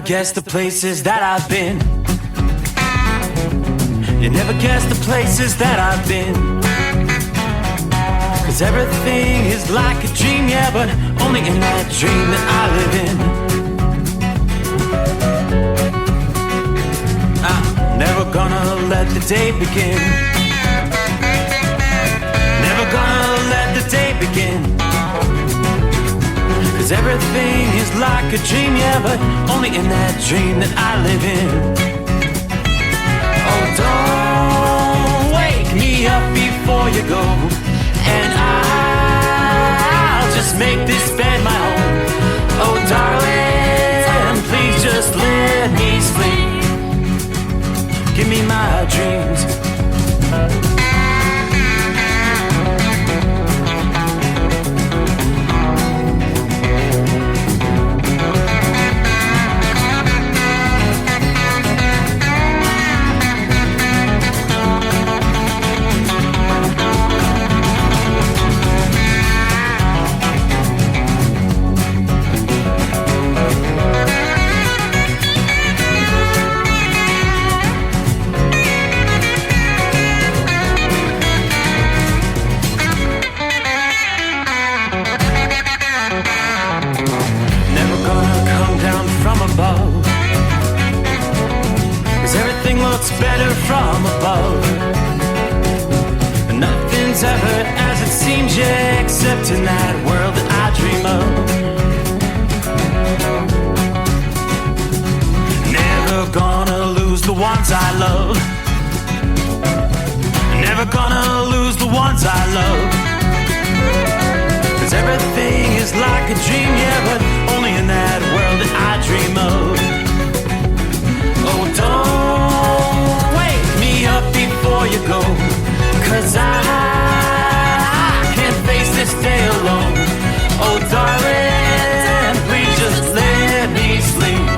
guess the places that I've been. You never guess the places that I've been. 'Cause everything is like a dream, yeah, but only in that dream that I live in. I'm never gonna let the day begin. Never gonna let the day begin. 'Cause everything is like a dream, yeah, but only in that dream that I live in. Oh, don't wake me up before you go, and I'll just make this bed my home. Oh, darling, please just let me sleep. Give me my dreams. Better from above. Nothing's ever as it seems, yeah, except in that world that I dream of. Never gonna lose the ones I love. Never gonna lose the ones I love. 'Cause everything is like a dream, yeah, but only in that world that I dream of. Oh, don't wake me up before you go, 'cause I can't face this day alone. Oh, darling, please just let me sleep.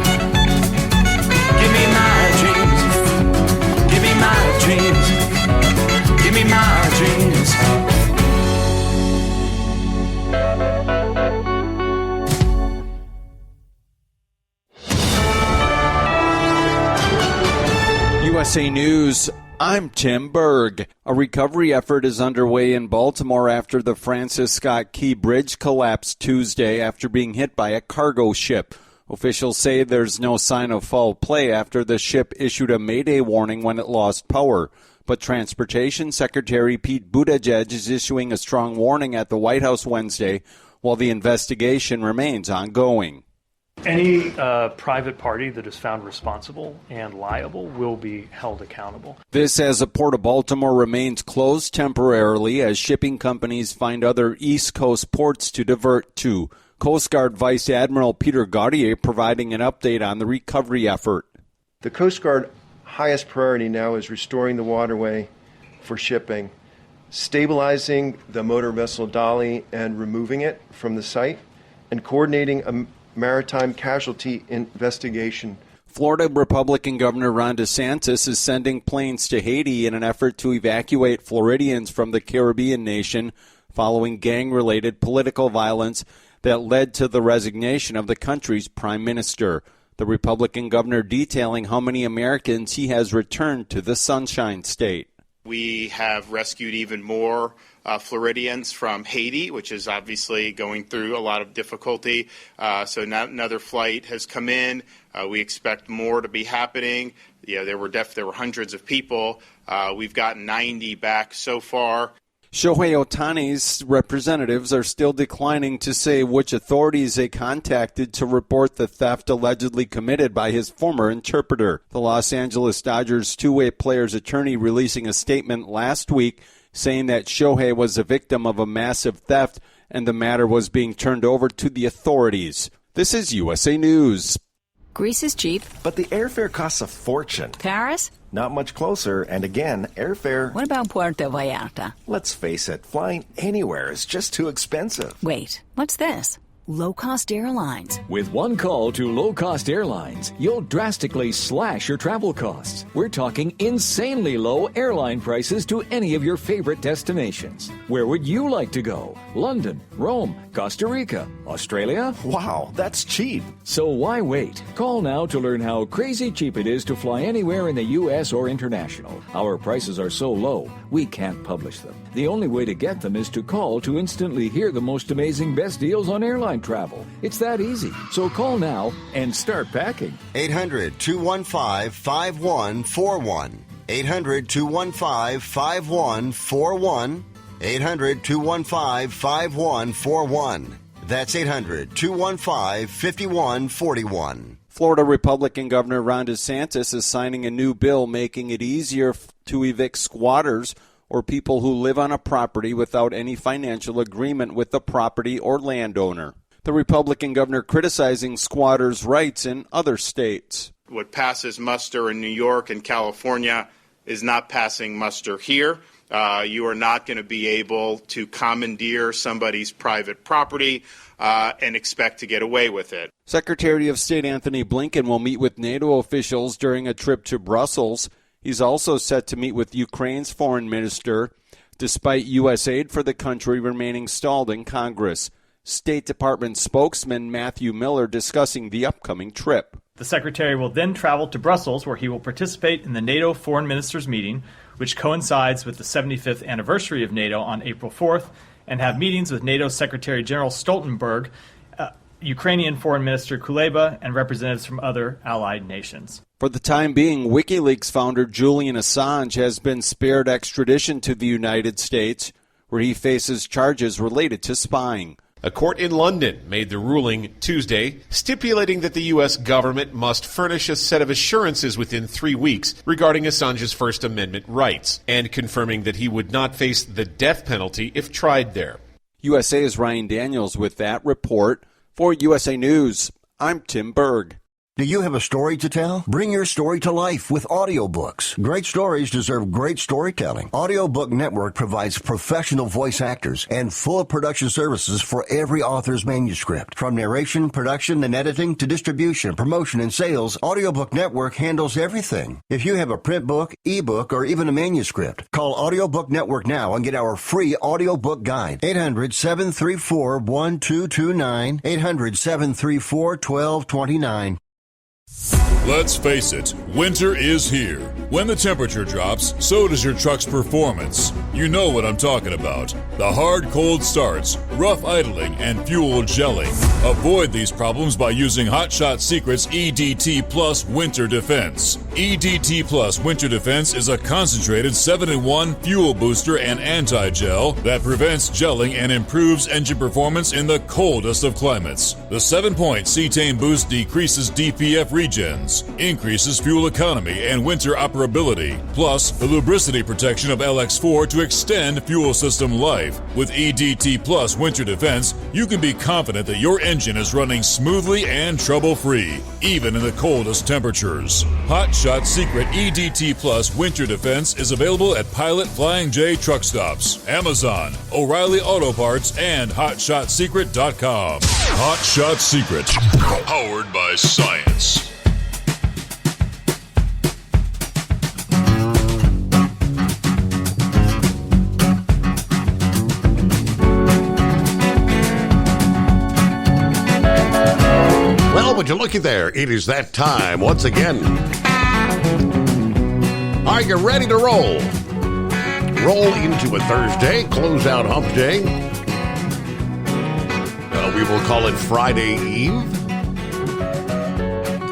Give me my dreams. Give me my dreams. Give me my dreams. USA News, I'm Tim Berg. A recovery effort is underway in Baltimore after the Francis Scott Key Bridge collapsed Tuesday after being hit by a cargo ship. Officials say there's no sign of foul play after the ship issued a mayday warning when it lost power. But Transportation Secretary Pete Buttigieg is issuing a strong warning at the White House Wednesday while the investigation remains ongoing. Any private party that is found responsible and liable will be held accountable. This as the Port of Baltimore remains closed temporarily as shipping companies find other East Coast ports to divert to. Coast Guard Vice Admiral Peter Gautier providing an update on the recovery effort. The Coast Guard highest priority now is restoring the waterway for shipping, stabilizing the motor vessel Dolly and removing it from the site, and coordinating a maritime casualty investigation. Florida Republican Governor Ron DeSantis is sending planes to Haiti in an effort to evacuate Floridians from the Caribbean nation following gang-related political violence that led to the resignation of the country's prime minister. The Republican governor detailing how many Americans he has returned to the Sunshine State. We have rescued even more Floridians from Haiti, which is obviously going through a lot of difficulty. So now another flight has come in. We expect more to be happening. There were hundreds of people. We've gotten 90 back so far. Shohei Ohtani's representatives are still declining to say which authorities they contacted to report the theft allegedly committed by his former interpreter. The Los Angeles Dodgers two-way player's attorney releasing a statement last week saying that Shohei was a victim of a massive theft and the matter was being turned over to the authorities. This is USA News. Greece is cheap. But the airfare costs a fortune. Paris? Not much closer, and again, airfare... What about Puerto Vallarta? Let's face it, flying anywhere is just too expensive. Wait, what's this? low-cost airlines. With one call to low-cost airlines, you'll drastically slash your travel costs. We're talking insanely low airline prices to any of your favorite destinations. Where would you like to go? London, Rome, Costa Rica, Australia? Wow, that's cheap. So why wait? Call now to learn how crazy cheap it is to fly anywhere in the U.S. or international. Our prices are so low, we can't publish them. The only way to get them is to call to instantly hear the most amazing best deals on airline travel. It's that easy. So call now and start packing. 800-215-5141. 800-215-5141. 800-215-5141. That's 800-215-5141. Florida Republican Governor Ron DeSantis is signing a new bill making it easier to evict squatters or people who live on a property without any financial agreement with the property or landowner. The Republican governor criticizing squatters' rights in other states. What passes muster in New York and California is not passing muster here. You are not going to be able to commandeer somebody's private property and expect to get away with it. Secretary of State Anthony Blinken will meet with NATO officials during a trip to Brussels. He's also set to meet with Ukraine's foreign minister, despite U.S. aid for the country remaining stalled in Congress. State Department spokesman Matthew Miller discussing the upcoming trip. The Secretary will then travel to Brussels, where he will participate in the NATO Foreign Ministers meeting, which coincides with the 75th anniversary of NATO on April 4th, and have meetings with NATO Secretary General Stoltenberg, Ukrainian Foreign Minister Kuleba, and representatives from other allied nations. For the time being, WikiLeaks founder Julian Assange has been spared extradition to the United States, where he faces charges related to spying. A court in London made the ruling Tuesday, stipulating that the U.S. government must furnish a set of assurances within 3 weeks regarding Assange's First Amendment rights, and confirming that he would not face the death penalty if tried there. USA's Ryan Daniels with that report. For USA News, I'm Tim Berg. Do you have a story to tell? Bring your story to life with audiobooks. Great stories deserve great storytelling. Audiobook Network provides professional voice actors and full production services for every author's manuscript. From narration, production, and editing to distribution, promotion, and sales, Audiobook Network handles everything. If you have a print book, ebook, or even a manuscript, call Audiobook Network now and get our free audiobook guide. 800-734-1229. 800-734-1229. Let's face it, winter is here. When the temperature drops, so does your truck's performance. You know what I'm talking about. The hard, cold starts, rough idling, and fuel gelling. Avoid these problems by using Hot Shot Secret's EDT Plus Winter Defense. EDT Plus Winter Defense is a concentrated 7-in-1 fuel booster and anti-gel that prevents gelling and improves engine performance in the coldest of climates. The 7-point cetane boost decreases DPF regens, increases fuel economy and winter operability, plus the lubricity protection of LX4 to extend fuel system life. With EDT Plus Winter Defense, you can be confident that your engine is running smoothly and trouble-free, even in the coldest temperatures. Hot Shot Secret EDT Plus Winter Defense is available at Pilot Flying J truck stops, Amazon, O'Reilly Auto Parts, and HotShotSecret.com. Hot Shot Secret, powered by science. Well, would you looky there? It is that time once again. Are you ready to roll? Roll into a Thursday, close out hump day. We will call it Friday Eve.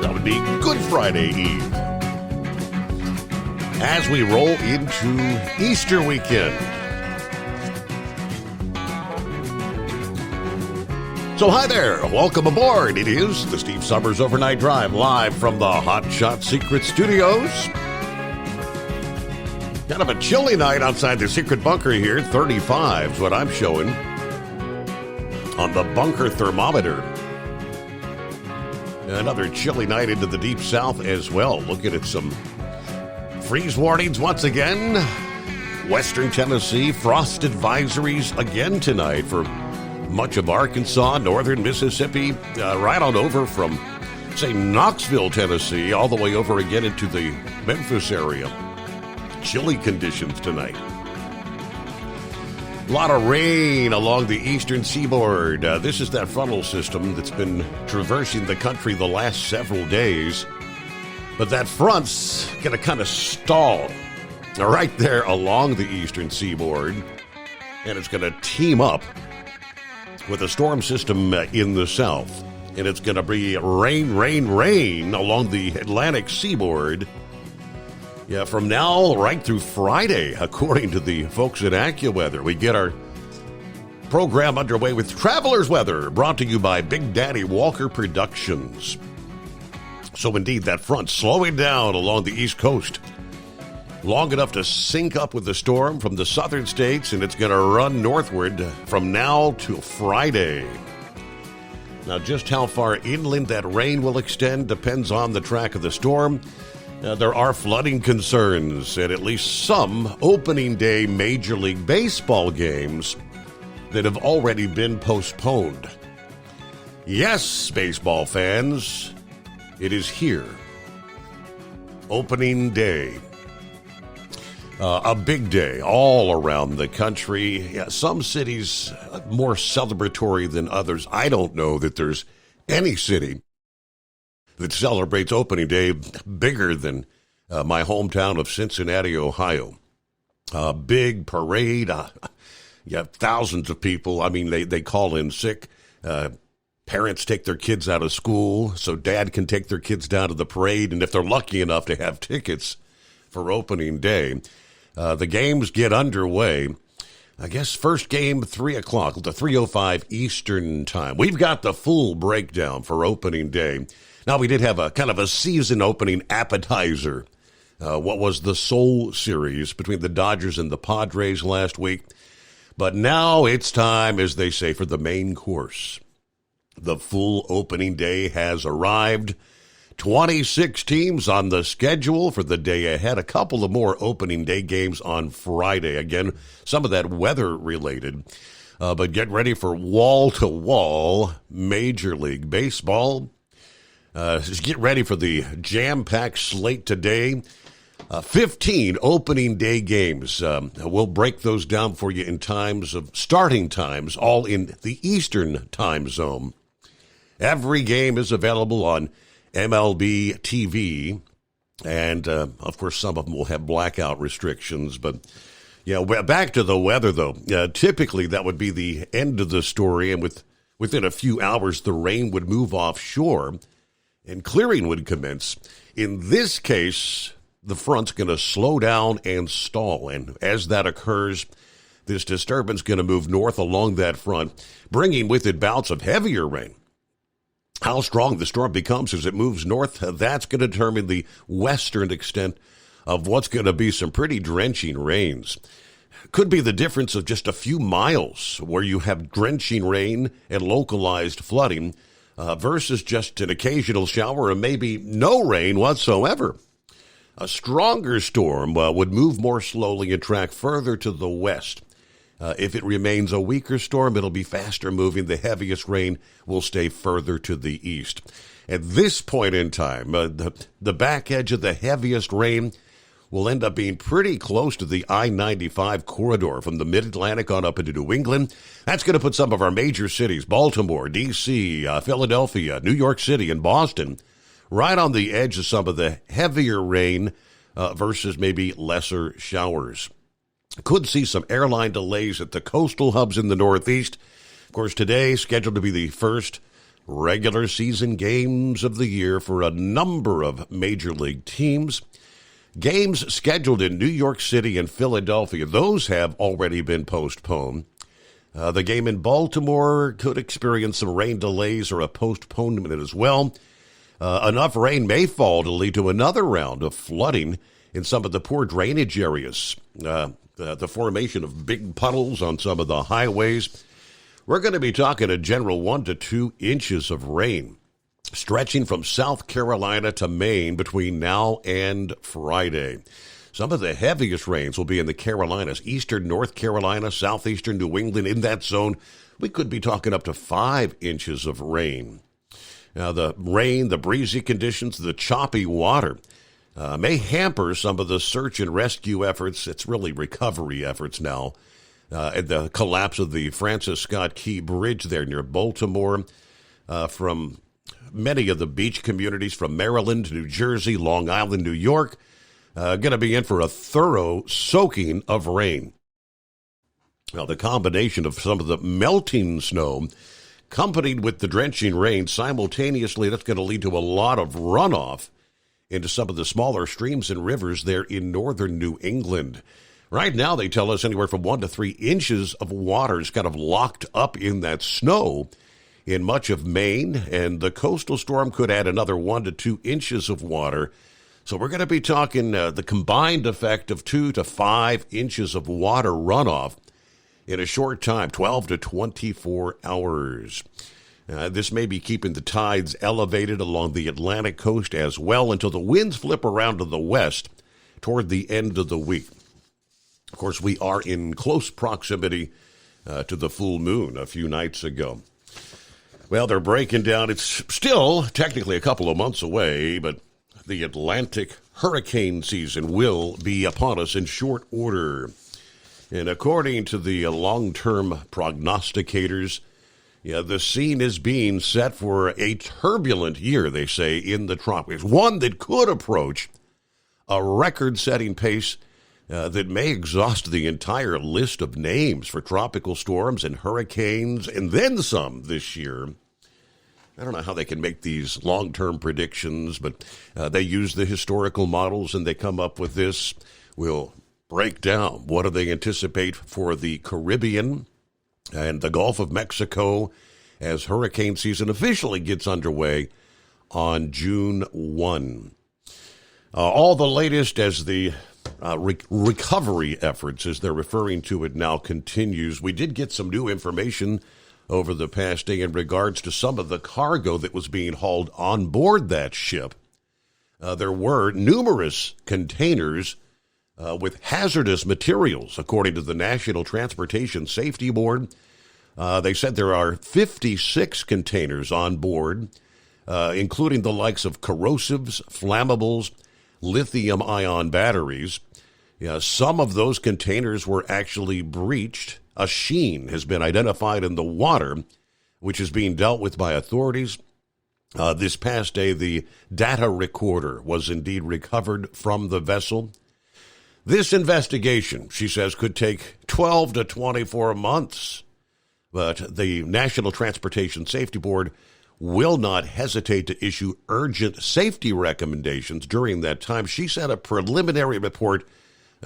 That would be Good Friday Eve. As we roll into Easter weekend. So hi there, welcome aboard. It is the Steve Summers Overnight Drive, live from the Hot Shot Secret Studios. Kind of a chilly night outside the secret bunker here. 35 is what I'm showing on the bunker thermometer. Another chilly night into the deep south as well. Looking at some freeze warnings once again. Western Tennessee, frost advisories again tonight for much of Arkansas, northern Mississippi, right on over from, say, Knoxville, Tennessee, all the way over again into the Memphis area. Chilly conditions tonight. A lot of rain along the eastern seaboard. This is that frontal system that's been traversing the country the last several days. But that front's going to kind of stall right there along the eastern seaboard. And it's going to team up with a storm system in the south. And it's going to be rain, rain, rain along the Atlantic seaboard. Yeah, from now right through Friday, according to the folks at AccuWeather. We get our program underway with Traveler's Weather, brought to you by Big Daddy Walker Productions. So indeed, that front slowing down along the East Coast, long enough to sync up with the storm from the southern states, and it's going to run northward from now to Friday. Now, just how far inland that rain will extend depends on the track of the storm. There are flooding concerns at least some opening day Major League Baseball games that have already been postponed. Yes, baseball fans, it is here. Opening day. A big day all around the country. Yeah, some cities more celebratory than others. I don't know that there's any city that celebrates opening day bigger than my hometown of Cincinnati, Ohio. A big parade. You have thousands of people. I mean, they call in sick. Parents take their kids out of school so dad can take their kids down to the parade. And if they're lucky enough to have tickets for opening day, the games get underway. I guess first game, 3 o'clock, the 3:05 Eastern time. We've got the full breakdown for opening day. Now, we did have a kind of a season opening appetizer. What was the Soul Series between the Dodgers and the Padres last week. But now it's time, as they say, for the main course. The full opening day has arrived. 26 teams on the schedule for the day ahead. A couple of more opening day games on Friday. Again, some of that weather related. But get ready for wall-to-wall Major League Baseball. Just get ready for the jam-packed slate today. 15 opening day games. We'll break those down for you in times of starting times, all in the Eastern time zone. Every game is available on MLB TV, and of course some of them will have blackout restrictions. But yeah, back to the weather though. Typically that would be the end of the story, and within a few hours the rain would move offshore and clearing would commence. In this case, the front's going to slow down and stall, and as that occurs, this disturbance is going to move north along that front, bringing with it bouts of heavier rain. How strong the storm becomes as it moves north, that's going to determine the western extent of what's going to be some pretty drenching rains. Could be the difference of just a few miles where you have drenching rain and localized flooding versus just an occasional shower and maybe no rain whatsoever. A stronger storm would move more slowly and track further to the west. If it remains a weaker storm, it'll be faster moving. The heaviest rain will stay further to the east. At this point in time, the back edge of the heaviest rain will end up being pretty close to the I-95 corridor from the mid-Atlantic on up into New England. That's going to put some of our major cities, Baltimore, D.C., Philadelphia, New York City, and Boston, right on the edge of some of the heavier rain versus maybe lesser showers. Could see some airline delays at the coastal hubs in the Northeast. Of course, today scheduled to be the first regular season games of the year for a number of major league teams. Games scheduled in New York City and Philadelphia, those have already been postponed. The game in Baltimore could experience some rain delays or a postponement as well. Enough rain may fall to lead to another round of flooding in some of the poor drainage areas. The formation of big puddles on some of the highways. We're going to be talking a general 1 to 2 inches of rain, stretching from South Carolina to Maine between now and Friday. Some of the heaviest rains will be in the Carolinas, eastern North Carolina, southeastern New England. In that zone, we could be talking up to 5 inches of rain. Now, the rain, the breezy conditions, the choppy water may hamper some of the search and rescue efforts. It's really recovery efforts now. At the collapse of the Francis Scott Key Bridge there near Baltimore, from many of the beach communities from Maryland, New Jersey, Long Island, New York, going to be in for a thorough soaking of rain. Now, the combination of some of the melting snow, accompanied with the drenching rain, simultaneously, that's going to lead to a lot of runoff into some of the smaller streams and rivers there in northern New England. Right now, they tell us anywhere from 1 to 3 inches of water is kind of locked up in that snow in much of Maine, and the coastal storm could add another 1 to 2 inches of water. So we're going to be talking the combined effect of 2 to 5 inches of water runoff in a short time, 12 to 24 hours. This may be keeping the tides elevated along the Atlantic coast as well until the winds flip around to the west toward the end of the week. Of course, we are in close proximity to the full moon a few nights ago. Well, they're breaking down. It's still technically a couple of months away, but the Atlantic hurricane season will be upon us in short order. And according to the long-term prognosticators, the scene is being set for a turbulent year, they say, in the tropics. One that could approach a record-setting pace that may exhaust the entire list of names for tropical storms and hurricanes, and then some this year. I don't know how they can make these long-term predictions, but they use the historical models and they come up with this. We'll break down what do they anticipate for the Caribbean and the Gulf of Mexico as hurricane season officially gets underway on June 1. All the latest as the recovery efforts, as they're referring to it now, continues. We did get some new information over the past day in regards to some of the cargo that was being hauled on board that ship. There were numerous containers with hazardous materials, according to the National Transportation Safety Board. They said there are 56 containers on board, including the likes of corrosives, flammables, lithium-ion batteries. Some of those containers were actually breached. A sheen has been identified in the water, which is being dealt with by authorities. This past day, the data recorder was indeed recovered from the vessel. This investigation, she says, could take 12 to 24 months. But the National Transportation Safety Board will not hesitate to issue urgent safety recommendations during that time. She said a preliminary report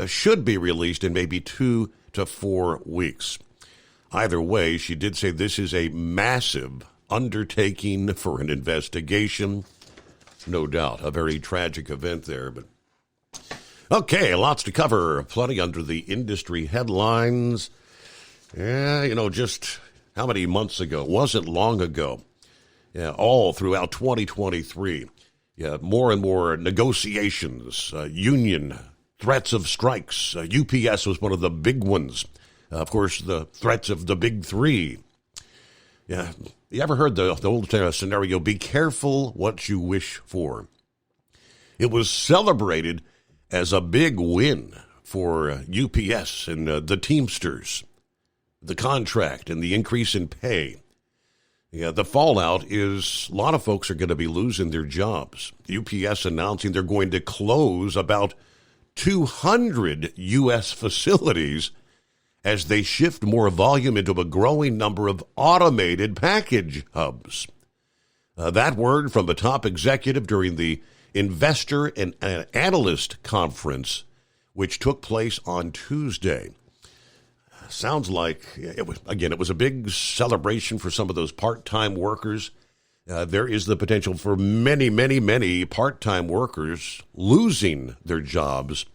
should be released in maybe 2 to 4 weeks. Either way, she did say this is a massive undertaking for an investigation. No doubt, a very tragic event there. But okay, lots to cover. Plenty under the industry headlines. Yeah, just how many months ago? Wasn't long ago. Yeah, all throughout 2023. Yeah, more and more negotiations, union threats of strikes. UPS was one of the big ones. Of course, the threats of the big three. Yeah, you ever heard the old scenario, be careful what you wish for? It was celebrated as a big win for UPS and the Teamsters, the contract and the increase in pay. Yeah, the fallout is a lot of folks are going to be losing their jobs. UPS announcing they're going to close about 200 U.S. facilities as they shift more volume into a growing number of automated package hubs. That word from the top executive during the Investor and Analyst Conference, which took place on Tuesday. Sounds like, it was a big celebration for some of those part-time workers. There is the potential for many, many, many part-time workers losing their jobs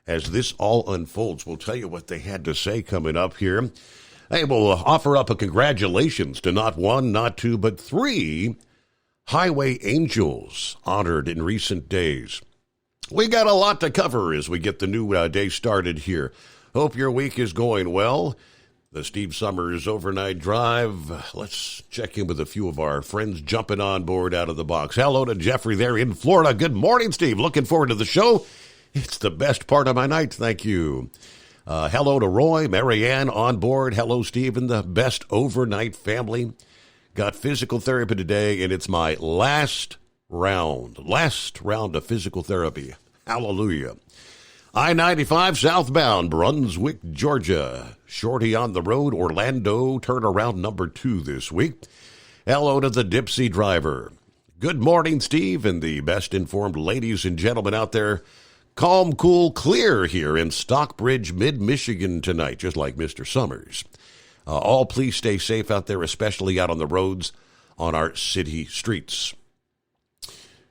as this all unfolds. We'll tell you what they had to say coming up here. Hey, we'll offer up a congratulations to not one, not two, but 3 highway angels honored in recent days. We got a lot to cover as we get the new day started here. Hope your week is going well. The Steve Summers Overnight Drive. Let's check in with a few of our friends jumping on board out of the box. Hello to Jeffrey there in Florida. Good morning, Steve. Looking forward to the show. It's the best part of my night. Thank you. Hello to Roy, Marianne on board. Hello, Steve, and the best overnight family. Got physical therapy today, and it's my last round of physical therapy. Hallelujah. I-95 southbound, Brunswick, Georgia. Shorty on the road, Orlando, turnaround number 2 this week. Hello to the Dipsy driver. Good morning, Steve, and the best informed ladies and gentlemen out there. Calm, cool, clear here in Stockbridge, mid-Michigan tonight, just like Mr. Summers. All please stay safe out there, especially out on the roads on our city streets.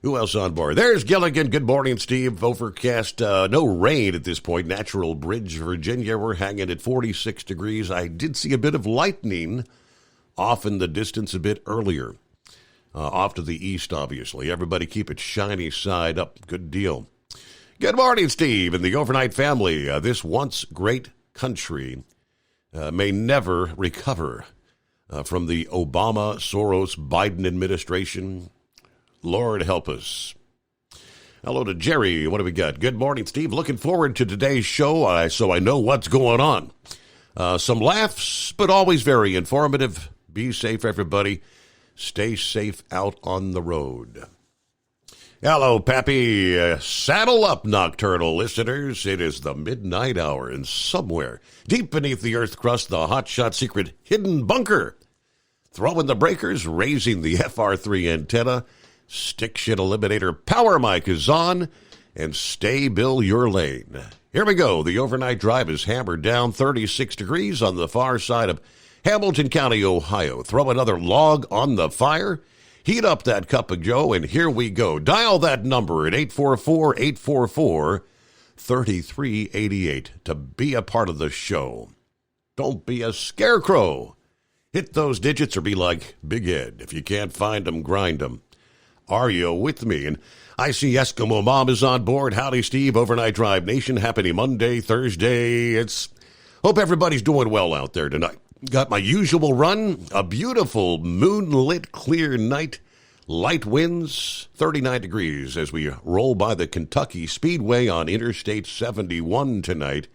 Who else on board? There's Gilligan. Good morning, Steve. Overcast, no rain at this point. Natural Bridge, Virginia. We're hanging at 46 degrees. I did see a bit of lightning off in the distance a bit earlier. Off to the east, obviously. Everybody keep it shiny side up. Good deal. Good morning, Steve, and the overnight family. This once great country may never recover from the Obama, Soros, Biden administration. Lord help us. Hello to Jerry. What do we got? Good morning, Steve. Looking forward to today's show so I know what's going on. Some laughs, but always very informative. Be safe, everybody. Stay safe out on the road. Hello, Pappy. Saddle up, nocturnal listeners. It is the midnight hour, and somewhere deep beneath the earth crust, the hotshot secret hidden bunker. Throwing the breakers, raising the FR3 antenna. Stick shit eliminator power mic is on, and stay Bill your lane. Here we go. The overnight drive is hammered down 36 degrees on the far side of Hamilton County, Ohio. Throw another log on the fire. Heat up that cup of joe, and here we go. Dial that number at 844-844-3388 to be a part of the show. Don't be a scarecrow. Hit those digits or be like Big Ed. If you can't find them, grind them. Are you with me? And I see Eskimo Mom is on board. Howdy, Steve. Overnight Drive Nation. Happy Monday, Thursday. Hope everybody's doing well out there tonight. Got my usual run, a beautiful moonlit clear night, light winds, 39 degrees as we roll by the Kentucky Speedway on Interstate 71 tonight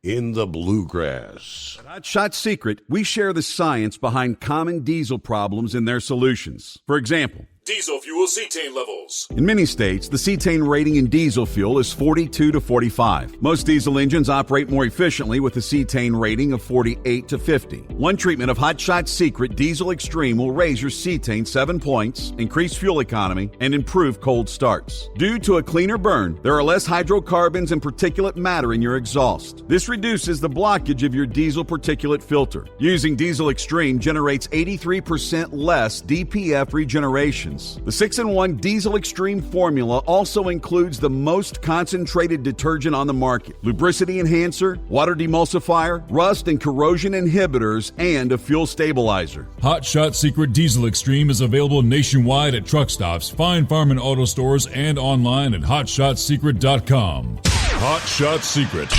in the Bluegrass. At Hot Shot Secret, we share the science behind common diesel problems and their solutions. For example, Diesel fuel cetane levels. in many states, the cetane rating in diesel fuel is 42 to 45. Most diesel engines operate more efficiently with a cetane rating of 48 to 50. One treatment of Hot Shot Secret Diesel Extreme will raise your cetane 7 points, increase fuel economy, and improve cold starts. Due to a cleaner burn, there are less hydrocarbons and particulate matter in your exhaust. This reduces the blockage of your diesel particulate filter. Using Diesel Extreme generates 83% less DPF regeneration. The 6-in-1 Diesel Extreme formula also includes the most concentrated detergent on the market, lubricity enhancer, water demulsifier, rust and corrosion inhibitors, and a fuel stabilizer. Hot Shot Secret Diesel Extreme is available nationwide at truck stops, fine farm and auto stores, and online at hotshotsecret.com. Hot Shot Secret,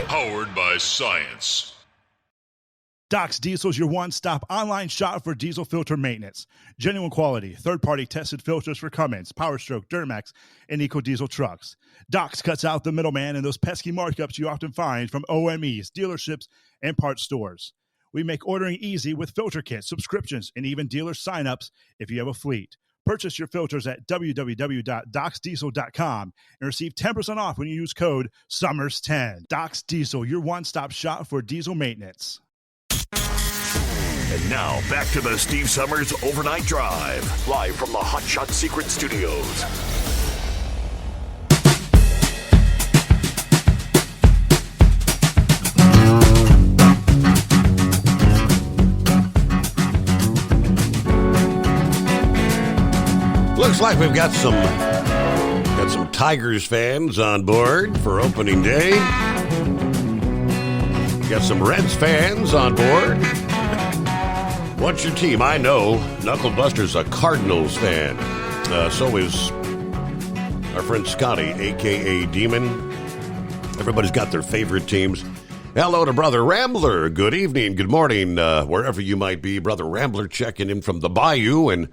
powered by science. Doc's Diesel is your one-stop online shop for diesel filter maintenance. Genuine quality, third-party tested filters for Cummins, Powerstroke, Duramax, and EcoDiesel trucks. Doc's cuts out the middleman and those pesky markups you often find from OMEs, dealerships, and parts stores. We make ordering easy with filter kits, subscriptions, and even dealer sign-ups if you have a fleet. Purchase your filters at www.docsdiesel.com and receive 10% off when you use code SUMMERS10. Doc's Diesel, your one-stop shop for diesel maintenance. And now, back to the Steve Summers Overnight Drive, live from the Hot Shot Secret Studios. Looks like we've got some Tigers fans on board for opening day. Got some Reds fans on board. What's your team? I know Knucklebuster's a Cardinals fan. So is Our friend Scotty, a.k.a. Demon. Everybody's got their favorite teams. Hello to Brother Rambler. Good evening, good morning, wherever you might be. Brother Rambler checking in from the Bayou in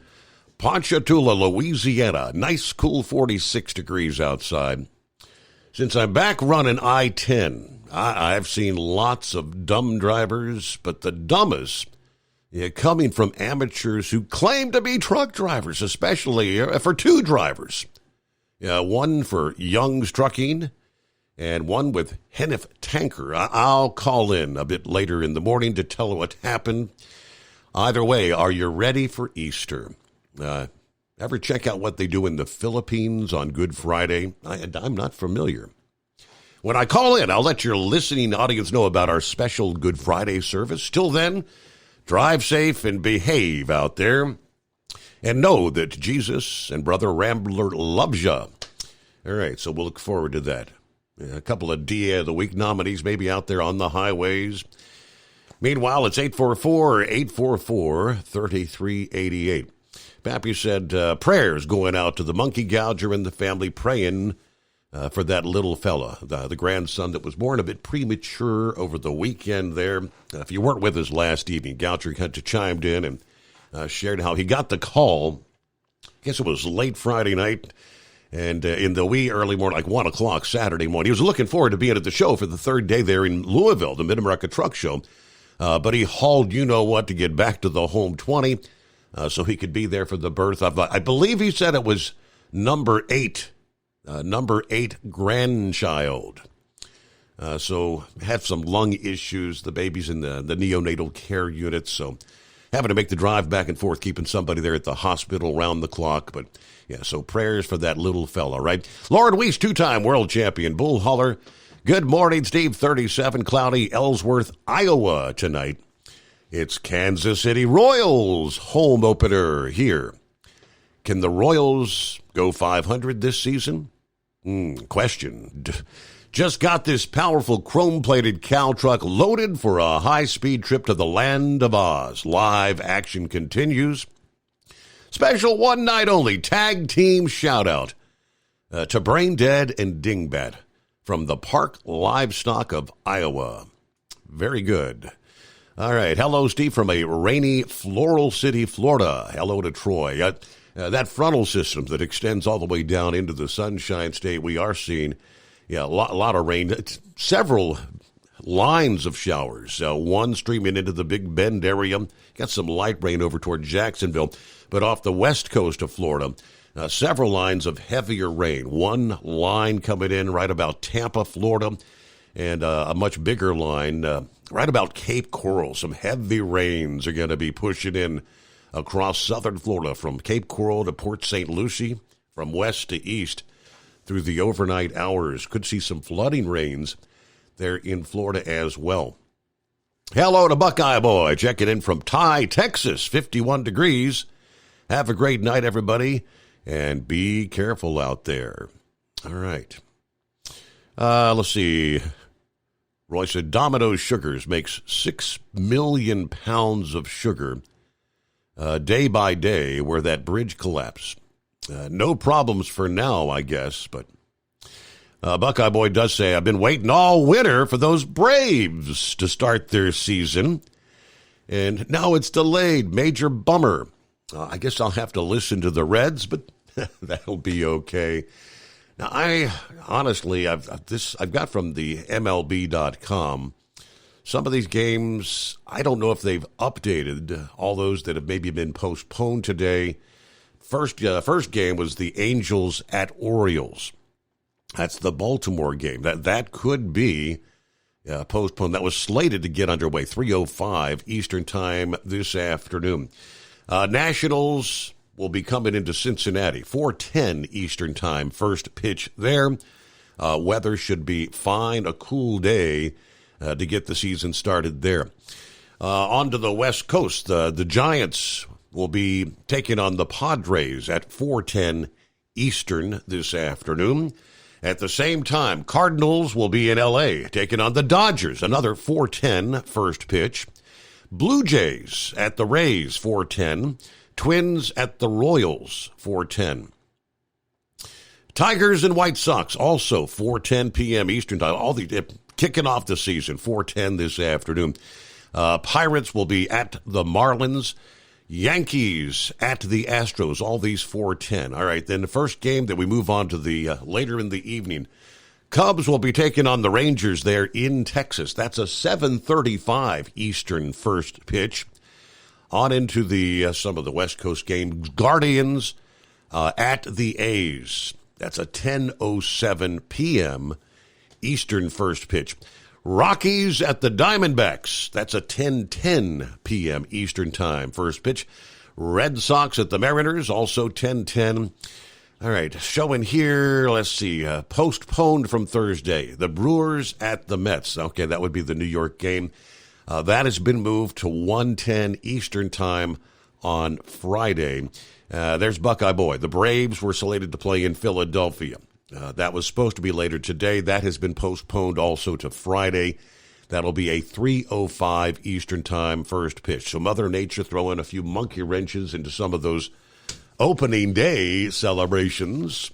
Ponchatoula, Louisiana. Nice, cool 46 degrees outside. Since I'm back running I-10, I've seen lots of dumb drivers, but the dumbest coming from amateurs who claim to be truck drivers, especially for two drivers. One for Young's Trucking and one with Hennef Tanker. I'll call in a bit later in the morning to tell what happened. Either way, are you ready for Easter? Ever check out what they do in the Philippines on Good Friday? I'm not familiar. When I call in, I'll let your listening audience know about our special Good Friday service. Till then, drive safe and behave out there. And know that Jesus and Brother Rambler loves you. All right, so we'll look forward to that. A couple of DA of the Week nominees maybe out there on the highways. Meanwhile, it's 844-844-3388. Pappy said prayers going out to the monkey gouger and the family, praying for that little fella, the grandson that was born a bit premature over the weekend there. If you weren't with us last evening, Goucher kind of chimed in and shared how he got the call. I guess it was late Friday night. And in the wee early morning, like 1 o'clock Saturday morning, he was looking forward to being at the show for the third day there in Louisville, the Mid-America Truck Show. But he hauled you-know-what to get back to the home 20 so he could be there for the birth of, I believe he said it was number 8 grandchild. So had some lung issues. The baby's in the neonatal care unit, so having to make the drive back and forth, keeping somebody there at the hospital round the clock. But, yeah, so prayers for that little fella, right? Lauren Weiss, two-time world champion, bull hauler. Good morning, Steve. 37, cloudy, Ellsworth, Iowa tonight. It's Kansas City Royals home opener here. Can the Royals go 500 this season? Question. Just got this powerful chrome-plated cow truck loaded for a high-speed trip to the land of Oz. Live action continues. Special one night only tag team shout-out to Brain Dead and Dingbat from the Park Livestock of Iowa. Very good. All right. Hello, Steve, from a rainy Floral City, Florida. Hello to Troy. That frontal system that extends all the way down into the Sunshine State, we are seeing a lot of rain. Several lines of showers. One streaming into the Big Bend area. Got some light rain over toward Jacksonville. But off the west coast of Florida, several lines of heavier rain. One line coming in right about Tampa, Florida, and a much bigger line right about Cape Coral. Some heavy rains are going to be pushing in across southern Florida from Cape Coral to Port St. Lucie, from west to east through the overnight hours. Could see some flooding rains there in Florida as well. Hello to Buckeye Boy, checking in from Ty, Texas, 51 degrees. Have a great night, everybody, and be careful out there. All right. Let's see. Roy said Domino's Sugars makes 6 million pounds of sugar day by day where that bridge collapsed. No problems for now, I guess, but Buckeye Boy does say, I've been waiting all winter for those Braves to start their season, and now it's delayed. Major bummer. I guess I'll have to listen to the Reds, but that'll be okay. Now, I've got from the MLB.com, some of these games, I don't know if they've updated all those that have maybe been postponed today. First game was the Angels at Orioles. That's the Baltimore game. That could be postponed. That was slated to get underway, 3:05 Eastern Time this afternoon. Nationals will be coming into Cincinnati, 4:10 Eastern Time, first pitch there. Weather should be fine, a cool day to get the season started there. On to the West Coast, the Giants will be taking on the Padres at 4:10 Eastern this afternoon. At the same time, Cardinals will be in L.A. taking on the Dodgers, another 4:10 first pitch. Blue Jays at the Rays, 4:10. Twins at the Royals, 4:10. Tigers and White Sox, also 4:10 p.m. Eastern Time. All the kicking off the season, 4:10 this afternoon. Pirates will be at the Marlins. Yankees at the Astros, all these 4:10. All right, then the first game that we move on to the later in the evening, Cubs will be taking on the Rangers there in Texas. That's a 7:35 Eastern first pitch. On into the some of the West Coast games. Guardians at the A's. That's a 10:07 p.m. Eastern first pitch. Rockies at the Diamondbacks. That's a 10:10 p.m. Eastern time first pitch. Red Sox at the Mariners, also 10:10. All right, showing here, let's see, postponed from Thursday. The Brewers at the Mets. Okay, that would be the New York game. That has been moved to 1:10 Eastern time on Friday. There's Buckeye Boy. The Braves were slated to play in Philadelphia. That was supposed to be later today. That has been postponed also to Friday. That'll be a 3:05 Eastern time first pitch. So Mother Nature throwing a few monkey wrenches into some of those opening day celebrations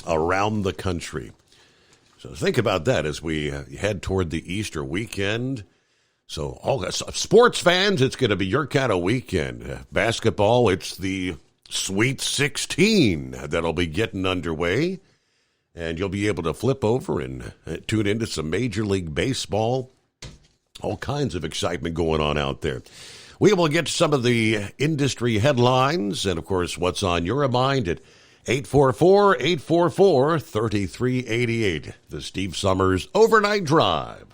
around the country. So think about that as we head toward the Easter weekend. So all sports fans, it's going to be your kind of weekend. Basketball, it's the Sweet 16 that'll be getting underway. And you'll be able to flip over and tune into some Major League Baseball. All kinds of excitement going on out there. We will get some of the industry headlines and, of course, what's on your mind at 844-844-3388. The Steve Summers Overnight Drive.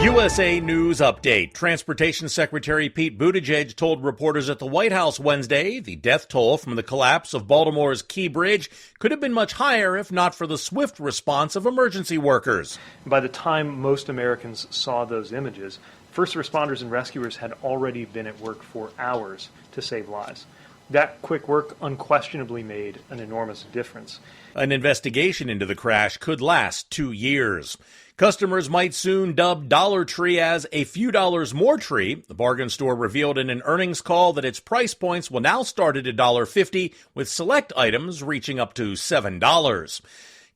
USA News Update. Transportation Secretary Pete Buttigieg told reporters at the White House Wednesday the death toll from the collapse of Baltimore's Key Bridge could have been much higher if not for the swift response of emergency workers. By the time most Americans saw those images, first responders and rescuers had already been at work for hours to save lives. That quick work unquestionably made an enormous difference. An investigation into the crash could last 2 years. Customers might soon dub Dollar Tree as a few dollars more tree. The bargain store revealed in an earnings call that its price points will now start at $1.50, with select items reaching up to $7.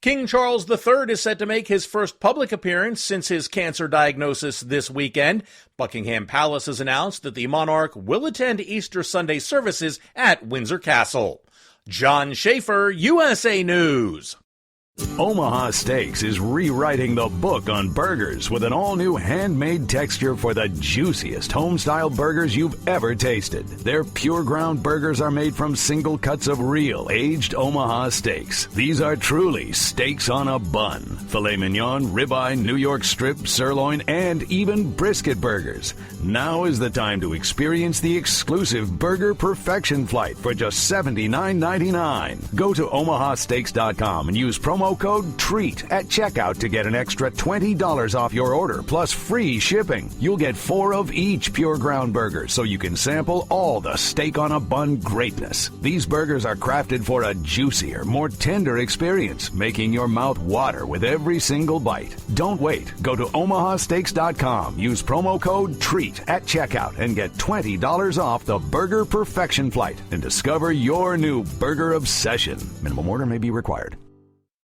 King Charles III is set to make his first public appearance since his cancer diagnosis this weekend. Buckingham Palace has announced that the monarch will attend Easter Sunday services at Windsor Castle. John Schaefer, USA News. Omaha Steaks is rewriting the book on burgers with an all-new handmade texture for the juiciest home-style burgers you've ever tasted. Their pure ground burgers are made from single cuts of real, aged Omaha steaks. These are truly steaks on a bun. Filet mignon, ribeye, New York strip, sirloin, and even brisket burgers. Now is the time to experience the exclusive Burger Perfection Flight for just $79.99. Go to omahasteaks.com and use promo code TREAT at checkout to get an extra $20 off your order, plus free shipping. You'll get 4 of each pure ground burger, so you can sample all the steak on a bun greatness. These burgers are crafted for a juicier, more tender experience, making your mouth water with every single bite. Don't wait. Go to omahasteaks.com. Use promo code TREAT at checkout and get $20 off the Burger Perfection Flight and discover your new burger obsession. Minimum order may be required.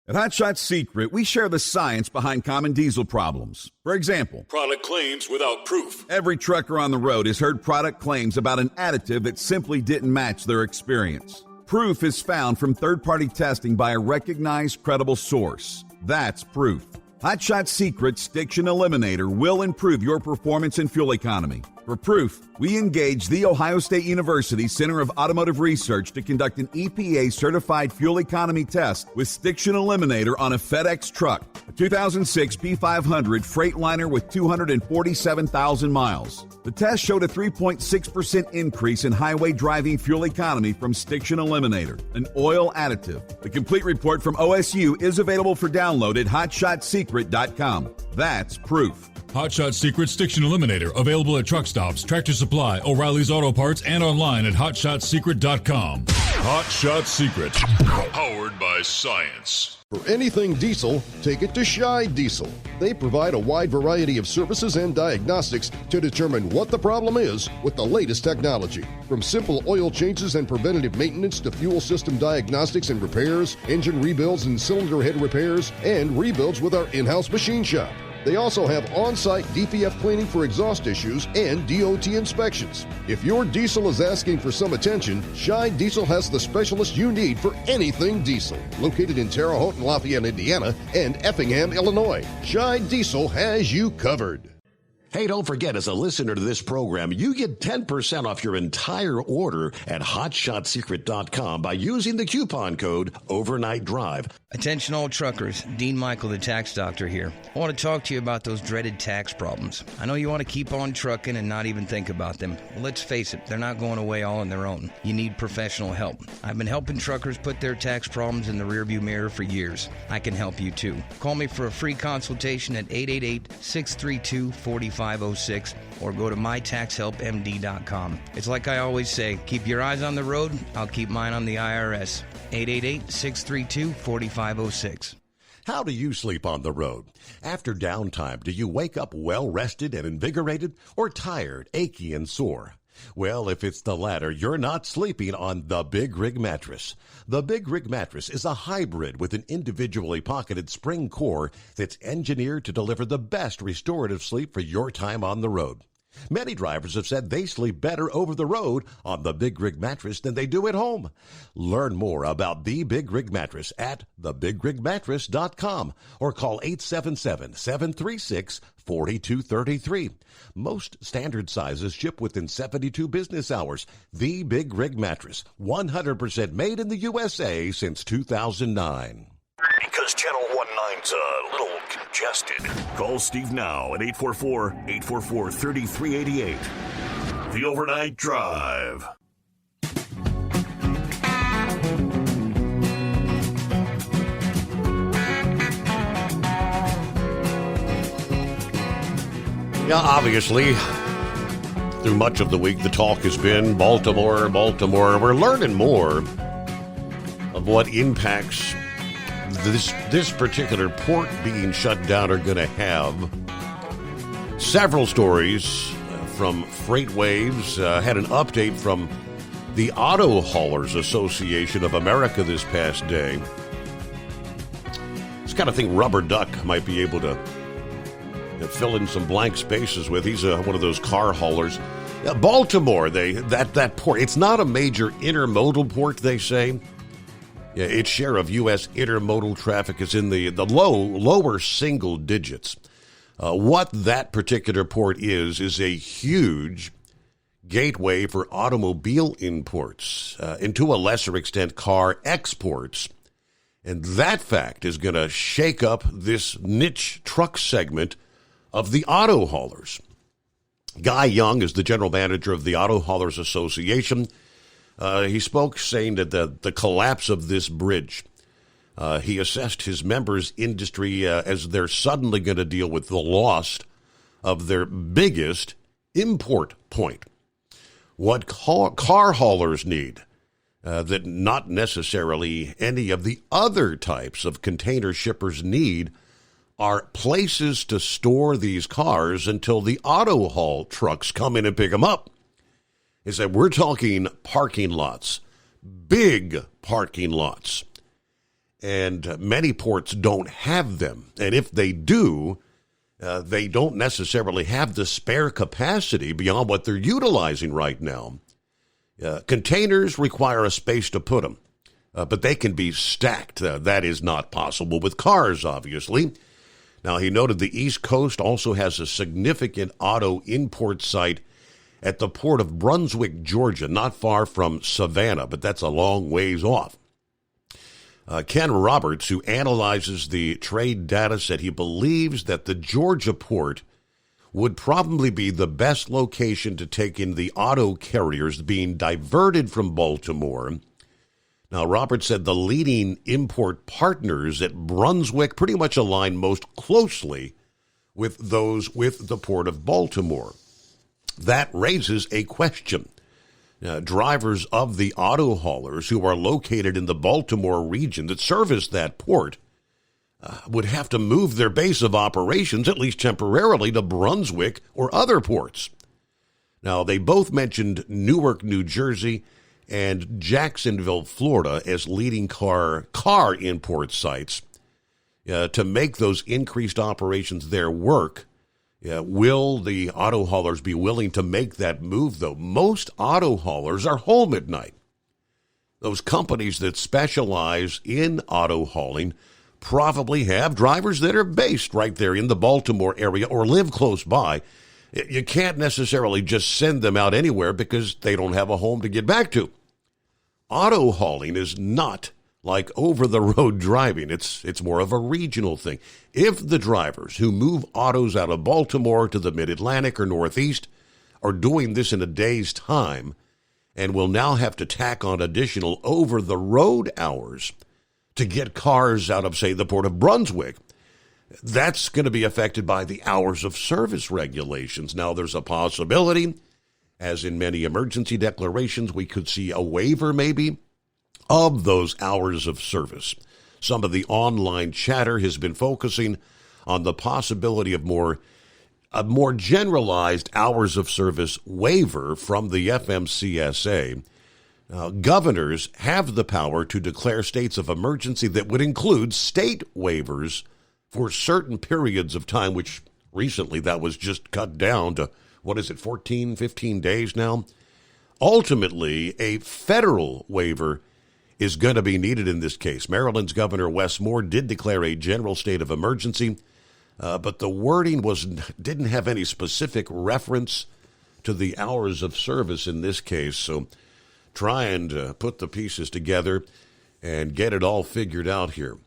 At Hot Shot Secret, we share the science behind common diesel problems. For example, product claims without proof. Every trucker on the road has heard product claims about an additive that simply didn't match their experience. Proof is found from third-party testing by a recognized, credible source. That's proof. Hot Shot Secret's Stiction Eliminator will improve your performance and fuel economy. For proof, we engaged the Ohio State University Center of Automotive Research to conduct an EPA-certified fuel economy test with Stiction Eliminator on a FedEx truck, a 2006 P500 Freightliner with 247,000 miles. The test showed a 3.6% increase in highway driving fuel economy from Stiction Eliminator, an oil additive. The complete report from OSU is available for download at hotshotsecret.com. That's proof. Hot Shot Secret Stiction Eliminator, available at truck stops, Tractor Supply, O'Reilly's Auto Parts, and online at hotshotsecret.com. Hot Shot Secret, powered by science. For anything diesel, take it to Scheid Diesel. They provide a wide variety of services and diagnostics to determine what the problem is with the latest technology. From simple oil changes and preventative maintenance to fuel system diagnostics and repairs, engine rebuilds and cylinder head repairs, and rebuilds with our in-house machine shop. They also have on-site DPF cleaning for exhaust issues and DOT inspections. If your diesel is asking for some attention, Scheid Diesel has the specialist you need for anything diesel. Located in Terre Haute and Lafayette, Indiana, and Effingham, Illinois, Scheid Diesel has you covered. Hey, don't forget, as a listener to this program, you get 10% off your entire order at HotShotSecret.com by using the coupon code Overnight Drive. Attention all truckers, Dean Michael, the tax doctor here. I want to talk to you about those dreaded tax problems. I know you want to keep on trucking and not even think about them. Well, let's face it, they're not going away all on their own. You need professional help. I've been helping truckers put their tax problems in the rearview mirror for years. I can help you too. Call me for a free consultation at 888-632-4506 or go to mytaxhelpmd.com. It's like I always say, keep your eyes on the road, I'll keep mine on the IRS. 888-632-4506. How do you sleep on the road? After downtime, do you wake up well-rested and invigorated or tired, achy, and sore? Well, if it's the latter, you're not sleeping on the Big Rig Mattress. The Big Rig Mattress is a hybrid with an individually pocketed spring core that's engineered to deliver the best restorative sleep for your time on the road. Many drivers have said they sleep better over the road on the Big Rig Mattress than they do at home. Learn more about the Big Rig Mattress at thebigrigmattress.com or call 877-736-4233. Most standard sizes ship within 72 business hours. The Big Rig Mattress, 100% made in the USA since 2009. Because Channel 19's a little congested. Call Steve now at 844-844-3388. The Overnight Drive. Yeah, obviously, through much of the week, the talk has been Baltimore. We're learning more of what impacts this particular port being shut down are going to have. Several stories from FreightWaves. Had an update from the Auto Haulers Association of America this past day. This kind of thing Rubber Duck might be able to fill in some blank spaces with. He's one of those car haulers. Baltimore, that port, it's not a major intermodal port, they say. Yeah, its share of U.S. intermodal traffic is in the lower single digits. What that particular port is a huge gateway for automobile imports, and to a lesser extent, car exports. And that fact is going to shake up this niche truck segment of the auto haulers. Guy Young is the general manager of the Auto Haulers Association. He spoke saying that the collapse of this bridge, he assessed his members' industry as they're suddenly going to deal with the loss of their biggest import point. What car haulers need that not necessarily any of the other types of container shippers need are places to store these cars until the auto haul trucks come in and pick them up. Is that we're talking parking lots, big parking lots, and many ports don't have them. And if they do, they don't necessarily have the spare capacity beyond what they're utilizing right now. Containers require a space to put them, but they can be stacked. That is not possible with cars, obviously. Now, he noted the East Coast also has a significant auto import site at the port of Brunswick, Georgia, not far from Savannah, but that's a long ways off. Ken Roberts, who analyzes the trade data, said he believes that the Georgia port would probably be the best location to take in the auto carriers being diverted from Baltimore. Now, Roberts said the leading import partners at Brunswick pretty much align most closely with those with the Port of Baltimore. That raises a question. Drivers of the auto haulers who are located in the Baltimore region that service that port would have to move their base of operations, at least temporarily, to Brunswick or other ports. Now, they both mentioned Newark, New Jersey, and Jacksonville, Florida, as leading car import sites. To make those increased operations there work, will the auto haulers be willing to make that move, though? Most auto haulers are home at night. Those companies that specialize in auto hauling probably have drivers that are based right there in the Baltimore area or live close by. You can't necessarily just send them out anywhere because they don't have a home to get back to. Auto hauling is not like over-the-road driving. It's more of a regional thing. If the drivers who move autos out of Baltimore to the Mid-Atlantic or Northeast are doing this in a day's time and will now have to tack on additional over-the-road hours to get cars out of, say, the Port of Brunswick, that's going to be affected by the hours of service regulations. Now, there's a possibility, as in many emergency declarations, we could see a waiver maybe of those hours of service. Some of the online chatter has been focusing on the possibility of a more generalized hours of service waiver from the FMCSA. Governors have the power to declare states of emergency that would include state waivers for certain periods of time, which recently that was just cut down to, 14, 15 days now? Ultimately, a federal waiver is going to be needed in this case. Maryland's Governor Wes Moore did declare a general state of emergency, but the wording didn't have any specific reference to the hours of service in this case. So trying to put the pieces together and get it all figured out here.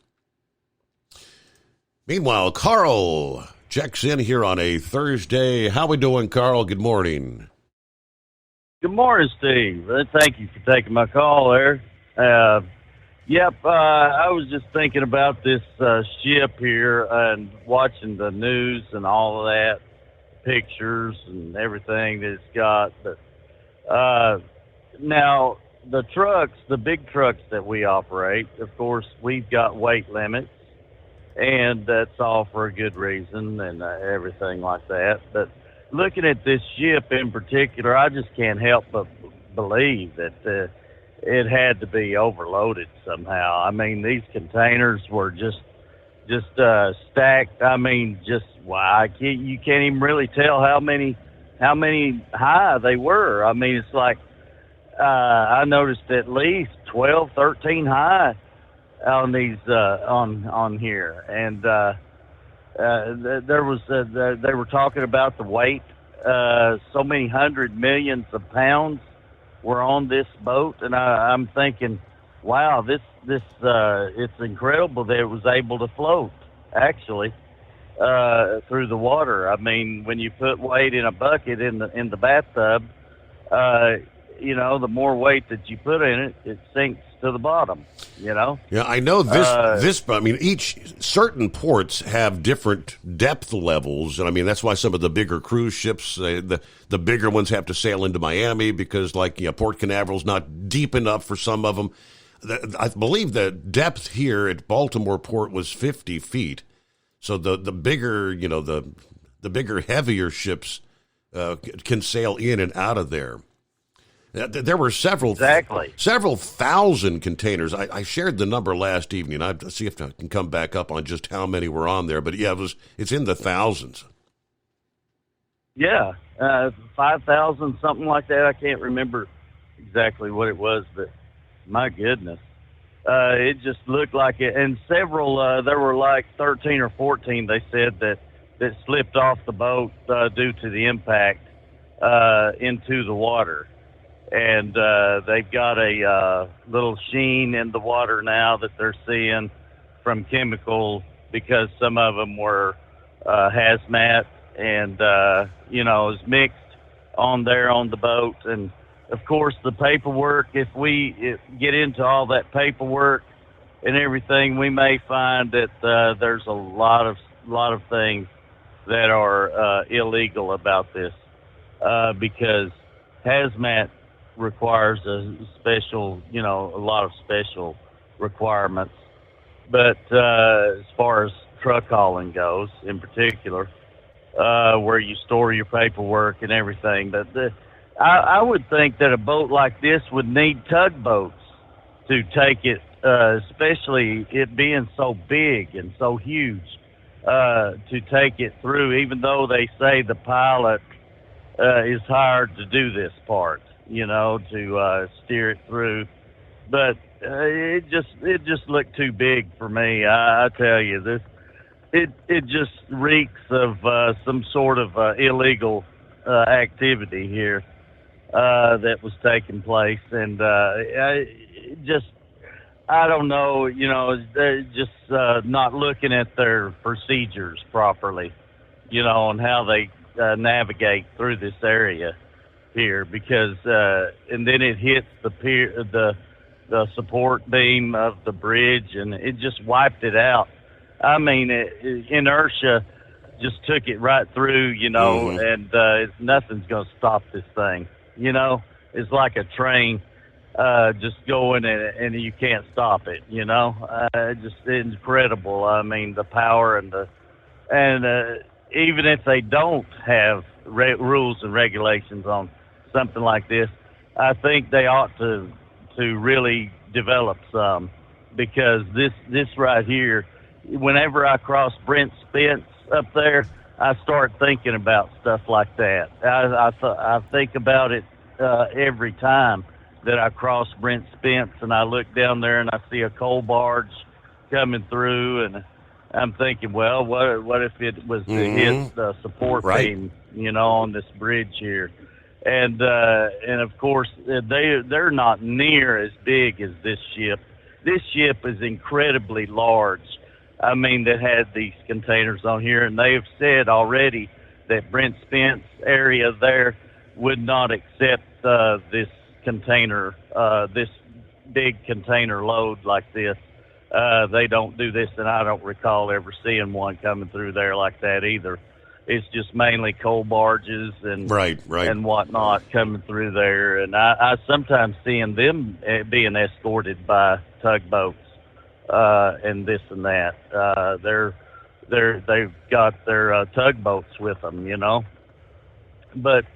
Meanwhile, Carl checks in here on a Thursday. How we doing, Carl? Good morning. Good morning, Steve. Thank you for taking my call there. I was just thinking about this ship here and watching the news and all of that, pictures and everything that it's got. But now, the trucks, the big trucks that we operate, of course, we've got weight limits, and that's all for a good reason and everything like that. But looking at this ship in particular, I just can't help but believe that it had to be overloaded somehow. I mean, these containers were just stacked. I mean, you can't even really tell how many high they were. I mean, it's like I noticed at least 12, 13 high on these on here, and there was they were talking about the weight. So many hundred millions of pounds were on this boat, and I'm thinking, wow, this it's incredible that it was able to float actually through the water. I mean, when you put weight in a bucket in the bathtub, the more weight that you put in it, it sinks to the bottom, Yeah, I know this. I mean, certain ports have different depth levels, and I mean that's why some of the bigger cruise ships, the bigger ones, have to sail into Miami because, Port Canaveral's not deep enough for some of them. I believe the depth here at Baltimore Port was 50 feet. So the bigger, the bigger, heavier ships can sail in and out of there. There were several thousand containers. I shared the number last evening. I'd see if I can come back up on just how many were on there. But yeah, it's in the thousands. Yeah, 5,000, something like that. I can't remember exactly what it was, but my goodness. It just looked like it. And several, there were like 13 or 14, they said, that slipped off the boat due to the impact into the water. And they've got a little sheen in the water now that they're seeing from chemicals because some of them were hazmat and, is mixed on there on the boat. And, of course, the paperwork, if we get into all that paperwork and everything, we may find that there's a lot of things that are illegal about this because hazmat requires a lot of special requirements. But as far as truck hauling goes, in particular, where you store your paperwork and everything, but I would think that a boat like this would need tugboats to take it, especially it being so big and so huge, to take it through, even though they say the pilot is hired to do this part, to steer it through. But it just looked too big for me. I tell you, this it just reeks of some sort of illegal activity here that was taking place, and I don't know, just not looking at their procedures properly, on how they navigate through this area here, because and then it hits the pier, the support beam of the bridge, and it just wiped it out. I mean, inertia just took it right through, and nothing's going to stop this thing. It's like a train just going, and you can't stop it. Just incredible. I mean, the power and even if they don't have rules and regulations on something like this, I think they ought to really develop some, because this right here, whenever I cross Brent Spence up there, I start thinking about stuff like that. I think about it every time that I cross Brent Spence, and I look down there and I see a coal barge coming through, and I'm thinking, well, what if it was to hit the support beam, on this bridge here? And of course, they're not near as big as this ship. This ship is incredibly large. I mean, that had these containers on here, and they have said already that Brent Spence area there would not accept this container, this big container load like this. They don't do this, and I don't recall ever seeing one coming through there like that either. It's just mainly coal barges and and whatnot coming through there, and I sometimes seeing them being escorted by tugboats and this and that. They've got their tugboats with them, But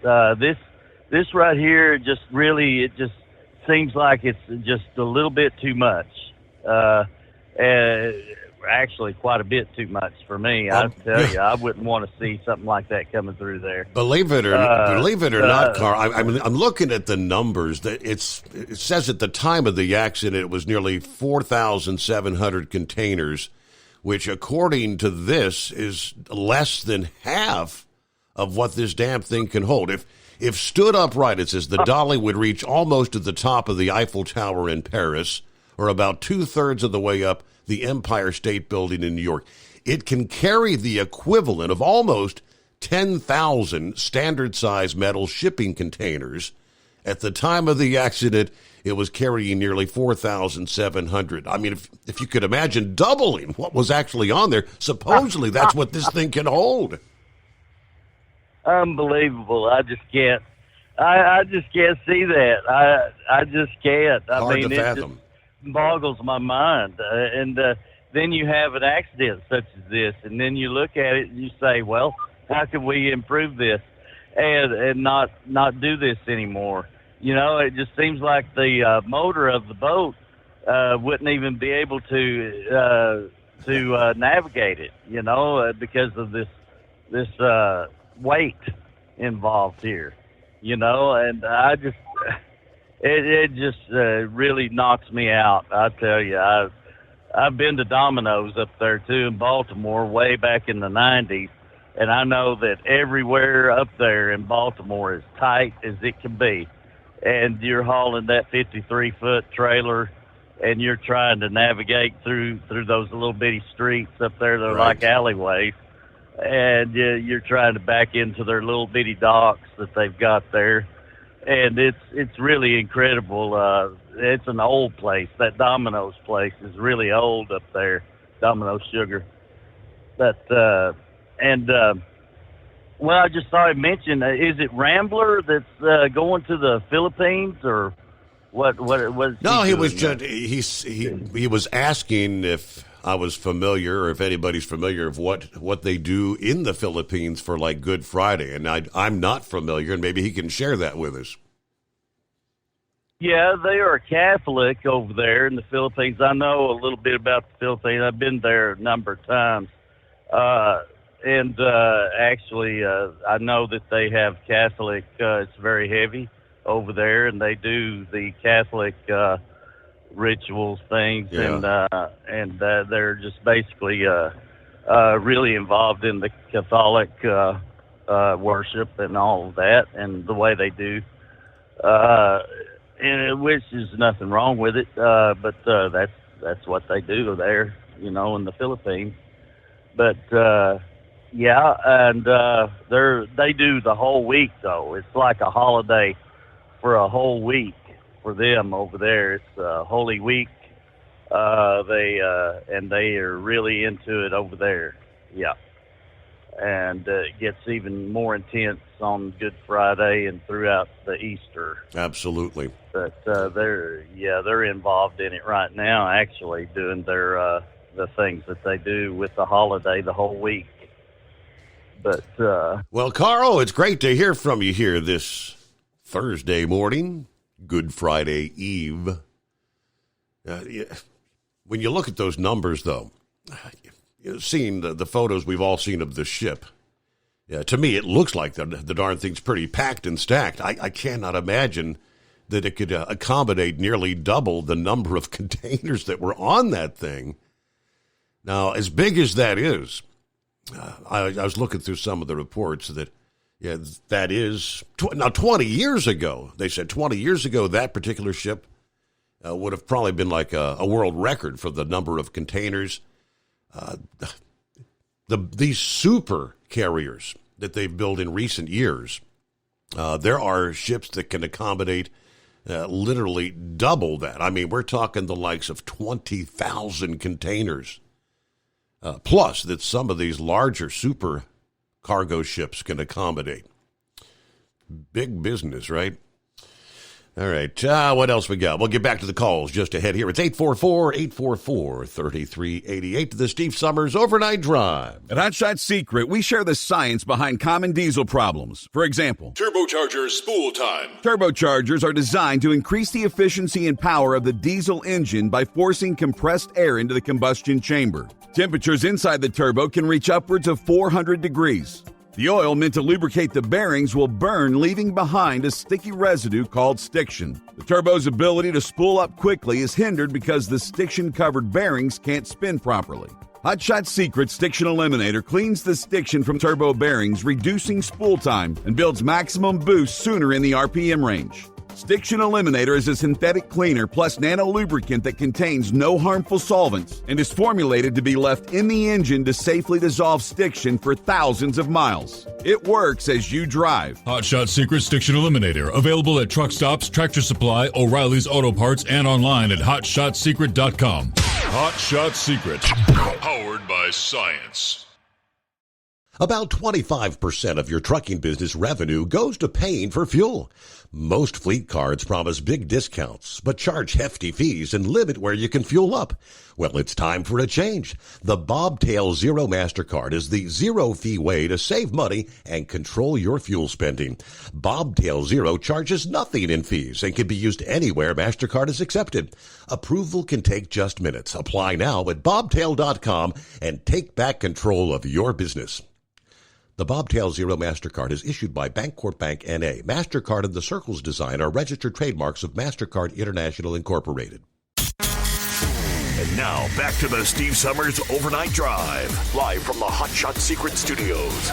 this right here, it just seems like it's just a little bit too much. Actually, quite a bit too much for me. I tell you, I wouldn't want to see something like that coming through there. Believe it or not, Carl, I'm looking at the numbers. It says at the time of the accident it was nearly 4,700 containers, which, according to this, is less than half of what this damn thing can hold. If stood upright, it says the dolly would reach almost to the top of the Eiffel Tower in Paris, or about 2/3 of the way up the Empire State Building in New York. It can carry the equivalent of almost 10,000 standard-size metal shipping containers. At the time of the accident, it was carrying nearly 4,700. I mean, if you could imagine doubling what was actually on there, supposedly that's what this thing can hold. Unbelievable. I just can't. I just can't see that. I just can't. Hard to fathom. It boggles my mind. And then you have an accident such as this, and then you look at it and you say, well, how can we improve this and not do this anymore? It just seems like the motor of the boat wouldn't even be able to navigate it, because of this weight involved here, and I just it just really knocks me out. I tell you, I've been to Domino's up there too in Baltimore way back in the 90s, and I know that everywhere up there in Baltimore is tight as it can be, and you're hauling that 53-foot trailer, and you're trying to navigate through those little bitty streets up there that are like alleyways, and you're trying to back into their little bitty docks that they've got there. And it's really incredible. It's an old place. That Domino's place is really old up there, Domino's Sugar. But well, I just thought I'd mention. Is it Rambler that's going to the Philippines, or what? What was? No, he was just he was asking if I was familiar, or if anybody's familiar of what they do in the Philippines for like Good Friday, and I'm not familiar, and maybe he can share that with us. Yeah, they are Catholic over there in the Philippines. I know a little bit about the Philippines. I've been there a number of times. Actually, I know that they have Catholic, it's very heavy over there, and they do the Catholic rituals things, and they're just basically really involved in the Catholic worship and all of that, and the way they do. And which is nothing wrong with it, but that's what they do there, in the Philippines. But and they do the whole week though. It's like a holiday for a whole week for them over there. It's Holy Week. They are really into it over there. Yeah. And it gets even more intense on Good Friday and throughout the Easter. Absolutely. But they're involved in it right now, actually doing their the things that they do with the holiday the whole week. But well, Carl, it's great to hear from you here this Thursday morning, Good Friday Eve. When you look at those numbers, though, seeing the photos we've all seen of the ship, to me it looks like the darn thing's pretty packed and stacked. I cannot imagine that it could accommodate nearly double the number of containers that were on that thing. Now, as big as that is, I was looking through some of the reports that, that is, now 20 years ago, they said 20 years ago, that particular ship would have probably been like a world record for the number of containers. These super carriers that they've built in recent years, there are ships that can accommodate literally double that. I mean, we're talking the likes of 20,000 containers. Plus that some of these larger super cargo ships can accommodate. Big business, right? All right, what else we got? We'll get back to the calls just ahead here. It's 844-844-3388 to the Steve Summers Overnight Drive. At Hot Shot Secret, we share the science behind common diesel problems. For example, turbocharger spool time. Turbochargers are designed to increase the efficiency and power of the diesel engine by forcing compressed air into the combustion chamber. Temperatures inside the turbo can reach upwards of 400 degrees. The oil meant to lubricate the bearings will burn, leaving behind a sticky residue called stiction. The turbo's ability to spool up quickly is hindered because the stiction-covered bearings can't spin properly. Hot Shot Secret Stiction Eliminator cleans the stiction from turbo bearings, reducing spool time, and builds maximum boost sooner in the RPM range. Stiction Eliminator is a synthetic cleaner plus nano lubricant that contains no harmful solvents and is formulated to be left in the engine to safely dissolve stiction for thousands of miles. It works as you drive. Hot Shot Secret Stiction Eliminator, available at truck stops, Tractor Supply, O'Reilly's Auto Parts, and online at hotshotsecret.com. Hot Shot Secret, powered by science. About 25% of your trucking business revenue goes to paying for fuel. Most fleet cards promise big discounts, but charge hefty fees and limit where you can fuel up. Well, it's time for a change. The Bobtail Zero MasterCard is the zero-fee way to save money and control your fuel spending. Bobtail Zero charges nothing in fees and can be used anywhere MasterCard is accepted. Approval can take just minutes. Apply now at bobtail.com and take back control of your business. The Bobtail Zero MasterCard is issued by Bancorp Bank N.A. MasterCard and the Circles design are registered trademarks of MasterCard International Incorporated. And now, back to the Steve Summers Overnight Drive, live from the Hot Shot Secret Studios.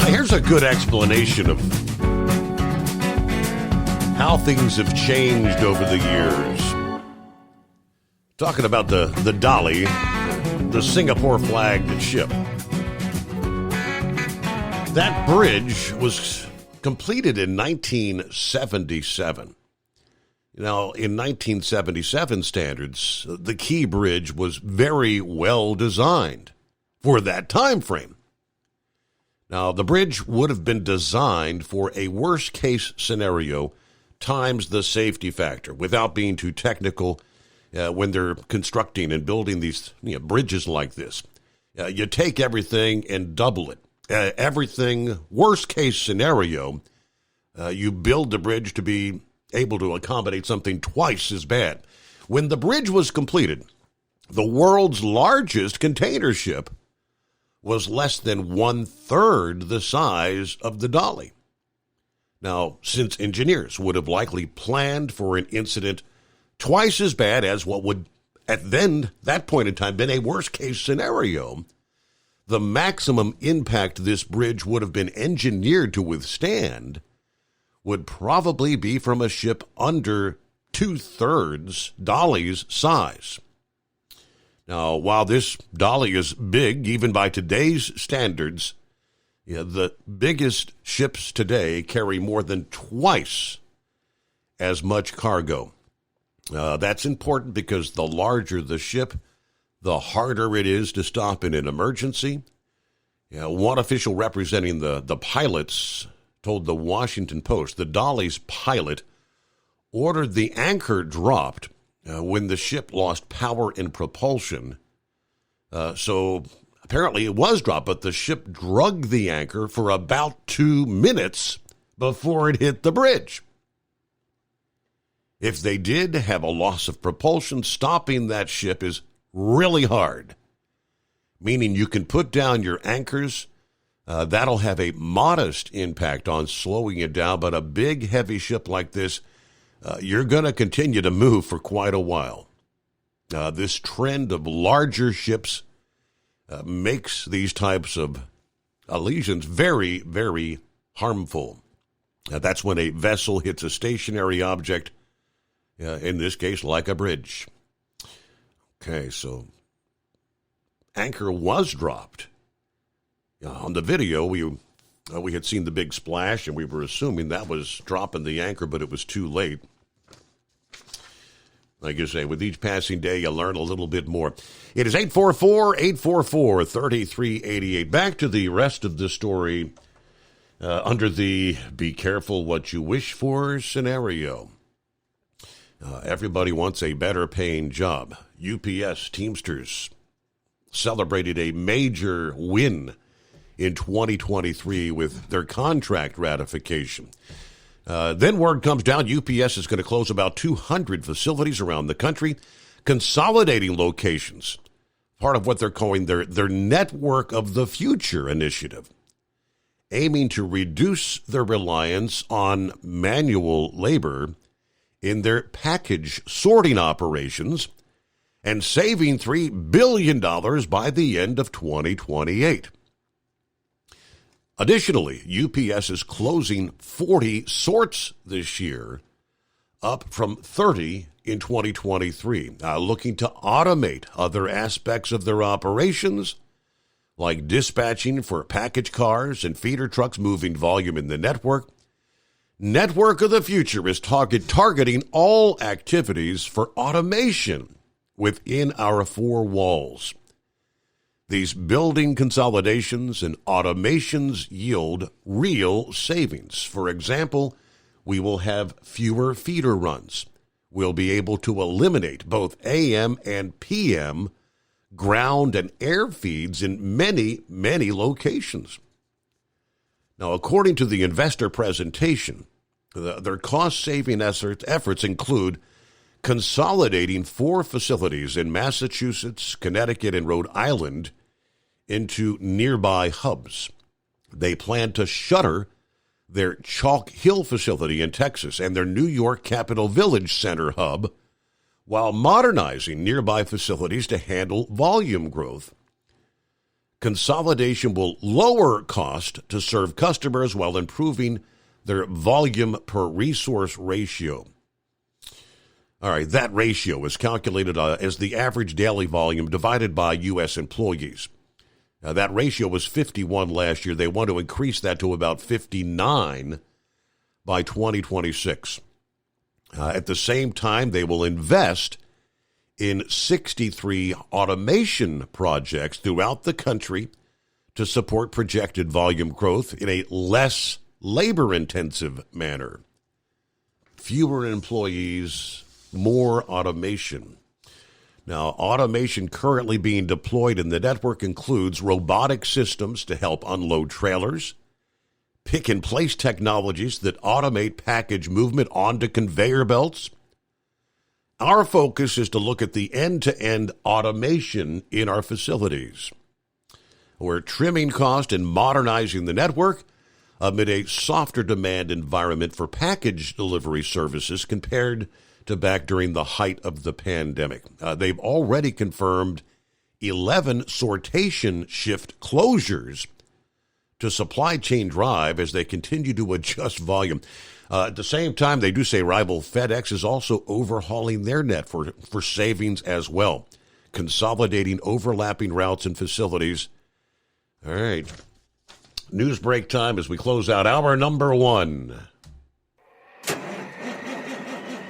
Here's a good explanation of how things have changed over the years. Talking about the Dali, the Singapore flagged ship. That bridge was completed in 1977. Now, in 1977 standards, the Key Bridge was very well designed for that time frame. Now, the bridge would have been designed for a worst-case scenario times the safety factor. Without being too technical, when they're constructing and building these bridges like this, you take everything and double it. Everything, worst-case scenario, you build the bridge to be able to accommodate something twice as bad. When the bridge was completed, the world's largest container ship was less than 1/3 the size of the Dolly. Now, since engineers would have likely planned for an incident twice as bad as what would, at that point in time, been a worst-case scenario, the maximum impact this bridge would have been engineered to withstand would probably be from a ship under 2/3 Dolly's size. Now, while this Dolly is big, even by today's standards, the biggest ships today carry more than twice as much cargo. That's important because the larger the ship, the harder it is to stop in an emergency. One official representing the pilots told the Washington Post the Dolly's pilot ordered the anchor dropped when the ship lost power and propulsion. So apparently it was dropped, but the ship drug the anchor for about 2 minutes before it hit the bridge. If they did have a loss of propulsion, stopping that ship is really hard, meaning you can put down your anchors. That'll have a modest impact on slowing it down, but a big, heavy ship like this, you're going to continue to move for quite a while. This trend of larger ships makes these types of lesions very, very harmful. That's when a vessel hits a stationary object, in this case, like a bridge. Okay, so anchor was dropped. On the video, we had seen the big splash, and we were assuming that was dropping the anchor, but it was too late. Like you say, with each passing day, you learn a little bit more. It is 844-844-3388. Back to the rest of the story under the be careful what you wish for scenario. Everybody wants a better paying job. UPS Teamsters celebrated a major win in 2023 with their contract ratification. Then word comes down, UPS is going to close about 200 facilities around the country, consolidating locations, part of what they're calling their Network of the Future initiative, aiming to reduce their reliance on manual labor in their package sorting operations and saving $3 billion by the end of 2028. Additionally, UPS is closing 40 sorts this year, up from 30 in 2023, looking to automate other aspects of their operations, like dispatching for package cars and feeder trucks moving volume in the network. Network of the Future is targeting all activities for automation within our four walls. These building consolidations and automations yield real savings. For example, we will have fewer feeder runs. We'll be able to eliminate both AM and PM ground and air feeds in many, many locations. Now, according to the investor presentation, their cost-saving efforts include consolidating 4 facilities in Massachusetts, Connecticut, and Rhode Island into nearby hubs. They plan to shutter their Chalk Hill facility in Texas and their New York Capitol Village Center hub, while modernizing nearby facilities to handle volume growth. Consolidation will lower cost to serve customers while improving their volume per resource ratio. All right, that ratio is calculated as the average daily volume divided by U.S. employees. That ratio was 51 last year. They want to increase that to about 59 by 2026. At the same time, they will invest in 63 automation projects throughout the country to support projected volume growth in a less labor-intensive manner. Fewer employees, more automation. Now, automation currently being deployed in the network includes robotic systems to help unload trailers, pick-and-place technologies that automate package movement onto conveyor belts. Our focus is to look at the end-to-end automation in our facilities. We're trimming cost and modernizing the network amid a softer demand environment for package delivery services compared to back during the height of the pandemic. They've already confirmed 11 sortation shift closures to supply chain drive as they continue to adjust volume. At the same time, they do say rival FedEx is also overhauling their net for savings as well, consolidating overlapping routes and facilities. All right. News break time as we close out hour number 1.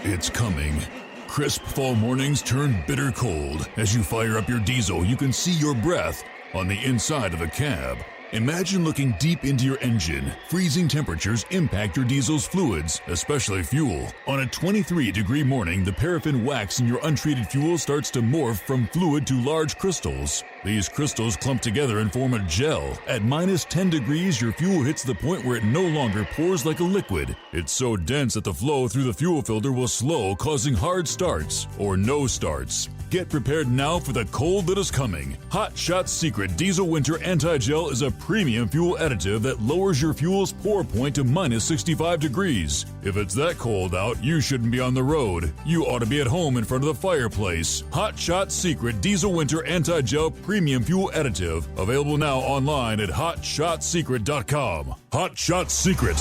It's coming. Crisp fall mornings turn bitter cold. As you fire up your diesel, you can see your breath on the inside of the cab. Imagine looking deep into your engine. Freezing temperatures impact your diesel's fluids, especially fuel. On a 23-degree morning, the paraffin wax in your untreated fuel starts to morph from fluid to large crystals. These crystals clump together and form a gel. At minus 10 degrees, your fuel hits the point where it no longer pours like a liquid. It's so dense that the flow through the fuel filter will slow, causing hard starts or no starts. Get prepared now for the cold that is coming. Hot Shot Secret Diesel Winter Anti-Gel is a premium fuel additive that lowers your fuel's pour point to minus 65 degrees. If it's that cold out, you shouldn't be on the road. You ought to be at home in front of the fireplace. Hot Shot Secret Diesel Winter Anti-Gel Premium Fuel Additive. Available now online at HotShotSecret.com. Hot Shot Secret.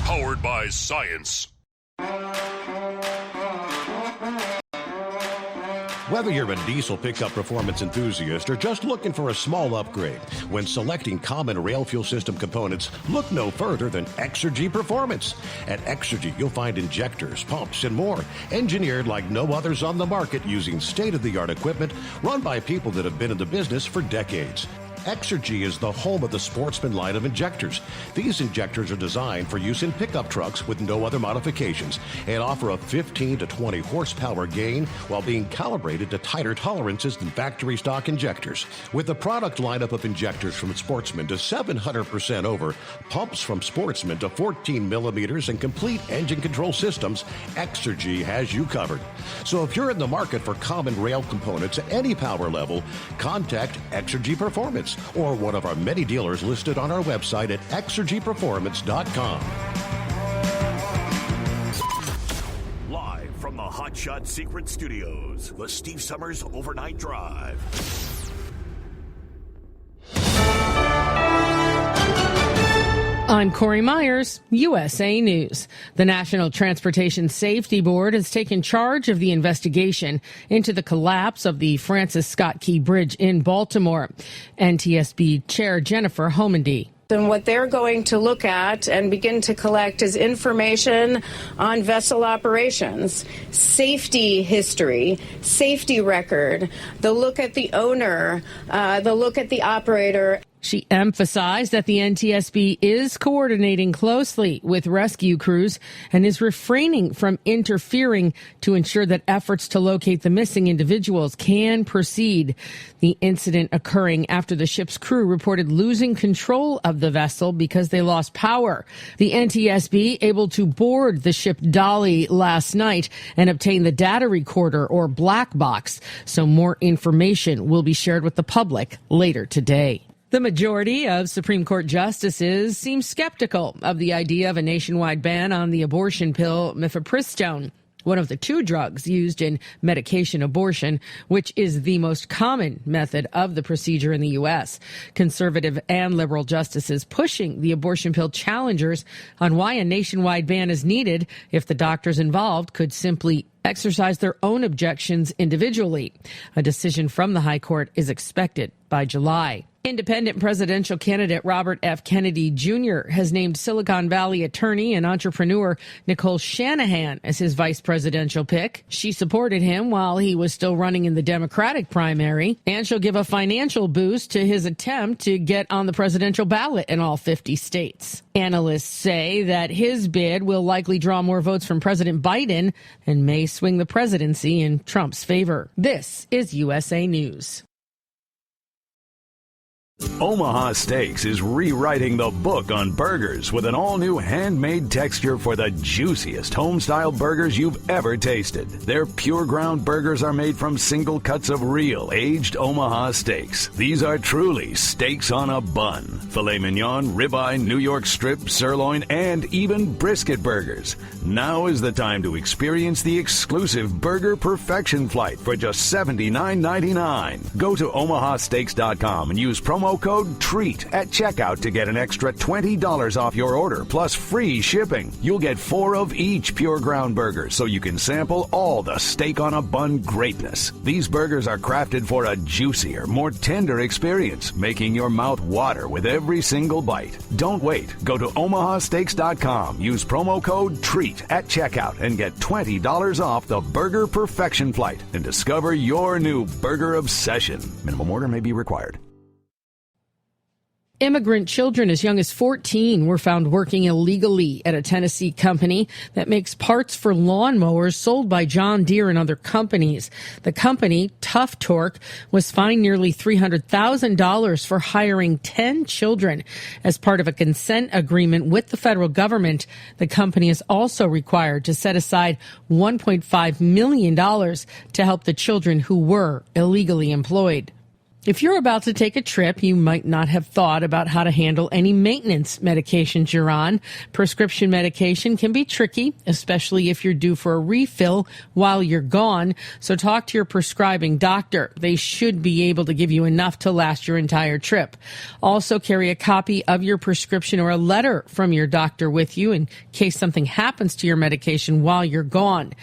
Powered by science. Whether you're a diesel pickup performance enthusiast or just looking for a small upgrade, when selecting common rail fuel system components, look no further than Exergy Performance. At Exergy, you'll find injectors, pumps, and more, engineered like no others on the market using state-of-the-art equipment run by people that have been in the business for decades. Exergy is the home of the Sportsman line of injectors. These injectors are designed for use in pickup trucks with no other modifications and offer a 15 to 20 horsepower gain while being calibrated to tighter tolerances than factory stock injectors. With a product lineup of injectors from Sportsman to 700% over, pumps from Sportsman to 14 millimeters, and complete engine control systems, Exergy has you covered. So if you're in the market for common rail components at any power level, contact Exergy Performance or one of our many dealers listed on our website at exergyperformance.com. Live from the Hot Shot Secret Studios, the Steve Summers Overnight Drive. I'm Corey Myers, USA News. The National Transportation Safety Board has taken charge of the investigation into the collapse of the Francis Scott Key Bridge in Baltimore. NTSB Chair Jennifer Homendy. And what they're going to look at and begin to collect is information on vessel operations, safety history, safety record, the look at the owner, the look at the operator. She emphasized that the NTSB is coordinating closely with rescue crews and is refraining from interfering to ensure that efforts to locate the missing individuals can proceed. The incident occurring after the ship's crew reported losing control of the vessel because they lost power. The NTSB able to board the ship Dolly last night and obtain the data recorder or black box, so more information will be shared with the public later today. The majority of Supreme Court justices seem skeptical of the idea of a nationwide ban on the abortion pill mifepristone, one of the 2 drugs used in medication abortion, which is the most common method of the procedure in the U.S. Conservative and liberal justices pushing the abortion pill challengers on why a nationwide ban is needed if the doctors involved could simply exercise their own objections individually. A decision from the High Court is expected by July. Independent presidential candidate Robert F. Kennedy Jr. has named Silicon Valley attorney and entrepreneur Nicole Shanahan as his vice presidential pick. She supported him while he was still running in the Democratic primary, and she'll give a financial boost to his attempt to get on the presidential ballot in all 50 states. Analysts say that his bid will likely draw more votes from President Biden and may swing the presidency in Trump's favor. This is USA News. Omaha Steaks is rewriting the book on burgers with an all-new handmade texture for the juiciest home-style burgers you've ever tasted. Their pure ground burgers are made from single cuts of real aged Omaha steaks. These are truly steaks on a bun. Filet mignon, ribeye, New York strip, sirloin, and even brisket burgers. Now is the time to experience the exclusive Burger Perfection Flight for just $79.99. Go to omahasteaks.com and use promo code TREAT at checkout to get an extra $20 off your order plus free shipping. You'll get 4 of each pure ground burger so you can sample all the steak on a bun greatness. These burgers are crafted for a juicier, more tender experience, making your mouth water with every single bite. Don't wait. Go to omahasteaks.com. Use promo code TREAT at checkout and get $20 off the Burger Perfection Flight and discover your new burger obsession. Minimum order may be required. Immigrant children as young as 14 were found working illegally at a Tennessee company that makes parts for lawnmowers sold by John Deere and other companies. The company, Tough Torque, was fined nearly $300,000 for hiring 10 children. As part of a consent agreement with the federal government, the company is also required to set aside $1.5 million to help the children who were illegally employed. If you're about to take a trip, you might not have thought about how to handle any maintenance medications you're on. Prescription medication can be tricky, especially if you're due for a refill while you're gone. So talk to your prescribing doctor. They should be able to give you enough to last your entire trip. Also carry a copy of your prescription or a letter from your doctor with you in case something happens to your medication while you're gone.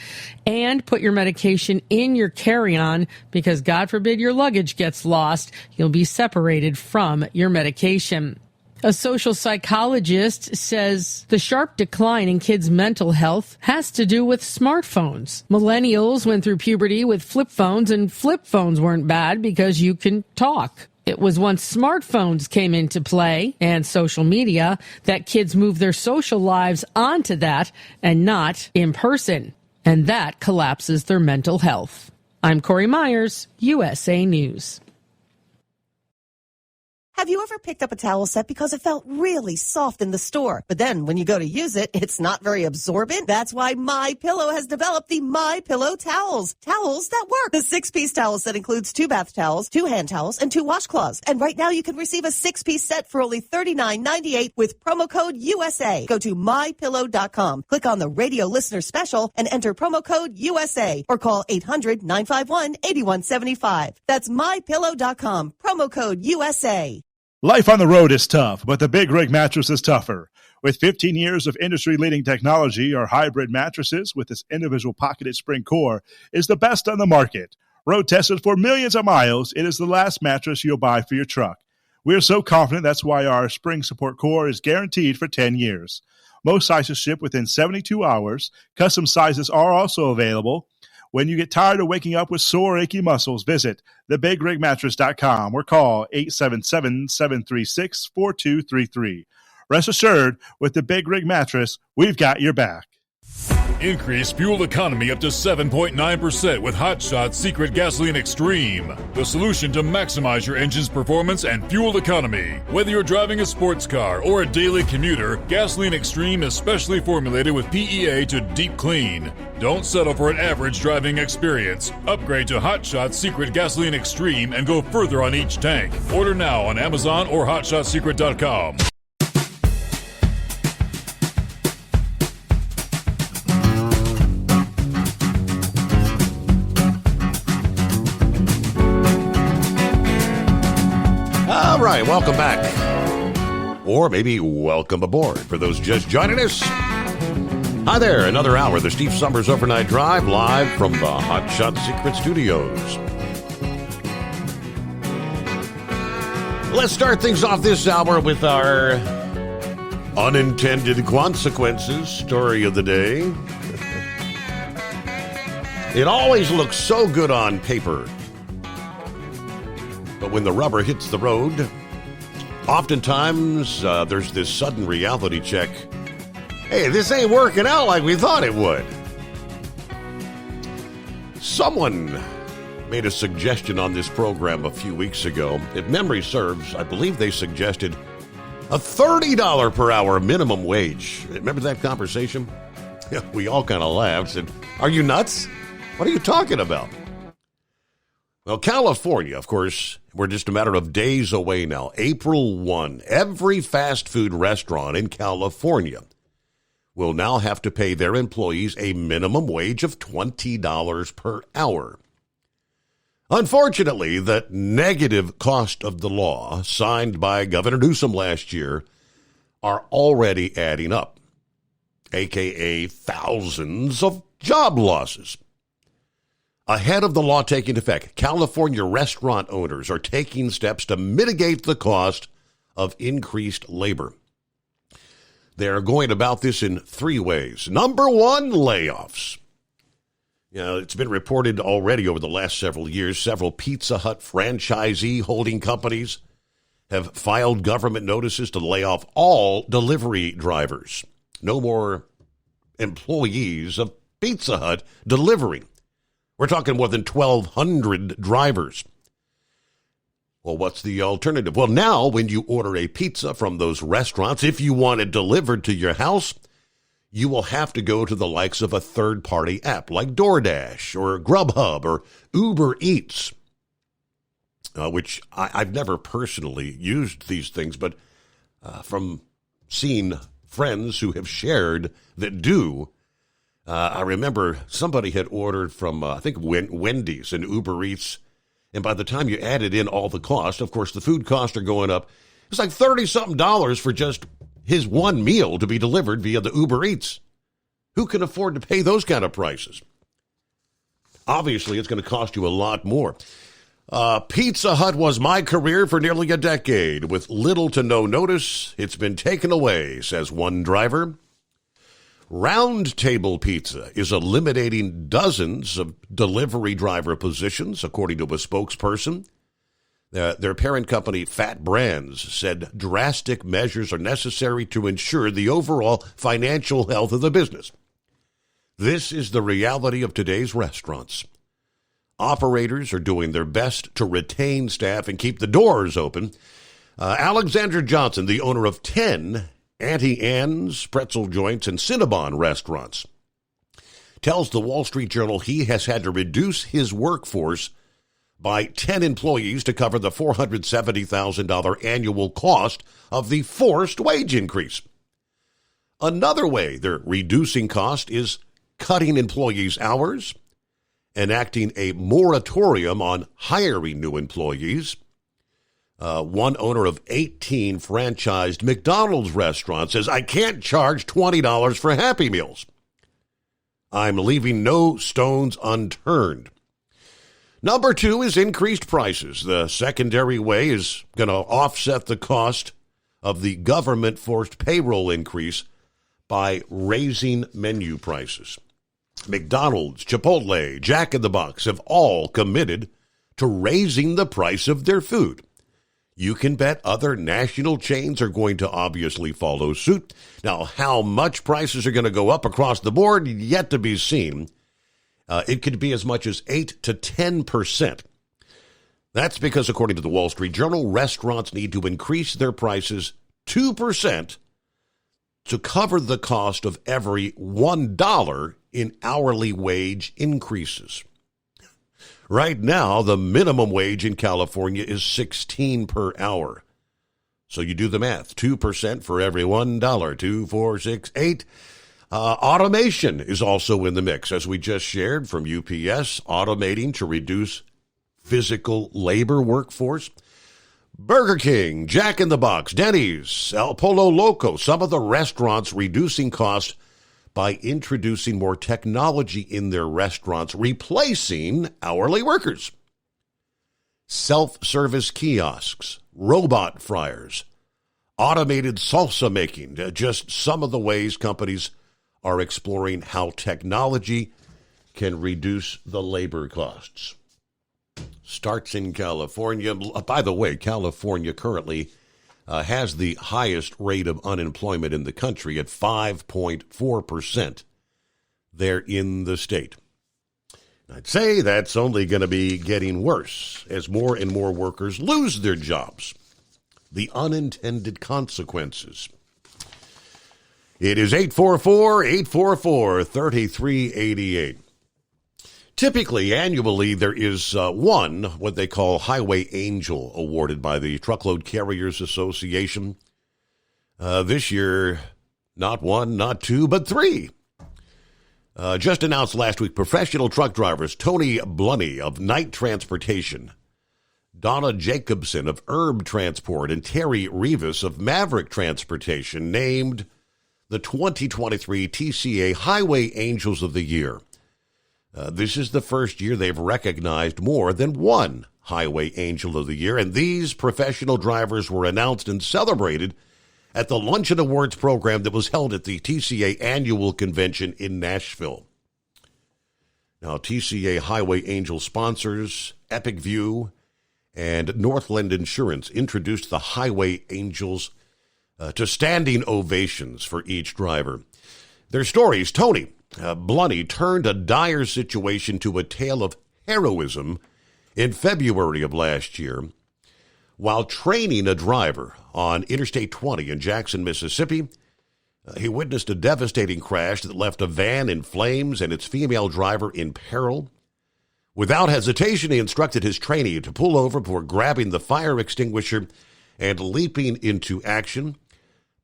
And put your medication in your carry-on because God forbid your luggage gets lost. You'll be separated from your medication. A social psychologist says the sharp decline in kids' mental health has to do with smartphones. Millennials went through puberty with flip phones, and flip phones weren't bad because you can talk. It was once smartphones came into play and social media that kids moved their social lives onto that and not in person. And that collapses their mental health. I'm Corey Myers, USA News. Have you ever picked up a towel set because it felt really soft in the store, but then when you go to use it, it's not very absorbent? That's why MyPillow has developed the MyPillow towels. Towels that work. The 6-piece towel set includes 2 bath towels, 2 hand towels, and 2 washcloths. And right now you can receive a 6-piece set for only $39.98 with promo code USA. Go to MyPillow.com, click on the radio listener special, and enter promo code USA, or call 800-951-8175. That's MyPillow.com, promo code USA. Life on the road is tough, but the Big Rig mattress is tougher. With 15 years of industry-leading technology, our hybrid mattresses with its individual pocketed spring core is the best on the market. Road-tested for millions of miles, it is the last mattress you'll buy for your truck. We are so confident that's why our spring support core is guaranteed for 10 years. Most sizes ship within 72 hours. Custom sizes are also available. When you get tired of waking up with sore, achy muscles, visit thebigrigmattress.com or call 877-736-4233. Rest assured, with the Big Rig Mattress, we've got your back. Increase fuel economy up to 7.9% with Hot Shot Secret Gasoline Extreme. The solution to maximize your engine's performance and fuel economy. Whether you're driving a sports car or a daily commuter, Gasoline Extreme is specially formulated with PEA to deep clean. Don't settle for an average driving experience. Upgrade to Hot Shot Secret Gasoline Extreme and go further on each tank. Order now on Amazon or HotShotSecret.com. All right, welcome back. Or maybe welcome aboard for those just joining us. Hi there, another hour of the Steve Summers Overnight Drive, live from the Hot Shot Secret Studios. Let's start things off this hour with our unintended consequences story of the day. It always looks so good on paper, but when the rubber hits the road, oftentimes there's this sudden reality check. Hey, this ain't working out like we thought it would. Someone made a suggestion on this program a few weeks ago. If memory serves, I believe they suggested a $30 per hour minimum wage. Remember that conversation? We all kind of laughed. Said, are you nuts? What are you talking about? Well, California, of course, we're just a matter of days away now. April 1, every fast food restaurant in California will now have to pay their employees a minimum wage of $20 per hour. Unfortunately, the negative cost of the law signed by Governor Newsom last year are already adding up, a.k.a. thousands of job losses. Ahead of the law taking effect, California restaurant owners are taking steps to mitigate the cost of increased labor. They are going about this in three ways. Number one, layoffs. You know, it's been reported already over the last several years, several Pizza Hut franchisee holding companies have filed government notices to lay off all delivery drivers. No more employees of Pizza Hut delivering. We're talking more than 1,200 drivers. Well, what's the alternative? Well, now when you order a pizza from those restaurants, if you want it delivered to your house, you will have to go to the likes of a third-party app like DoorDash or Grubhub or Uber Eats, which I've never personally used these things, but from seeing friends who have shared that do, I remember somebody had ordered from, I think, Wendy's and Uber Eats, and by the time you added in all the cost, of course, the food costs are going up. It's like $30-something for just his one meal to be delivered via the Uber Eats. Who can afford to pay those kind of prices? Obviously, it's going to cost you a lot more. Pizza Hut was my career for nearly a decade. With little to no notice, it's been taken away, says one driver. Round Table Pizza is eliminating dozens of delivery driver positions, according to a spokesperson. Their parent company, Fat Brands, said drastic measures are necessary to ensure the overall financial health of the business. This is the reality of today's restaurants. Operators are doing their best to retain staff and keep the doors open. Alexander Johnson, the owner of 10 Auntie Anne's pretzel joints and Cinnabon restaurants, tells the Wall Street Journal he has had to reduce his workforce by 10 employees to cover the $470,000 annual cost of the forced wage increase. Another way they're reducing cost is cutting employees' hours, enacting a moratorium on hiring new employees. One owner of 18 franchised McDonald's restaurants says, I can't charge $20 for Happy Meals. I'm leaving no stones unturned. Number two is increased prices. The secondary way is going to offset the cost of the government-forced payroll increase by raising menu prices. McDonald's, Chipotle, Jack in the Box have all committed to raising the price of their food. You can bet other national chains are going to obviously follow suit. Now, how much prices are going to go up across the board, yet to be seen. It could be as much as 8 to 10%. That's because, according to the Wall Street Journal, restaurants need to increase their prices 2% to cover the cost of every $1 in hourly wage increases. Right now, the minimum wage in California is $16 per hour. So you do the math, 2% for every $1, 2, 4, 6, 8. Automation is also in the mix, as we just shared from UPS, automating to reduce physical labor workforce. Burger King, Jack in the Box, Denny's, El Pollo Loco, some of the restaurants reducing costs by introducing more technology in their restaurants, replacing hourly workers. Self-service kiosks, robot fryers, automated salsa making, just some of the ways companies are exploring how technology can reduce the labor costs. Starts in California. By the way, California currently has the highest rate of unemployment in the country at 5.4% there in the state. I'd say that's only going to be getting worse as more and more workers lose their jobs. The unintended consequences. It is 844-844-3388. Typically, annually, there is one, what they call Highway Angel, awarded by the Truckload Carriers Association. This year, not one, not two, but three. Just announced last week, professional truck drivers Tony Blunny of Knight Transportation, Donna Jacobson of Herb Transport, and Terry Rivas of Maverick Transportation named the 2023 TCA Highway Angels of the Year. This is the first year they've recognized more than one Highway Angel of the Year, and these professional drivers were announced and celebrated at the Luncheon Awards program that was held at the TCA Annual Convention in Nashville. Now, TCA Highway Angel sponsors Epic View and Northland Insurance introduced the Highway Angels to standing ovations for each driver. Their stories: Tony Blunny turned a dire situation to a tale of heroism in February of last year. While training a driver on Interstate 20 in Jackson, Mississippi, he witnessed a devastating crash that left a van in flames and its female driver in peril. Without hesitation, he instructed his trainee to pull over before grabbing the fire extinguisher and leaping into action,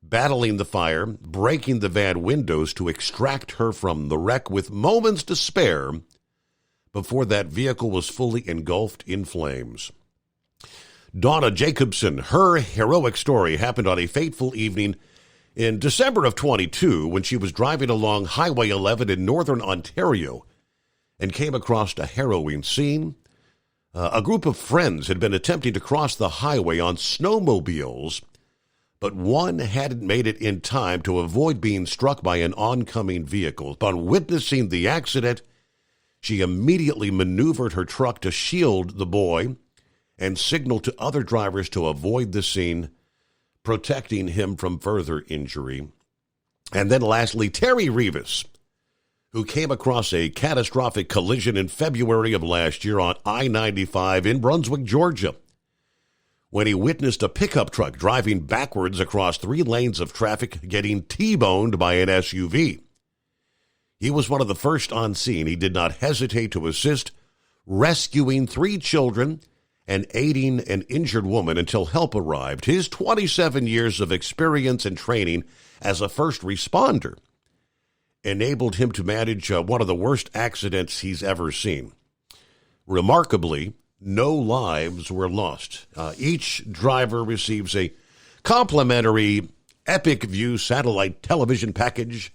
battling the fire, breaking the van windows to extract her from the wreck with moments to spare before that vehicle was fully engulfed in flames. Donna Jacobson, her heroic story happened on a fateful evening in December of 22 when she was driving along Highway 11 in northern Ontario and came across a harrowing scene. A group of friends had been attempting to cross the highway on snowmobiles, but one hadn't made it in time to avoid being struck by an oncoming vehicle. Upon witnessing the accident, she immediately maneuvered her truck to shield the boy and signaled to other drivers to avoid the scene, protecting him from further injury. And then lastly, Terry Rivas, who came across a catastrophic collision in February of last year on I-95 in Brunswick, Georgia, when he witnessed a pickup truck driving backwards across 3 lanes of traffic getting T-boned by an SUV. He was one of the first on scene. He did not hesitate to assist, rescuing 3 children and aiding an injured woman until help arrived. His 27 years of experience and training as a first responder enabled him to manage one of the worst accidents he's ever seen. Remarkably, no lives were lost. Each driver receives a complimentary Epic View satellite television package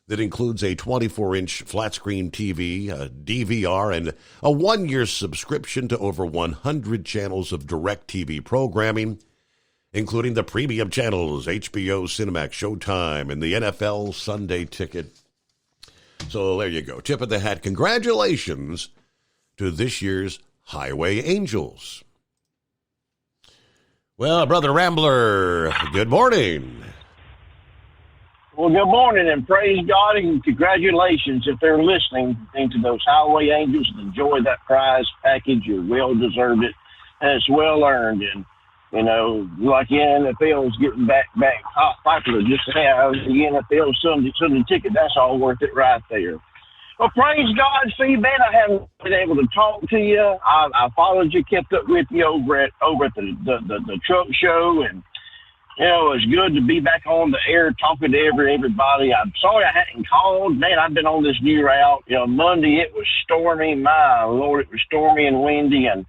that includes a 24-inch flat-screen TV, a DVR, and a 1-year subscription to over 100 channels of DirecTV programming, including the premium channels HBO, Cinemax, Showtime, and the NFL Sunday Ticket. So there you go. Tip of the hat. Congratulations to this year's Highway Angels. Well, Brother Rambler, good morning. Well, good morning, and praise God, and congratulations if they're listening to those Highway Angels and enjoy that prize package. You well deserved it, and it's well earned. And, you know, like the NFL is getting back hot popular just now. The NFL Sunday ticket, that's all worth it right there. Well, praise God, see, man, I haven't been able to talk to you. I followed you, kept up with you over at the truck show, and you know, it's good to be back on the air talking to everybody. I'm sorry I hadn't called. Man, I've been on this new route. You know, Monday it was stormy. My Lord, it was stormy and windy. And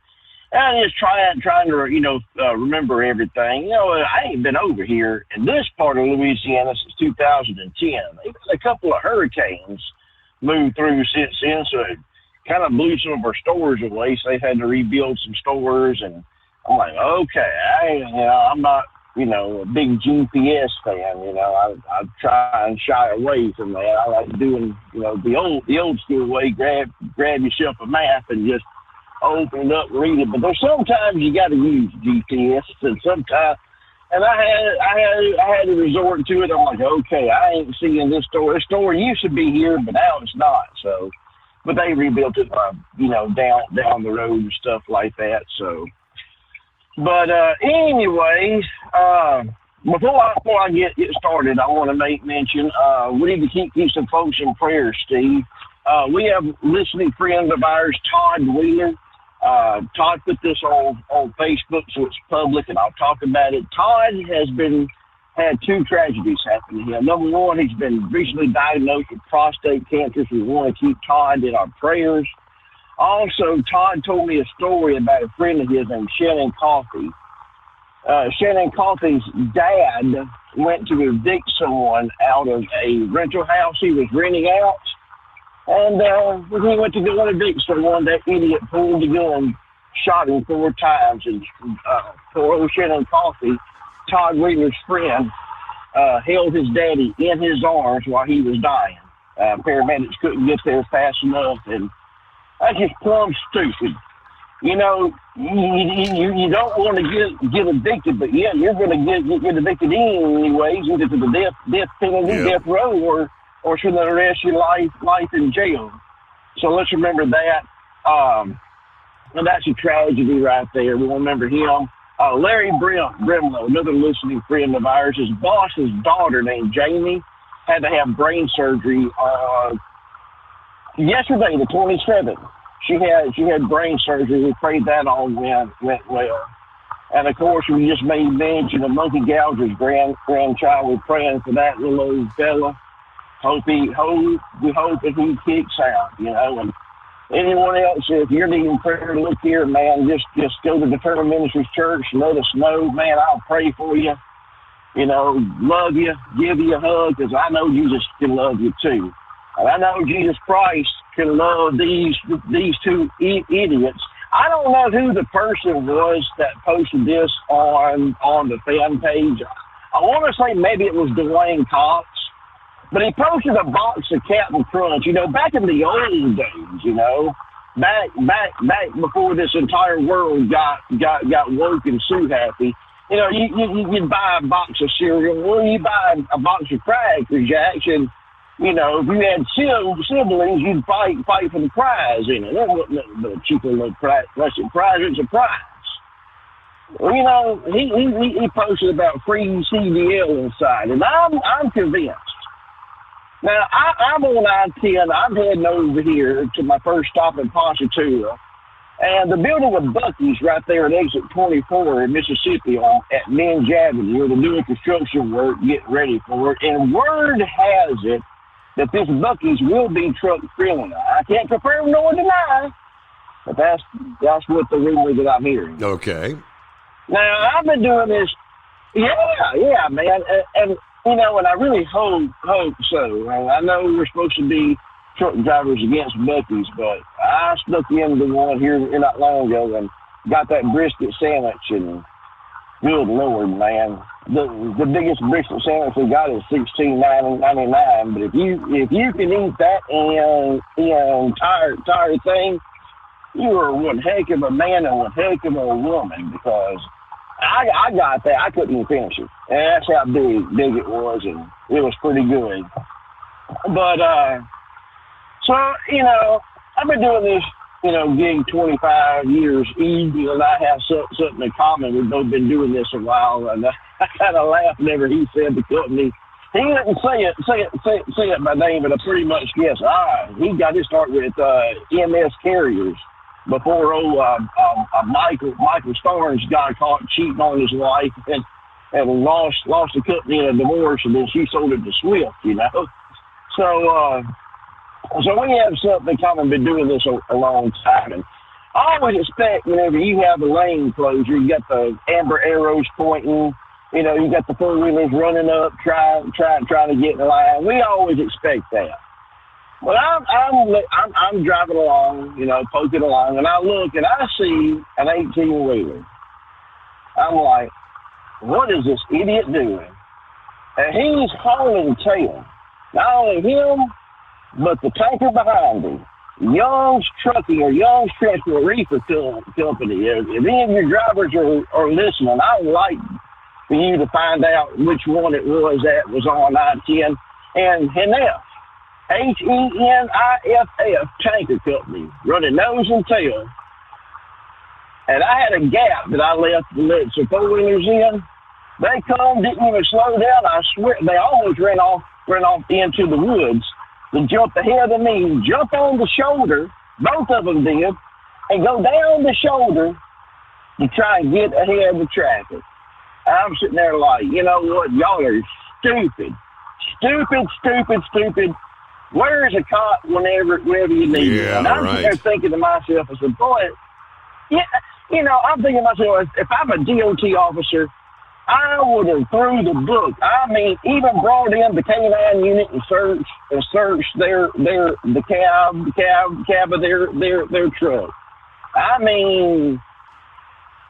I'm just trying to, remember everything. You know, I ain't been over here in this part of Louisiana since 2010. They've had a couple of hurricanes moved through since then, so it kind of blew some of our stores away. So they've had to rebuild some stores and I'm like, okay, I'm not, a big GPS fan. I try and shy away from that. I like doing, the old school way, grab yourself a map and just open it up and read it. But there's sometimes you got to use GPS, and sometimes, and I had to resort to it. I'm like, okay, I ain't seeing this store. This store used to be here, but now it's not. So, but they rebuilt it, down the road and stuff like that. So. But anyways, before I get started, I want to make mention we need to keep some folks in prayer, Steve. We have a listening friend of ours, Todd Wheeler. Todd put this on Facebook, so it's public, and I'll talk about it. Todd has had two tragedies happen to him. Number one, he's been recently diagnosed with prostate cancer, so we want to keep Todd in our prayers. Also, Todd told me a story about a friend of his named Shannon Coffey. Shannon Coffey's dad went to evict someone out of a rental house he was renting out. And when he went to go and evict someone, that idiot pulled the gun, shot him 4 times. And poor old Shannon Coffey, Todd Wheeler's friend, held his daddy in his arms while he was dying. Paramedics couldn't get there fast enough, and that's just plumb stupid. You don't want to get addicted, but yeah, you're going to get addicted anyways, either to the death penalty, death row, or for the rest of your life in jail. So let's remember that. And that's a tragedy right there. We'll remember him. Larry Brimlow, another listening friend of ours, his boss's daughter named Jamie had to have brain surgery yesterday, the 27th. She had brain surgery. We prayed that all went well. And of course, we just made mention of Monkey Gouger's grandchild. We're praying for that little old fella. We hope that he kicks out, And anyone else, if you're needing prayer, look here, man. Just go to the Eternal Ministries Church. Let us know, man. I'll pray for you. Love you, give you a hug, because I know Jesus can love you too. And I know Jesus Christ can love these two idiots. I don't know who the person was that posted this on the fan page. I want to say maybe it was Dwayne Cox, but he posted a box of Captain Crunch. Back in the old days, back before this entire world got woke and Sue happy. You'd buy a box of cereal, or you buy a box of Cracker Jacks, and if you had siblings, you'd fight for the prize. There wasn't nothing but a cheaper little prize. It's a prize. Well, he posted about free CDL inside, and I'm convinced. Now, I'm on I-10. I'm heading over here to my first stop in Ponchatoula. And the building of Buc-ee's right there at exit 24 in Mississippi at Minge Avenue, they're doing construction work, getting ready for it. And word has it that this Buc-ee's will be truck friendly. I can't confirm nor deny, but that's what the rumor that I'm hearing. Okay. Now, I've been doing this, yeah, man, and and I really hope so. I know we're supposed to be truck drivers against Buc-ee's, but I snuck into one here not long ago and got that brisket sandwich, and good Lord, man, the biggest brisket sandwich we got is $16.99. But if you can eat that and entire thing, you are one heck of a man and one heck of a woman, because I got that. I couldn't even finish it, and that's how big it was, and it was pretty good. But so, I've been doing this, gig 25 years. Evie and I have something in common. We've both been doing this a while, and I kind of laughed whenever he said the company. He didn't say it by name, but I pretty much guess. He got his start with MS Carriers before Michael Starnes got caught cheating on his wife and lost the company in a divorce, and then she sold it to Swift, So we have something in common. Been doing this a long time, and I always expect whenever you have a lane closure, you got the amber arrows pointing. You got the four-wheelers running up, trying to get in the line. We always expect that. But I'm driving along, poking along, and I look and I see an 18-wheeler. I'm like, what is this idiot doing? And he's hauling tail. Not only him, but the tanker behind him. Young's Trucking or Young's Transport Reefer Company. If any of your drivers are listening, I would like for you to find out which one it was that was on I-10. And Heniff, Heniff Tanker Company, running nose and tail. And I had a gap that I let some four-wheelers in. They come, didn't even slow down. I swear, they almost ran off into the woods. They jumped ahead of me, jump on the shoulder, both of them did, and go down the shoulder to try and get ahead of the traffic. I'm sitting there like, you know what, y'all are stupid. Stupid. Where is a cop whenever you need it? And I'm sitting there thinking to myself, I said, boy, yeah, you know, I'm thinking to myself, if I'm a DOT officer, I would have threw the book. I mean, even brought in the K9 unit and searched the cab of their truck. I mean,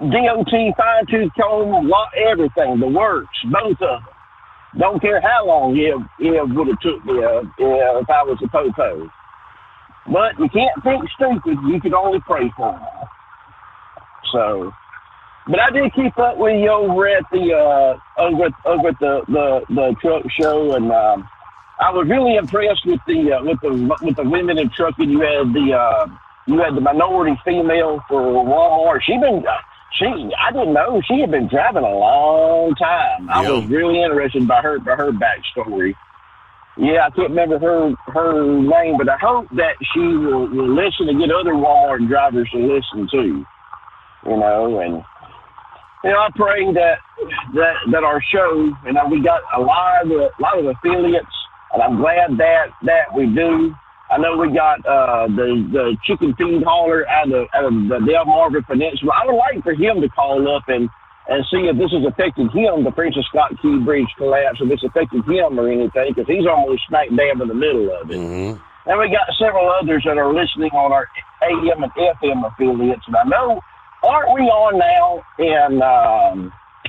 DOT, fine-tooth comb, everything, the works, both of them. Don't care how long it would have took me if I was a po-po. But you can't think stupid. You can only pray for them. So, but I did keep up with you over at the truck show, and I was really impressed with the women in trucking. You had the minority female for Walmart. I didn't know she had been driving a long time. I was really interested by her backstory. Yeah, I can't remember her name, but I hope that she will listen to get other Walmart drivers to listen too. You know, and I pray that our show, we got a lot of affiliates, and I'm glad that we do. I know we got the chicken feed hauler out of the Delmarva Peninsula. I would like for him to call up and see if this has affected him, the Francis Scott Key Bridge collapse, if it's affected him or anything, because he's almost smack dab in the middle of it. Mm-hmm. And we got several others that are listening on our AM and FM affiliates, and I know. Aren't we on now in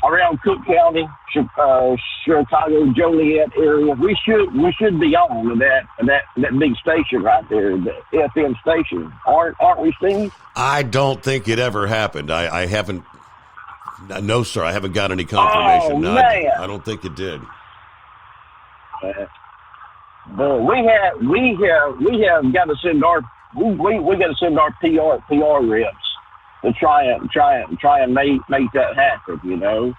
around Cook County, Chicago, Joliet area? We should be on that big station right there, the FM station. Aren't we, Steve? I don't think it ever happened. I haven't. No, sir. I haven't got any confirmation. Oh, no, man. I don't think it did. But we have got to send our PR reps to try and make that happen, you know,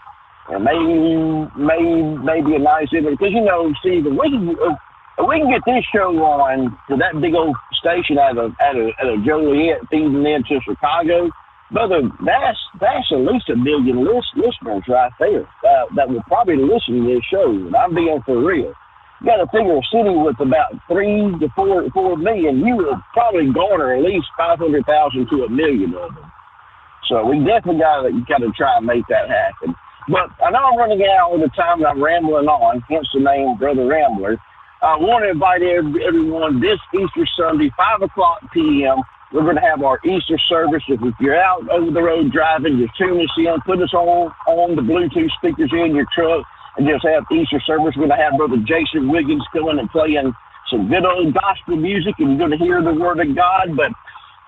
and maybe a nice image, because Steve, if we can get this show on to that big old station out of Joliet feeding into Chicago, brother, that's at least 1 million listeners right there that will probably listen to this show, and I'm being for real. You got to figure a city with about 3 to 4 million, you would probably garner at least 500,000 to 1 million of them. So we definitely got to try and make that happen. But I know I'm running out all the time and I'm rambling on, hence the name Brother Rambler. I want to invite everyone this Easter Sunday, 5 o'clock p.m. We're going to have our Easter service. If you're out over the road driving, just tune us in, put us on the Bluetooth speakers in your truck, and just have Easter service. We're going to have Brother Jason Wiggins coming and playing some good old gospel music, and you're going to hear the Word of God. But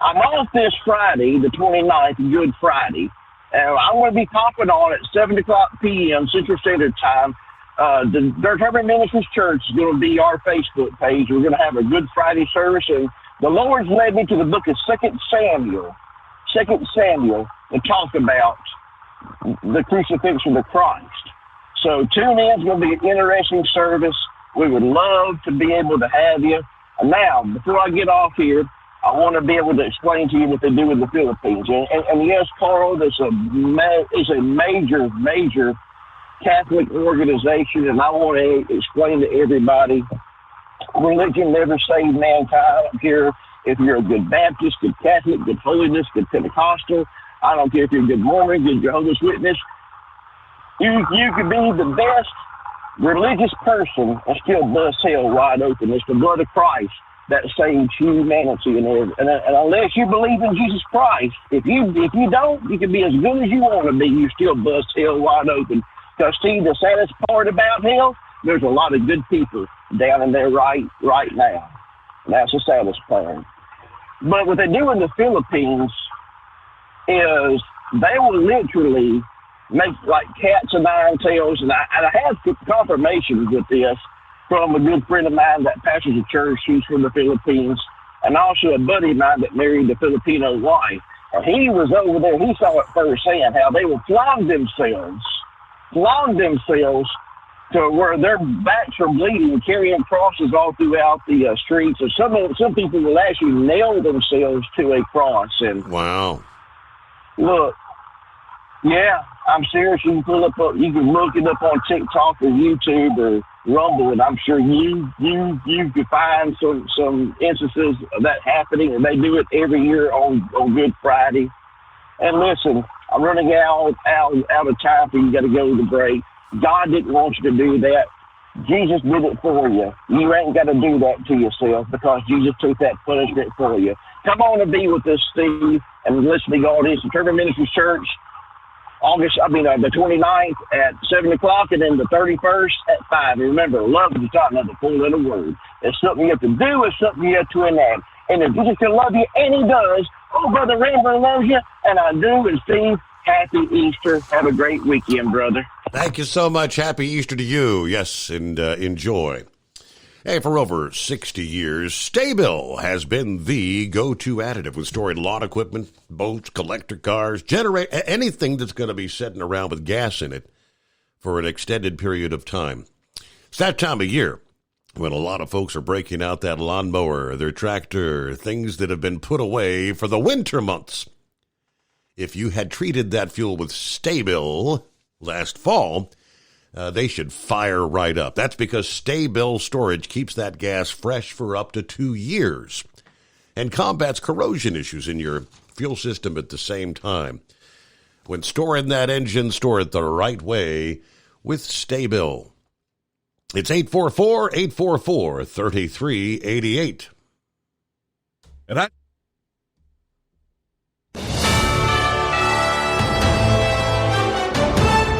I'm off this Friday, the 29th, Good Friday. I'm going to be popping on at 7 o'clock p.m. Central Standard Time. The Dirt Urban Ministries Church is going to be our Facebook page. We're going to have a Good Friday service, and the Lord's led me to the book of 2 Samuel, to talk about the crucifixion of Christ. So tune in. It's going to be an interesting service. We would love to be able to have you. And now, before I get off here, I want to be able to explain to you what they do in the Philippines. And yes, Carl, it's a major Catholic organization, and I want to explain to everybody, religion never saved mankind. I don't care if you're a good Baptist, good Catholic, good Holiness, good Pentecostal. I don't care if you're a good Mormon, good Jehovah's Witness. You could be the best religious person and still bust hell wide open. It's the blood of Christ that saves humanity. And unless you believe in Jesus Christ, if you don't, you can be as good as you want to be. You still bust hell wide open. Because, see, the saddest part about hell, there's a lot of good people down in there right now. And that's the saddest part. But what they do in the Philippines is they will literally make like cats of nine tails. And I have confirmation with this from a good friend of mine that pastors a church. He's from the Philippines. And also a buddy of mine that married a Filipino wife. And he was over there. He saw it firsthand how they will flog themselves to where their backs are bleeding, carrying crosses all throughout the streets. And some people will actually nail themselves to a cross. And wow, look, yeah, I'm serious. You can look it up on TikTok or YouTube or Rumble, and I'm sure you could find some instances of that happening. And they do it every year on Good Friday. And listen, I'm running out of time for you. Got to go to the break. God didn't want you to do that. Jesus did it for you. You ain't got to do that to yourself because Jesus took that punishment for you. Come on and be with us, Steve, and listen to God. It's the Turban Ministries Church, the 29th at 7 o'clock, and then the 31st at 5. And remember, love is not another four-letter word. It's something you have to do. It's something you have to enact. And if Jesus can love you, and he does, Brother Rambo loves you, and I do. And Steve, happy Easter. Have a great weekend, brother. Thank you so much. Happy Easter to you. Yes, and enjoy. Hey, for over 60 years, Sta-Bil has been the go-to additive with storing lawn equipment, boats, collector cars, anything that's going to be sitting around with gas in it for an extended period of time. It's that time of year when a lot of folks are breaking out that lawnmower, their tractor, things that have been put away for the winter months. If you had treated that fuel with Sta-Bil last fall, they should fire right up. That's because Sta-Bil storage keeps that gas fresh for up to 2 years and combats corrosion issues in your fuel system at the same time. When storing that engine, store it the right way with Sta-Bil. It's 844-844-3388. And I...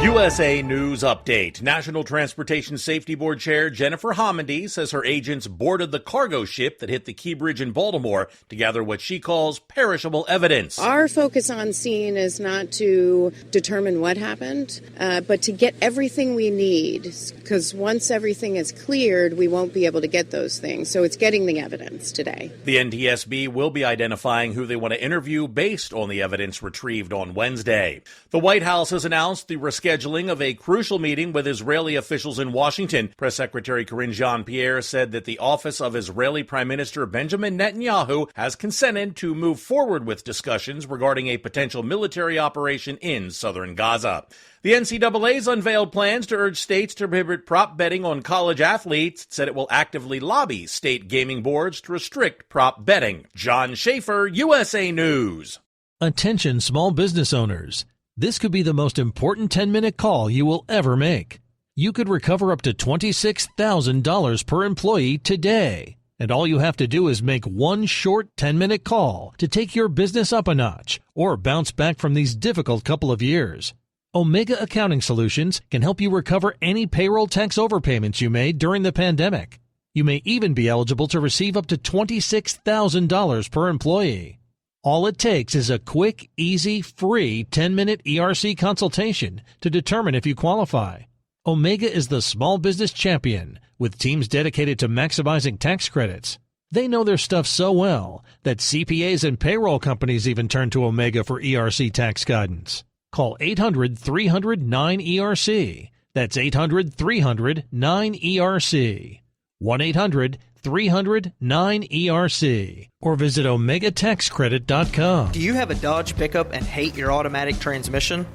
USA News Update. National Transportation Safety Board Chair Jennifer Homendy says her agents boarded the cargo ship that hit the Key Bridge in Baltimore to gather what she calls perishable evidence. Our focus on scene is not to determine what happened, but to get everything we need, because once everything is cleared, we won't be able to get those things. So it's getting the evidence today. The NTSB will be identifying who they want to interview based on the evidence retrieved on Wednesday. The White House has announced the rescheduling of a crucial meeting with Israeli officials in Washington. Press Secretary Karine Jean-Pierre said that the office of Israeli Prime Minister Benjamin Netanyahu has consented to move forward with discussions regarding a potential military operation in southern Gaza. The NCAA's unveiled plans to urge states to prohibit prop betting on college athletes. It said it will actively lobby state gaming boards to restrict prop betting. John Schaefer, USA News. Attention small business owners. This could be the most important 10-minute call you will ever make. You could recover up to $26,000 per employee today. And all you have to do is make one short 10-minute call to take your business up a notch or bounce back from these difficult couple of years. Omega Accounting Solutions can help you recover any payroll tax overpayments you made during the pandemic. You may even be eligible to receive up to $26,000 per employee. All it takes is a quick, easy, free 10-minute ERC consultation to determine if you qualify. Omega is the small business champion with teams dedicated to maximizing tax credits. They know their stuff so well that CPAs and payroll companies even turn to Omega for ERC tax guidance. Call 800-300-9ERC. That's 800-300-9ERC. 1-800-300-9ERC. Or visit OmegaTaxCredit.com. Do you have a Dodge pickup and hate your automatic transmission?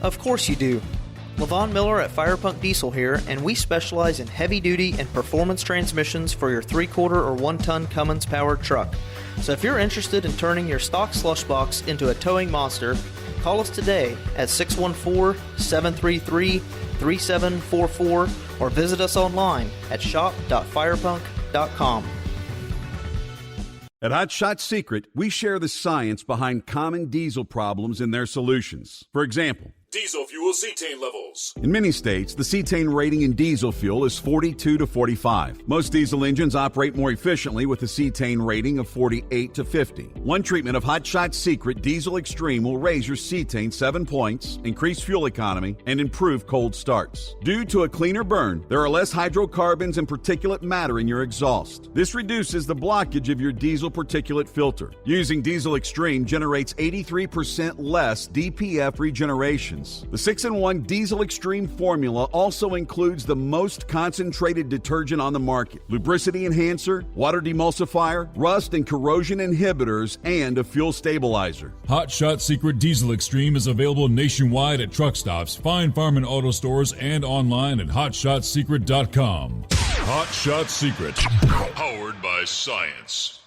Of course you do. LaVon Miller at Firepunk Diesel here, and we specialize in heavy-duty and performance transmissions for your 3/4 or 1-ton Cummins-powered truck. So if you're interested in turning your stock slush box into a towing monster, call us today at 614-733-3744 or visit us online at shop.firepunk.com. At Hot Shot Secret, we share the science behind common diesel problems and their solutions. For example, Diesel fuel cetane levels. in many states, the cetane rating in diesel fuel is 42 to 45. Most diesel engines operate more efficiently with a cetane rating of 48 to 50. One treatment of Hot Shot Secret Diesel Extreme will raise your cetane 7 points, increase fuel economy, and improve cold starts. Due to a cleaner burn, there are less hydrocarbons and particulate matter in your exhaust. This reduces the blockage of your diesel particulate filter. Using Diesel Extreme generates 83% less DPF regeneration. The 6-in-1 Diesel Extreme formula also includes the most concentrated detergent on the market, lubricity enhancer, water demulsifier, rust and corrosion inhibitors, and a fuel stabilizer. Hot Shot Secret Diesel Extreme is available nationwide at truck stops, fine farm and auto stores, and online at hotshotsecret.com. Hot Shot Secret, powered by science.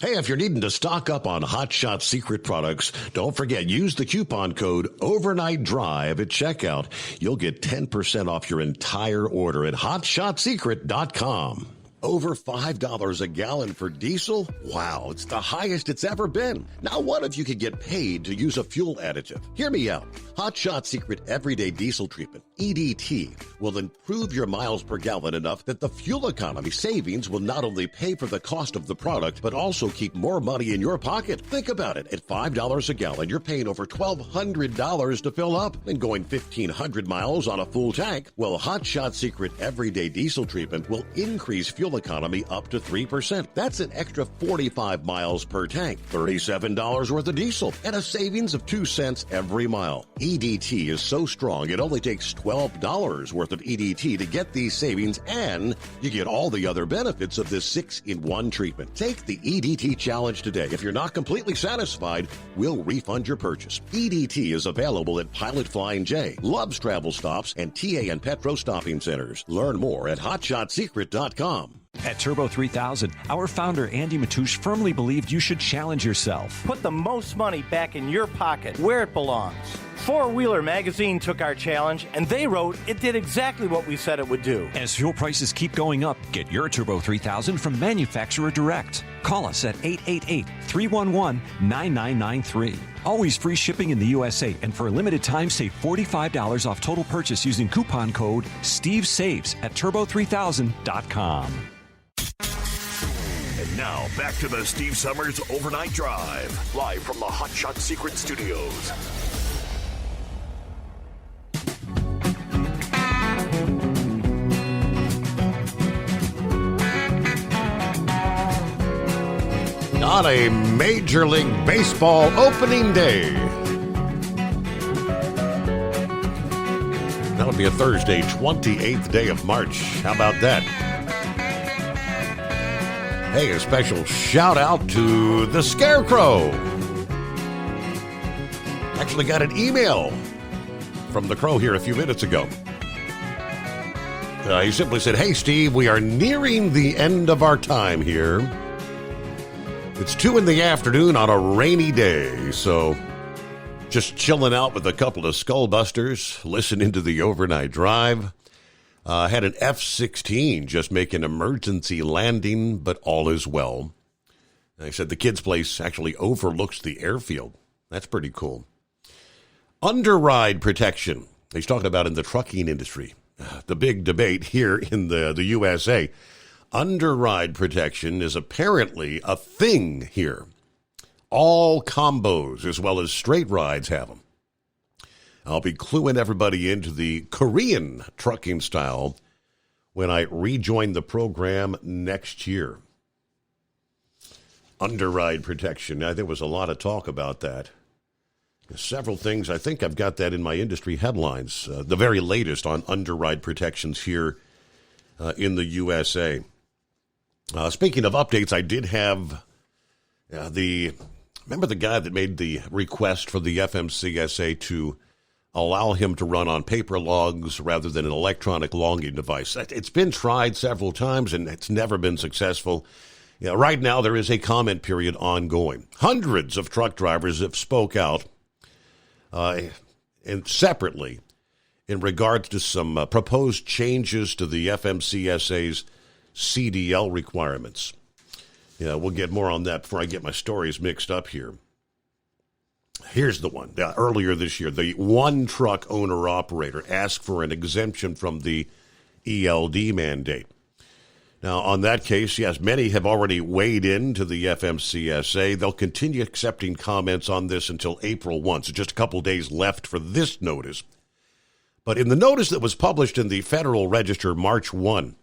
Hey, if you're needing to stock up on Hot Shot Secret products, don't forget, use the coupon code Overnight Drive at checkout. You'll get 10% off your entire order at hotshotsecret.com. Over $5 a gallon for diesel? Wow, it's the highest it's ever been. Now, what if you could get paid to use a fuel additive? Hear me out. Hot Shot Secret Everyday Diesel Treatment, EDT, will improve your miles per gallon enough that the fuel economy savings will not only pay for the cost of the product, but also keep more money in your pocket. Think about it. At $5 a gallon, you're paying over $1,200 to fill up and going 1,500 miles on a full tank. Well, Hot Shot Secret Everyday Diesel Treatment will increase fuel economy up to 3%. That's an extra 45 miles per tank, $37 worth of diesel, and a savings of 2 cents every mile. EDT is so strong, it only takes $12 worth of EDT to get these savings, and you get all the other benefits of this 6-in-1 treatment. Take the EDT challenge today. If you're not completely satisfied, we'll refund your purchase. EDT is available at Pilot Flying J, Love's Travel Stops, and TA and Petro Stopping Centers. Learn more at hotshotsecret.com. At Turbo 3000, our founder Andy Matouche firmly believed you should challenge yourself. Put the most money back in your pocket, where it belongs. Four Wheeler Magazine took our challenge, and they wrote it did exactly what we said it would do. As fuel prices keep going up, get your Turbo 3000 from manufacturer direct. Call us at 888-311-9993. Always free shipping in the USA, and for a limited time, save $45 off total purchase using coupon code STEVESAVES at turbo3000.com. And now, back to the Steve Summers Overnight Drive, live from the Hot Shot Secret Studios. On a Major League Baseball opening day. That would be a Thursday, 28th day of March. How about that? Hey, a special shout out to the Scarecrow. Actually got an email from the Crow here a few minutes ago. He simply said, "Hey, Steve, we are nearing the end of our time here. It's 2 p.m. on a rainy day, so just chilling out with a couple of skullbusters, listening to the overnight drive. Had an F-16 just make an emergency landing, but all is well." And I said the kid's place actually overlooks the airfield. That's pretty cool. Underride protection. He's talking about in the trucking industry. The big debate here in the USA. Underride protection is apparently a thing here. All combos as well as straight rides have them. I'll be cluing everybody into the Korean trucking style when I rejoin the program next year. Underride protection. There was a lot of talk about that. Several things. I think I've got that in my industry headlines. The very latest on underride protections here in the USA. Speaking of updates, I did have remember the guy that made the request for the FMCSA to allow him to run on paper logs rather than an electronic logging device. It's been tried several times, and it's never been successful. Right now, there is a comment period ongoing. Hundreds of truck drivers have spoke out and separately in regards to some proposed changes to the FMCSA's CDL requirements. Yeah, we'll get more on that before I get my stories mixed up here. Here's the one. Earlier this year, the one truck owner-operator asked for an exemption from the ELD mandate. Now, on that case, yes, many have already weighed in to the FMCSA. They'll continue accepting comments on this until April 1, so just a couple days left for this notice. But in the notice that was published in the Federal Register March 1,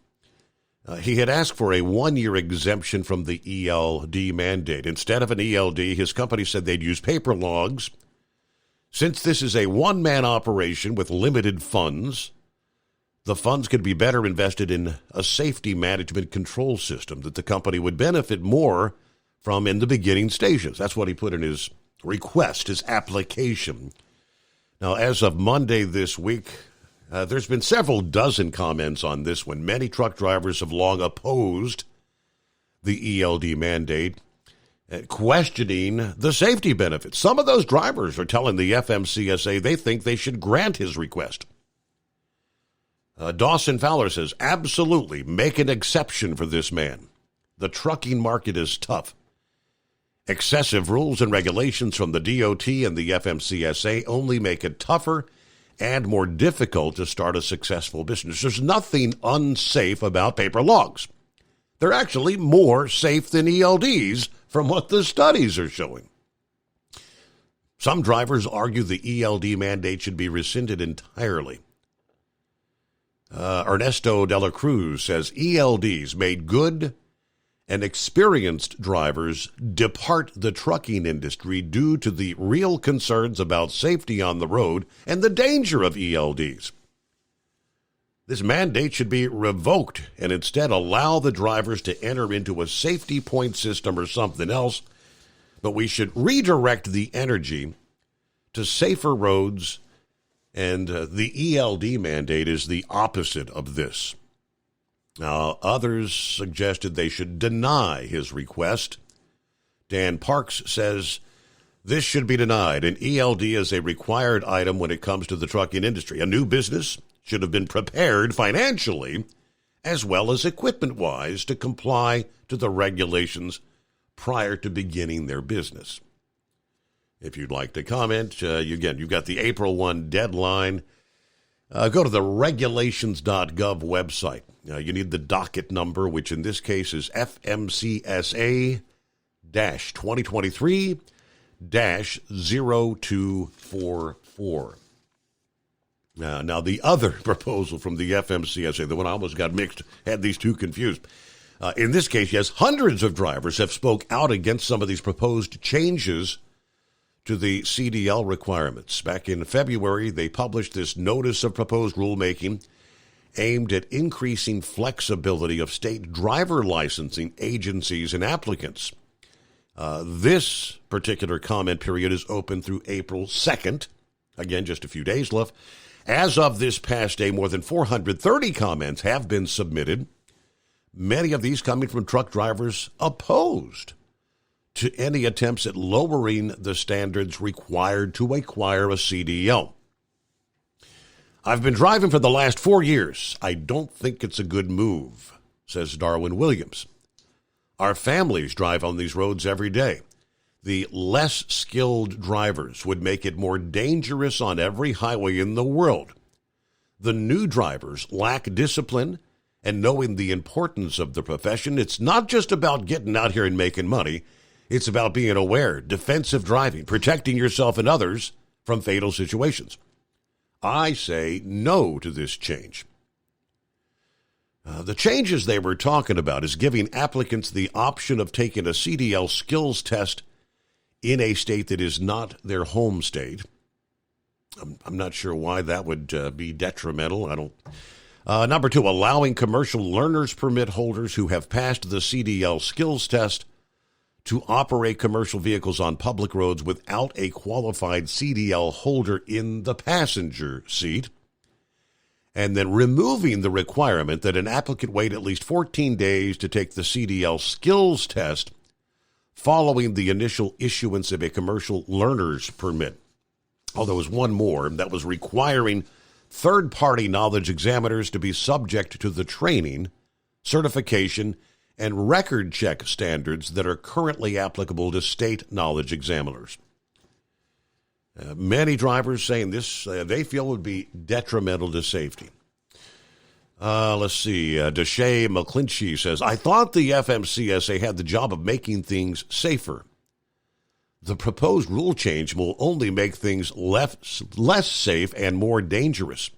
he had asked for a one-year exemption from the ELD mandate. Instead of an ELD, his company said they'd use paper logs. Since this is a one-man operation with limited funds, the funds could be better invested in a safety management control system that the company would benefit more from in the beginning stages. That's what he put in his request, his application. Now, as of Monday this week, there's been several dozen comments on this one. Many truck drivers have long opposed the ELD mandate, questioning the safety benefits. Some of those drivers are telling the FMCSA they think they should grant his request. Dawson Fowler says, absolutely, make an exception for this man. The trucking market is tough. Excessive rules and regulations from the DOT and the FMCSA only make it tougher and more difficult to start a successful business. There's nothing unsafe about paper logs. They're actually more safe than ELDs from what the studies are showing. Some drivers argue the ELD mandate should be rescinded entirely. Ernesto de la Cruz says ELDs made good and experienced drivers depart the trucking industry due to the real concerns about safety on the road and the danger of ELDs. This mandate should be revoked and instead allow the drivers to enter into a safety point system or something else, but we should redirect the energy to safer roads. And the ELD mandate is the opposite of this. Now, others suggested they should deny his request. Dan Parks says this should be denied. An ELD is a required item when it comes to the trucking industry. A new business should have been prepared financially as well as equipment-wise to comply to the regulations prior to beginning their business. If you'd like to comment, again, you've got the April 1 deadline. Go to the regulations.gov website. You need the docket number, which in this case is FMCSA-2023-0244. Now, the other proposal from the FMCSA, the one I almost got mixed, had these two confused. In this case, yes, hundreds of drivers have spoke out against some of these proposed changes to the CDL requirements. Back in February, they published this notice of proposed rulemaking aimed at increasing flexibility of state driver licensing agencies and applicants. This particular comment period is open through April 2nd. Again, just a few days left. As of this past day, more than 430 comments have been submitted, many of these coming from truck drivers opposed to any attempts at lowering the standards required to acquire a CDL. I've been driving for the last 4 years. I don't think it's a good move, says Darwin Williams. Our families drive on these roads every day. The less skilled drivers would make it more dangerous on every highway in the world. The new drivers lack discipline and knowing the importance of the profession. It's not just about getting out here and making money. It's about being aware, defensive driving, protecting yourself and others from fatal situations. I say no to this change. The changes they were talking about is giving applicants the option of taking a CDL skills test in a state that is not their home state. I'm not sure why that would be detrimental. Number two, allowing commercial learner's permit holders who have passed the CDL skills test to operate commercial vehicles on public roads without a qualified CDL holder in the passenger seat. And then removing the requirement that an applicant wait at least 14 days to take the CDL skills test following the initial issuance of a commercial learner's permit. Oh, there was one more that was requiring third-party knowledge examiners to be subject to the training, certification, and record check standards that are currently applicable to state knowledge examiners. Many drivers saying this they feel would be detrimental to safety. Let's see. Deshay McClinchy says, I thought the FMCSA had the job of making things safer. The proposed rule change will only make things less safe and more dangerous.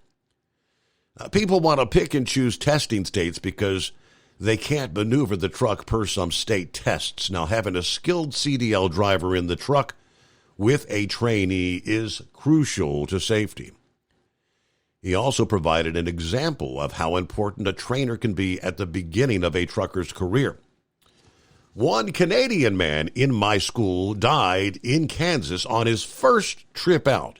People want to pick and choose testing states because they can't maneuver the truck per some state tests. Now, having a skilled CDL driver in the truck with a trainee is crucial to safety. He also provided an example of how important a trainer can be at the beginning of a trucker's career. One Canadian man in my school died in Kansas on his first trip out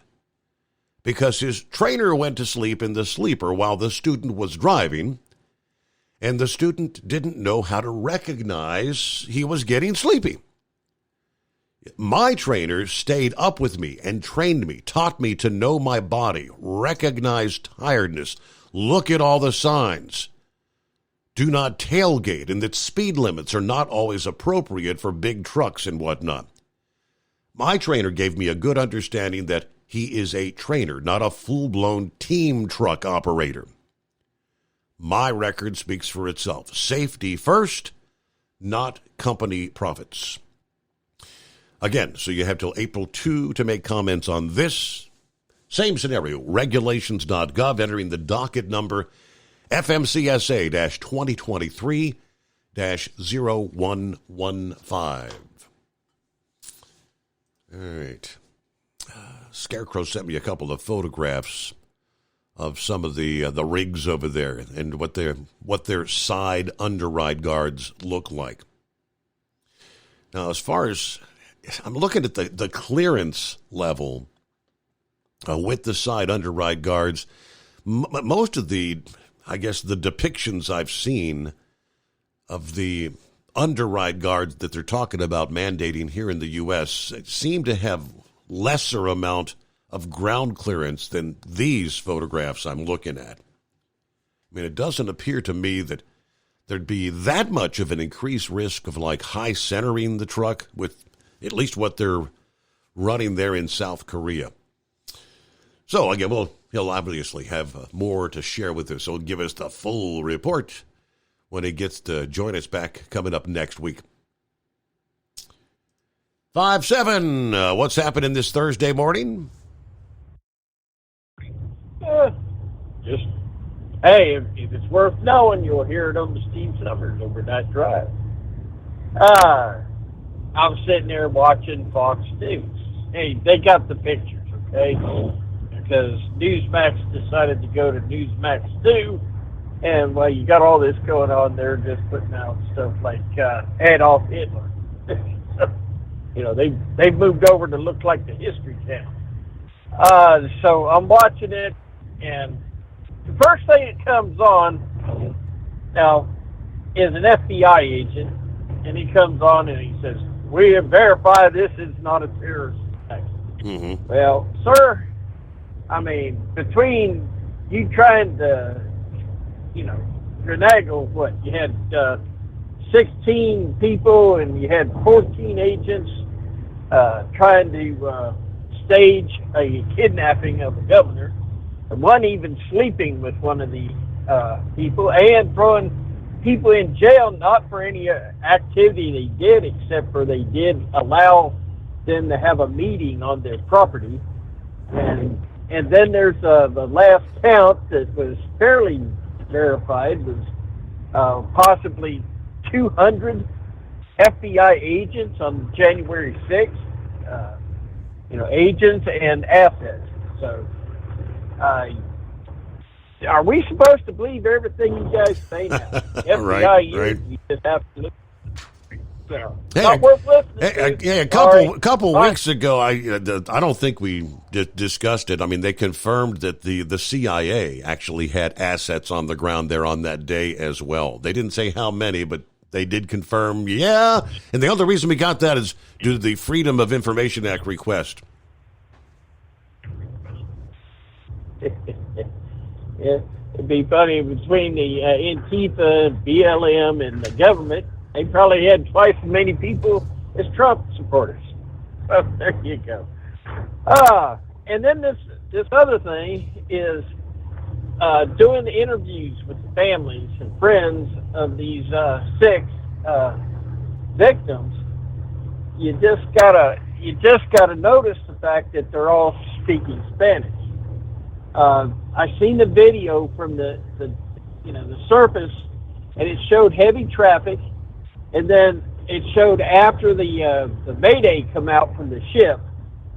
because his trainer went to sleep in the sleeper while the student was driving, and the student didn't know how to recognize he was getting sleepy. My trainer stayed up with me and trained me, taught me to know my body, recognize tiredness, look at all the signs. Do not tailgate, and that speed limits are not always appropriate for big trucks and whatnot. My trainer gave me a good understanding that he is a trainer, not a full-blown team truck operator. My record speaks for itself. Safety first, not company profits. Again, so you have till April 2 to make comments on this. Same scenario, regulations.gov, entering the docket number FMCSA-2023-0115. All right. Scarecrow sent me a couple of photographs of some of the rigs over there and what their side underride guards look like. Now, as far as I'm looking at the clearance level with the side underride guards, most of the depictions I've seen of the underride guards that they're talking about mandating here in the U.S. seem to have lesser amount of ground clearance than these photographs I'm looking at. I mean, it doesn't appear to me that there'd be that much of an increased risk of like high centering the truck with at least what they're running there in South Korea. So, again, he'll obviously have more to share with us. So he'll give us the full report when he gets to join us back coming up next week. 5-7, what's happening this Thursday morning? Just, hey, if it's worth knowing, you'll hear it on the Steve Summers Overnight Drive. I was sitting there watching Fox News. Hey, they got the pictures, okay? Because Newsmax decided to go to Newsmax 2, and well, you got all this going on there, just putting out stuff like Adolf Hitler. You know, they've moved over to look like the History Channel. So I'm watching it, and the first thing that comes on now is an FBI agent, and he comes on and he says, "We have verified this is not a terrorist attack." Mm-hmm. Well, sir, I mean, between you trying to, finagle what? You had 16 people and you had 14 agents trying to stage a kidnapping of the governor, and one even sleeping with one of the people, and throwing people in jail, not for any activity they did, except for they did allow them to have a meeting on their property. And then there's the last count that was fairly verified was possibly 200 FBI agents on January 6th, agents and assets. So are we supposed to believe everything you guys say now? FBI Right. You just have to look. Hey, Not worth listening to. a couple weeks ago, I don't think we discussed it. I mean, they confirmed that the CIA actually had assets on the ground there on that day as well. They didn't say how many, but they did confirm, yeah. And the other reason we got that is due to the Freedom of Information Act request. Yeah, It'd be funny between the Antifa, BLM, and the government. They probably had twice as many people as Trump supporters. Well, there you go. And then this other thing is doing the interviews with the families and friends of these 6 victims. You just gotta notice the fact that they're all speaking Spanish. I seen the video from the surface, and it showed heavy traffic, and then it showed after the Mayday come out from the ship,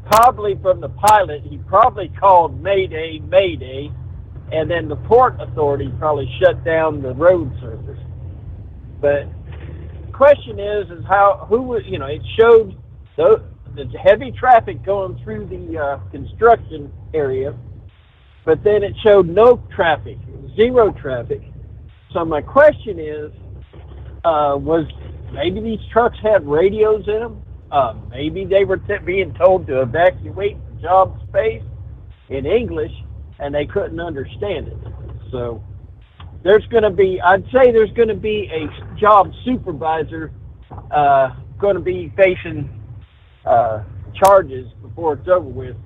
probably from the pilot. He probably called Mayday, Mayday, and then the port authority probably shut down the road surface. But the question is it showed the heavy traffic going through the construction area, but then it showed no traffic, 0 traffic. So my question is, was maybe these trucks had radios in them? Maybe they were being told to evacuate the job space in English, and they couldn't understand it. So I'd say there's going to be a job supervisor going to be facing charges before it's over with,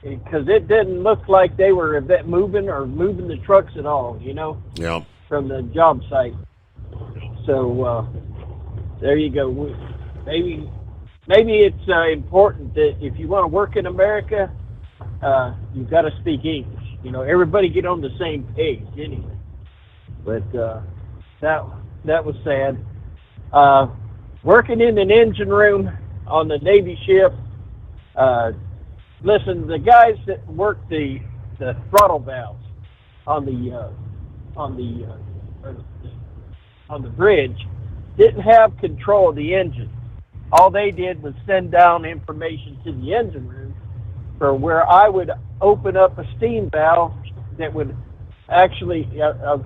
because it didn't look like they were moving the trucks at all, Yeah. from the job site. So there you go. Maybe it's important that if you want to work in America, you've got to speak English. Everybody get on the same page anyway. But that was sad. Working in an engine room on the Navy ship. Listen, the guys that work the throttle valves on the bridge didn't have control of the engine. All they did was send down information to the engine room for where I would open up a steam valve that would actually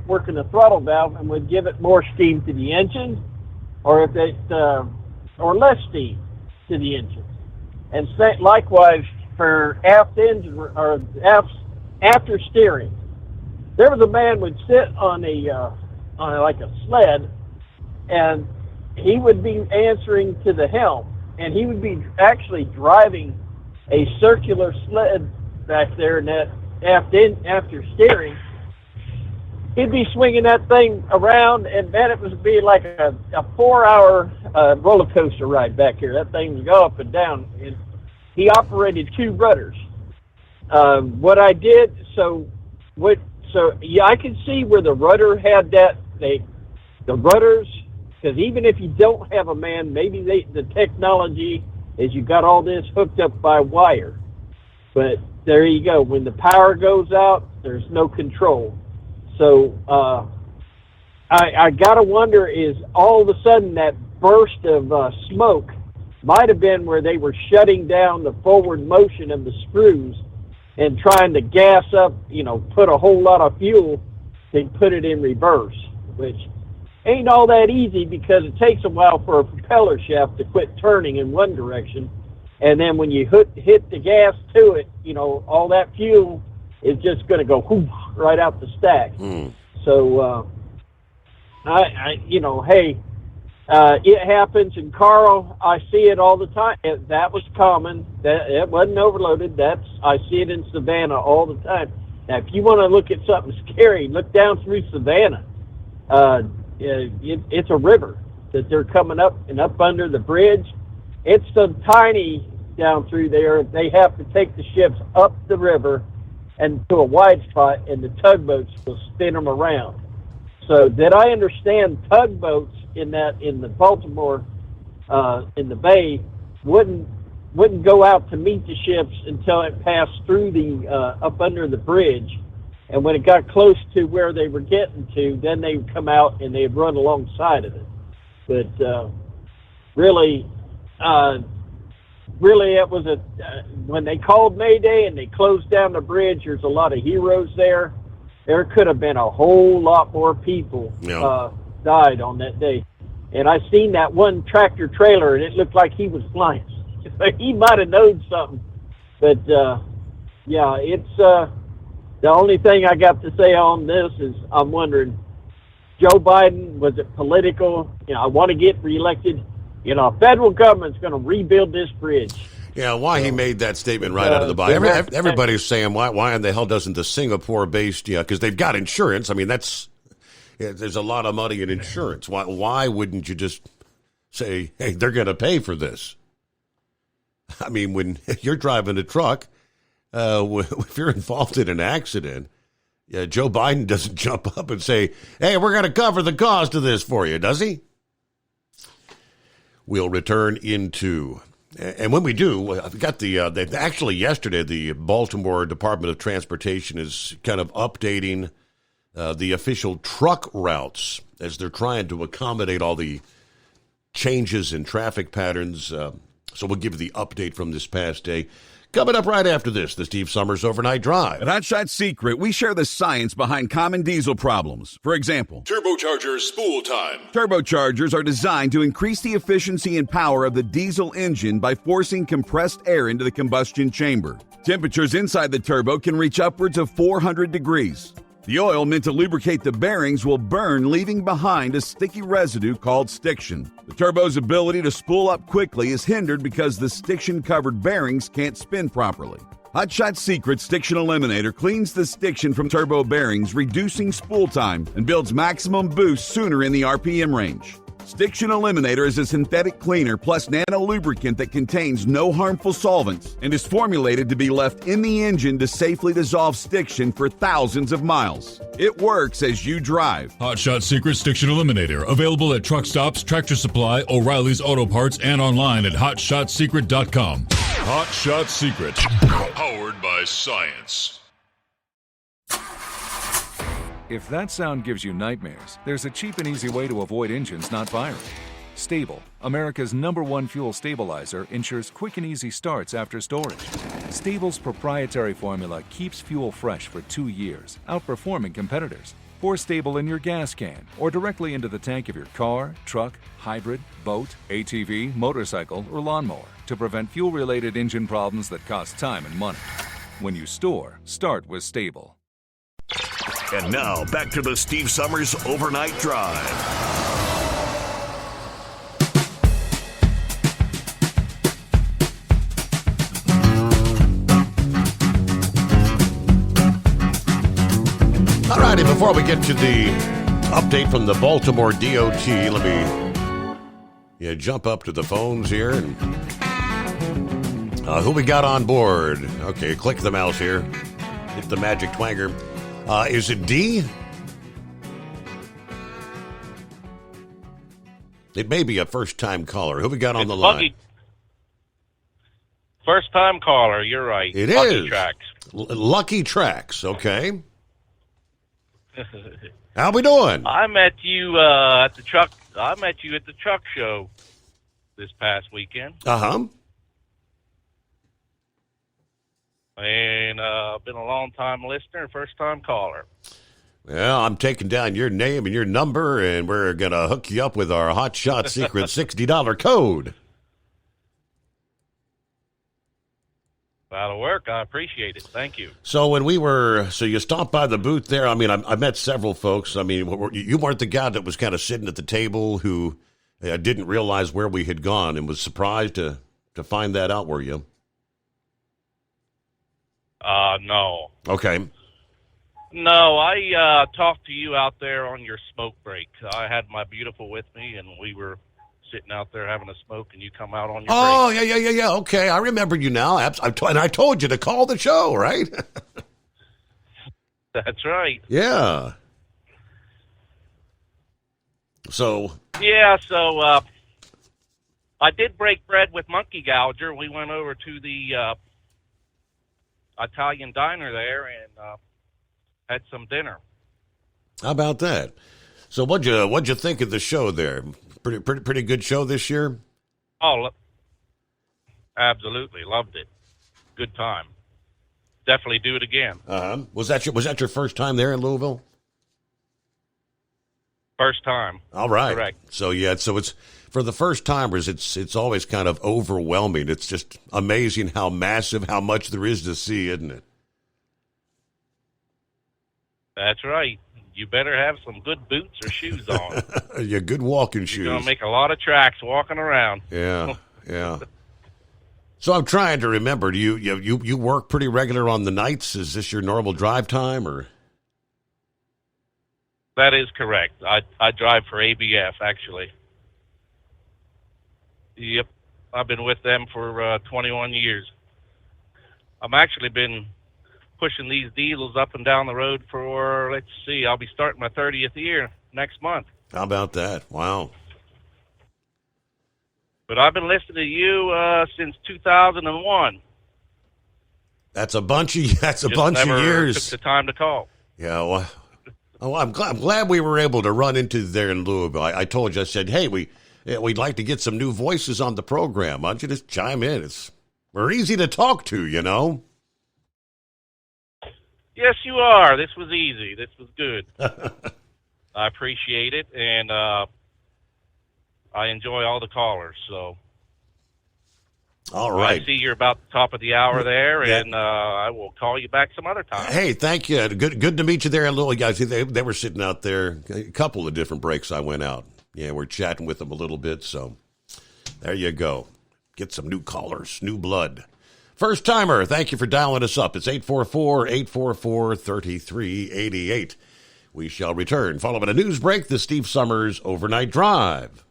work in the throttle valve and would give it more steam to the engine, or or less steam to the engine. And likewise for aft engine or after steering. There was a man would sit on like a sled, and he would be answering to the helm, and he would be actually driving a circular sled back there in that after steering. He'd be swinging that thing around, and then it would be like a 4-hour roller coaster ride back here. That thing would go up and down. And he operated 2 rudders. What I did, I could see where the rudder had the rudders, because even if you don't have a man, maybe the technology is you got all this hooked up by wire. But there you go. When the power goes out, there's no control. So I got to wonder, is all of a sudden that burst of smoke might have been where they were shutting down the forward motion of the screws and trying to gas up, put a whole lot of fuel to put it in reverse, which ain't all that easy because it takes a while for a propeller shaft to quit turning in one direction. And then when you hit the gas to it, all that fuel is just going to go whoosh, right out the stack. So, it happens. And Carl, I see it all the time. That was common. It wasn't overloaded. I see it in Savannah all the time. Now, if you want to look at something scary, look down through Savannah. It's a river that they're coming up and up under the bridge. It's so tiny down through there. They have to take the ships up the river and to a wide spot, and the tugboats will spin them around. So did I understand tugboats in the Baltimore in the bay wouldn't go out to meet the ships until it passed through the up under the bridge, and when it got close to where they were getting to, then they would come out and they'd run alongside of it. But really, it was when they called Mayday and they closed down the bridge, there's a lot of heroes there. There could have been a whole lot more people died on that day. And I seen that one tractor trailer, and it looked like he was flying. He might have known something. But, The only thing I got to say on this is I'm wondering, Joe Biden, was it political? I want to get reelected. Federal government's going to rebuild this bridge. Yeah, why he made that statement right out of the box. Everybody's saying, why in the hell doesn't the Singapore-based, because they've got insurance. I mean, there's a lot of money in insurance. Why wouldn't you just say, hey, they're going to pay for this? I mean, when you're driving a truck, if you're involved in an accident, Joe Biden doesn't jump up and say, hey, we're going to cover the cost of this for you, does he? We'll return into, and when we do, I've got actually yesterday, the Baltimore Department of Transportation is kind of updating the official truck routes as they're trying to accommodate all the changes in traffic patterns. So we'll give you the update from this past day. Coming up right after this, the Steve Summers Overnight Drive. At Hot Shot Secret, we share the science behind common diesel problems. For example, turbocharger spool time. Turbochargers are designed to increase the efficiency and power of the diesel engine by forcing compressed air into the combustion chamber. Temperatures inside the turbo can reach upwards of 400 degrees. The oil meant to lubricate the bearings will burn, leaving behind a sticky residue called stiction. The turbo's ability to spool up quickly is hindered because the stiction-covered bearings can't spin properly. Hot Shot Secret Stiction Eliminator cleans the stiction from turbo bearings, reducing spool time, and builds maximum boost sooner in the RPM range. Stiction Eliminator is a synthetic cleaner plus nano lubricant that contains no harmful solvents and is formulated to be left in the engine to safely dissolve stiction for thousands of miles. It works as you drive. Hot Shot Secret Stiction Eliminator. Available at truck stops, Tractor Supply, O'Reilly's Auto Parts, and online at hotshotsecret.com. Hot Shot Secret. Powered by science. If that sound gives you nightmares, there's a cheap and easy way to avoid engines not firing. Stable, America's #1 fuel stabilizer, ensures quick and easy starts after storage. Stable's proprietary formula keeps fuel fresh for 2 years, outperforming competitors. Pour Stable in your gas can or directly into the tank of your car, truck, hybrid, boat, ATV, motorcycle, or lawnmower to prevent fuel-related engine problems that cost time and money. When you store, start with Stable. And now, back to the Steve Summers Overnight Drive. All righty, before we get to the update from the Baltimore DOT, let me jump up to the phones here. And who we got on board? Okay, click the mouse here. Hit the magic twanger. Is it D? It may be a first-time caller. Who we got on the line? First-time caller, you're right. It Lucky is. Tracks. Lucky Tracks, okay. How we doing? I met you at the truck show this past weekend. Uh-huh. And been a long-time listener, first-time caller. Well, I'm taking down your name and your number, and we're going to hook you up with our Hot Shot Secret $60 code. That'll work. I appreciate it. Thank you. So you stopped by the booth there. I mean, I met several folks. I mean, you weren't the guy that was kind of sitting at the table who didn't realize where we had gone and was surprised to find that out, were you? No. Okay. No, I talked to you out there on your smoke break. I had my beautiful with me, and we were sitting out there having a smoke, and you come out on your break. Yeah. Okay, I remember you now. And I told you to call the show, right? That's right. Yeah. So. Yeah, so I did break bread with Monkey Gouger. We went over to the Italian diner there and had some dinner. How about that? So what'd you think of the show there? Pretty good show this year? Oh, absolutely. Loved it. Good time. Definitely do it again. Uh-huh. Was that your first time there in Louisville? First time. All right. Correct. So it's for the first timers, it's always kind of overwhelming. It's just amazing how much there is to see, isn't it? That's right. You better have some good boots or shoes on. Yeah, good walking shoes. You're going to make a lot of tracks walking around. Yeah, yeah. So I'm trying to remember. Do you work pretty regular on the nights? Is this your normal drive time, or? That is correct. I drive for ABF, actually. Yep. I've been with them for 21 years. I've actually been pushing these diesels up and down the road for, let's see, I'll be starting my 30th year next month. How about that? Wow. But I've been listening to you since 2001. That's a bunch of years. Took the time to call. Yeah, well, I'm glad we were able to run into there in Louisville. I told you, I said, hey, we'd like to get some new voices on the program. Why don't you just chime in? We're easy to talk to, you know. Yes, you are. This was easy. This was good. I appreciate it, and I enjoy all the callers. So, all right. I see you're about the top of the hour there, and I will call you back some other time. Hey, thank you. Good to meet you there, little guys. They were sitting out there. A couple of different breaks I went out. Yeah, we're chatting with them a little bit. So, there you go. Get some new callers, new blood. First timer, thank you for dialing us up. It's 844-844-3388. We shall return following a news break, the Steve Summers Overnight Drive.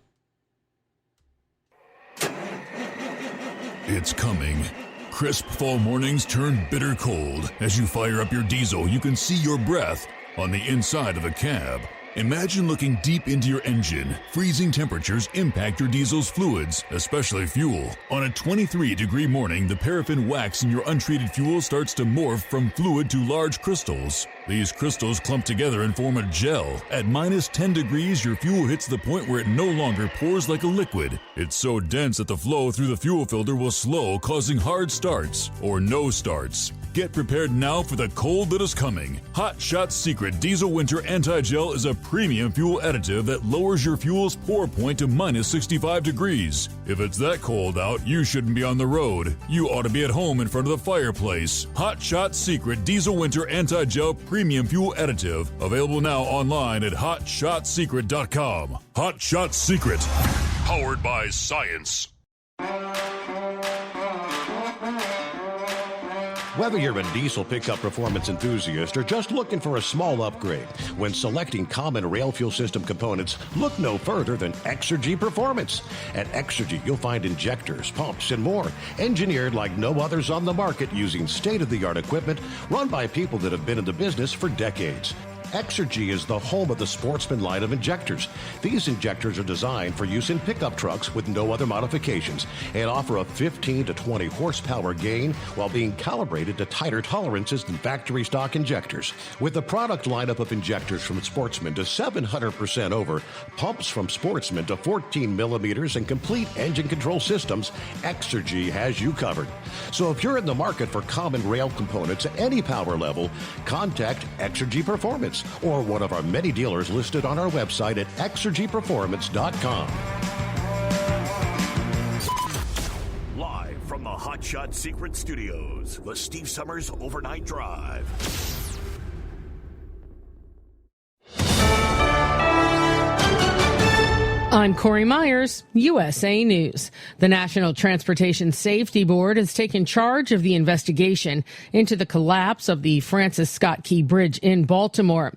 It's coming. Crisp fall mornings turn bitter cold. As you fire up your diesel, you can see your breath on the inside of the cab. Imagine looking deep into your engine. Freezing temperatures impact your diesel's fluids, especially fuel. On a 23-degree morning, the paraffin wax in your untreated fuel starts to morph from fluid to large crystals. These crystals clump together and form a gel. At minus 10 degrees, your fuel hits the point where it no longer pours like a liquid. It's so dense that the flow through the fuel filter will slow, causing hard starts or no starts. Get prepared now for the cold that is coming. Hot Shot Secret Diesel Winter Anti-Gel is a premium fuel additive that lowers your fuel's pour point to minus 65 degrees. If it's that cold out, you shouldn't be on the road. You ought to be at home in front of the fireplace. Hot Shot Secret Diesel Winter Anti-Gel Premium Fuel Additive. Available now online at HotShotSecret.com. Hot Shot Secret. Powered by science. Whether you're a diesel pickup performance enthusiast or just looking for a small upgrade, when selecting common rail fuel system components, look no further than Exergy Performance. At Exergy, you'll find injectors, pumps, and more, engineered like no others on the market using state-of-the-art equipment run by people that have been in the business for decades. Exergy is the home of the Sportsman line of injectors. These injectors are designed for use in pickup trucks with no other modifications and offer a 15 to 20 horsepower gain while being calibrated to tighter tolerances than factory stock injectors. With the product lineup of injectors from Sportsman to 700% over, pumps from Sportsman to 14 millimeters, and complete engine control systems, Exergy has you covered. So if you're in the market for common rail components at any power level, contact Exergy Performance or one of our many dealers listed on our website at exergyperformance.com. Live from the Hot Shot Secret Studios, the Steve Summers Overnight Drive. I'm Corey Myers, USA News. The National Transportation Safety Board has taken charge of the investigation into the collapse of the Francis Scott Key Bridge in Baltimore.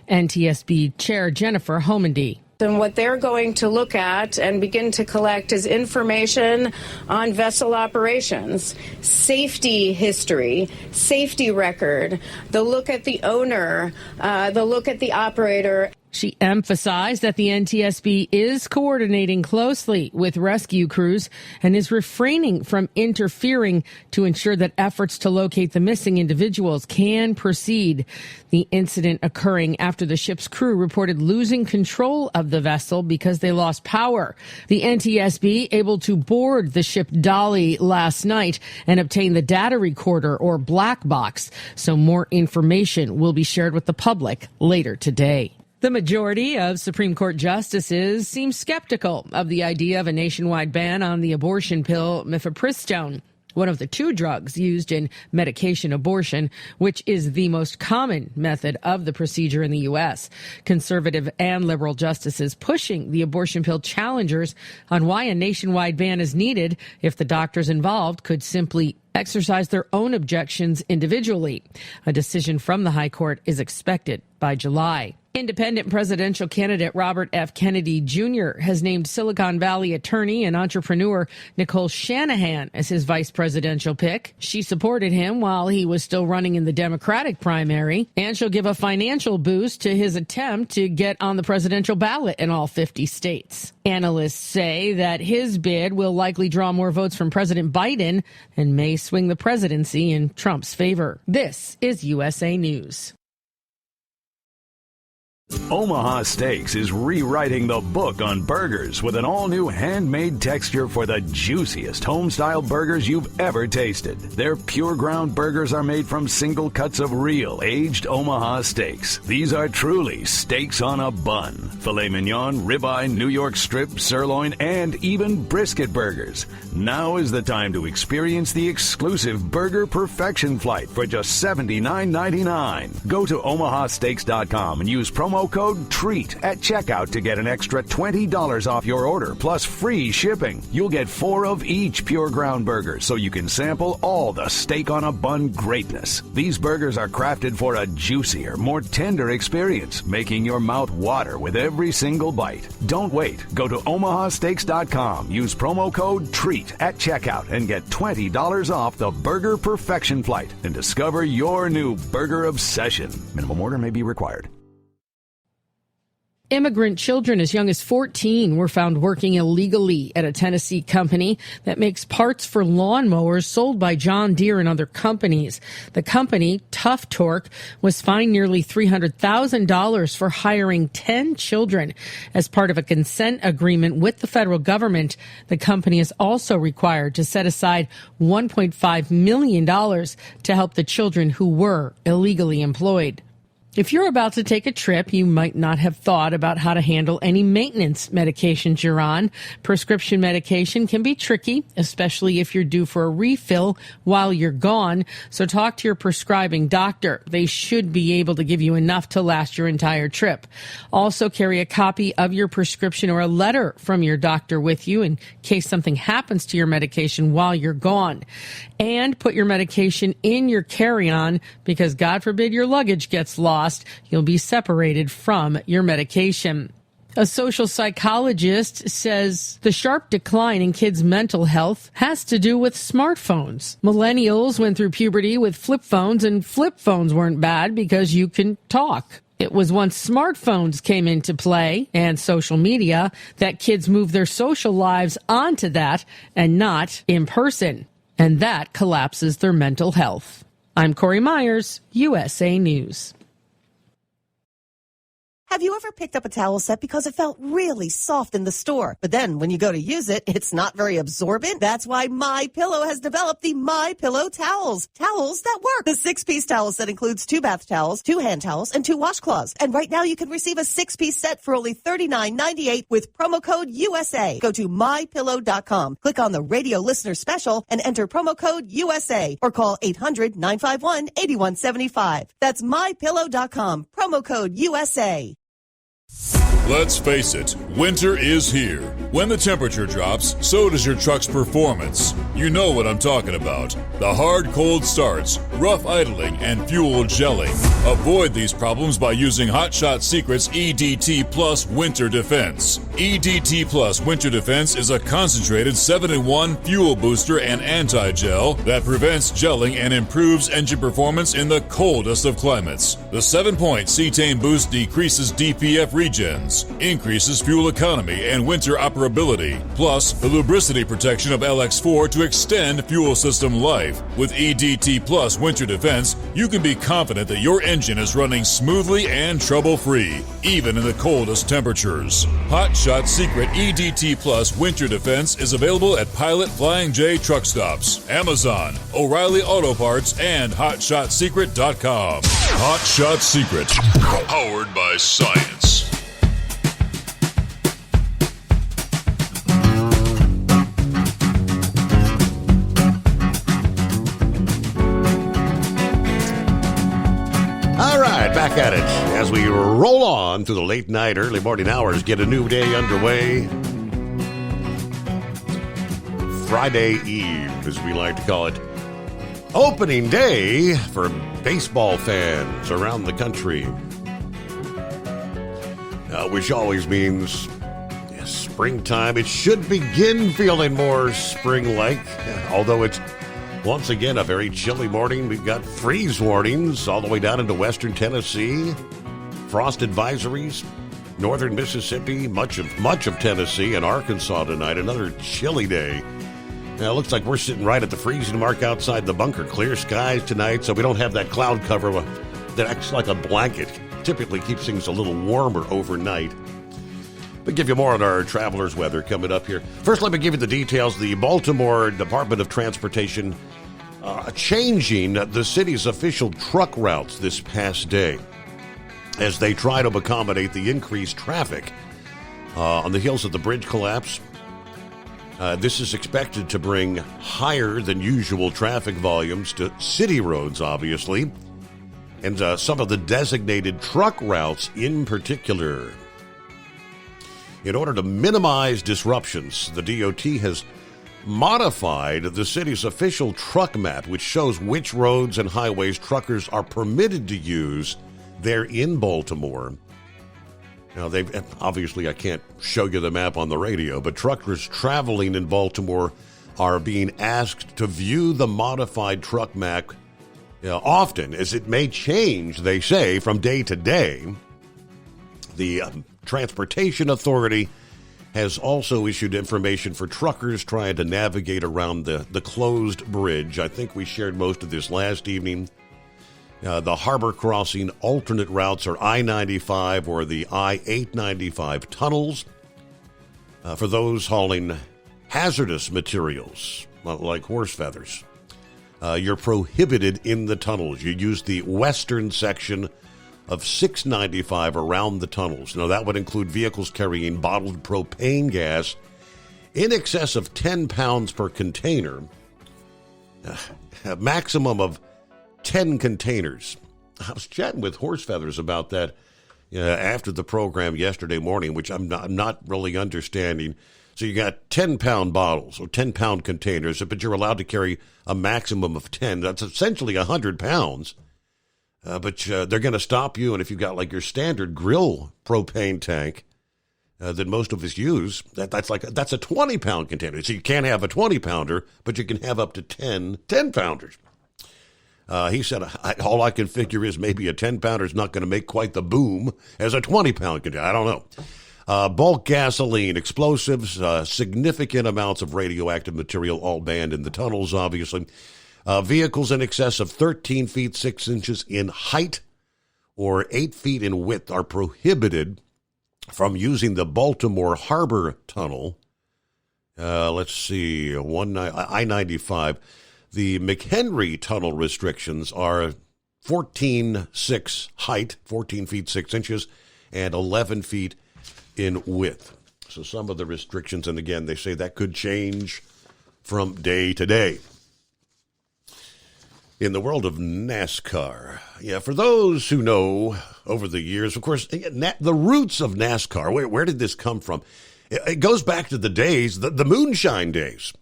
NTSB Chair Jennifer Homendy. And what they're going to look at and begin to collect is information on vessel operations, safety history, safety record, the look at the owner, the look at the operator. She emphasized that the NTSB is coordinating closely with rescue crews and is refraining from interfering to ensure that efforts to locate the missing individuals can proceed. The incident occurring after the ship's crew reported losing control of the vessel because they lost power. The NTSB able to board the ship Dolly last night and obtain the data recorder or black box, so more information will be shared with the public later today. The majority of Supreme Court justices seem skeptical of the idea of a nationwide ban on the abortion pill mifepristone. one of the 2 drugs used in medication abortion, which is the most common method of the procedure in the U.S. Conservative and liberal justices pushing the abortion pill challengers on why a nationwide ban is needed if the doctors involved could simply exercise their own objections individually. A decision from the High Court is expected by July. Independent presidential candidate Robert F. Kennedy Jr. has named Silicon Valley attorney and entrepreneur Nicole Shanahan as his vice presidential pick. She supported him while he was still running in the Democratic primary, and she'll give a financial boost to his attempt to get on the presidential ballot in all 50 states. Analysts say that his bid will likely draw more votes from President Biden and may swing the presidency in Trump's favor. This is USA News. Omaha Steaks is rewriting the book on burgers with an all-new handmade texture for the juiciest home-style burgers you've ever tasted. Their pure ground burgers are made from single cuts of real, aged Omaha steaks. These are truly steaks on a bun. Filet mignon, ribeye, New York strip, sirloin, and even brisket burgers. Now is the time to experience the exclusive Burger Perfection Flight for just $79.99. Go to omahasteaks.com and use promo code TREAT at checkout to get an extra $20 off your order, plus free shipping. You'll get 4 of each pure ground burger, so you can sample all the steak on a bun greatness. These burgers are crafted for a juicier, more tender experience, making your mouth water with every single bite. Don't wait. Go to omahasteaks.com, use promo code TREAT at checkout, and get $20 off the Burger Perfection Flight and discover your new burger obsession. Minimum order may be required. Immigrant children as young as 14 were found working illegally at a Tennessee company that makes parts for lawnmowers sold by John Deere and other companies. The company, Tough Torque, was fined nearly $300,000 for hiring 10 children. As part of a consent agreement with the federal government, the company is also required to set aside $1.5 million to help the children who were illegally employed. If you're about to take a trip, you might not have thought about how to handle any maintenance medications you're on. Prescription medication can be tricky, especially if you're due for a refill while you're gone. So talk to your prescribing doctor. They should be able to give you enough to last your entire trip. Also carry a copy of your prescription or a letter from your doctor with you in case something happens to your medication while you're gone. And put your medication in your carry-on because God forbid your luggage gets lost. You'll be separated from your medication. A social psychologist says the sharp decline in kids' mental health has to do with smartphones. Millennials went through puberty with flip phones, and flip phones weren't bad because you can talk. It was once smartphones came into play and social media that kids moved their social lives onto that and not in person. And that collapses their mental health. I'm Corey Myers, USA News. Have you ever picked up a towel set because it felt really soft in the store, but then when you go to use it, it's not very absorbent? That's why MyPillow has developed the MyPillow towels. Towels that work. The 6-piece towel set includes 2 bath towels, 2 hand towels, and 2 washcloths. And right now you can receive a 6-piece set for only $39.98 with promo code USA. Go to MyPillow.com, click on the radio listener special, and enter promo code USA, or call 800-951-8175. That's MyPillow.com, promo code USA. Let's face it, winter is here. When the temperature drops, so does your truck's performance. You know what I'm talking about. The hard, cold starts, rough idling, and fuel gelling. Avoid these problems by using Hot Shot Secret's EDT Plus Winter Defense. EDT Plus Winter Defense is a concentrated 7-in-1 fuel booster and anti-gel that prevents gelling and improves engine performance in the coldest of climates. The 7-point cetane boost decreases DPF regens, increases fuel economy and winter operability, plus the lubricity protection of LX4 to extend fuel system life. With EDT Plus Winter Defense, you can be confident that your engine is running smoothly and trouble-free, even in the coldest temperatures. Hot Shot Secret EDT Plus Winter Defense is available at Pilot Flying J truck stops, Amazon, O'Reilly Auto Parts, and HotShotSecret.com. Hot Shot Secret, powered by science. at it as we roll on through the late night, early morning hours, get a new day underway. Friday Eve, as we like to call it. Opening day for baseball fans around the country. Which always means springtime. It should begin feeling more spring-like, although it's once again a very chilly morning. We've got freeze warnings all the way down into western Tennessee, frost advisories, northern Mississippi, much of Tennessee and Arkansas tonight. Another chilly day. Now, it looks like we're sitting right at the freezing mark outside the bunker. Clear skies tonight, so we don't have that cloud cover that acts like a blanket. Typically keeps things a little warmer overnight. We'll give you more on our traveler's weather coming up here. First, let me give you the details. The Baltimore Department of Transportation changing the city's official truck routes this past day as they try to accommodate the increased traffic on the heels of the bridge collapse. This is expected to bring higher than usual traffic volumes to city roads, obviously, and some of the designated truck routes in particular. In order to minimize disruptions, the DOT has modified the city's official truck map, which shows which roads and highways truckers are permitted to use there in Baltimore. Now, obviously, I can't show you the map on the radio, but truckers traveling in Baltimore are being asked to view the modified truck map often, as it may change, they say, from day to day. The Transportation Authority has also issued information for truckers trying to navigate around the closed bridge. I think we shared most of this last evening. The harbor crossing alternate routes are I-95 or the I-895 tunnels. For those hauling hazardous materials, like horse feathers, you're prohibited in the tunnels. You use the western section of 695 around the tunnels. Now, that would include vehicles carrying bottled propane gas in excess of 10 pounds per container, a maximum of 10 containers. I was chatting with Horse Feathers about that after the program yesterday morning, which I'm not really understanding. So you got 10-pound bottles or 10-pound containers, but you're allowed to carry a maximum of 10. That's essentially 100 pounds. But they're going to stop you, and if you've got like your standard grill propane tank that most of us use, that's a 20-pound container. So you can't have a 20-pounder, but you can have up to 10 10-pounders. He said, all I can figure is maybe a 10-pounder is not going to make quite the boom as a 20-pound container. I don't know. Bulk gasoline, explosives, significant amounts of radioactive material, all banned in the tunnels, obviously. Vehicles in excess of 13 feet 6 inches in height or 8 feet in width are prohibited from using the Baltimore Harbor Tunnel. Let's see, I-95. The McHenry Tunnel restrictions are 14.6 height, 14 feet 6 inches, and 11 feet in width. So some of the restrictions, and again, they say that could change from day to day. In the world of NASCAR, for those who know over the years, of course, the roots of NASCAR, where did this come from? It goes back to the days, the moonshine days.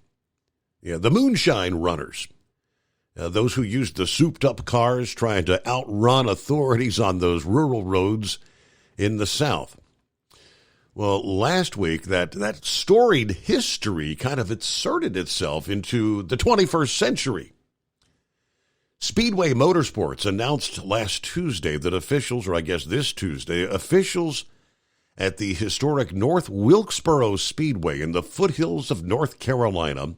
Yeah, the moonshine runners, those who used the souped-up cars trying to outrun authorities on those rural roads in the South. Well, last week, that storied history kind of inserted itself into the 21st century. Speedway Motorsports announced last Tuesday that officials, or I guess this Tuesday, officials at the historic North Wilkesboro Speedway in the foothills of North Carolina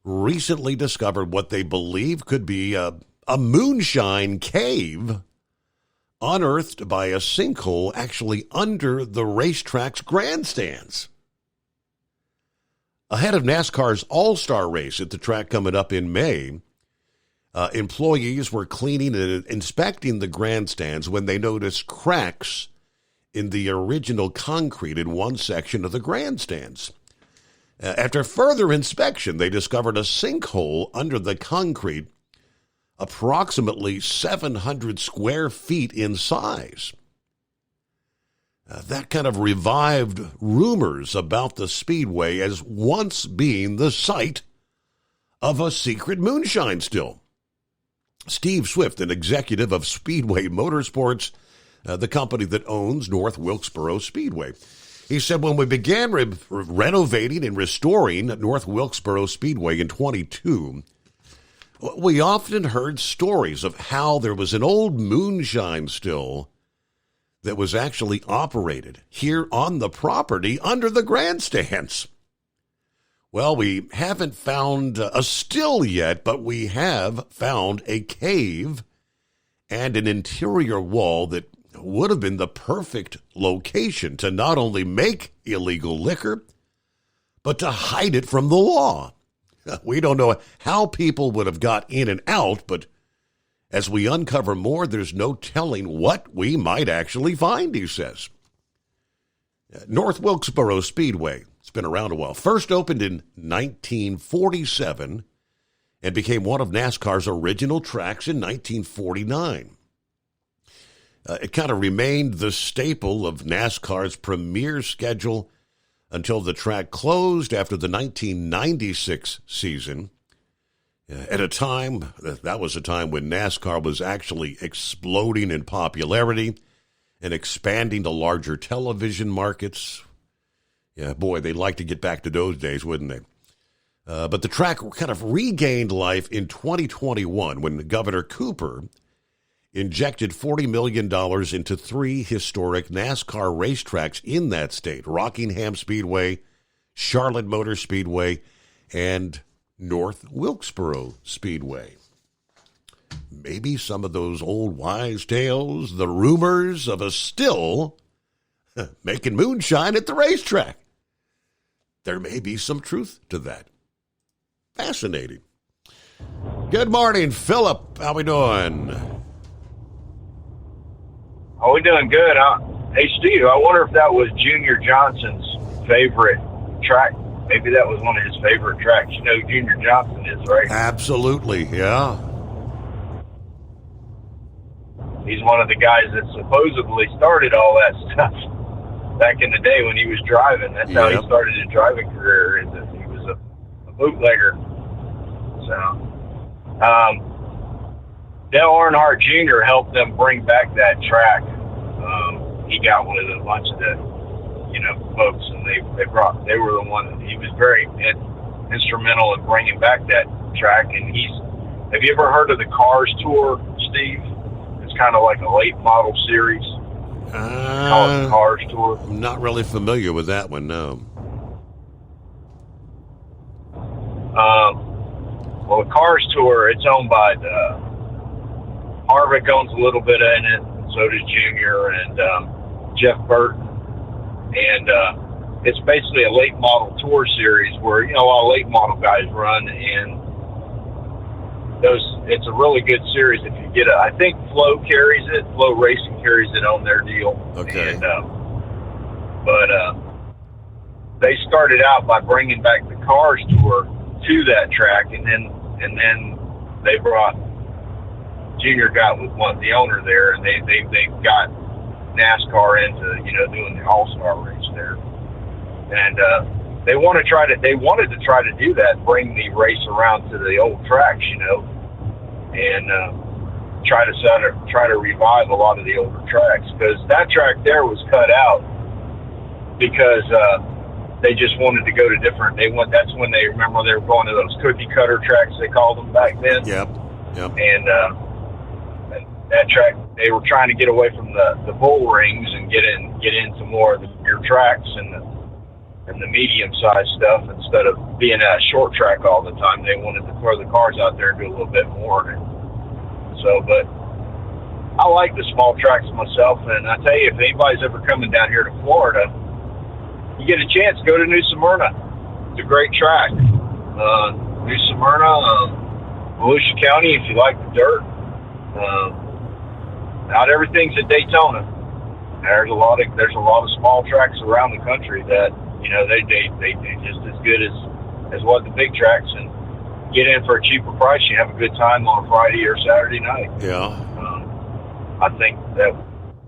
recently discovered what they believe could be a moonshine cave unearthed by a sinkhole actually under the racetrack's grandstands. Ahead of NASCAR's All-Star race at the track coming up in May, employees were cleaning and inspecting the grandstands when they noticed cracks in the original concrete in one section of the grandstands. After further inspection, they discovered a sinkhole under the concrete approximately 700 square feet in size. That kind of revived rumors about the Speedway as once being the site of a secret moonshine still. Steve Swift, an executive of Speedway Motorsports, the company that owns North Wilkesboro Speedway, he said, when we began renovating and restoring North Wilkesboro Speedway in 22, we often heard stories of how there was an old moonshine still that was actually operated here on the property under the grandstands. Well, we haven't found a still yet, but we have found a cave and an interior wall that would have been the perfect location to not only make illegal liquor, but to hide it from the law. We don't know how people would have got in and out, but as we uncover more, there's no telling what we might actually find, he says. North Wilkesboro Speedway, it's been around a while. First opened in 1947 and became one of NASCAR's original tracks in 1949. It kind of remained the staple of NASCAR's premier schedule until the track closed after the 1996 season. At a time, that was a time when NASCAR was actually exploding in popularity and expanding to larger television markets. Yeah, boy, they'd like to get back to those days, wouldn't they? But the track kind of regained life in 2021 when Governor Cooper injected $40 million into 3 historic NASCAR racetracks in that state: Rockingham Speedway, Charlotte Motor Speedway, and North Wilkesboro Speedway. Maybe some of those old wise tales, the rumors of a still making moonshine at the racetrack. There may be some truth to that. Fascinating. Good morning, Philip. How we doing? Oh, we're doing good. Hey, Steve, I wonder if that was Junior Johnson's favorite track. Maybe that was one of his favorite tracks. You know who Junior Johnson is, right? Absolutely, yeah. He's one of the guys that supposedly started all that stuff back in the day when he was driving. That's how he started his driving career, is that he was a bootlegger. So, Dale Earnhardt Jr. helped them bring back that track. He got one of the bunch of the folks, and they were the one that he was very instrumental in bringing back that track. And have you ever heard of the Cars Tour, Steve? It's kind of like a late model series. Called the Cars Tour. I'm not really familiar with that one, no. Well, the Cars Tour, it's owned by Harvick owns a little bit in it, and so does Junior and Jeff Burton. And it's basically a late model tour series where, all late model guys run, and it's a really good series. If you get I think Flow carries it. Flow Racing carries it on their deal. Okay. And, but they started out by bringing back the Cars Tour to that track, and then they brought Junior got with the owner there, and they got NASCAR into doing the All-Star race there, and they wanted to try to do that, bring the race around to the old tracks, and try to revive a lot of the older tracks, because that track there was cut out because they just wanted to go to different. That's when they were going to those cookie cutter tracks, they called them back then. Yep. And that track, they were trying to get away from the bull rings and get into more of the bigger tracks and the medium sized stuff, instead of being at a short track all the time. They wanted to throw the cars out there and do a little bit more. So, but I like the small tracks myself, and I tell you, if anybody's ever coming down here to Florida, you get a chance, go to New Smyrna. It's a great track. New Smyrna, Volusia County, if you like the dirt. Not everything's at Daytona. There's a lot of small tracks around the country that they just as good as what the big tracks, and get in for a cheaper price. You have a good time on a Friday or Saturday night. Yeah. I think that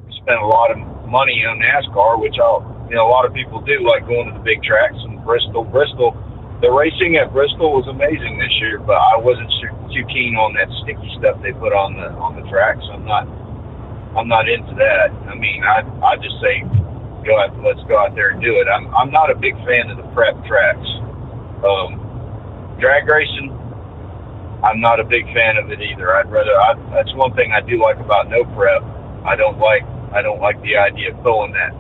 we spent a lot of money on NASCAR, which a lot of people do, like going to the big tracks in Bristol. The racing at Bristol was amazing this year, but I wasn't too keen on that sticky stuff they put on the tracks. I'm not into that. I mean, I just say let's go out there and do it. I'm not a big fan of the prep tracks. Drag racing, I'm not a big fan of it either. That's one thing I do like about no prep. I don't like the idea of throwing that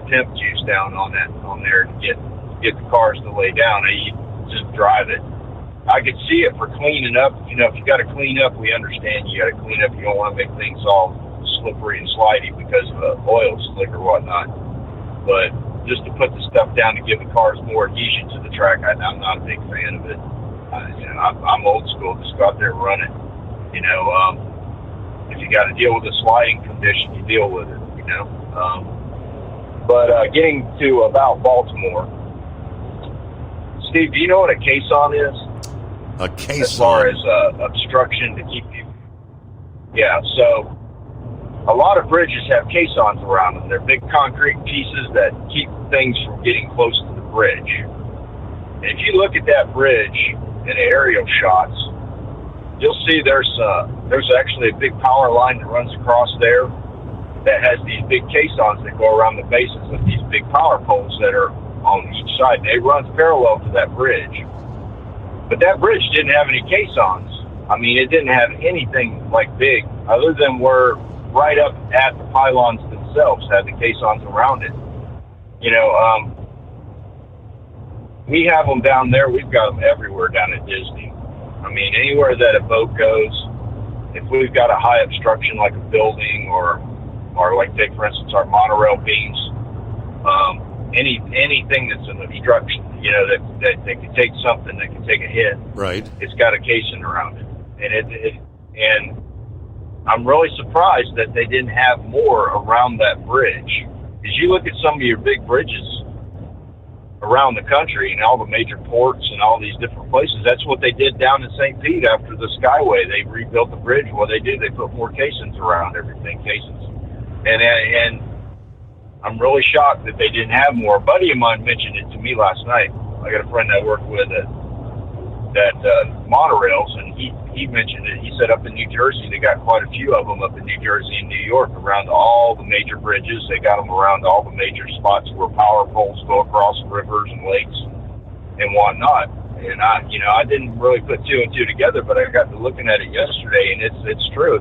pimp juice down on there to get the cars to lay down. You just drive it. I could see it for cleaning up. If you got to clean up, we understand you got to clean up. You don't want to make things all slippery and slidey because of oil slick or whatnot. But just to put the stuff down to give the cars more adhesion to the track, I'm not a big fan of it. I'm old school. Just go out there and run it. If you got to deal with a sliding condition, you deal with it. But getting to about Baltimore, Steve, do you know what a caisson is? A caisson? As far as obstruction to keep people. Yeah, so a lot of bridges have caissons around them. They're big concrete pieces that keep things from getting close to the bridge. And if you look at that bridge in aerial shots, you'll see there's actually a big power line that runs across there that has these big caissons that go around the bases of these big power poles that are on each side. They run parallel to that bridge. But that bridge didn't have any caissons. I mean, it didn't have anything like big other than where right up at the pylons themselves had the caissons around it. We have them down there. We've got them everywhere down at Disney. I mean, anywhere that a boat goes, if we've got a high obstruction like a building or like, take, for instance, our monorail beams, anything that's an obstruction, that can take something, that can take a hit. Right. It's got a casing around it. And I'm really surprised that they didn't have more around that bridge. As you look at some of your big bridges around the country and all the major ports and all these different places, that's what they did down in St. Pete after the Skyway. They rebuilt the bridge. What they did, they put more casings around everything, casings. And I'm really shocked that they didn't have more. A buddy of mine mentioned it to me last night. I got a friend I work with that monorails, and he mentioned it. He said up in New Jersey, they got quite a few of them up in New Jersey and New York around all the major bridges. They got them around all the major spots where power poles go across rivers and lakes and whatnot. And I didn't really put two and two together, but I got to looking at it yesterday, and it's true.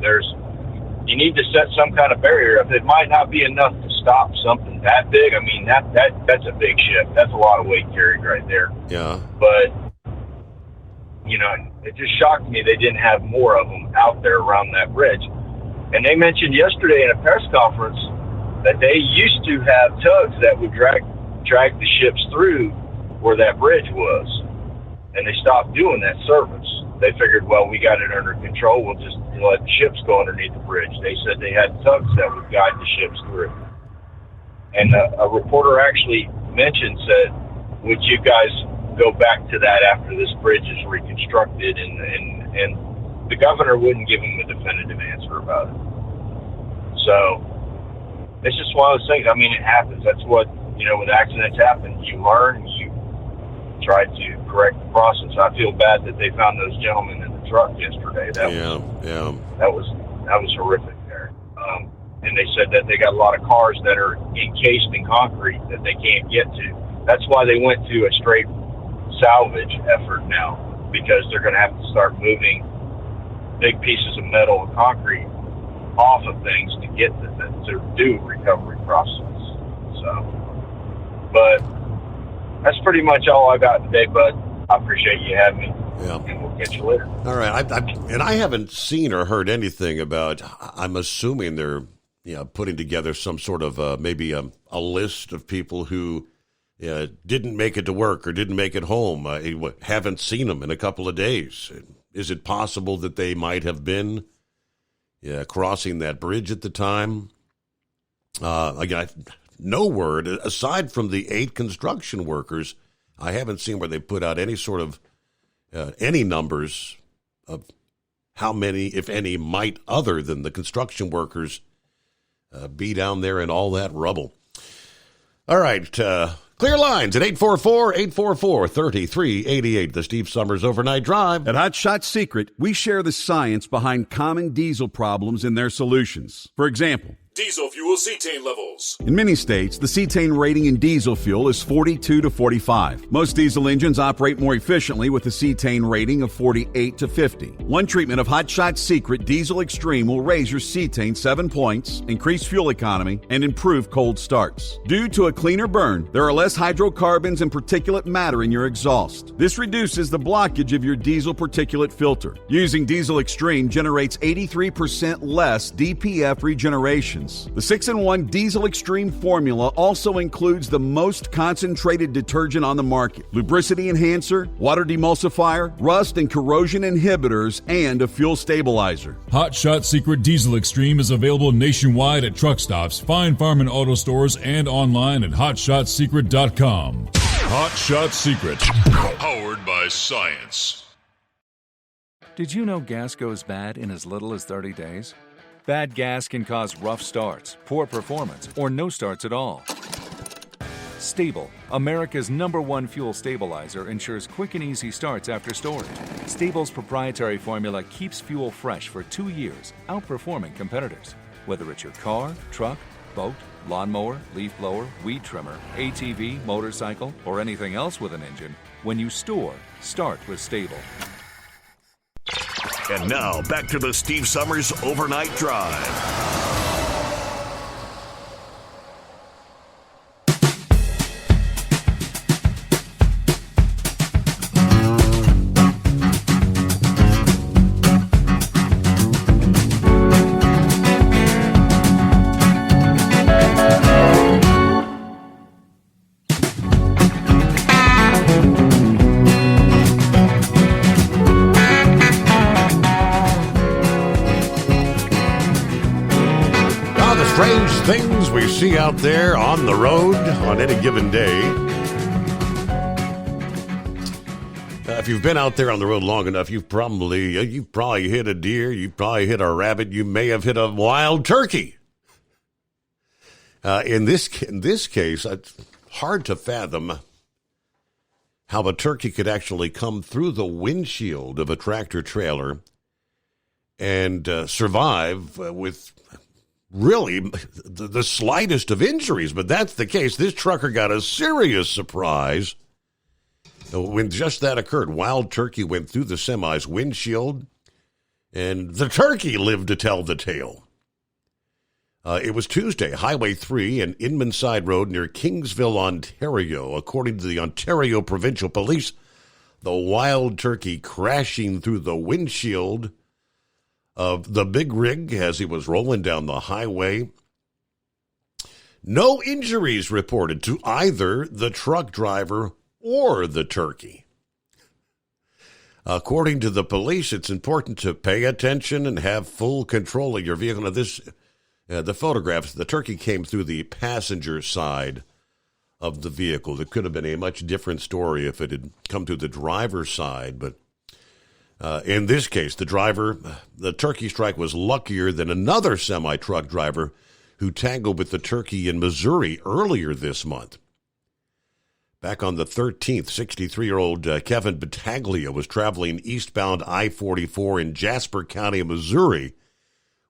You need to set some kind of barrier. If it might not be enough to stop something that big, I mean, that's a big ship. That's a lot of weight carried right there. Yeah. But, it just shocked me they didn't have more of them out there around that bridge. And they mentioned yesterday in a press conference that they used to have tugs that would drag the ships through where that bridge was. And they stopped doing that service. They figured, well, we got it under control. We'll just let the ships go underneath the bridge. They said they had tugs that would guide the ships through. And a reporter actually said, would you guys go back to that after this bridge is reconstructed? And the governor wouldn't give him a definitive answer about it. So it's just one of those things. I mean, it happens. That's what, when accidents happen, you learn, you try to correct the process. I feel bad that they found those gentlemen in the truck yesterday. That was horrific there. And they said that they got a lot of cars that are encased in concrete that they can't get to. That's why they went to a straight salvage effort now, because they're going to have to start moving big pieces of metal and concrete off of things to get to do recovery process. So, but that's pretty much all I got today, bud. I appreciate you having me. Yeah. And we'll catch you later. All right. I haven't seen or heard anything about, I'm assuming they're putting together some sort of maybe a list of people who didn't make it to work or didn't make it home, haven't seen them in a couple of days. Is it possible that they might have been crossing that bridge at the time? Again, no word, aside from the 8 construction workers, I haven't seen where they put out any sort of any numbers of how many, if any, might, other than the construction workers, be down there in all that rubble. All right, clear lines at 844-844-3388, the Steve Summers Overnight Drive. At Hot Shot Secret, we share the science behind common diesel problems and their solutions. For example, Diesel fuel cetane levels. in many states, the cetane rating in diesel fuel is 42 to 45. Most diesel engines operate more efficiently with a cetane rating of 48 to 50. One treatment of Hot Shot Secret Diesel Extreme will raise your cetane 7 points, increase fuel economy, and improve cold starts. Due to a cleaner burn, there are less hydrocarbons and particulate matter in your exhaust. This reduces the blockage of your diesel particulate filter. Using Diesel Extreme generates 83% less DPF regeneration. The 6-in-1 Diesel Extreme formula also includes the most concentrated detergent on the market, lubricity enhancer, water demulsifier, rust and corrosion inhibitors, and a fuel stabilizer. Hot Shot Secret Diesel Extreme is available nationwide at truck stops, fine farm and auto stores, and online at hotshotsecret.com. Hot Shot Secret, powered by science. Did you know gas goes bad in as little as 30 days? Bad gas can cause rough starts, poor performance, or no starts at all. Stable, America's #1 fuel stabilizer, ensures quick and easy starts after storage. Stable's proprietary formula keeps fuel fresh for 2 years, outperforming competitors. Whether it's your car, truck, boat, lawnmower, leaf blower, weed trimmer, ATV, motorcycle, or anything else with an engine, when you store, start with Stable. And now, back to the Steve Summers Overnight Drive. Things we see out there on the road on any given day. If you've been out there on the road long enough, you've probably hit a deer, you've probably hit a rabbit, you may have hit a wild turkey. In this case, it's hard to fathom how a turkey could actually come through the windshield of a tractor trailer and survive with really the slightest of injuries. But that's the case. This trucker got a serious surprise when just that occurred. Wild turkey went through the semi's windshield, and the turkey lived to tell the tale. It was Tuesday, Highway 3 and Inmanside Road near Kingsville, Ontario. According to the Ontario Provincial Police, the wild turkey crashing through the windshield of the big rig as he was rolling down the highway. No injuries reported to either the truck driver or the turkey. According to the police, it's important to pay attention and have full control of your vehicle. Now, the photographs, the turkey came through the passenger side of the vehicle. It could have been a much different story if it had come through the driver's side, but in this case, the turkey strike was luckier than another semi-truck driver who tangled with the turkey in Missouri earlier this month. Back on the 13th, 63-year-old Kevin Battaglia was traveling eastbound I-44 in Jasper County, Missouri,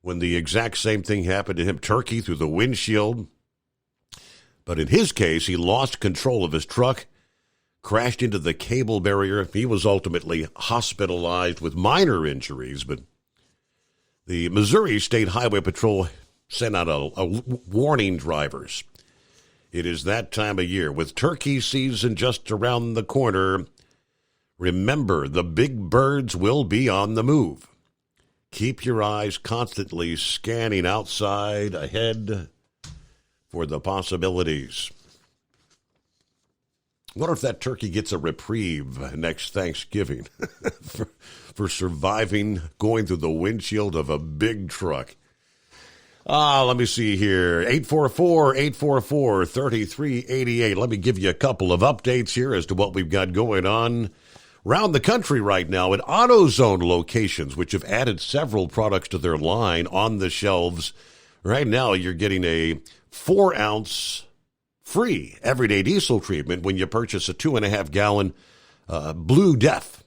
when the exact same thing happened to him, turkey through the windshield. But in his case, he lost control of his truck, crashed into the cable barrier. He was ultimately hospitalized with minor injuries, but the Missouri State Highway Patrol sent out a warning drivers. It is that time of year. With turkey season just around the corner, remember, the big birds will be on the move. Keep your eyes constantly scanning outside, ahead, for the possibilities. What if that turkey gets a reprieve next Thanksgiving for surviving going through the windshield of a big truck? Let me see here. 844-844-3388. Let me give you a couple of updates here as to what we've got going on around the country right now at AutoZone locations, which have added several products to their line on the shelves. Right now, you're getting a 4-ounce free everyday diesel treatment when you purchase a 2.5-gallon Blue Death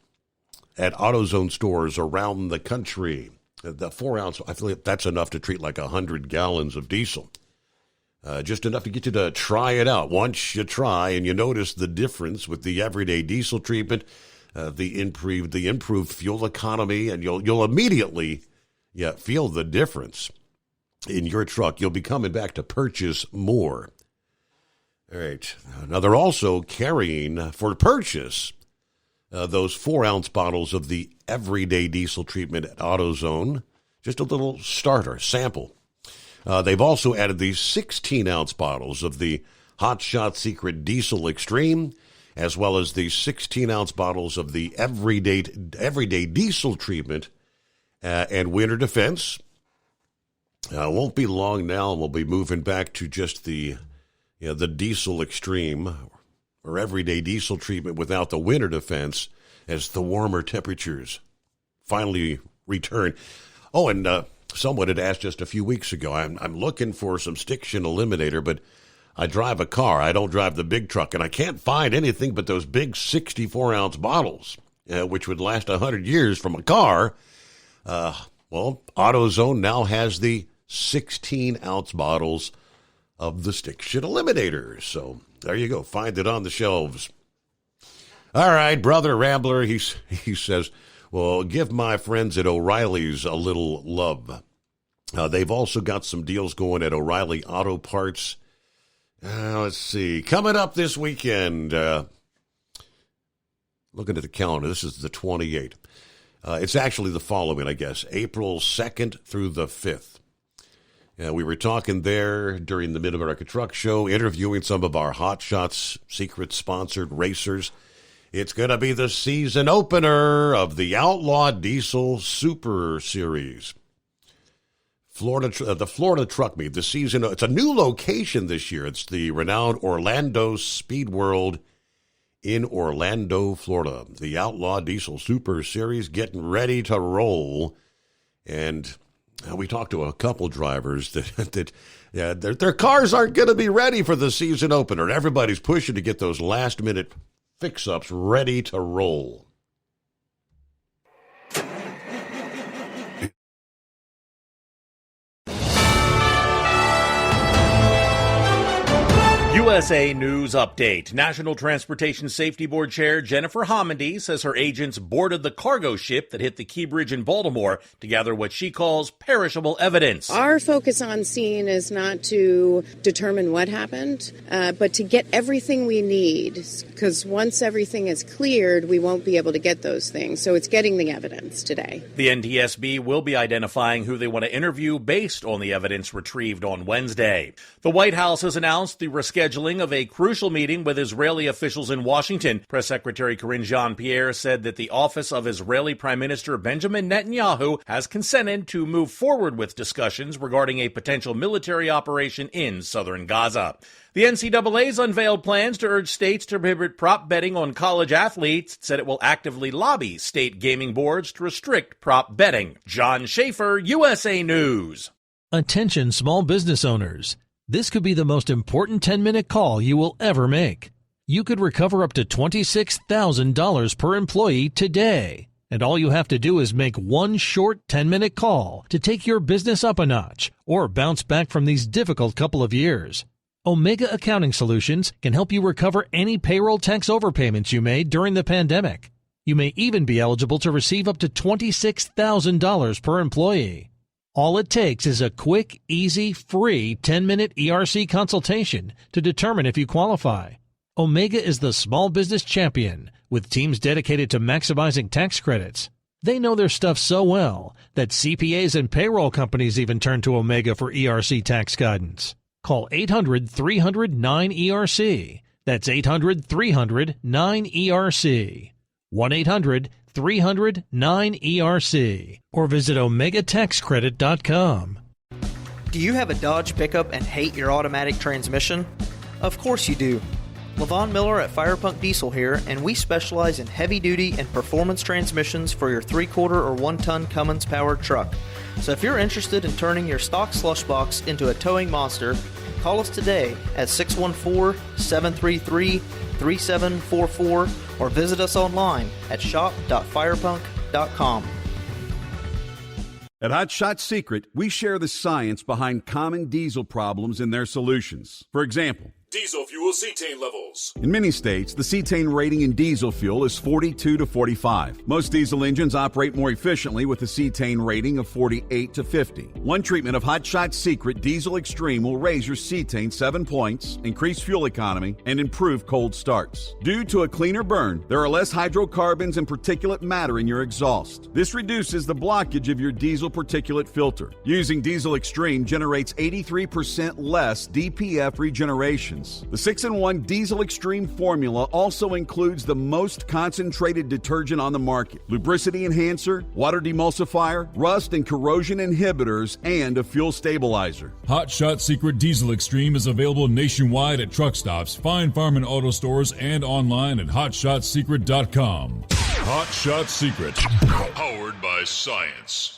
at AutoZone stores around the country. The 4-ounce, I feel like that's enough to treat like 100 gallons of diesel. Just enough to get you to try it out. Once you try and you notice the difference with the everyday diesel treatment, the improved fuel economy, and you'll immediately feel the difference in your truck. You'll be coming back to purchase more. All right. Now, they're also carrying for purchase those 4-ounce bottles of the everyday diesel treatment at AutoZone. Just a little starter sample. They've also added these 16-ounce bottles of the Hot Shot Secret Diesel Extreme, as well as the 16-ounce bottles of the everyday diesel treatment and Winter Defense. Won't be long now, and we'll be moving back to just the Diesel Extreme or everyday diesel treatment without the Winter Defense as the warmer temperatures finally return. Oh, and someone had asked just a few weeks ago, I'm looking for some Stiction Eliminator, but I drive a car. I don't drive the big truck, and I can't find anything but those big 64-ounce bottles, which would last 100 years from a car. Well, AutoZone now has the 16-ounce bottles of the Stiction Eliminator. So there you go. Find it on the shelves. All right, Brother Rambler, he says, well, give my friends at O'Reilly's a little love. They've also got some deals going at O'Reilly Auto Parts. Let's see. Coming up this weekend, looking at the calendar, this is the 28th. It's actually the following, I guess, April 2nd through the 5th. We were talking there during the Mid-America Truck Show, interviewing some of our Hot Shots secret-sponsored racers. It's going to be the season opener of the Outlaw Diesel Super Series. The Florida Truck Meet, the season. It's a new location this year. It's the renowned Orlando Speed World in Orlando, Florida. The Outlaw Diesel Super Series getting ready to roll. And we talked to a couple drivers that their cars aren't going to be ready for the season opener. Everybody's pushing to get those last-minute fix-ups ready to roll. USA News Update. National Transportation Safety Board Chair Jennifer Homendy says her agents boarded the cargo ship that hit the Key Bridge in Baltimore to gather what she calls perishable evidence. Our focus on scene is not to determine what happened, but to get everything we need, because once everything is cleared, we won't be able to get those things. So it's getting the evidence today. The NTSB will be identifying who they want to interview based on the evidence retrieved on Wednesday. The White House has announced the rescheduling of a crucial meeting with Israeli officials in Washington. Press Secretary Karine Jean-Pierre said that the office of Israeli Prime Minister Benjamin Netanyahu has consented to move forward with discussions regarding a potential military operation in southern Gaza. The NCAA's unveiled plans to urge states to prohibit prop betting on college athletes. It said it will actively lobby state gaming boards to restrict prop betting. John Schaefer, USA News. Attention small business owners. This could be the most important 10-minute call you will ever make. You could recover up to $26,000 per employee today. And all you have to do is make one short 10-minute call to take your business up a notch or bounce back from these difficult couple of years. Omega Accounting Solutions can help you recover any payroll tax overpayments you made during the pandemic. You may even be eligible to receive up to $26,000 per employee. All it takes is a quick, easy, free 10-minute ERC consultation to determine if you qualify. Omega is the small business champion with teams dedicated to maximizing tax credits. They know their stuff so well that CPAs and payroll companies even turn to Omega for ERC tax guidance. Call 800-300-9ERC. That's 800-300-9ERC. 1-800-300-9ERC. Or visit OmegaTaxCredit.com. Do you have a Dodge pickup and hate your automatic transmission? Of course you do. Levon Miller at Firepunk Diesel here, and we specialize in heavy-duty and performance transmissions for your 3/4 or 1-ton Cummins-powered truck. So if you're interested in turning your stock slush box into a towing monster, call us today at 614-733-3744 or visit us online at shop.firepunk.com. At Hot Shot Secret, we share the science behind common diesel problems and their solutions. For example, Diesel fuel cetane levels. in many states, the cetane rating in diesel fuel is 42 to 45. Most diesel engines operate more efficiently with a cetane rating of 48 to 50. One treatment of Hot Shot Secret Diesel Extreme will raise your cetane 7 points, increase fuel economy, and improve cold starts. Due to a cleaner burn, there are less hydrocarbons and particulate matter in your exhaust. This reduces the blockage of your diesel particulate filter. Using Diesel Extreme generates 83% less DPF regeneration. The 6-in-1 Diesel Extreme formula also includes the most concentrated detergent on the market, lubricity enhancer, water demulsifier, rust and corrosion inhibitors, and a fuel stabilizer. Hot Shot Secret Diesel Extreme is available nationwide at truck stops, fine farm and auto stores, and online at hotshotsecret.com. Hot Shot Secret, powered by science.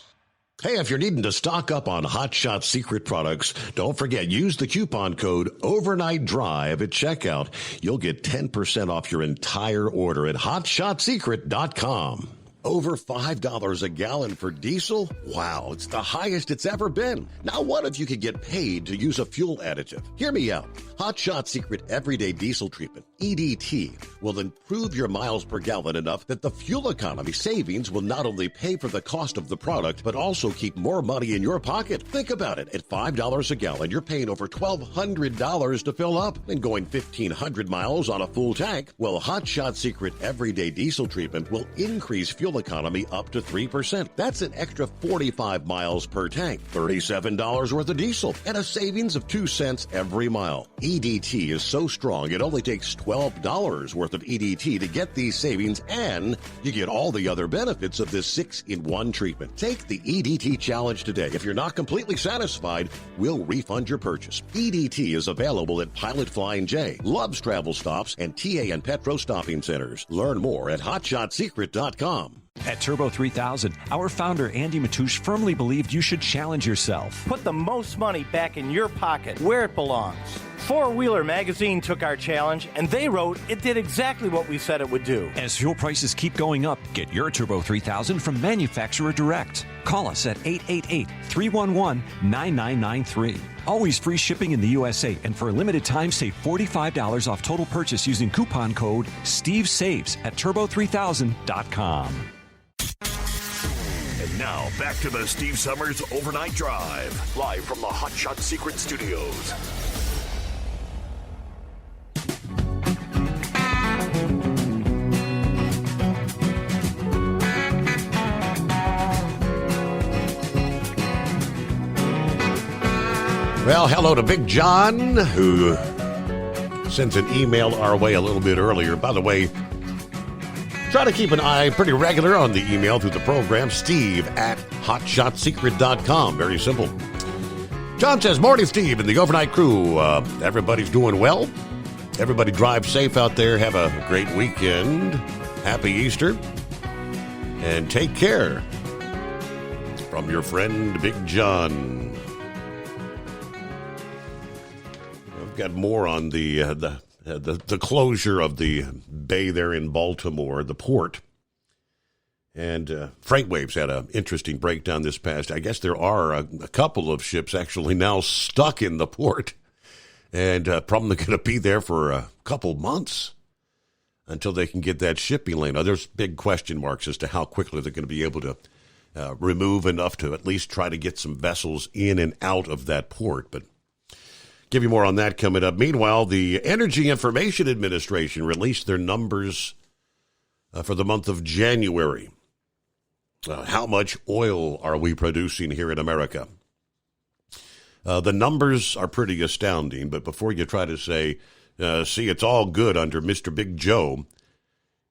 Hey, if you're needing to stock up on Hot Shot Secret products, don't forget, use the coupon code Overnight Drive at checkout. You'll get 10% off your entire order at hotshotsecret.com. Over $5 a gallon for diesel? Wow, it's the highest it's ever been. Now what if you could get paid to use a fuel additive? Hear me out. Hot Shot Secret Everyday Diesel Treatment, EDT, will improve your miles per gallon enough that the fuel economy savings will not only pay for the cost of the product, but also keep more money in your pocket. Think about it. At $5 a gallon, you're paying over $1,200 to fill up and going 1,500 miles on a full tank. Well, Hot Shot Secret Everyday Diesel Treatment will increase fuel economy up to 3%. That's an extra 45 miles per tank, $37 worth of diesel, and a savings of 2 cents every mile. EDT is so strong, it only takes $12 worth of EDT to get these savings, and you get all the other benefits of this 6-in-1 treatment. Take the EDT challenge today. If you're not completely satisfied, we'll refund your purchase. EDT is available at Pilot Flying J, Love's Travel Stops, and TA and Petro Stopping Centers. Learn more at hotshotsecret.com. At Turbo 3000, our founder Andy Matouche firmly believed you should challenge yourself. Put the most money back in your pocket, where it belongs. Four Wheeler Magazine took our challenge, and they wrote it did exactly what we said it would do. As fuel prices keep going up, get your Turbo 3000 from manufacturer direct. Call us at 888-311-9993. Always free shipping in the USA, and for a limited time, save $45 off total purchase using coupon code STEVESAVES at turbo3000.com. And now, back to the Steve Summers Overnight Drive, live from the Hot Shot Secret Studios. Well, hello to Big John, who sends an email our way a little bit earlier. By the way, try to keep an eye pretty regular on the email through the program, steve@hotshotsecret.com. Very simple. John says, morning, Steve, and the overnight crew. Everybody's doing well. Everybody drive safe out there. Have a great weekend. Happy Easter. And take care. From your friend, Big John. I've got more on the closure of the bay there in Baltimore, the port. And FreightWaves had an interesting breakdown this past. I guess there are a couple of ships actually now stuck in the port, and probably going to be there for a couple months until they can get that shipping lane. Now, there's big question marks as to how quickly they're going to be able to remove enough to at least try to get some vessels in and out of that port. But give you more on that coming up. Meanwhile, the Energy Information Administration released their numbers for the month of January. How much oil are we producing here in America? The numbers are pretty astounding, but before you try to say, see, it's all good under Mr. Big Joe,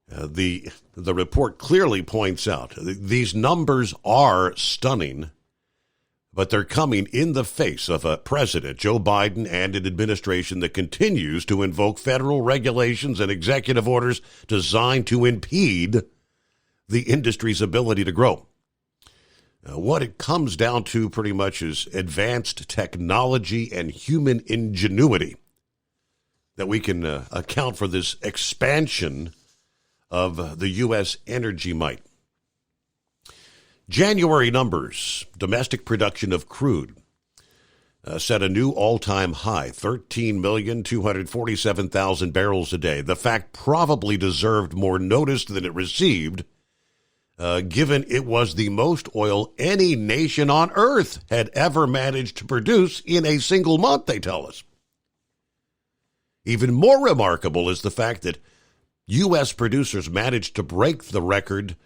the report clearly points out these numbers are stunning, But they're coming in the face of a president, Joe Biden, and an administration that continues to invoke federal regulations and executive orders designed to impede the industry's ability to grow. What it comes down to pretty much is advanced technology and human ingenuity that we can account for this expansion of the U.S. energy might. January numbers, domestic production of crude set a new all-time high, 13,247,000 barrels a day. The fact probably deserved more notice than it received, given it was the most oil any nation on earth had ever managed to produce in a single month, they tell us. Even more remarkable is the fact that U.S. producers managed to break the record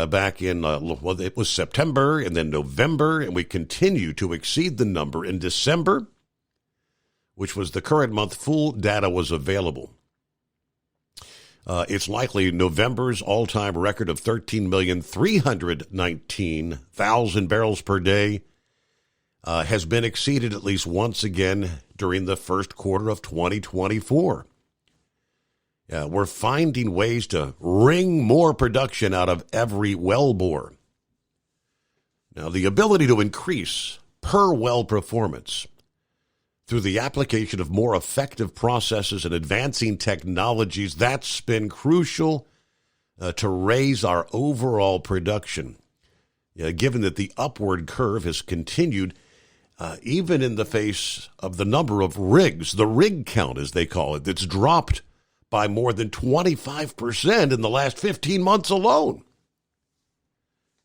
back in, it was September and then November, and we continue to exceed the number in December, which was the current month full data was available. It's likely November's all-time record of 13,319,000 barrels per day has been exceeded at least once again during the first quarter of 2024. We're finding ways to wring more production out of every wellbore. Now, the ability to increase per well performance through the application of more effective processes and advancing technologies, that's been crucial to raise our overall production. Given that the upward curve has continued, even in the face of the number of rigs, the rig count, as they call it, that's dropped by more than 25% in the last 15 months alone.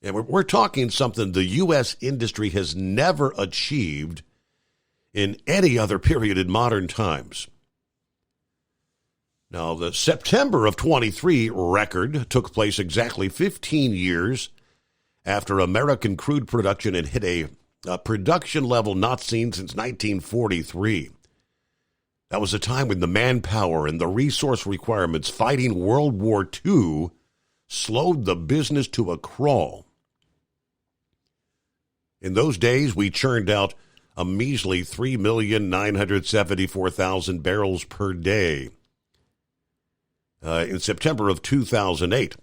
And we're talking something the U.S. industry has never achieved in any other period in modern times. Now, the September of 23 record took place exactly 15 years after American crude production had hit a production level not seen since 1943. That was a time when the manpower and the resource requirements fighting World War II slowed the business to a crawl. In those days, we churned out a measly 3,974,000 barrels per day. In September of 2008,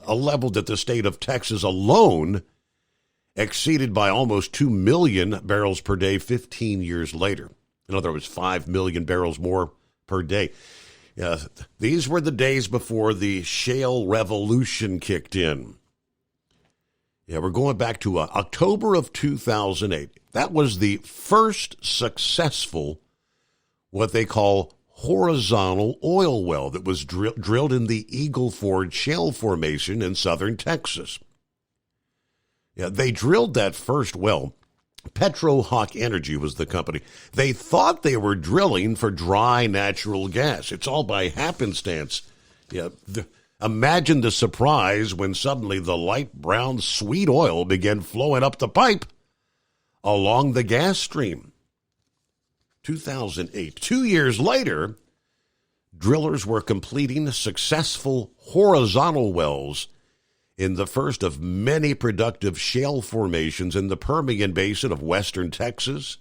a level that the state of Texas alone exceeded by almost 2 million barrels per day 15 years later. In other words, 5 million barrels more per day. These were the days before the shale revolution kicked in. We're going back to October of 2008. That was the first successful, what they call horizontal oil well that was drilled in the Eagle Ford Shale Formation in southern Texas. They drilled that first well. PetroHawk Energy was the company. They thought they were drilling for dry natural gas. It's all by happenstance. Imagine the surprise when suddenly the light brown sweet oil began flowing up the pipe along the gas stream. 2008. 2 years later, drillers were completing successful horizontal wells in the first of many productive shale formations in the Permian Basin of western Texas.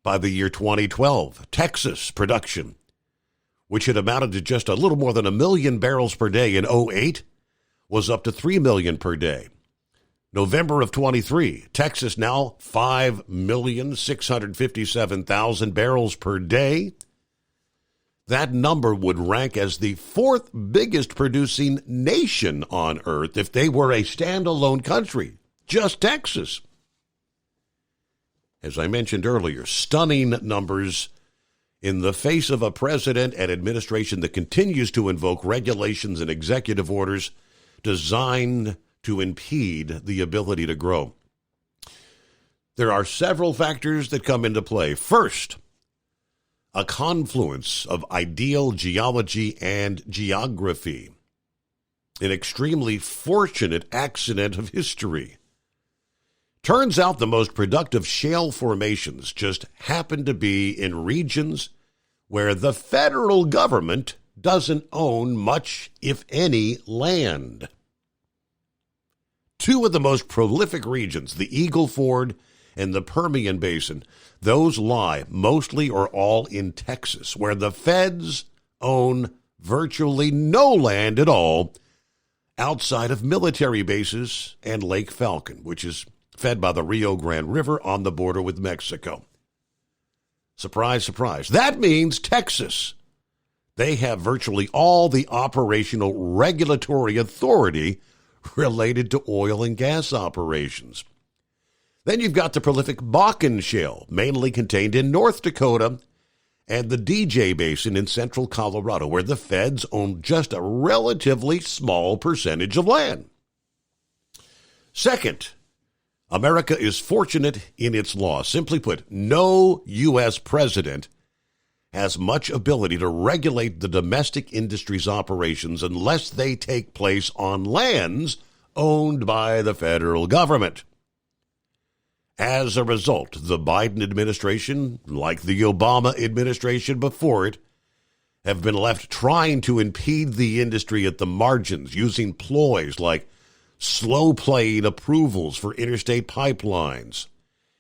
By the year 2012, Texas production, which had amounted to just a little more than 1 million barrels per day in 2008, was up to 3 million per day. November of 23, Texas now 5,657,000 barrels per day. That number would rank as the fourth biggest producing nation on earth if they were a standalone country, just Texas. As I mentioned earlier, stunning numbers in the face of a president and administration that continues to invoke regulations and executive orders designed to impede the ability to grow. There are several factors that come into play. First, a confluence of ideal geology and geography, an extremely fortunate accident of history. Turns out the most productive shale formations just happen to be in regions where the federal government doesn't own much, if any, land. two of the most prolific regions, the Eagle Ford and the Permian Basin, those lie mostly or all in Texas, where the feds own virtually no land at all outside of military bases and Lake Falcon, which is fed by the Rio Grande River on the border with Mexico. Surprise, surprise. That means Texas. They have virtually all the operational regulatory authority related to oil and gas operations. Then you've got the prolific Bakken Shale, mainly contained in North Dakota, and the DJ Basin in central Colorado, where the feds own just a relatively small percentage of land. Second, America is fortunate in its law. Simply put, no U.S. president has much ability to regulate the domestic industry's operations unless they take place on lands owned by the federal government. As a result, the Biden administration, like the Obama administration before it, have been left trying to impede the industry at the margins using ploys like slow-playing approvals for interstate pipelines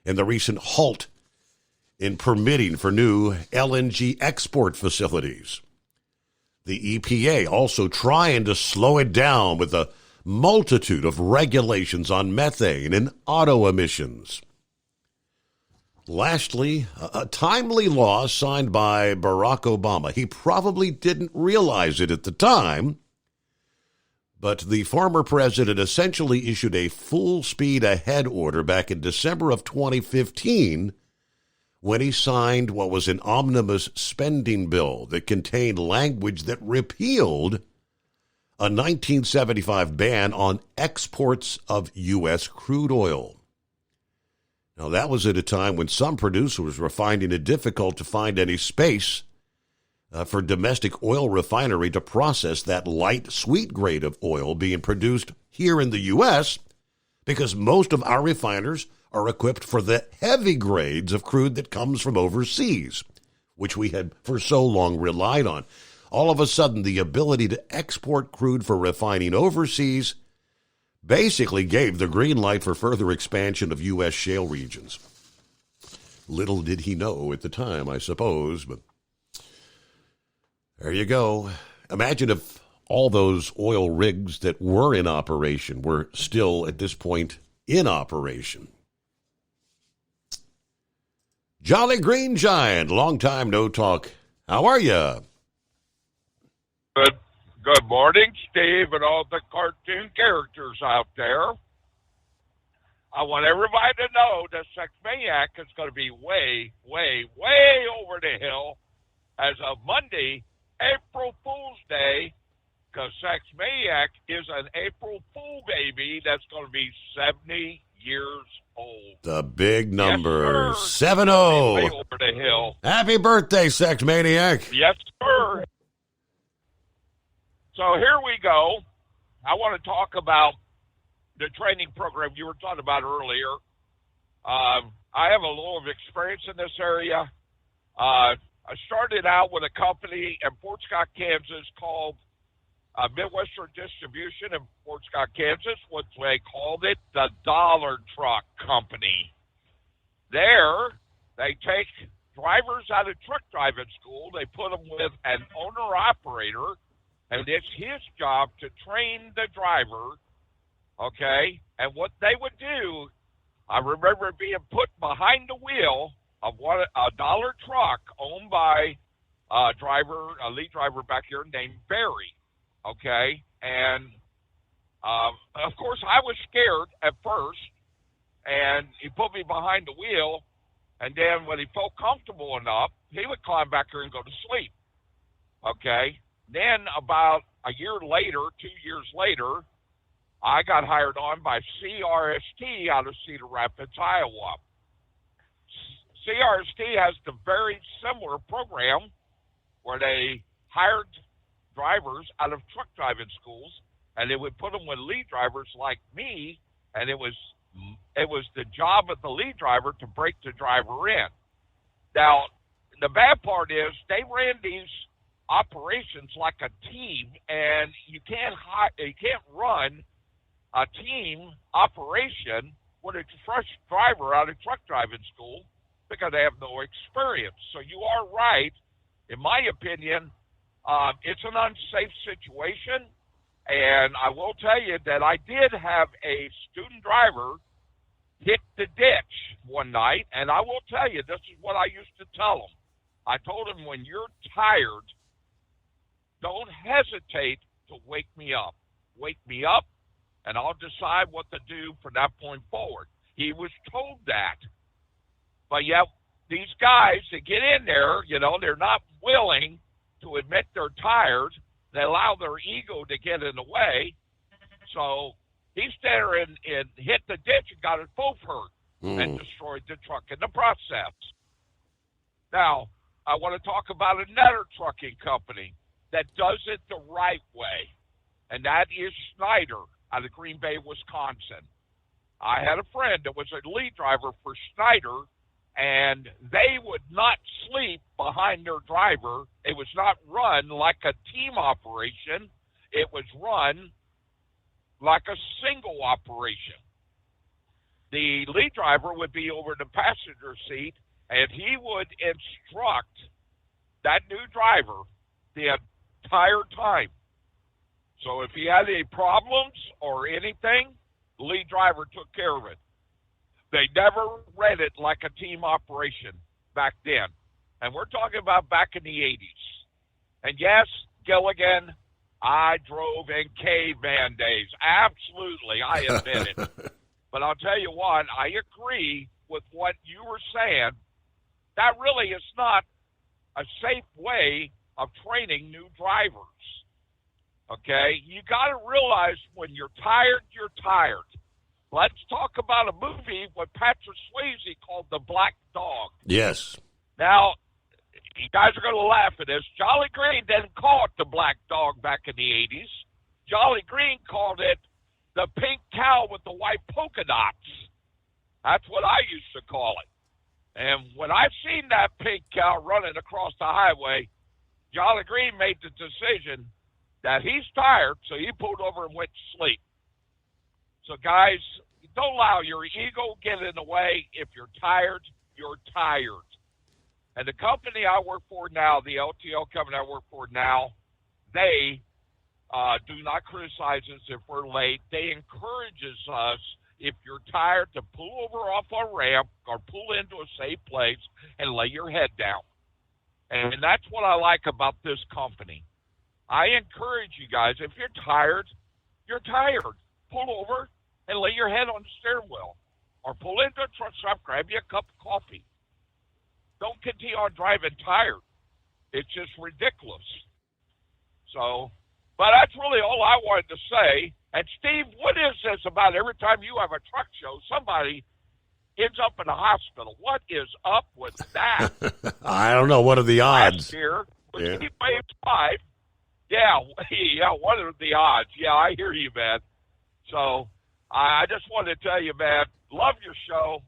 and the recent halt in permitting for new LNG export facilities. The EPA also trying to slow it down with a multitude of regulations on methane and auto emissions. Lastly, a timely law signed by Barack Obama. He probably didn't realize it at the time, but the former president essentially issued a full speed ahead order back in December of 2015 when he signed what was an omnibus spending bill that contained language that repealed a 1975 ban on exports of U.S. crude oil. Now, that was at a time when some producers were finding it difficult to find any space for domestic oil refinery to process that light, sweet grade of oil being produced here in the U.S. because most of our refiners are equipped for the heavy grades of crude that comes from overseas, which we had for so long relied on. All of a sudden, the ability to export crude for refining overseas basically gave the green light for further expansion of U.S. shale regions. Little did he know at the time, I suppose, but there you go. Imagine if all those oil rigs that were in operation were still, at this point, in operation. Jolly Green Giant, long time no talk. How are you? Good morning, Steve, and all the cartoon characters out there. I want everybody to know that Sex Maniac is going to be way, way, way over the hill as of Monday, April Fool's Day, because Sex Maniac is an April Fool baby that's going to be 70 years old. The big number, yes, 70. Way over the hill. Happy birthday, Sex Maniac. Yes, sir. So here we go. I want to talk about the training program you were talking about earlier. I have a little of experience in this area. I started out with a company in Fort Scott, Kansas called Midwestern Distribution in Fort Scott, Kansas, what they called it the Dollar Truck Company. There, they take drivers out of truck driving school. They put them with an owner-operator, and it's his job to train the driver, okay? And what they would do, I remember being put behind the wheel of a dollar truck owned by a lead driver back here named Barry, okay? And, of course, I was scared at first, and he put me behind the wheel, and then when he felt comfortable enough, he would climb back here and go to sleep, okay? Then about a year later, 2 years later, I got hired on by CRST out of Cedar Rapids, Iowa. CRST has the very similar program where they hired drivers out of truck driving schools, and they would put them with lead drivers like me, and it was the job of the lead driver to break the driver in. Now, the bad part is they ran these operations like a team, and you can't run a team operation when it's a fresh driver out of truck driving school because they have no experience. So you are right. In my opinion, it's an unsafe situation. And I will tell you that I did have a student driver hit the ditch one night. And I will tell you, this is what I used to tell him. I told him, when you're tired, don't hesitate to wake me up. Wake me up, and I'll decide what to do from that point forward. He was told that. But yet, these guys that get in there, they're not willing to admit they're tired. They allow their ego to get in the way. So he's there and hit the ditch and got us both hurt and destroyed the truck in the process. Now, I want to talk about another trucking company that does it the right way, and that is Schneider out of Green Bay, Wisconsin. I had a friend that was a lead driver for Schneider, and they would not sleep behind their driver. It was not run like a team operation. It was run like a single operation. The lead driver would be over the passenger seat, and he would instruct that new driver the entire time. So if he had any problems or anything, the lead driver took care of it. They never ran it like a team operation back then. And we're talking about back in the 80s. And yes, Gilligan, I drove in caveman days. Absolutely, I admit it. But I'll tell you what, I agree with what you were saying. That really is not a safe way of training new drivers. Okay? You got to realize when you're tired, you're tired. Let's talk about a movie with Patrick Swayze called The Black Dog. Yes. Now, you guys are going to laugh at this. Jolly Green didn't call it The Black Dog back in the 80s. Jolly Green called it The Pink Cow with the White Polka Dots. That's what I used to call it. And when I seen that pink cow running across the highway, Jolly Green made the decision that he's tired, so he pulled over and went to sleep. So, guys, don't allow your ego get in the way. If you're tired, you're tired. And the company I work for now, the LTL company I work for now, they do not criticize us if we're late. They encourages us, if you're tired, to pull over off a ramp or pull into a safe place and lay your head down. And that's what I like about this company. I encourage you guys, if you're tired, you're tired. Pull over and lay your head on the steering wheel. Or pull into a truck stop, grab you a cup of coffee. Don't continue on driving tired. It's just ridiculous. So, but that's really all I wanted to say. And Steve, what is this about every time you have a truck show, somebody ends up in the hospital? What is up with that? I don't know. What are the odds? Last year was Steve Waves 5. Yeah, what are the odds? Yeah, I hear you, man. So I just wanted to tell you, man, love your show.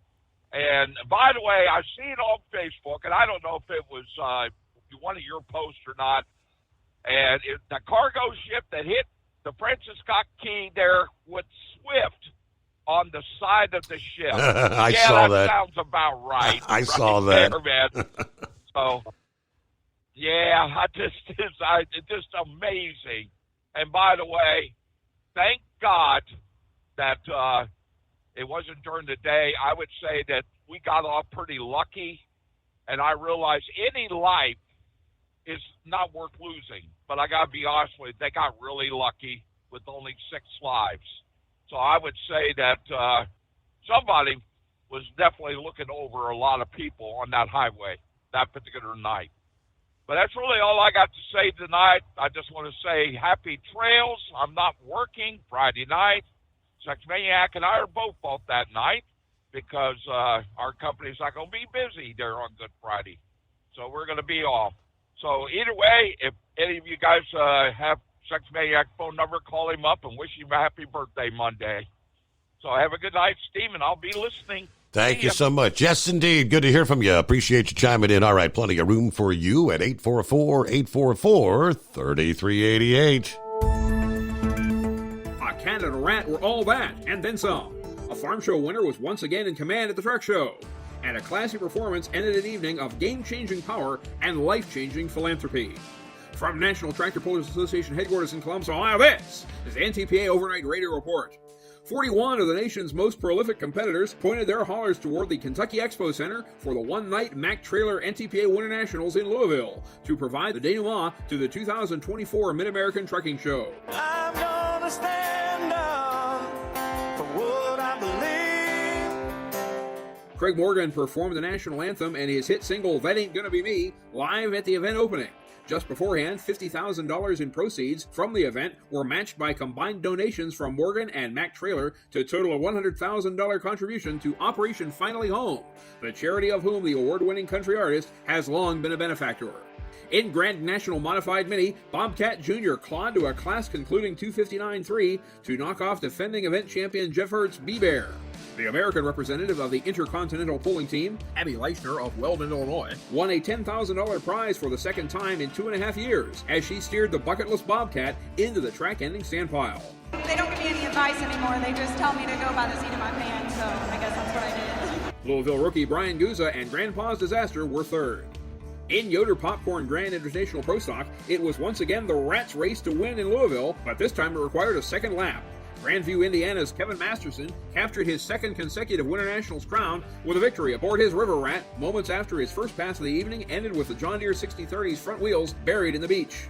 And by the way, I see it on Facebook, and I don't know if it was one of your posts or not. And the cargo ship that hit the Francis Scott Key there with Swift on the side of the ship. I saw that. Sounds about right. I saw that. There, man. So, yeah, it's just amazing. And by the way, thank God that it wasn't during the day. I would say that we got off pretty lucky, and I realized any life is not worth losing. But I got to be honest with you, they got really lucky with only 6 lives. So I would say that somebody was definitely looking over a lot of people on that highway that particular night. But that's really all I got to say tonight. I just want to say happy trails. I'm not working Friday night. Sex Maniac and I are both off that night because our company's not going to be busy there on Good Friday. So we're going to be off. So either way, if any of you guys have Sex Maniac phone number, call him up and wish him a happy birthday Monday. So have a good night, Steve, and I'll be listening. Thank you so much. Yes, indeed. Good to hear from you. Appreciate you chiming in. All right, plenty of room for you at 844-844-3388. cat and a rat were all that, and then some. A farm show winner was once again in command at the truck show. And a classy performance ended an evening of game-changing power and life-changing philanthropy. From National Tractor Pullers Association headquarters in Columbus, Ohio, this is the NTPA Overnight Radio Report. 41 of the nation's most prolific competitors pointed their haulers toward the Kentucky Expo Center for the one-night Mack Trailer NTPA Winter Nationals in Louisville to provide the denouement to the 2024 Mid-American Trucking Show. I'm gonna stand up for what I believe. Craig Morgan performed the national anthem and his hit single, That Ain't Gonna Be Me, live at the event opening. Just beforehand, $50,000 in proceeds from the event were matched by combined donations from Morgan and Mack Trailer to a total of $100,000 contribution to Operation Finally Home, the charity of whom the award-winning country artist has long been a benefactor. In Grand National Modified Mini, Bobcat Jr. clawed to a class-concluding 259.3 to knock off defending event champion Jeff Hurt's B-Bear. The American representative of the Intercontinental Pulling Team, Abby Leichner of Weldon, Illinois, won a $10,000 prize for the second time in 2.5 years as she steered the bucketless Bobcat into the track-ending sandpile. They don't give me any advice anymore. They just tell me to go by the seat of my pants, so I guess that's what I did. Louisville rookie Brian Guza and Grandpa's Disaster were third. In Yoder Popcorn Grand International Pro Stock, it was once again the Rats' race to win in Louisville, but this time it required a second lap. Grandview, Indiana's Kevin Masterson captured his second consecutive Winter Nationals crown with a victory aboard his River Rat moments after his first pass of the evening ended with the John Deere 6030's front wheels buried in the beach.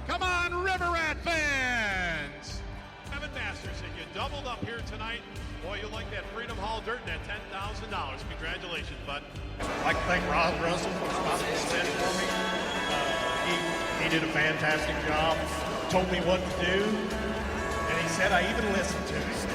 Come on, River Rat fans! Kevin Masterson, you doubled up here tonight. Boy, you like that Freedom Hall dirt and that $10,000. Congratulations, bud. I'd like to thank Rob Russell for sponsoring this event for me. He did a fantastic job, told me what to do, and he said I even listened to him.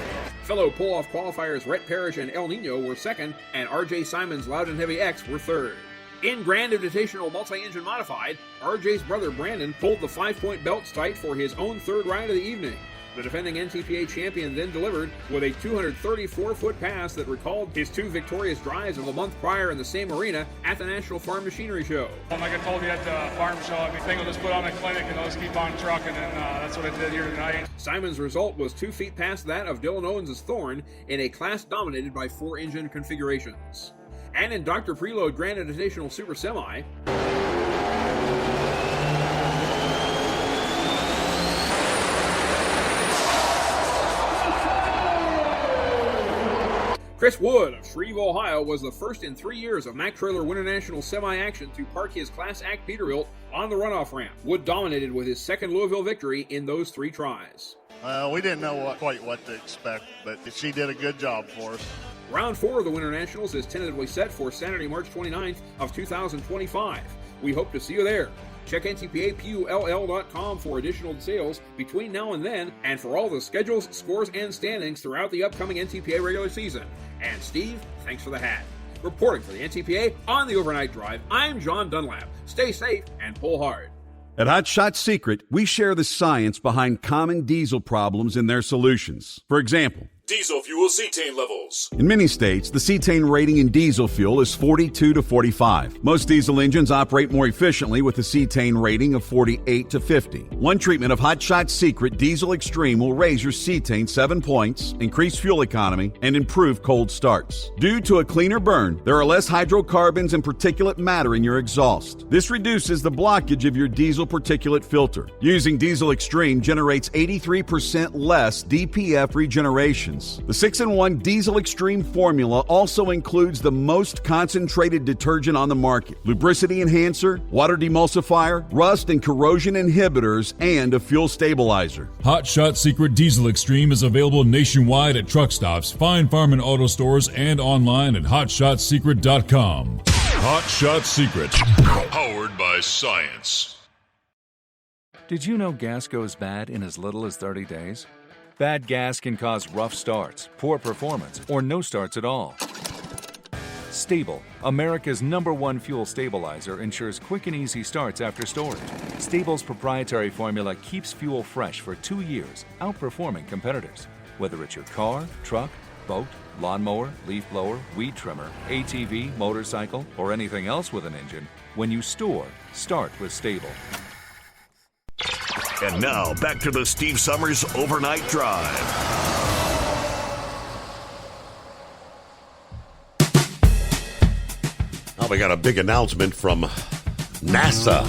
Fellow pull-off qualifiers Rhett Parrish and El Nino were second, and RJ Simon's Loud and Heavy X were third. In Grand Invitational Multi-Engine Modified, RJ's brother Brandon pulled the 5-point belts tight for his own third ride of the evening. The defending NTPA champion then delivered with a 234-foot pass that recalled his two victorious drives of the month prior in the same arena at the National Farm Machinery Show. Like I told you at the farm show, I think I'll just put on a clinic and I'll just keep on trucking, and that's what I did here tonight. Simon's result was 2 feet past that of Dylan Owens' Thorn in a class dominated by 4-engine configurations. And in Dr. Preload Grand Invitational Super Semi, Chris Wood of Shreveville, Ohio, was the first in 3 years of Mack Trailer Winter National semi-action to park his Class Act Peterbilt on the runoff ramp. Wood dominated with his second Louisville victory in those 3 tries. We didn't know quite what to expect, but she did a good job for us. Round 4 of the Winter Nationals is tentatively set for Saturday, March 29th of 2025. We hope to see you there. Check NTPAPULL.com for additional details between now and then, and for all the schedules, scores, and standings throughout the upcoming NTPA regular season. And Steve, thanks for the hat. Reporting for the NTPA on the Overnight Drive, I'm John Dunlap. Stay safe and pull hard. At Hot Shot Secret, we share the science behind common diesel problems and their solutions. For example, diesel fuel cetane levels. in many states, the cetane rating in diesel fuel is 42 to 45. Most diesel engines operate more efficiently with a cetane rating of 48 to 50. One treatment of Hot Shot Secret Diesel Extreme will raise your cetane 7 points, increase fuel economy, and improve cold starts. Due to a cleaner burn, there are less hydrocarbons and particulate matter in your exhaust. This reduces the blockage of your diesel particulate filter. Using Diesel Extreme generates 83% less DPF regeneration. The 6-in-1 Diesel Extreme formula also includes the most concentrated detergent on the market, lubricity enhancer, water demulsifier, rust and corrosion inhibitors, and a fuel stabilizer. Hot Shot Secret Diesel Extreme is available nationwide at truck stops, fine farm and auto stores, and online at hotshotsecret.com. Hot Shot Secret, powered by science. Did you know gas goes bad in as little as 30 days? Bad gas can cause rough starts, poor performance, or no starts at all. Stable, America's #1 fuel stabilizer, ensures quick and easy starts after storage. Stable's proprietary formula keeps fuel fresh for 2 years, outperforming competitors. Whether it's your car, truck, boat, lawnmower, leaf blower, weed trimmer, ATV, motorcycle, or anything else with an engine, when you store, start with Stable. And now, back to the Steve Summers Overnight Drive. Oh, we got a big announcement from NASA.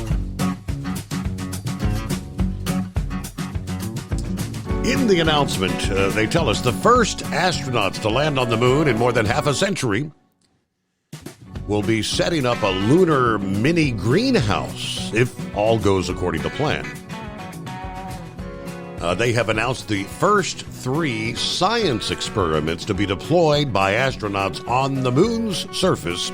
In the announcement, they tell us the first astronauts to land on the moon in more than half a century will be setting up a lunar mini greenhouse, if all goes according to plan. They have announced the first 3 science experiments to be deployed by astronauts on the moon's surface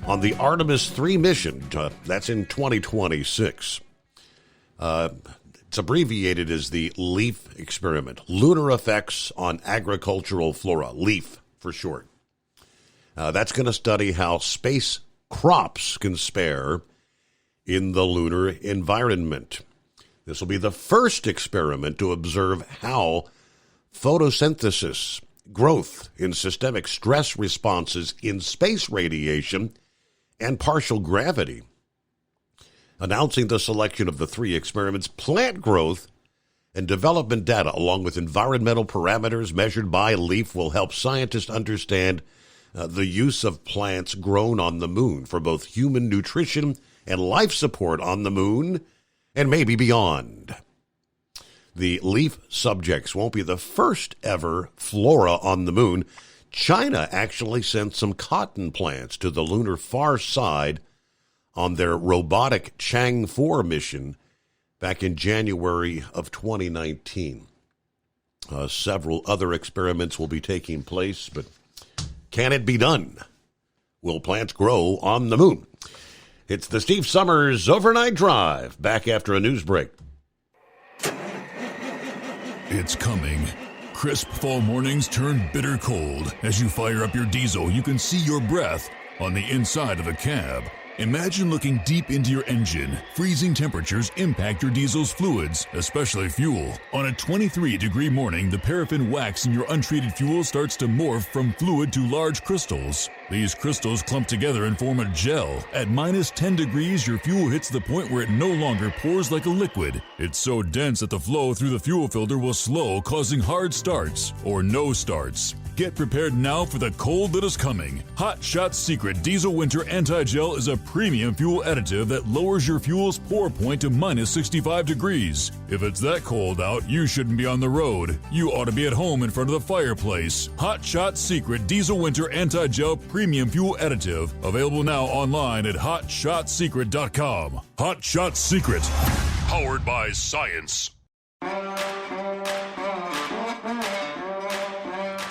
on the Artemis 3 mission. That's in 2026. It's abbreviated as the LEAF experiment, Lunar Effects on Agricultural Flora, LEAF for short. That's going to study how space crops can spare in the lunar environment. This will be the first experiment to observe how photosynthesis, growth in systemic stress responses in space radiation, and partial gravity. Announcing the selection of the 3 experiments, plant growth and development data, along with environmental parameters measured by LEAF, will help scientists understand the use of plants grown on the moon for both human nutrition and life support on the moon and maybe beyond. The LEAF subjects won't be the first ever flora on the moon. China actually sent some cotton plants to the lunar far side on their robotic Chang 4 mission back in January of 2019. Several other experiments will be taking place, but can it be done? Will plants grow on the moon? It's the Steve Summers Overnight Drive, back after a news break. It's coming. Crisp fall mornings turn bitter cold. As you fire up your diesel, you can see your breath on the inside of the cab. Imagine looking deep into your engine. Freezing temperatures impact your diesel's fluids, especially fuel. On a 23-degree morning, the paraffin wax in your untreated fuel starts to morph from fluid to large crystals. These crystals clump together and form a gel. At minus 10 degrees, your fuel hits the point where it no longer pours like a liquid. It's so dense that the flow through the fuel filter will slow, causing hard starts or no starts. Get prepared now for the cold that is coming. Hot Shot Secret Diesel Winter Anti-Gel is a premium fuel additive that lowers your fuel's pour point to minus 65 degrees. If it's that cold out, you shouldn't be on the road. You ought to be at home in front of the fireplace. Hot Shot Secret Diesel Winter Anti-Gel Premium Fuel Additive. Available now online at HotShotSecret.com. Hot Shot Secret. Powered by science.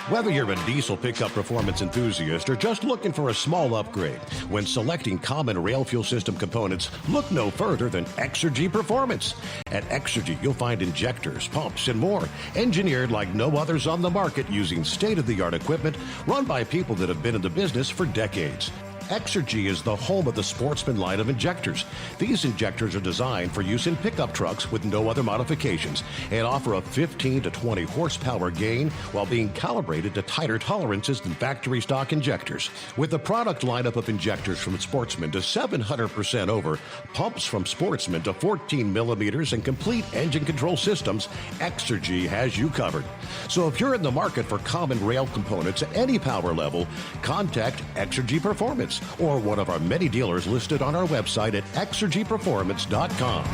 Whether you're a diesel pickup performance enthusiast or just looking for a small upgrade, when selecting common rail fuel system components, look no further than Exergy Performance. At Exergy, you'll find injectors, pumps, and more, engineered like no others on the market using state-of-the-art equipment run by people that have been in the business for decades. Exergy is the home of the Sportsman line of injectors. These injectors are designed for use in pickup trucks with no other modifications and offer a 15 to 20 horsepower gain while being calibrated to tighter tolerances than factory stock injectors. With the product lineup of injectors from Sportsman to 700% over, pumps from Sportsman to 14 millimeters, and complete engine control systems, Exergy has you covered. So if you're in the market for common rail components at any power level, contact Exergy Performance or one of our many dealers listed on our website at exergyperformance.com.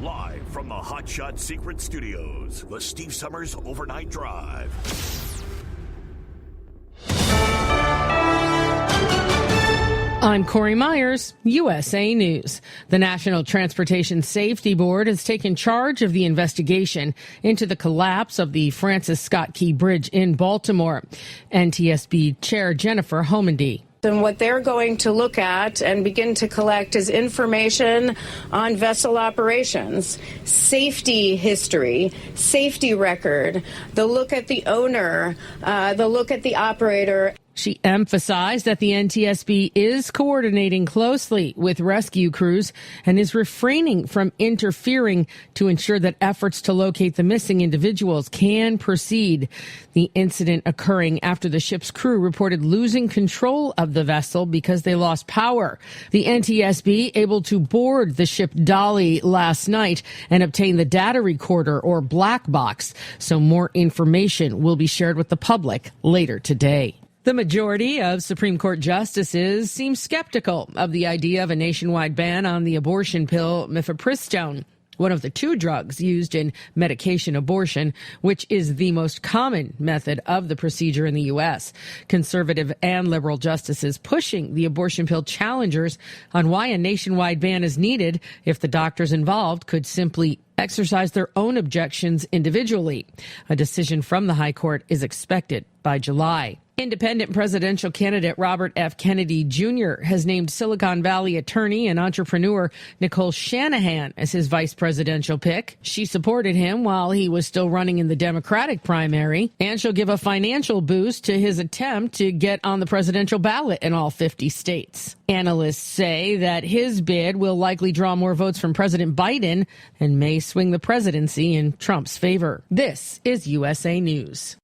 Live from the Hot Shot Secret Studios, the Steve Summers Overnight Drive. I'm Corey Myers, USA News. The National Transportation Safety Board has taken charge of the investigation into the collapse of the Francis Scott Key Bridge in Baltimore. NTSB Chair Jennifer Homendy. And what they're going to look at and begin to collect is information on vessel operations, safety history, safety record, the look at the owner, the look at the operator. She emphasized that the NTSB is coordinating closely with rescue crews and is refraining from interfering to ensure that efforts to locate the missing individuals can proceed. The incident occurring after the ship's crew reported losing control of the vessel because they lost power. The NTSB able to board the ship Dolly last night and obtain the data recorder or black box, so more information will be shared with the public later today. The majority of Supreme Court justices seem skeptical of the idea of a nationwide ban on the abortion pill mifepristone, one of the two drugs used in medication abortion, which is the most common method of the procedure in the U.S. Conservative and liberal justices pushing the abortion pill challengers on why a nationwide ban is needed if the doctors involved could simply exercise their own objections individually. A decision from the High Court is expected by July. Independent presidential candidate Robert F. Kennedy Jr. has named Silicon Valley attorney and entrepreneur Nicole Shanahan as his vice presidential pick. She supported him while he was still running in the Democratic primary, and she'll give a financial boost to his attempt to get on the presidential ballot in all 50 states. Analysts say that his bid will likely draw more votes from President Biden and may swing the presidency in Trump's favor. This is USA News.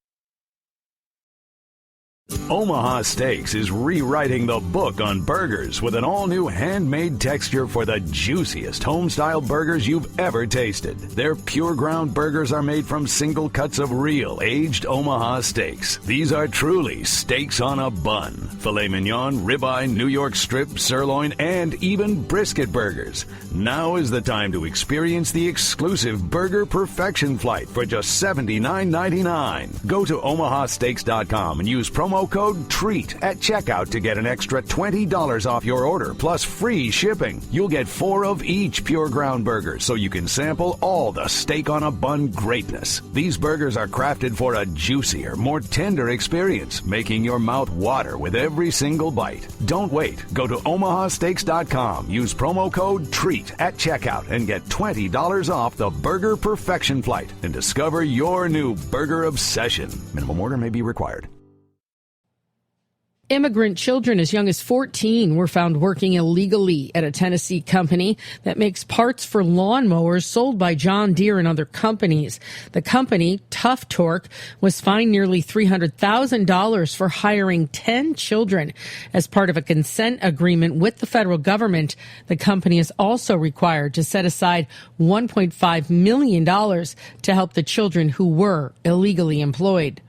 Omaha Steaks is rewriting the book on burgers with an all-new handmade texture for the juiciest home-style burgers you've ever tasted. Their pure ground burgers are made from single cuts of real aged Omaha steaks. These are truly steaks on a bun. Filet mignon, ribeye, New York strip, sirloin, and even brisket burgers. Now is the time to experience the exclusive Burger Perfection Flight for just $79.99. Go to omahasteaks.com and use promo code TREAT at checkout to get an extra $20 off your order, plus free shipping. You'll get 4 of each pure ground burger, so you can sample all the steak on a bun greatness. These burgers are crafted for a juicier, more tender experience, making your mouth water with every single bite. Don't wait. Go to omahasteaks.com, use promo code TREAT at checkout, and get $20 off the Burger Perfection Flight and discover your new burger obsession. Minimum order may be required. Immigrant children as young as 14 were found working illegally at a Tennessee company that makes parts for lawnmowers sold by John Deere and other companies. The company, Tough Torque, was fined nearly $300,000 for hiring 10 children. As part of a consent agreement with the federal government, the company is also required to set aside $1.5 million to help the children who were illegally employed.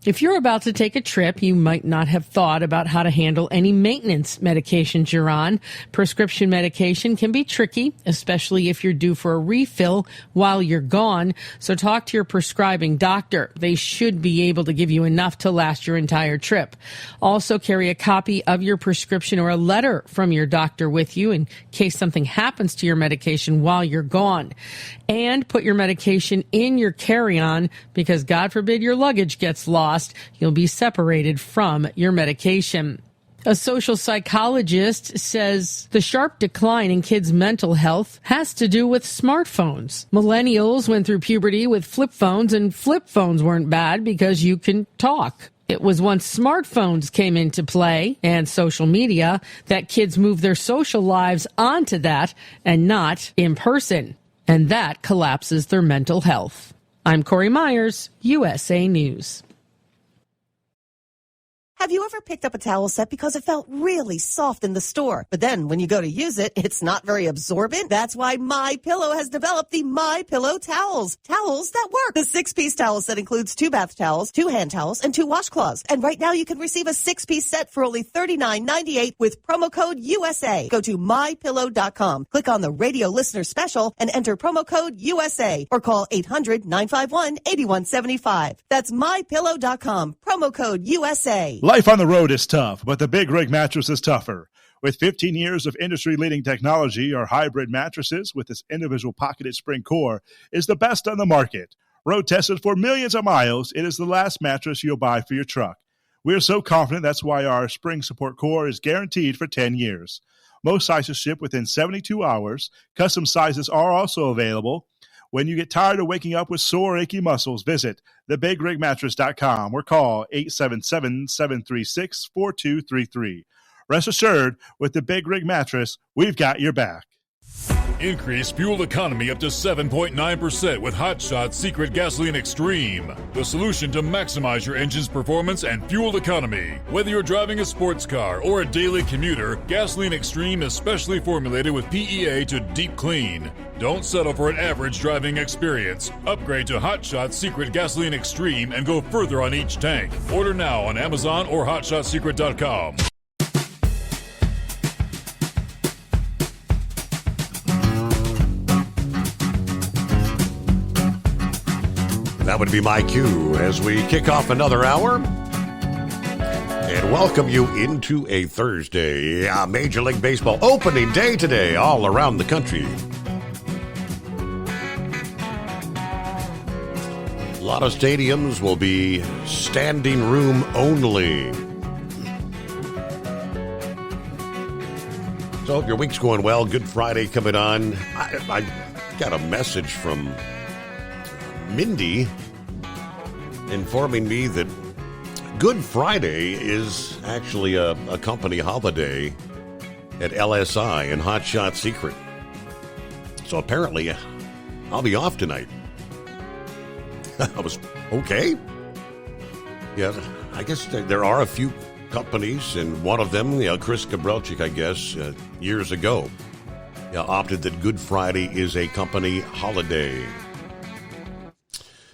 If you're about to take a trip, you might not have thought about how to handle any maintenance medications you're on. Prescription medication can be tricky, especially if you're due for a refill while you're gone. So talk to your prescribing doctor. They should be able to give you enough to last your entire trip. Also carry a copy of your prescription or a letter from your doctor with you in case something happens to your medication while you're gone. And put your medication in your carry-on because God forbid your luggage gets lost. You'll be separated from your medication. A social psychologist says the sharp decline in kids' mental health has to do with smartphones. Millennials went through puberty with flip phones, and flip phones weren't bad because you can talk. It was once smartphones came into play and social media that kids moved their social lives onto that and not in person. And that collapses their mental health. I'm Corey Myers, USA News. Have you ever picked up a towel set because it felt really soft in the store, but then when you go to use it, it's not very absorbent? That's why MyPillow has developed the MyPillow towels. Towels that work. The 6-piece towel set includes 2 bath towels, 2 hand towels, and 2 washcloths. And right now you can receive a 6-piece set for only $39.98 with promo code USA. Go to MyPillow.com, click on the radio listener special, and enter promo code USA, or call 800-951-8175. That's MyPillow.com, promo code USA. Life on the road is tough, but the Big Rig mattress is tougher. With 15 years of industry-leading technology, our hybrid mattresses with its individual pocketed spring core is the best on the market. Road tested for millions of miles, it is the last mattress you'll buy for your truck. We are so confident that's why our spring support core is guaranteed for 10 years. Most sizes ship within 72 hours. Custom sizes are also available. When you get tired of waking up with sore, achy muscles, visit thebigregmattress.com or call 877-736-4233. Rest assured, with the Big Rig Mattress, we've got your back. Increase fuel economy up to 7.9% with Hot Shot's Secret Gasoline Extreme, the solution to maximize your engine's performance and fuel economy. Whether you're driving a sports car or a daily commuter, Gasoline Extreme is specially formulated with PEA to deep clean. Don't settle for an average driving experience. Upgrade to Hot Shot's Secret Gasoline Extreme and go further on each tank. Order now on Amazon or HotShotSecret.com. That would be my cue as we kick off another hour and welcome you into a Thursday. Major League Baseball opening day today all around the country. A lot of stadiums will be standing room only. So hope your week's going well. Good Friday coming on. I got a message from Mindy informing me that Good Friday is actually a company holiday at LSI and Hot Shot Secret. So apparently I'll be off tonight. I was okay. Yeah, I guess there are a few companies, and one of them, Chris Gabrelchik, I guess, years ago, opted that Good Friday is a company holiday.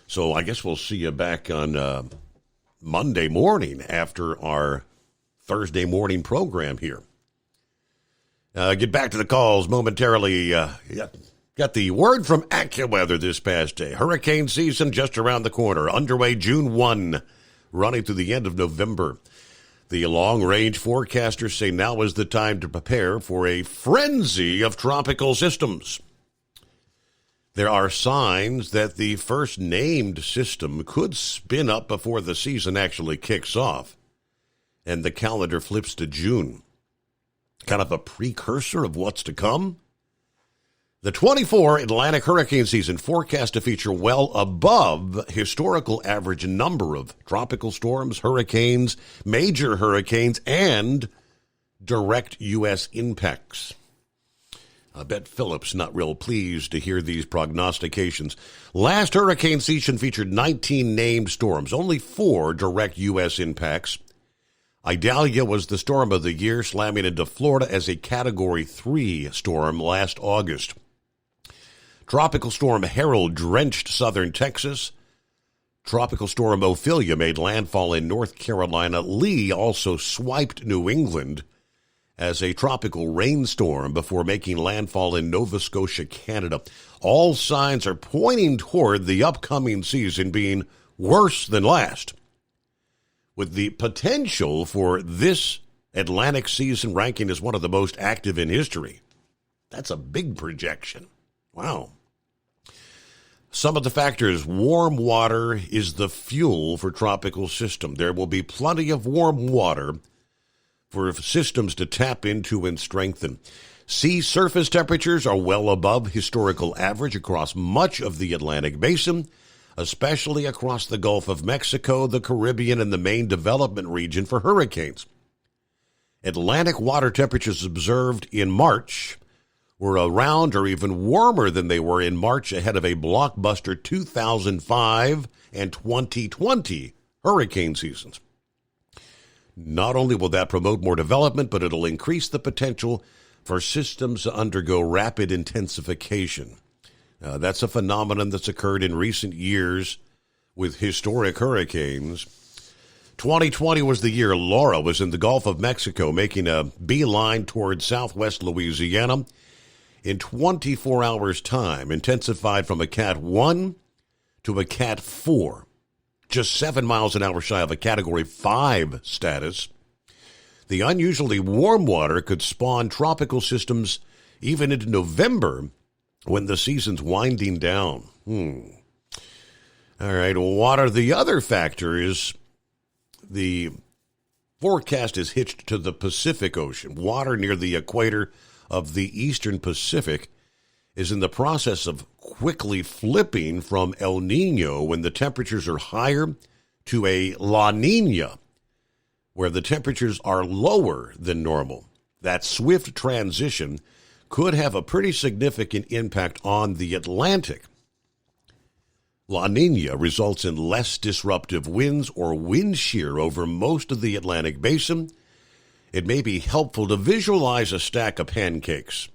So I guess we'll see you back on Monday morning after our Thursday morning program here. Get back to the calls momentarily. Got the word from AccuWeather this past day. Hurricane season just around the corner. Underway June 1, running through the end of November. The long-range forecasters say now is the time to prepare for a frenzy of tropical systems. There are signs that the first named system could spin up before the season actually kicks off, and the calendar flips to June. Kind of a precursor of what's to come. The 24 Atlantic hurricane season forecast to feature well above historical average number of tropical storms, hurricanes, major hurricanes, and direct U.S. impacts. I bet Phillips not real pleased to hear these prognostications. Last hurricane season featured 19 named storms, only 4 direct U.S. impacts. Idalia was the storm of the year, slamming into Florida as a Category 3 storm last August. Tropical Storm Harold drenched southern Texas. Tropical Storm Ophelia made landfall in North Carolina. Lee also swiped New England as a tropical rainstorm before making landfall in Nova Scotia, Canada. All signs are pointing toward the upcoming season being worse than last, with the potential for this Atlantic season ranking as one of the most active in history. That's a big projection. Wow. Some of the factors: warm water is the fuel for tropical system. There will be plenty of warm water for systems to tap into and strengthen. Sea surface temperatures are well above historical average across much of the Atlantic Basin, especially across the Gulf of Mexico, the Caribbean, and the main development region for hurricanes. Atlantic water temperatures observed in March were around or even warmer than they were in March ahead of a blockbuster 2005 and 2020 hurricane seasons. Not only will that promote more development, but it'll increase the potential for systems to undergo rapid intensification. That's a phenomenon that's occurred in recent years with historic hurricanes. 2020 was the year Laura was in the Gulf of Mexico, making a beeline toward southwest Louisiana. In 24 hours' time, intensified from a Cat 1 to a Cat 4. Just 7 miles an hour shy of a Category 5 status. The unusually warm water could spawn tropical systems even into November when the season's winding down. All right, water. The other factor is the forecast is hitched to the Pacific Ocean. Water near the equator of the eastern Pacific is in the process of quickly flipping from El Nino, when the temperatures are higher, to a La Nina, where the temperatures are lower than normal. That swift transition could have a pretty significant impact on the Atlantic. La Nina results in less disruptive winds or wind shear over most of the Atlantic basin. It may be helpful to visualize a stack of pancakes.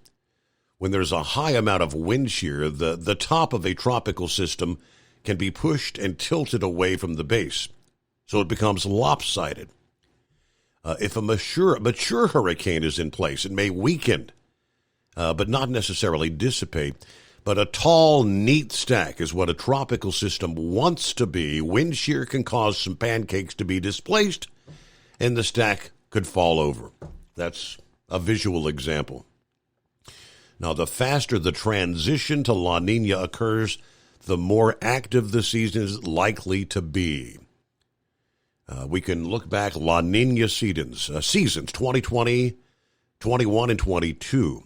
When there's a high amount of wind shear, the top of a tropical system can be pushed and tilted away from the base, so it becomes lopsided. If a mature hurricane is in place, it may weaken, but not necessarily dissipate. But a tall, neat stack is what a tropical system wants to be. Wind shear can cause some pancakes to be displaced, and the stack could fall over. That's a visual example. Now, the faster the transition to La Nina occurs, the more active the season is likely to be. We can look back La Nina seasons 2020, 21, and 22.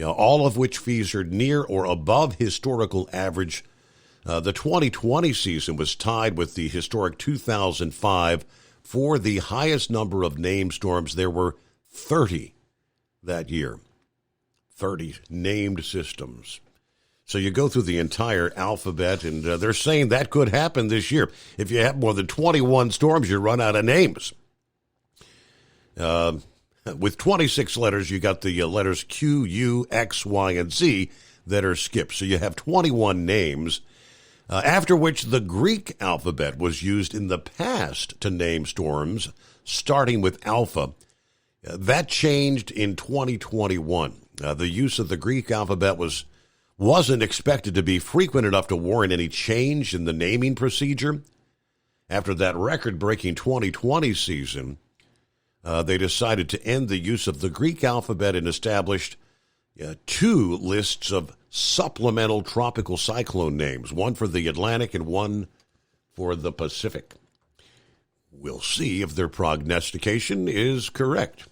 All of which featured near or above historical average. The 2020 season was tied with the historic 2005 for the highest number of named storms. There were 30 that year. 30 named systems. So you go through the entire alphabet, and they're saying that could happen this year. If you have more than 21 storms, you run out of names. With 26 letters, you got the letters Q, U, X, Y, and Z that are skipped. So you have 21 names, after which the Greek alphabet was used in the past to name storms, starting with Alpha. That changed in 2021. The use of the Greek alphabet wasn't expected to be frequent enough to warrant any change in the naming procedure. After that record-breaking 2020 season, they decided to end the use of the Greek alphabet and established two lists of supplemental tropical cyclone names, one for the Atlantic and one for the Pacific. We'll see if their prognostication is correct.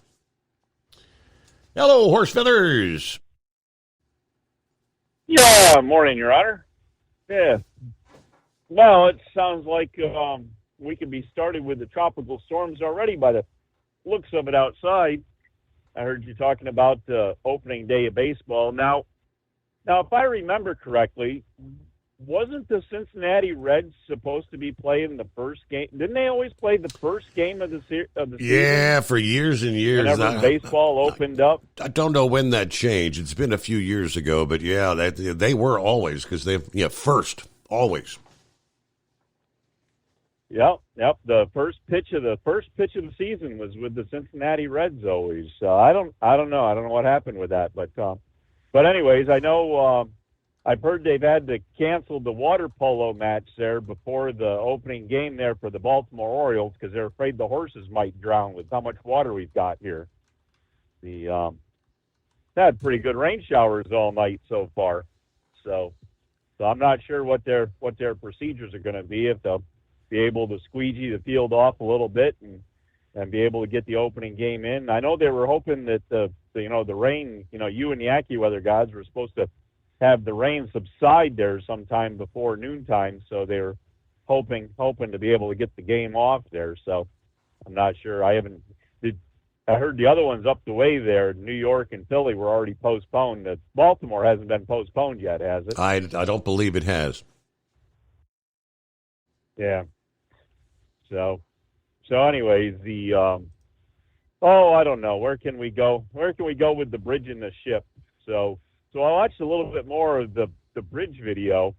Hello, horse feathers. Yeah, morning, Your Honor. Yeah. Well, it sounds like we could be started with the tropical storms already by the looks of it outside. I heard you talking about the opening day of baseball. Now, if I remember correctly, wasn't the Cincinnati Reds supposed to be playing the first game? Didn't they always play the first game of the season? Yeah, for years and years. Whenever baseball opened up. I don't know when that changed. It's been a few years ago, but yeah, they were always, because first, always. Yep. The first pitch of the season was with the Cincinnati Reds always. I don't know. I don't know what happened with that, but anyways, I know. I've heard they've had to cancel the water polo match there before the opening game there for the Baltimore Orioles because they're afraid the horses might drown with how much water we've got here. They had pretty good rain showers all night so far, so I'm not sure what their procedures are going to be, if they'll be able to squeegee the field off a little bit and be able to get the opening game in. I know they were hoping that the rain, you and the AccuWeather gods were supposed to have the rain subside there sometime before noontime, so they were hoping to be able to get the game off there. So I'm not sure. I heard the other ones up the way there, New York and Philly, were already postponed. Baltimore hasn't been postponed yet, has it? I don't believe it has. Yeah. So anyways, I don't know. Where can we go? Where can we go with the bridge and the ship? So I watched a little bit more of the bridge video,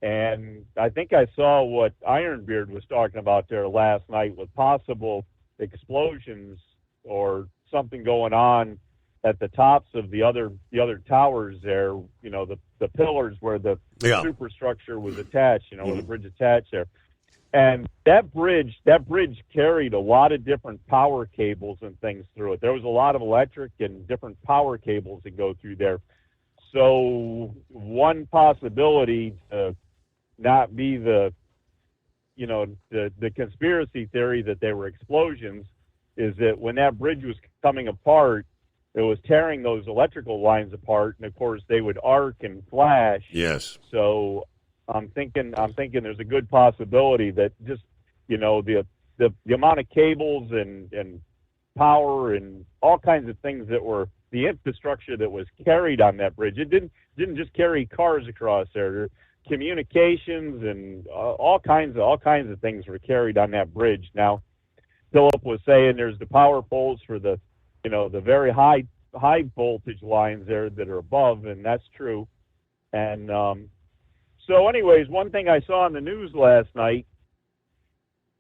and I think I saw what Ironbeard was talking about there last night with possible explosions or something going on at the tops of the other towers there, the pillars where the superstructure was attached, where the bridge attached there. And that bridge carried a lot of different power cables and things through it. There was a lot of electric and different power cables that go through there. So one possibility to not be the conspiracy theory that they were explosions is that when that bridge was coming apart, tearing those electrical lines apart, and of course they would arc and flash. Yes. So I'm thinking there's a good possibility that just, you know, the amount of cables and power and all kinds of things that were the infrastructure that was carried on that bridge. It didn't just carry cars across there. Communications and all kinds of things were carried on that bridge. Now, Philip was saying there's the power poles for the, you know, the very high voltage lines there that are above, and that's true. And so anyways, one thing I saw on the news last night,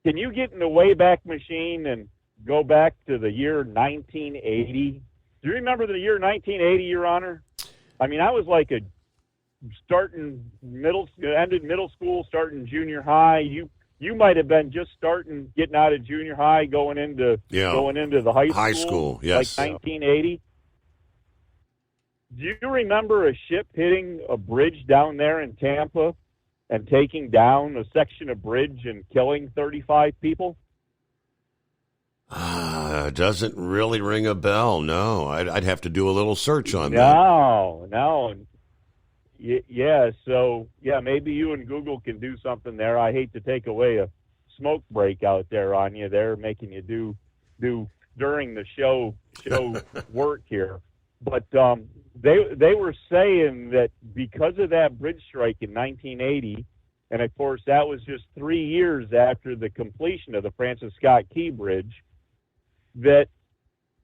can you get in the Wayback Machine and go back to the year 1980? Do you remember the year 1980, Your Honor? I mean, I was like ended middle school, starting junior high. You might have been just getting out of junior high, going into the high school. Yes, like 1980. Do you remember a ship hitting a bridge down there in Tampa and taking down a section of bridge and killing 35 people? Doesn't really ring a bell. No, I'd have to do a little search on that. No. Yeah, so, maybe you and Google can do something there. I hate to take away a smoke break out there on you. They're making you do during the show work here. But they were saying that because of that bridge strike in 1980, and of course that was just 3 years after the completion of the Francis Scott Key Bridge, that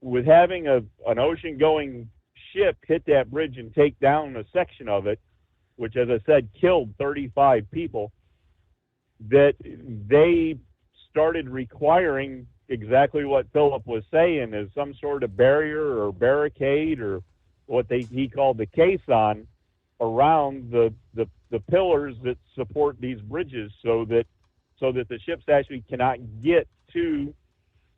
with having an ocean-going ship hit that bridge and take down a section of it, which, as I said, killed 35 people, that they started requiring exactly what Philip was saying, is some sort of barrier or barricade or what he called the caisson around the pillars that support these bridges, so that the ships actually cannot get to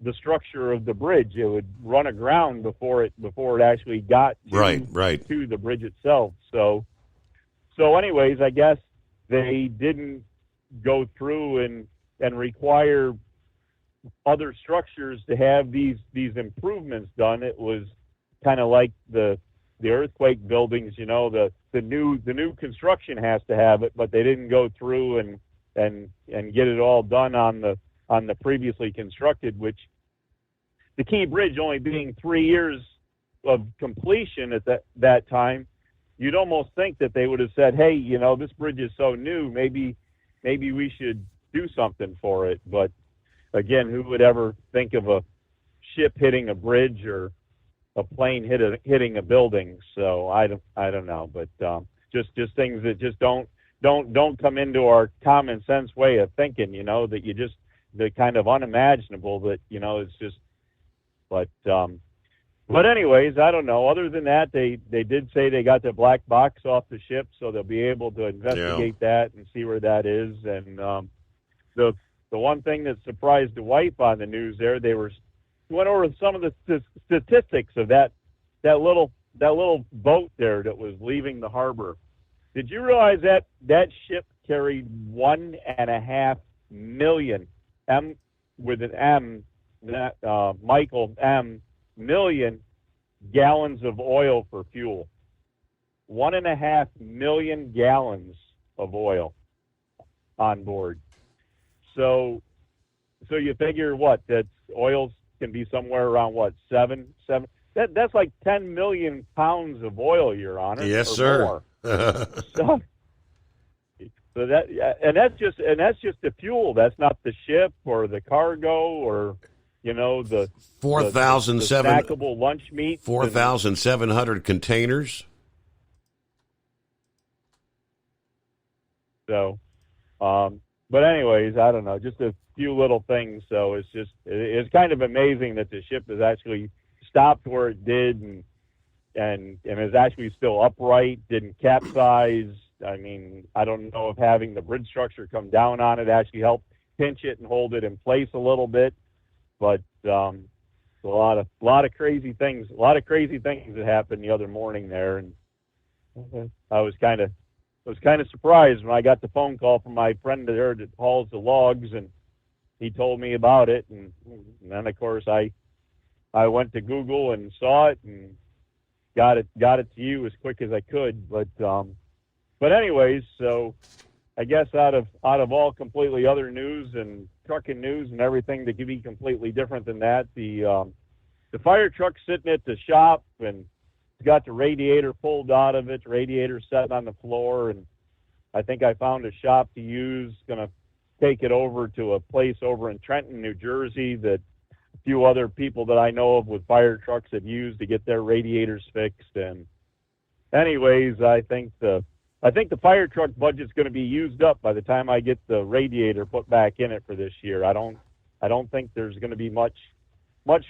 the structure of the bridge. It would run aground before it actually got to the bridge itself. So anyways, I guess they didn't go through and require other structures to have these improvements done. It was kind of like the earthquake buildings, you know, the new construction has to have it, but they didn't go through and get it all done on the previously constructed, which the Key Bridge only being 3 years of completion at that time, you'd almost think that they would have said, hey, you know, this bridge is so new, maybe we should do something for it. But again, who would ever think of a ship hitting a bridge or a plane hitting a building? So I don't know, but just things that just don't come into our common sense way of thinking, you know, that the kind of unimaginable that, you know, it's just, but anyways, I don't know. Other than that, they did say they got the black box off the ship, so they'll be able to investigate that and see where that is. And the one thing that surprised the wife on the news there, went over some of the statistics of that little boat there that was leaving the harbor. Did you realize that ship carried 1.5 million with an M, Michael M, million gallons of oil for fuel? 1.5 million gallons of oil on board. So you figure that oil can be somewhere around seven. That's like 10 million pounds of oil, Your Honor. Yes, or sir. More. So that's just the fuel. That's not the ship or the cargo or, you know, the 4,700 snackable lunch meat. 4,700 containers. So, but anyways, I don't know, just a few little things. So it's kind of amazing that the ship has actually stopped where it did and is actually still upright, didn't capsize. I mean, I don't know if having the bridge structure come down on it actually helped pinch it and hold it in place a little bit, but a lot of crazy things that happened the other morning there, and I was kind of surprised when I got the phone call from my friend there that hauls the logs, and he told me about it, and then of course I went to Google and saw it, and got it to you as quick as I could. But anyways, so I guess out of all completely other news and trucking news and everything that could be completely different than that, the fire truck's sitting at the shop and it's got the radiator pulled out of it, the radiator sitting on the floor, and I think I found a shop to use, going to take it over to a place over in Trenton, New Jersey that a few other people that I know of with fire trucks have used to get their radiators fixed. And anyways, I think the fire truck budget's going to be used up by the time I get the radiator put back in it for this year. I don't think there's going to be much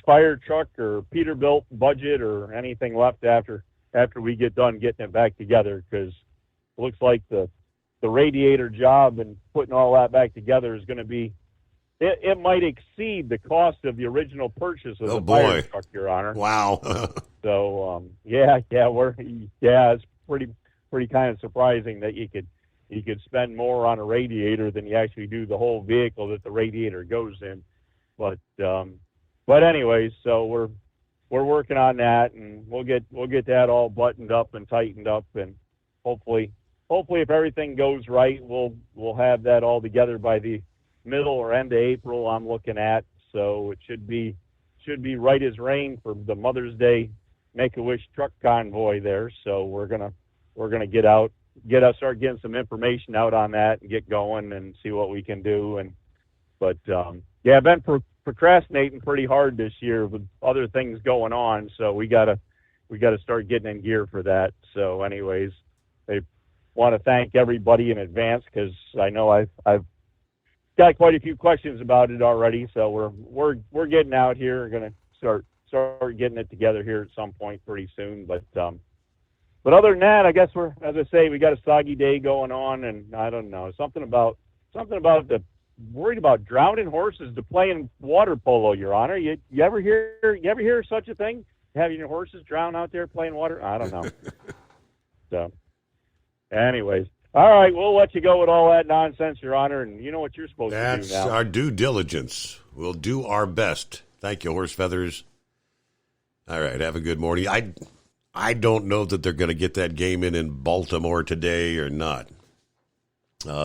fire truck or Peterbilt budget or anything left after we get done getting it back together, because it looks like the radiator job and putting all that back together is going to be, it might exceed the cost of the original purchase of the fire truck, Your Honor. Wow. So it's pretty kind of surprising that you could spend more on a radiator than you actually do the whole vehicle that the radiator goes in. But anyways, so we're working on that, and we'll get that all buttoned up and tightened up, and hopefully if everything goes right, we'll have that all together by the middle or end of April, I'm looking at. So it should be right as rain for the Mother's Day Make-A-Wish truck convoy there. So we're gonna start getting some information out on that and get going and see what we can do. I've been procrastinating pretty hard this year with other things going on, so we gotta start getting in gear for that. So anyways, I want to thank everybody in advance, because I know I've got quite a few questions about it already. So we're getting out here. We're gonna start getting it together here at some point pretty soon. But other than that, I guess as I say, we got a soggy day going on, and I don't know, something about worried about drowning horses to playing water polo, Your Honor. You ever hear such a thing? Having your horses drown out there playing water? I don't know. So, anyways, all right, we'll let you go with all that nonsense, Your Honor, and you know what you're supposed to do now. That's our due diligence. We'll do our best. Thank you, Horse Feathers. All right, have a good morning. I don't know that they're going to get that game in Baltimore today or not.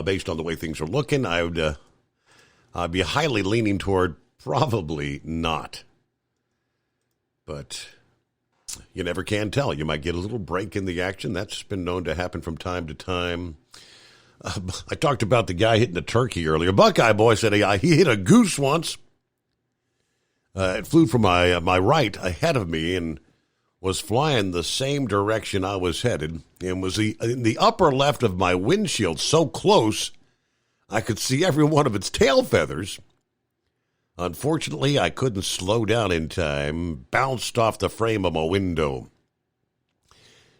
Based on the way things are looking, I'd be highly leaning toward probably not. But you never can tell. You might get a little break in the action. That's been known to happen from time to time. I talked about the guy hitting a turkey earlier. Buckeye boy said he hit a goose once. It flew from my right ahead of me and was flying the same direction I was headed, and was in the upper left of my windshield, so close I could see every one of its tail feathers. Unfortunately, I couldn't slow down in time, bounced off the frame of my window.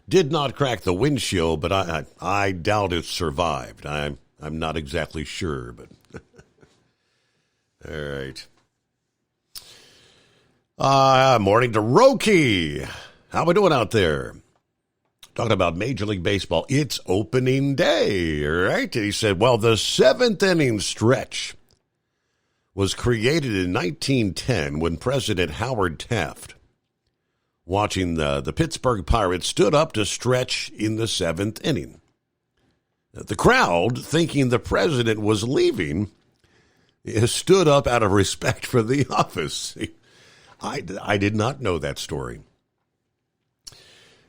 Did not crack the windshield, but I doubt it survived. I'm not exactly sure, but all right. Morning to Roki. How we doing out there? Talking about Major League Baseball. It's opening day, right? And he said, well, the seventh inning stretch was created in 1910 when President Howard Taft, watching the Pittsburgh Pirates, stood up to stretch in the seventh inning. The crowd, thinking the president was leaving, stood up out of respect for the office. I did not know that story.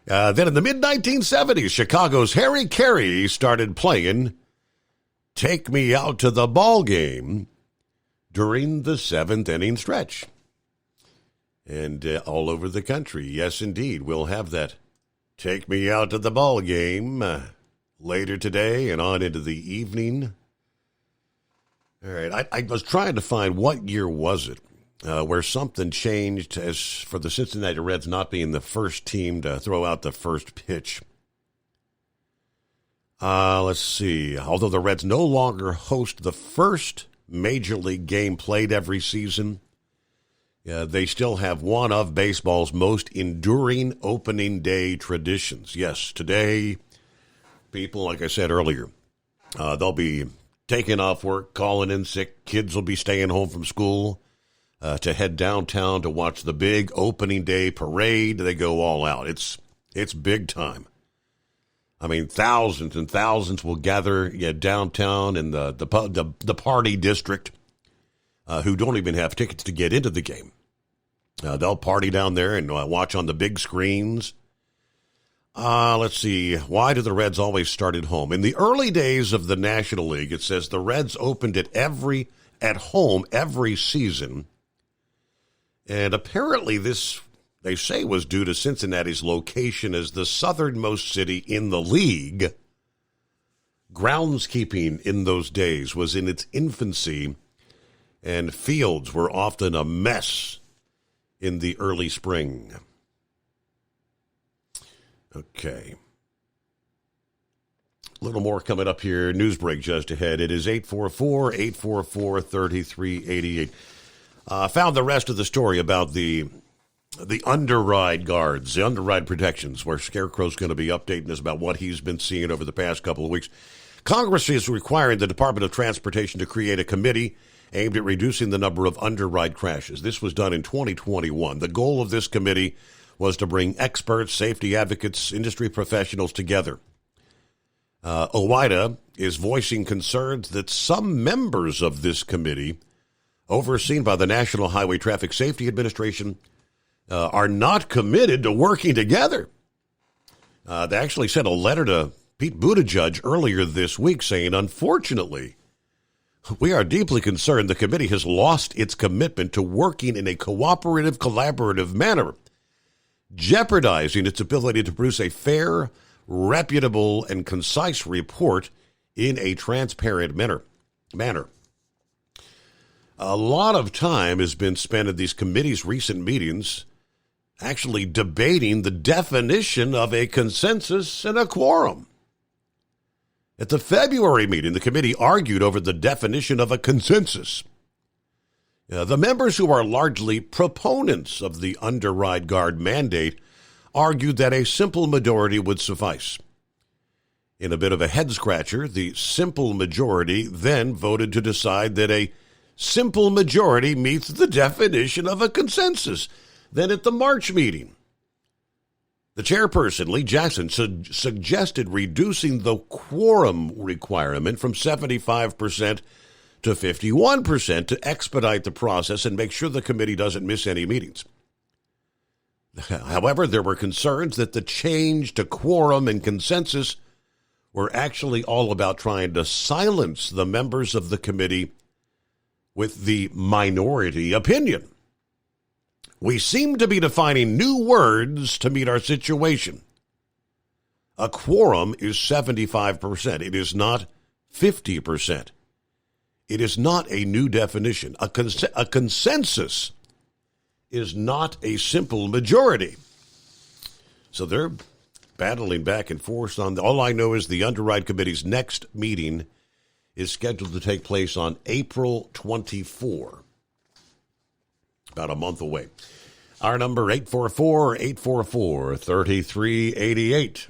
Then in the mid-1970s, Chicago's Harry Carey started playing Take Me Out to the Ball Game during the seventh inning stretch. And all over the country, yes, indeed, we'll have that Take Me Out to the Ball Game later today and on into the evening. All right, I was trying to find what year was it where something changed as for the Cincinnati Reds not being the first team to throw out the first pitch. Let's see. Although the Reds no longer host the first Major League game played every season, they still have one of baseball's most enduring opening day traditions. Yes, today, people, like I said earlier, they'll be taking off work, calling in sick. Kids will be staying home from school to head downtown to watch the big opening day parade. They go all out. It's It's big time. I mean, thousands and thousands will gather downtown in the party district who don't even have tickets to get into the game. They'll party down there and watch on the big screens. Let's see. Why do the Reds always start at home? In the early days of the National League, it says the Reds opened at home every season. And apparently this, they say, was due to Cincinnati's location as the southernmost city in the league. Groundskeeping in those days was in its infancy, and fields were often a mess in the early spring. Okay. A little more coming up here. News break just ahead. It is 844-844-3388. Found the rest of the story about the underride guards, the underride protections, where Scarecrow's going to be updating us about what he's been seeing over the past couple of weeks. Congress is requiring the Department of Transportation to create a committee aimed at reducing the number of underride crashes. This was done in 2021. The goal of this committee was to bring experts, safety advocates, industry professionals together. OOIDA is voicing concerns that some members of this committee, overseen by the National Highway Traffic Safety Administration, are not committed to working together. They actually sent a letter to Pete Buttigieg earlier this week saying, unfortunately, we are deeply concerned the committee has lost its commitment to working in a cooperative, collaborative manner, jeopardizing its ability to produce a fair, reputable, and concise report in a transparent manner. A lot of time has been spent in these committees' recent meetings actually debating the definition of a consensus and a quorum. At the February meeting, the committee argued over the definition of a consensus. The members who are largely proponents of the underride guard mandate argued that a simple majority would suffice. In a bit of a head-scratcher, the simple majority then voted to decide that a simple majority meets the definition of a consensus. Then at the March meeting, the chairperson, Lee Jackson, suggested reducing the quorum requirement from 75% to 51% to expedite the process and make sure the committee doesn't miss any meetings. However, there were concerns that the change to quorum and consensus were actually all about trying to silence the members of the committee with the minority opinion. We seem to be defining new words to meet our situation. A quorum is 75%. It is not 50%. It is not a new definition. A consensus is not a simple majority. So they're battling back and forth on all I know is the Underride Committee's next meeting is scheduled to take place on April 24. About a month away. Our number, 844-844-3388.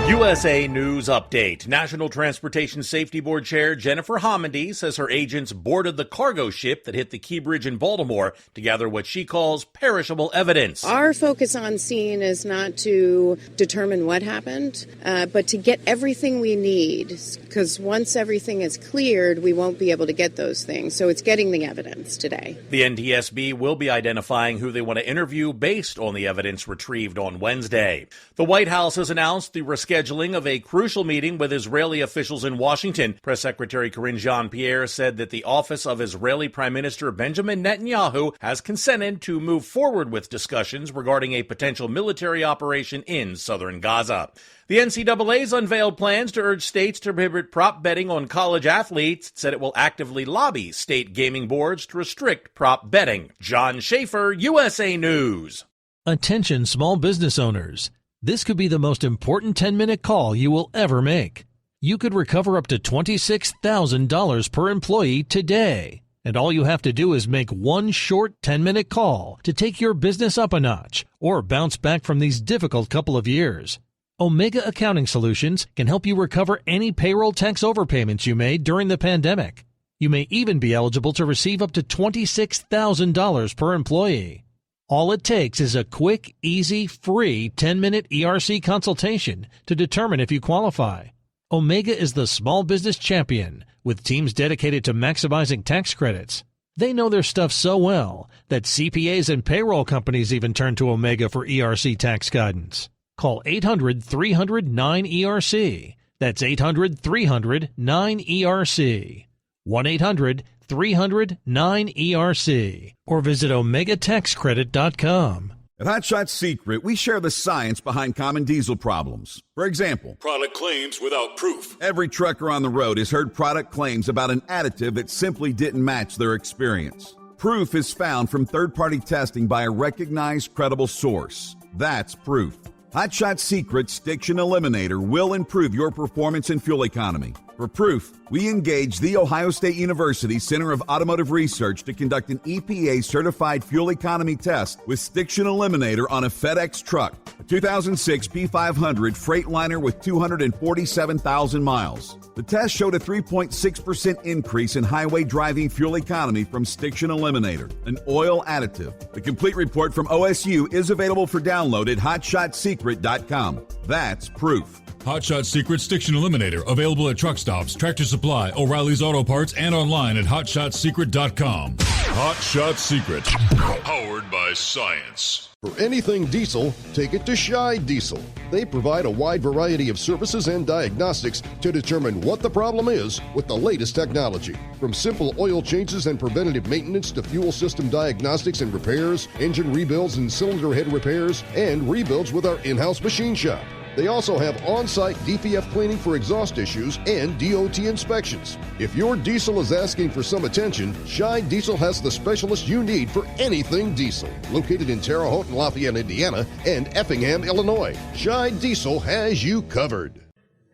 USA News Update. National Transportation Safety Board Chair Jennifer Homendy says her agents boarded the cargo ship that hit the Key Bridge in Baltimore to gather what she calls perishable evidence. Our focus on scene is not to determine what happened, but to get everything we need, because once everything is cleared, we won't be able to get those things. So it's getting the evidence today. The NTSB will be identifying who they want to interview based on the evidence retrieved on Wednesday. The White House has announced the rescheduling of a crucial meeting with Israeli officials in Washington. Press Secretary Karine Jean-Pierre said that the office of Israeli Prime Minister Benjamin Netanyahu has consented to move forward with discussions regarding a potential military operation in southern Gaza. The NCAA's unveiled plans to urge states to prohibit prop betting on college athletes. It said it will actively lobby state gaming boards to restrict prop betting. John Schaefer, USA News. Attention small business owners. This could be the most important 10-minute call you will ever make. You could recover up to $26,000 per employee today. And all you have to do is make one short 10-minute call to take your business up a notch or bounce back from these difficult couple of years. Omega Accounting Solutions can help you recover any payroll tax overpayments you made during the pandemic. You may even be eligible to receive up to $26,000 per employee. All it takes is a quick, easy, free 10-minute ERC consultation to determine if you qualify. Omega is the small business champion with teams dedicated to maximizing tax credits. They know their stuff so well that CPAs and payroll companies even turn to Omega for ERC tax guidance. Call 800-300-9ERC. That's 800-300-9ERC. 1-800-300-9ERC. Or visit OmegaTaxCredit.com. At Hot Shot Secret, we share the science behind common diesel problems. For example, product claims without proof. Every trucker on the road has heard product claims about an additive that simply didn't match their experience. Proof is found from third-party testing by a recognized, credible source. That's proof. Hot Shot Secret's Stiction Eliminator will improve your performance and fuel economy. For proof, we engaged the Ohio State University Center of Automotive Research to conduct an EPA-certified fuel economy test with Stiction Eliminator on a FedEx truck, a 2006 P500 Freightliner with 247,000 miles. The test showed a 3.6% increase in highway driving fuel economy from Stiction Eliminator, an oil additive. The complete report from OSU is available for download at hotshotsecret.com. That's proof. Hot Shot Secret Stiction Eliminator, available at truck stops, Tractor Supply, O'Reilly's Auto Parts, and online at hotshotsecret.com. Hot Shot Secret, powered by science. For anything diesel, take it to Scheid Diesel. They provide a wide variety of services and diagnostics to determine what the problem is with the latest technology. From simple oil changes and preventative maintenance to fuel system diagnostics and repairs, engine rebuilds and cylinder head repairs, and rebuilds with our in-house machine shop. They also have on-site DPF cleaning for exhaust issues and DOT inspections. If your diesel is asking for some attention, Scheid Diesel has the specialist you need for anything diesel. Located in Terre Haute and Lafayette, Indiana, and Effingham, Illinois, Scheid Diesel has you covered.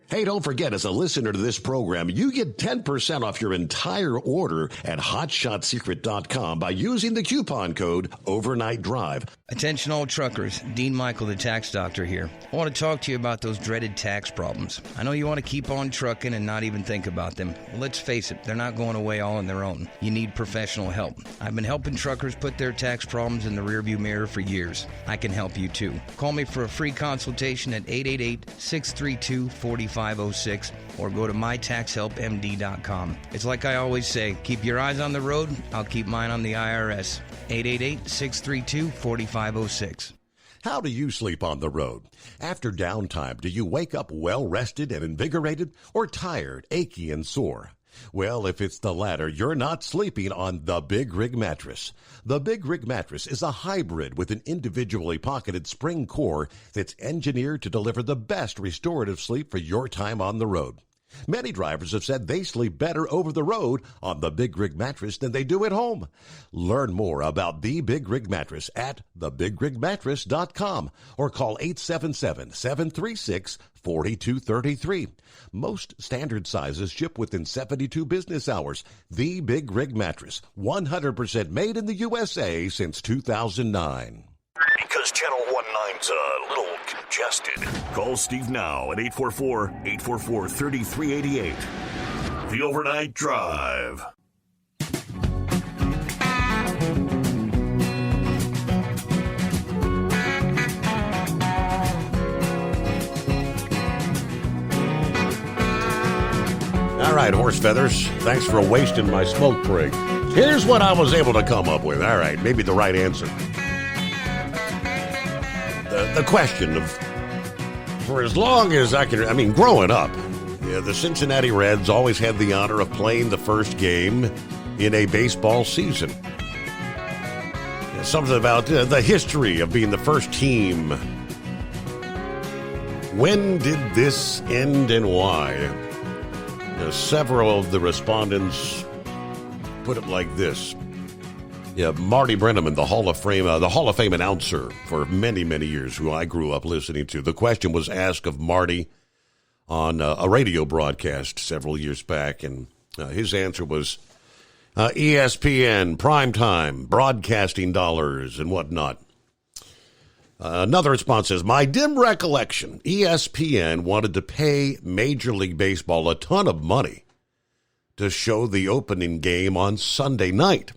Hey, don't forget, as a listener to this program, you get 10% off your entire order at hotshotsecret.com by using the coupon code Overnight Drive. Attention all truckers, Dean Michael, the tax doctor here. I want to talk to you about those dreaded tax problems. I know you want to keep on trucking and not even think about them. Well, let's face it, they're not going away all on their own. You need professional help. I've been helping truckers put their tax problems in the rearview mirror for years. I can help you too. Call me for a free consultation at 888-632-4506 or go to mytaxhelpmd.com. It's like I always say, keep your eyes on the road, I'll keep mine on the IRS. 888-632-4506. How do you sleep on the road? After downtime, do you wake up well-rested and invigorated or tired, achy, and sore? Well, if it's the latter, you're not sleeping on the Big Rig Mattress. The Big Rig Mattress is a hybrid with an individually pocketed spring core that's engineered to deliver the best restorative sleep for your time on the road. Many drivers have said they sleep better over the road on the Big Rig Mattress than they do at home. Learn more about the Big Rig Mattress at thebigrigmattress.com or call 877-736-4233. Most standard sizes ship within 72 business hours. The Big Rig Mattress, 100% made in the USA since 2009. Because Channel 19's a little congested. Call Steve now at 844-844-3388. The Overnight Drive. All right, horse feathers, thanks for wasting my smoke break. Here's what I was able to come up with. All right, maybe the right answer. The question of, for as long as growing up, the Cincinnati Reds always had the honor of playing the first game in a baseball season. Something about the history of being the first team. When did this end and why? Several of the respondents put it like this. Marty Brenneman, the Hall of Fame announcer for many, many years, who I grew up listening to. The question was asked of Marty on a radio broadcast several years back, and his answer was ESPN, primetime, broadcasting dollars, and whatnot. Another response says, my dim recollection, ESPN wanted to pay Major League Baseball a ton of money to show the opening game on Sunday night.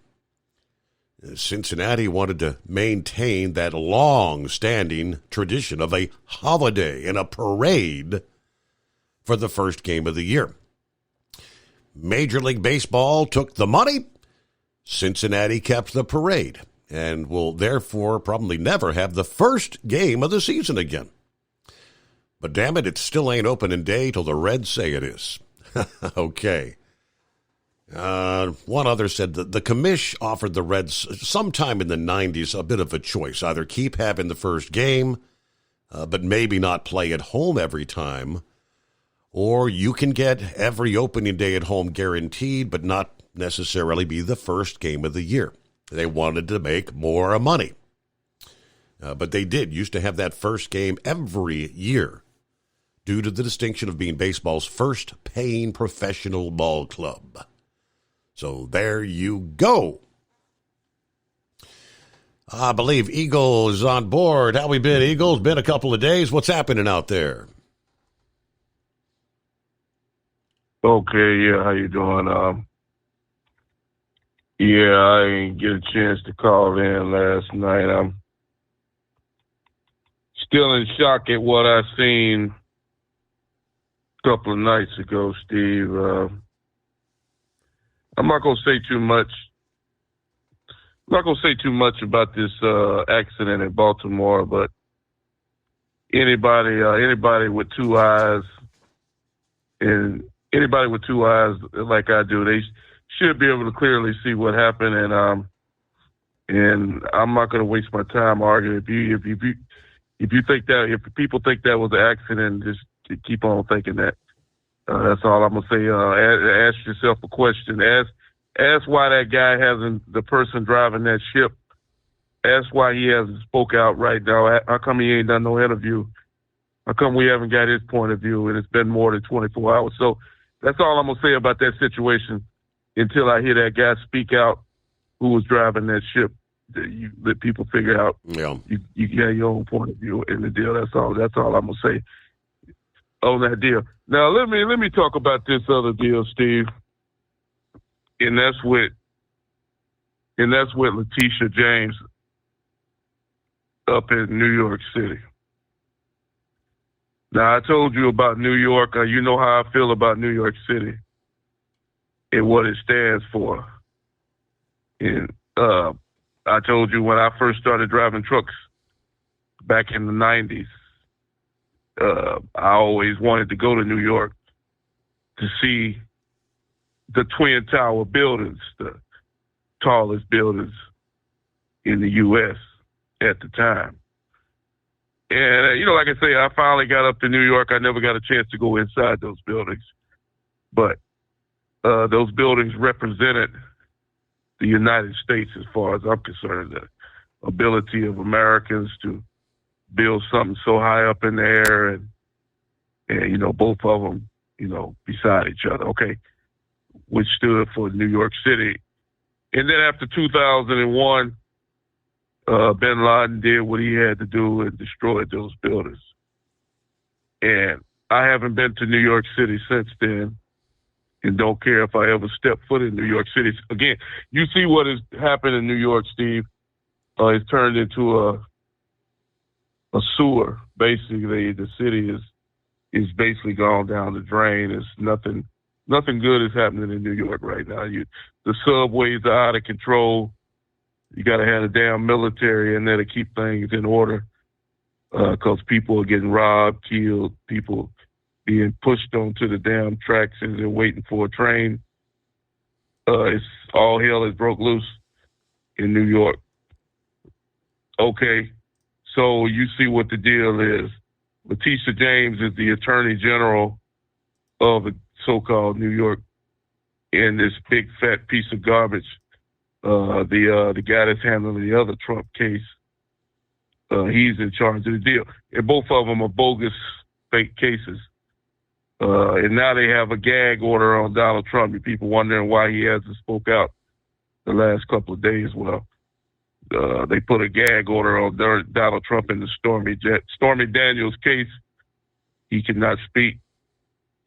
Cincinnati wanted to maintain that long-standing tradition of a holiday and a parade for the first game of the year. Major League Baseball took the money. Cincinnati kept the parade and will therefore probably never have the first game of the season again. But damn it still ain't opening day till the Reds say it is. Okay. One other said that the commish offered the Reds sometime in the 90s a bit of a choice. Either keep having the first game, but maybe not play at home every time, or you can get every opening day at home guaranteed, but not necessarily be the first game of the year. They wanted to make more money. But they used to have that first game every year due to the distinction of being baseball's first paying professional ball club. So there you go. I believe Eagle is on board. How we been, Eagle? It's been a couple of days. What's happening out there? Okay, yeah, how you doing? Yeah, I didn't get a chance to call in last night. I'm still in shock at what I seen a couple of nights ago, Steve. I'm not going to say too much. I'm not going to say too much about this accident in Baltimore, but anybody with two eyes, and anybody with two eyes like I do, they should be able to clearly see what happened. And I'm not going to waste my time arguing. If you think that, if people think that was an accident, just keep on thinking that. That's all I'm gonna say. Ask yourself a question. Ask why that guy hasn't, the person driving that ship, ask why he hasn't spoke out right now. How come he ain't done no interview? How come we haven't got his point of view and it's been more than 24 hours? So that's all I'm gonna say about that situation until I hear that guy speak out who was driving that ship. You let people figure out. Yeah. You get your own point of view in the deal. That's all I'm gonna say on that deal. Now let me talk about this other deal, Steve. And that's with Letitia James up in New York City. Now I told you about New York. You know how I feel about New York City and what it stands for. And I told you when I first started driving trucks back in the 90s, I always wanted to go to New York to see the Twin Tower buildings, the tallest buildings in the U.S. at the time. And, like I say, I finally got up to New York. I never got a chance to go inside those buildings. But those buildings represented the United States as far as I'm concerned, the ability of Americans to build something so high up in the air and both of them, beside each other, okay, which stood for New York City. And then after 2001, bin Laden did what he had to do and destroyed those buildings. And I haven't been to New York City since then and don't care if I ever step foot in New York City. Again, you see what has happened in New York, Steve. It's turned into a sewer. Basically, the city is basically gone down the drain. It's nothing good is happening in New York right now. The subways are out of control. You got to have a damn military in there to keep things in order because people are getting robbed, killed, people being pushed onto the damn tracks and they're waiting for a train. It's all hell has broke loose in New York. Okay, so you see what the deal is. Letitia James is the Attorney General of the so-called New York, and this big fat piece of garbage, the guy that's handling the other Trump case, he's in charge of the deal. And both of them are bogus fake cases. And now they have a gag order on Donald Trump. And people wondering why he hasn't spoke out the last couple of days. Well, they put a gag order on Donald Trump in the Stormy Daniels case. He cannot speak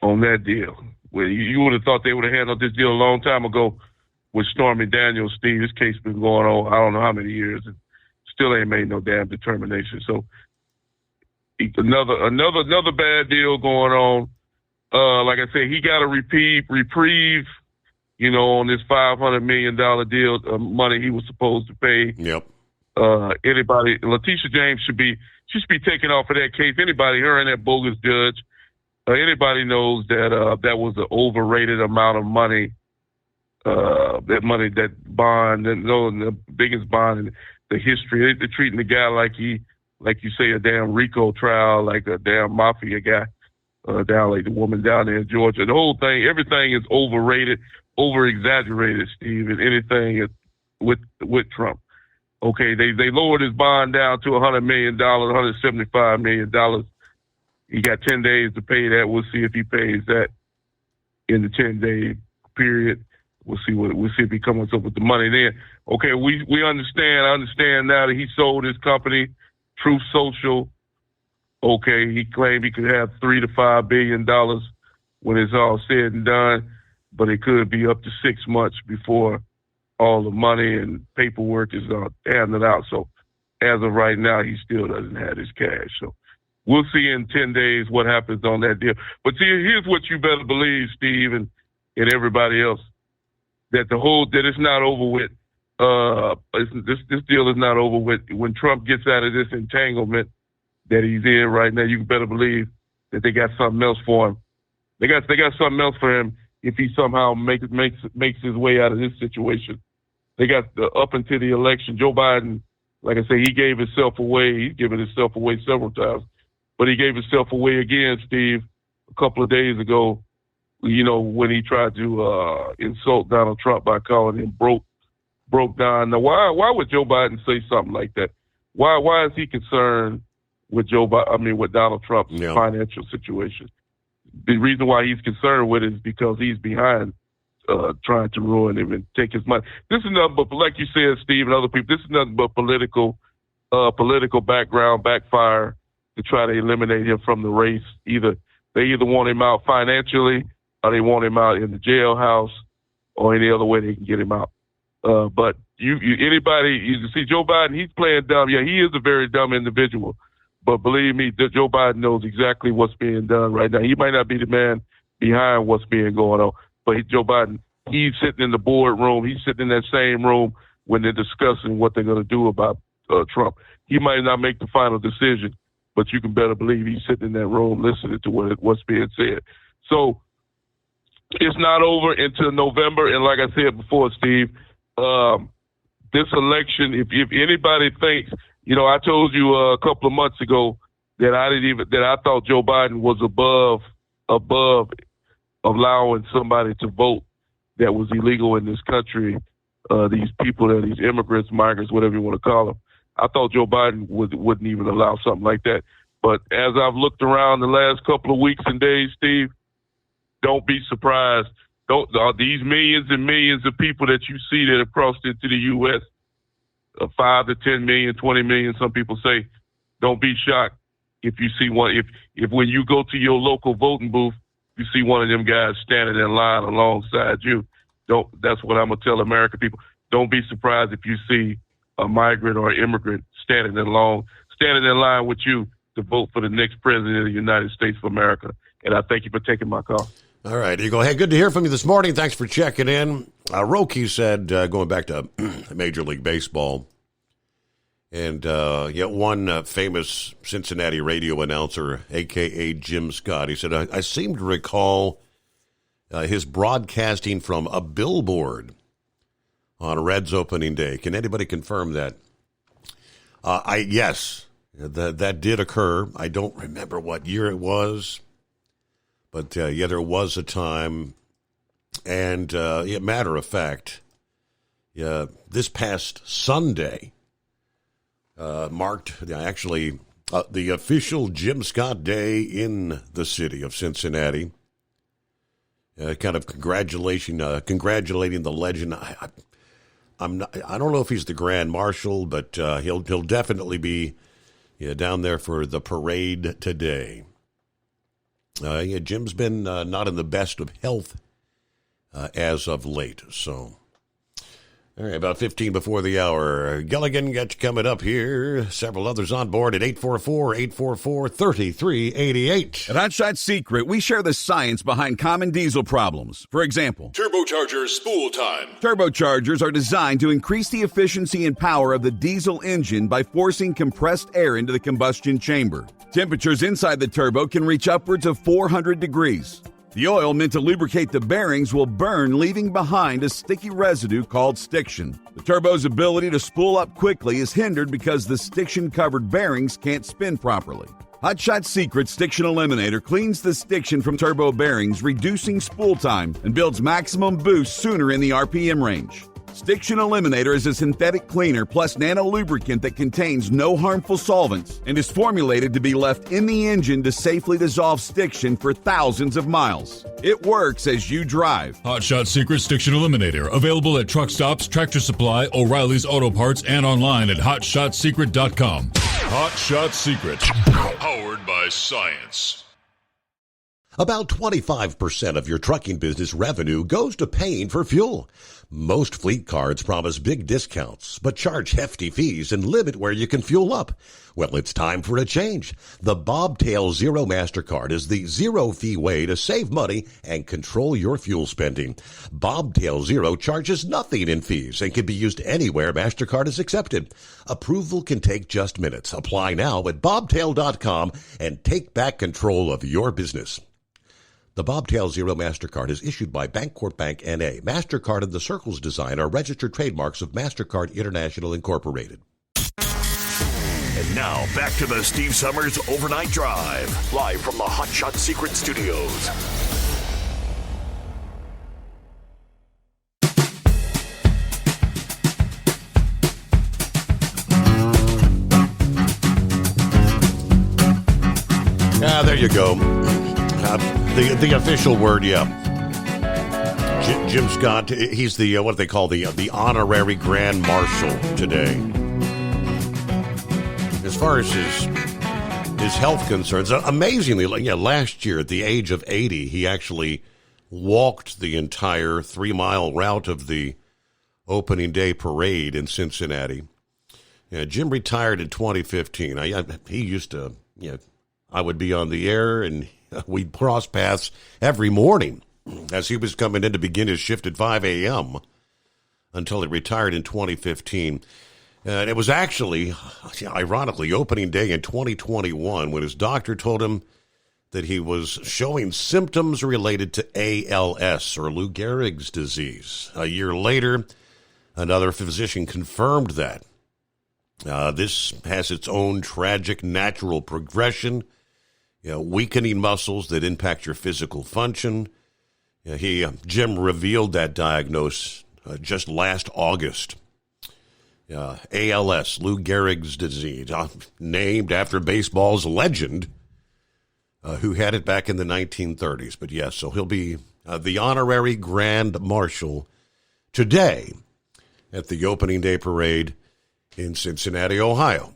on that deal. Well, you would have thought they would have handled this deal a long time ago with Stormy Daniels. Steve, this case been going on I don't know how many years, and still ain't made no damn determination. So another bad deal going on. Like I said, he got a reprieve, you know, on this $500 million deal of money he was supposed to pay. Yep. Anybody, Letitia James should be taken off of that case. Anybody, her and that bogus judge, anybody knows that that was an overrated amount of money. That bond, the biggest bond in the history. They're treating the guy like you say, a damn RICO trial, like a damn mafia guy. Down like the woman down there in Georgia. The whole thing, everything is overrated, over-exaggerated, Steve, and anything is with Trump. Okay, they lowered his bond down to $100 million, $175 million. He got 10 days to pay that. We'll see if he pays that in the 10-day period. We'll see if he comes up with the money then. Okay, we understand. I understand now that he sold his company, Truth Social. Okay, he claimed he could have $3 to $5 billion when it's all said and done, but it could be up to 6 months before all the money and paperwork is handed out. So as of right now, he still doesn't have his cash. So we'll see in 10 days what happens on that deal. But see, here's what you better believe, Steve, and everybody else, that it's not over with. This deal is not over with. When Trump gets out of this entanglement that he's in right now, you better believe that they got something else for him. They got something else for him if he somehow makes his way out of this situation. They got up until the election. Joe Biden, like I say, he gave himself away. He's given himself away several times, but he gave himself away again, Steve, a couple of days ago. You know, when he tried to insult Donald Trump by calling him broke down. Now, why would Joe Biden say something like that? Why is he concerned with with Donald Trump's financial situation? The reason why he's concerned with it is because he's behind trying to ruin him and take his money. This is nothing but, like you said, Steve, and other people, this is nothing but political backfire to try to eliminate him from the race. They either want him out financially, or they want him out in the jailhouse, or any other way they can get him out. But you see Joe Biden, he's playing dumb. Yeah, he is a very dumb individual. But believe me, Joe Biden knows exactly what's being done right now. He might not be the man behind what's being going on, but Joe Biden, he's sitting in the boardroom. He's sitting in that same room when they're discussing what they're going to do about Trump. He might not make the final decision, but you can better believe he's sitting in that room listening to what's being said. So it's not over until November. And like I said before, Steve, this election, if anybody thinks, you know, I told you a couple of months ago that I thought Joe Biden was above allowing somebody to vote that was illegal in this country. These people, these immigrants, migrants, whatever you want to call them. I thought Joe Biden wouldn't even allow something like that. But as I've looked around the last couple of weeks and days, Steve, don't be surprised. These millions and millions of people that you see that have crossed into the U.S., 5 to 10 million, 20 million, some people say, don't be shocked if you see one. If when you go to your local voting booth, you see one of them guys standing in line alongside you. That's what I'm going to tell American people. Don't be surprised if you see a migrant or immigrant standing in line with you to vote for the next president of the United States of America. And I thank you for taking my call. All right, Eagle. Hey, good to hear from you this morning. Thanks for checking in. Roki said, going back to Major League Baseball, and one famous Cincinnati radio announcer, a.k.a. Jim Scott, he said, I seem to recall his broadcasting from a billboard on Reds opening day. Can anybody confirm that? Yes, that did occur. I don't remember what year it was. But, there was a time, and matter of fact, this past Sunday marked the official Jim Scott Day in the city of Cincinnati. Kind of congratulating the legend. I don't know if he's the Grand Marshal, but he'll definitely be down there for the parade today. Yeah, Jim's been not in the best of health as of late. So, all right, about 15 before the hour. Gilligan got you coming up here. Several others on board at 844-844-3388. At Hot Shot Secret, we share the science behind common diesel problems. For example, Turbocharger spool time. turbochargers are designed to increase the efficiency and power of the diesel engine by forcing compressed air into the combustion chamber. Temperatures inside the turbo can reach upwards of 400 degrees. The oil meant to lubricate the bearings will burn, leaving behind a sticky residue called stiction. The turbo's ability to spool up quickly is hindered because the stiction-covered bearings can't spin properly. Hot Shot Secret Stiction Eliminator cleans the stiction from turbo bearings, reducing spool time, and builds maximum boost sooner in the RPM range. Stiction Eliminator is a synthetic cleaner plus nano lubricant that contains no harmful solvents and is formulated to be left in the engine to safely dissolve stiction for thousands of miles. It works as you drive. Hot Shot Secret Stiction Eliminator. Available at truck stops, Tractor Supply, O'Reilly's Auto Parts, and online at HotShotSecret.com. Hot Shot Secret. Powered by science. About 25% of your trucking business revenue goes to paying for fuel. Most fleet cards promise big discounts, but charge hefty fees and limit where you can fuel up. Well, it's time for a change. The Bobtail Zero MasterCard is the zero-fee way to save money and control your fuel spending. Bobtail Zero charges nothing in fees and can be used anywhere MasterCard is accepted. Approval can take just minutes. Apply now at bobtail.com and take back control of your business. The Bobtail Zero MasterCard is issued by Bancorp Bank N.A. MasterCard and the Circles design are registered trademarks of MasterCard International Incorporated. And now, back to the Steve Summers Overnight Drive, live from the Hot Shot Secret Studios. There you go. The official word, yeah. Jim Scott, he's the, what they call the honorary Grand Marshal today. As far as his health concerns, amazingly, last year at the age of 80, he actually walked the entire 3-mile route of the opening day parade in Cincinnati. Jim retired in 2015. He used to, I would be on the air and we'd cross paths every morning as he was coming in to begin his shift at 5 a.m. until he retired in 2015. And it was actually, ironically, opening day in 2021 when his doctor told him that he was showing symptoms related to ALS, or Lou Gehrig's disease. A year later, another physician confirmed that. This has its own tragic natural progression. Weakening muscles that impact your physical function. Jim revealed that diagnosis just last August. ALS, Lou Gehrig's disease, named after baseball's legend who had it back in the 1930s. But yes, so he'll be the honorary Grand Marshal today at the opening day parade in Cincinnati, Ohio.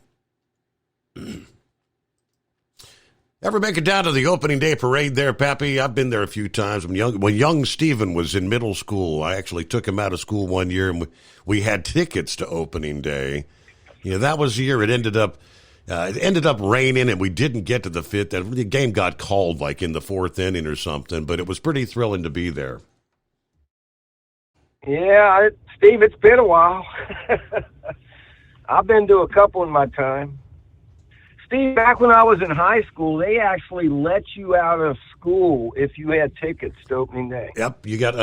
Ever make it down to the opening day parade there, Pappy? I've been there a few times. When young Stephen was in middle school, I actually took him out of school one year, and we had tickets to opening day. That was the year it ended up raining, and we didn't get to the fifth. The game got called like in the fourth inning or something, but it was pretty thrilling to be there. Yeah, Steve, it's been a while. I've been to a couple in my time. Steve, back when I was in high school, they actually let you out of school if you had tickets to opening day. Yep, you got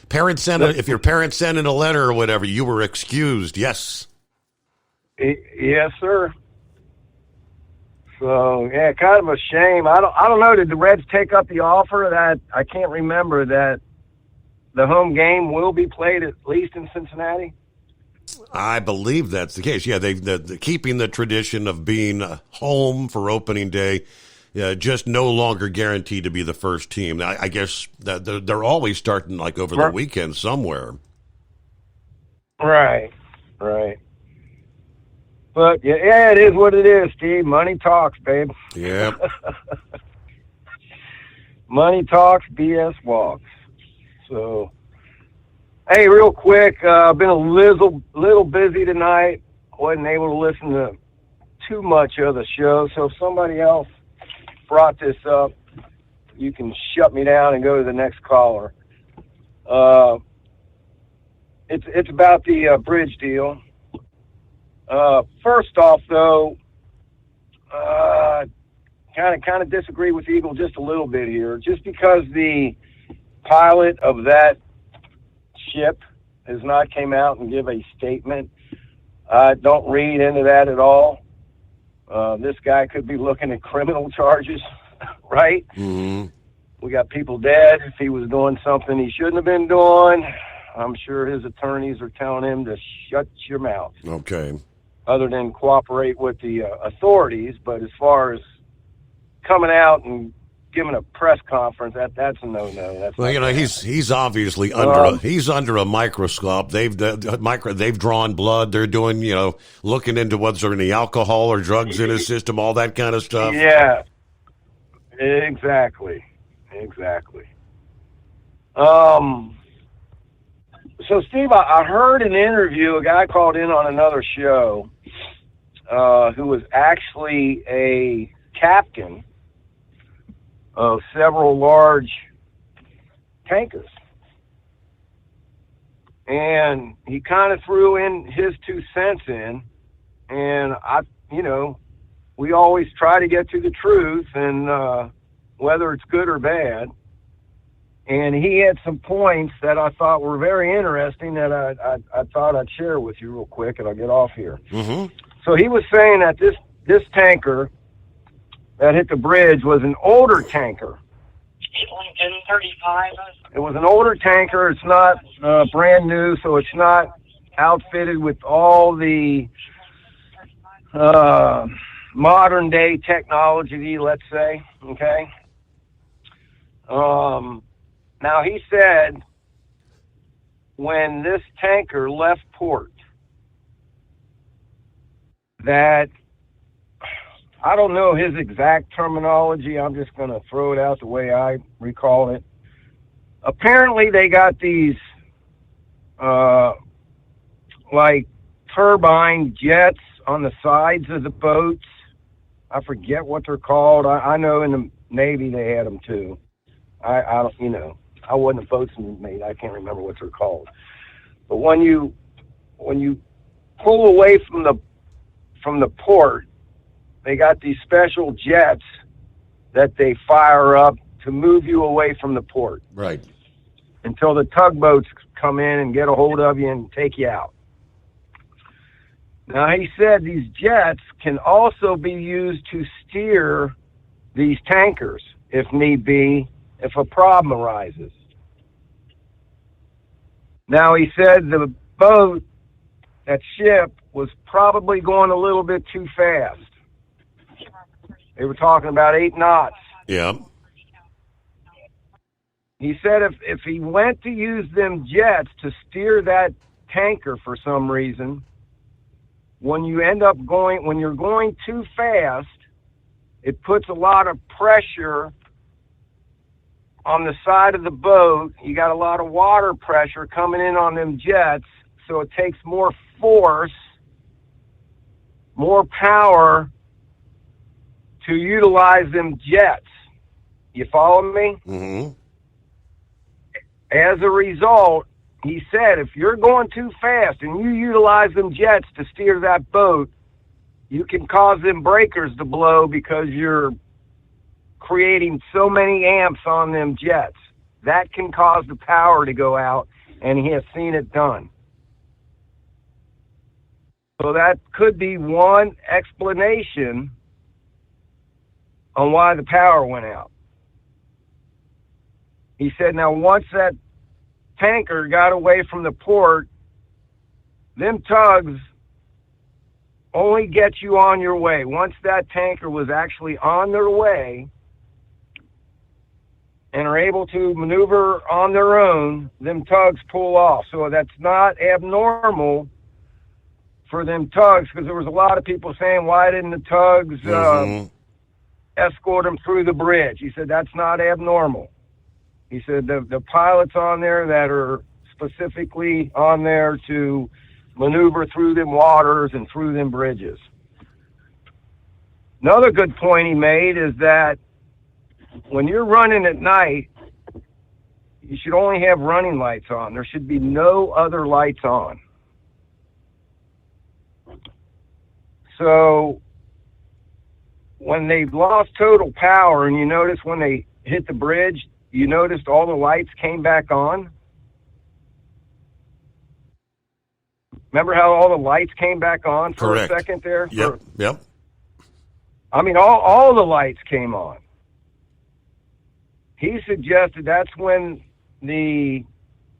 parents if your parents sent in a letter or whatever, you were excused. Yes. Yes, sir. So yeah, kind of a shame. I don't know. Did the Reds take up the offer? That I can't remember. That the home game will be played at least in Cincinnati. I believe that's the case. Yeah, they're keeping the tradition of being home for opening day, just no longer guaranteed to be the first team. I guess that they're always starting like over the weekend somewhere. Right. But yeah, it is what it is, Steve. Money talks, babe. Yeah. Money talks, BS walks. So, hey, real quick, I've been a little busy tonight. Wasn't able to listen to too much of the show. So if somebody else brought this up, you can shut me down and go to the next caller. It's about the bridge deal. First off, though, kind of disagree with Eagle just a little bit here. Just because the pilot of that ship has not came out and give a statement, don't read into that at all. This guy could be looking at criminal charges, right? Mm-hmm. We got people dead. If he was doing something he shouldn't have been doing, I'm sure his attorneys are telling him to shut your mouth. Okay. Other than cooperate with the authorities, but as far as coming out and giving a press conference, that's a no-no. Well, you know, he's obviously under a microscope. They've drawn blood. They're doing, you know, looking into whether there's any alcohol or drugs in his system, all that kind of stuff. Yeah, exactly. So, Steve, I heard an interview. A guy called in on another show who was actually a captain of several large tankers. And he kind of threw in his 2 cents in. And, we always try to get to the truth, and whether it's good or bad. And he had some points that I thought were very interesting that I thought I'd share with you real quick, and I'll get off here. Mm-hmm. So he was saying that this tanker that hit the bridge was an older tanker. Lincoln 35. It was an older tanker. It's not brand new, so it's not outfitted with all the modern day technology, let's say. Okay. Now he said when this tanker left port that, I don't know his exact terminology, I'm just going to throw it out the way I recall it. Apparently they got these like turbine jets on the sides of the boats. I forget what they're called. I know in the Navy they had them too. I don't, I wasn't a boatswain mate. I can't remember what they're called. But when you pull away from the port, they got these special jets that they fire up to move you away from the port. Right. Until the tugboats come in and get a hold of you and take you out. Now, he said these jets can also be used to steer these tankers, if need be, if a problem arises. Now, he said the boat, that ship, was probably going a little bit too fast. They were talking about 8 knots. Yeah. He said if he went to use them jets to steer that tanker for some reason, when you're going too fast, it puts a lot of pressure on the side of the boat. You got a lot of water pressure coming in on them jets, so it takes more force, more power to utilize them jets. You follow me? Mm-hmm. As a result, he said, if you're going too fast and you utilize them jets to steer that boat, you can cause them breakers to blow because you're creating so many amps on them jets. That can cause the power to go out, and he has seen it done. So that could be one explanation on why the power went out. He said, now once that tanker got away from the port, them tugs only get you on your way. Once that tanker was actually on their way and are able to maneuver on their own, them tugs pull off. So that's not abnormal for them tugs, because there was a lot of people saying, why didn't the tugs escort them through the bridge. He said that's not abnormal. He said the pilots on there that are specifically on there to maneuver through them waters and through them bridges. Another good point he made is that when you're running at night, you should only have running lights on. There should be no other lights on. So when they've lost total power, and you notice when they hit the bridge, you noticed all the lights came back on? Remember how all the lights came back on for Correct. a second there? Yep. I mean, all the lights came on. He suggested that's when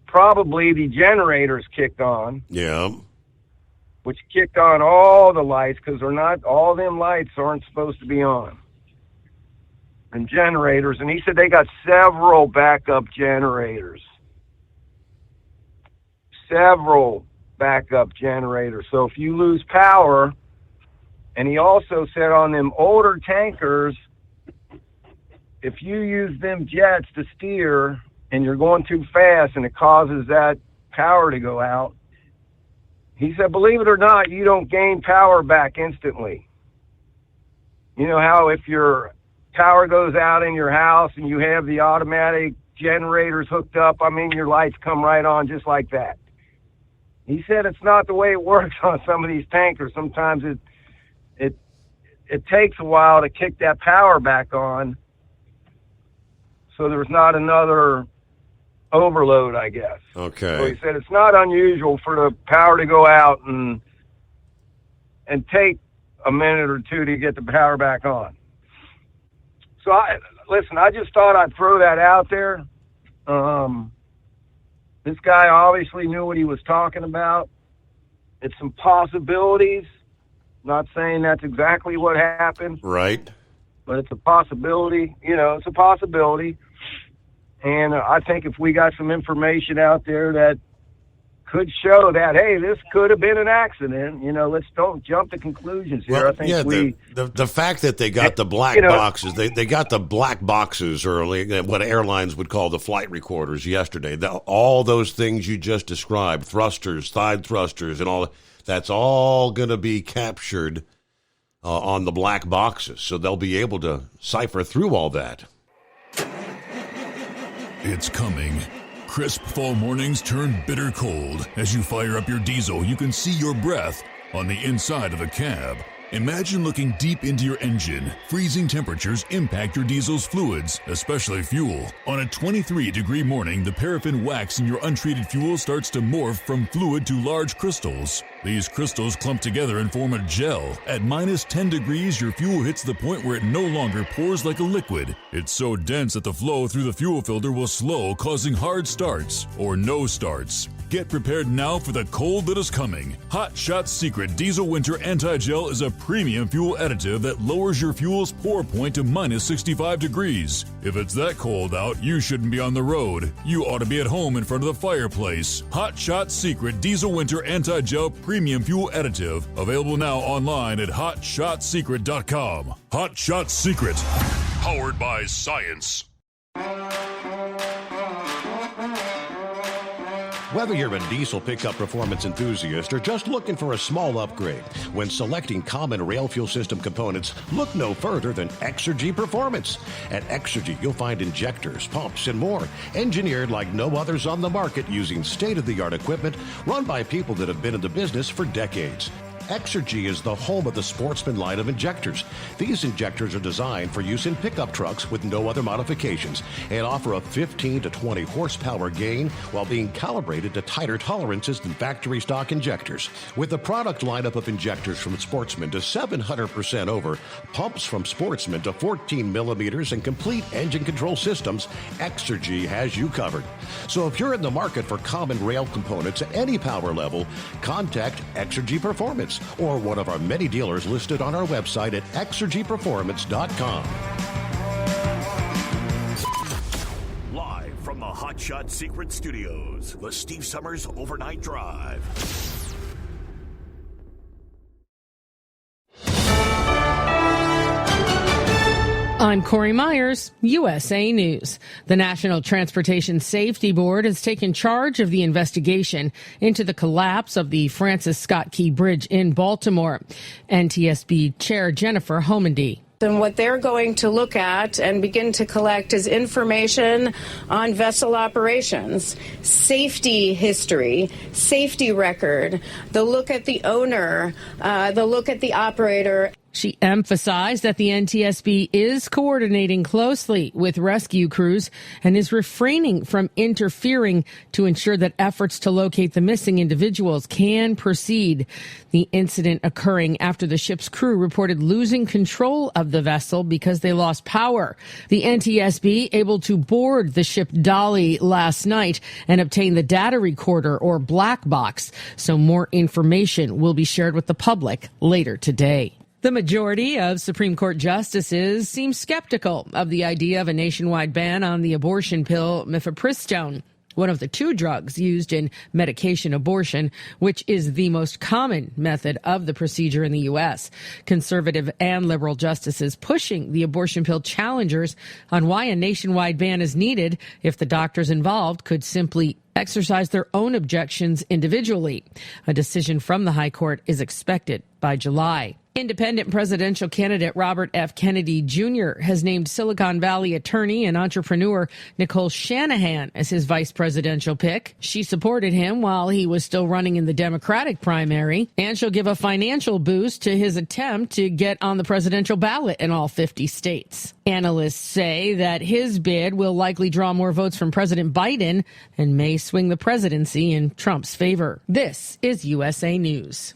probably the generators kicked on. Yeah. Which kicked on all the lights, because all them lights aren't supposed to be on. And generators, and he said they got several backup generators. Several backup generators. So if you lose power, and he also said on them older tankers, if you use them jets to steer and you're going too fast and it causes that power to go out, he said, believe it or not, you don't gain power back instantly. You know how if your power goes out in your house and you have the automatic generators hooked up, I mean, your lights come right on just like that. He said it's not the way it works on some of these tankers. Sometimes it takes a while to kick that power back on, so there's not another overload, I guess. Okay. So he said it's not unusual for the power to go out and take a minute or two to get the power back on. So I just thought I'd throw that out there. This guy obviously knew what he was talking about. It's some possibilities. Not saying that's exactly what happened. Right. But it's a possibility. It's a possibility. And I think if we got some information out there that could show that, hey, this could have been an accident, let's don't jump to conclusions here. Well, I think the fact that they got the black boxes, they got the black boxes early, what airlines would call the flight recorders yesterday. All those things you just described, thrusters, side thrusters, and all, that's all going to be captured on the black boxes. So they'll be able to cipher through all that. It's coming. Crisp fall mornings turn bitter cold. As you fire up your diesel, you can see your breath on the inside of the cab. Imagine looking deep into your engine. Freezing temperatures impact your diesel's fluids, especially fuel. On a 23-degree morning, the paraffin wax in your untreated fuel starts to morph from fluid to large crystals. These crystals clump together and form a gel. At minus 10 degrees, your fuel hits the point where it no longer pours like a liquid. It's so dense that the flow through the fuel filter will slow, causing hard starts or no starts. Get prepared now for the cold that is coming. Hot Shot Secret Diesel Winter Anti-Gel is a premium fuel additive that lowers your fuel's pour point to minus 65 degrees. If it's that cold out, you shouldn't be on the road. You ought to be at home in front of the fireplace. Hot Shot Secret Diesel Winter Anti-Gel Premium Fuel Additive. Available now online at HotShotSecret.com. Hot Shot Secret. Powered by science. Whether you're a diesel pickup performance enthusiast or just looking for a small upgrade, when selecting common rail fuel system components, look no further than Exergy Performance. At Exergy, you'll find injectors, pumps, and more, engineered like no others on the market using state-of-the-art equipment run by people that have been in the business for decades. Exergy is the home of the Sportsman line of injectors. These injectors are designed for use in pickup trucks with no other modifications and offer a 15 to 20 horsepower gain while being calibrated to tighter tolerances than factory stock injectors. With the product lineup of injectors from Sportsman to 700% over, pumps from Sportsman to 14 millimeters, and complete engine control systems, Exergy has you covered. So if you're in the market for common rail components at any power level, contact Exergy Performance or one of our many dealers listed on our website at exergyperformance.com. Live from the Hot Shot Secret Studios, the Steve Summers Overnight Drive. I'm Corey Myers, USA News. The National Transportation Safety Board has taken charge of the investigation into the collapse of the Francis Scott Key Bridge in Baltimore. NTSB Chair Jennifer Homendy. And what they're going to look at and begin to collect is information on vessel operations, safety history, safety record, the look at the owner, the look at the operator. She emphasized that the NTSB is coordinating closely with rescue crews and is refraining from interfering to ensure that efforts to locate the missing individuals can proceed. The incident occurring after the ship's crew reported losing control of the vessel because they lost power. The NTSB able to board the ship Dolly last night and obtain the data recorder or black box, so more information will be shared with the public later today. The majority of Supreme Court justices seem skeptical of the idea of a nationwide ban on the abortion pill mifepristone, one of the two drugs used in medication abortion, which is the most common method of the procedure in the U.S. Conservative and liberal justices pushing the abortion pill challengers on why a nationwide ban is needed if the doctors involved could simply exercise their own objections individually. A decision from the High Court is expected by July. Independent presidential candidate Robert F. Kennedy Jr. has named Silicon Valley attorney and entrepreneur Nicole Shanahan as his vice presidential pick. She supported him while he was still running in the Democratic primary, and she'll give a financial boost to his attempt to get on the presidential ballot in all 50 states. Analysts say that his bid will likely draw more votes from President Biden and may swing the presidency in Trump's favor. This is USA News.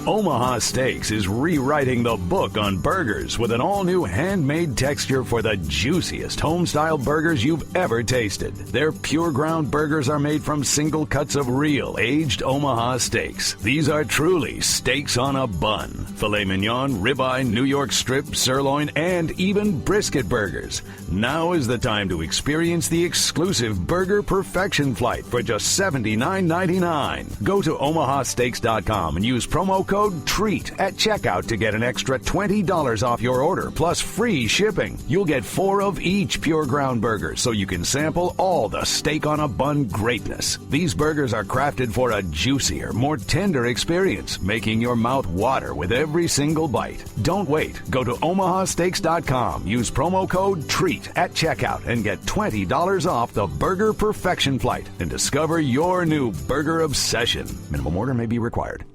Omaha Steaks is rewriting the book on burgers with an all-new handmade texture for the juiciest home-style burgers you've ever tasted. Their pure ground burgers are made from single cuts of real aged Omaha steaks. These are truly steaks on a bun. Filet mignon, ribeye, New York strip, sirloin, and even brisket burgers. Now is the time to experience the exclusive Burger Perfection Flight for just $79.99. Go to omahasteaks.com and use promo code TREAT at checkout to get an extra $20 off your order plus free shipping. You'll get 4 of each pure ground burger so you can sample all the steak on a bun greatness. These burgers are crafted for a juicier, more tender experience, making your mouth water with every single bite. Don't wait. Go to omahasteaks.com. Use promo code TREAT at checkout and get $20 off the Burger Perfection Flight and discover your new burger obsession. Minimum order may be required.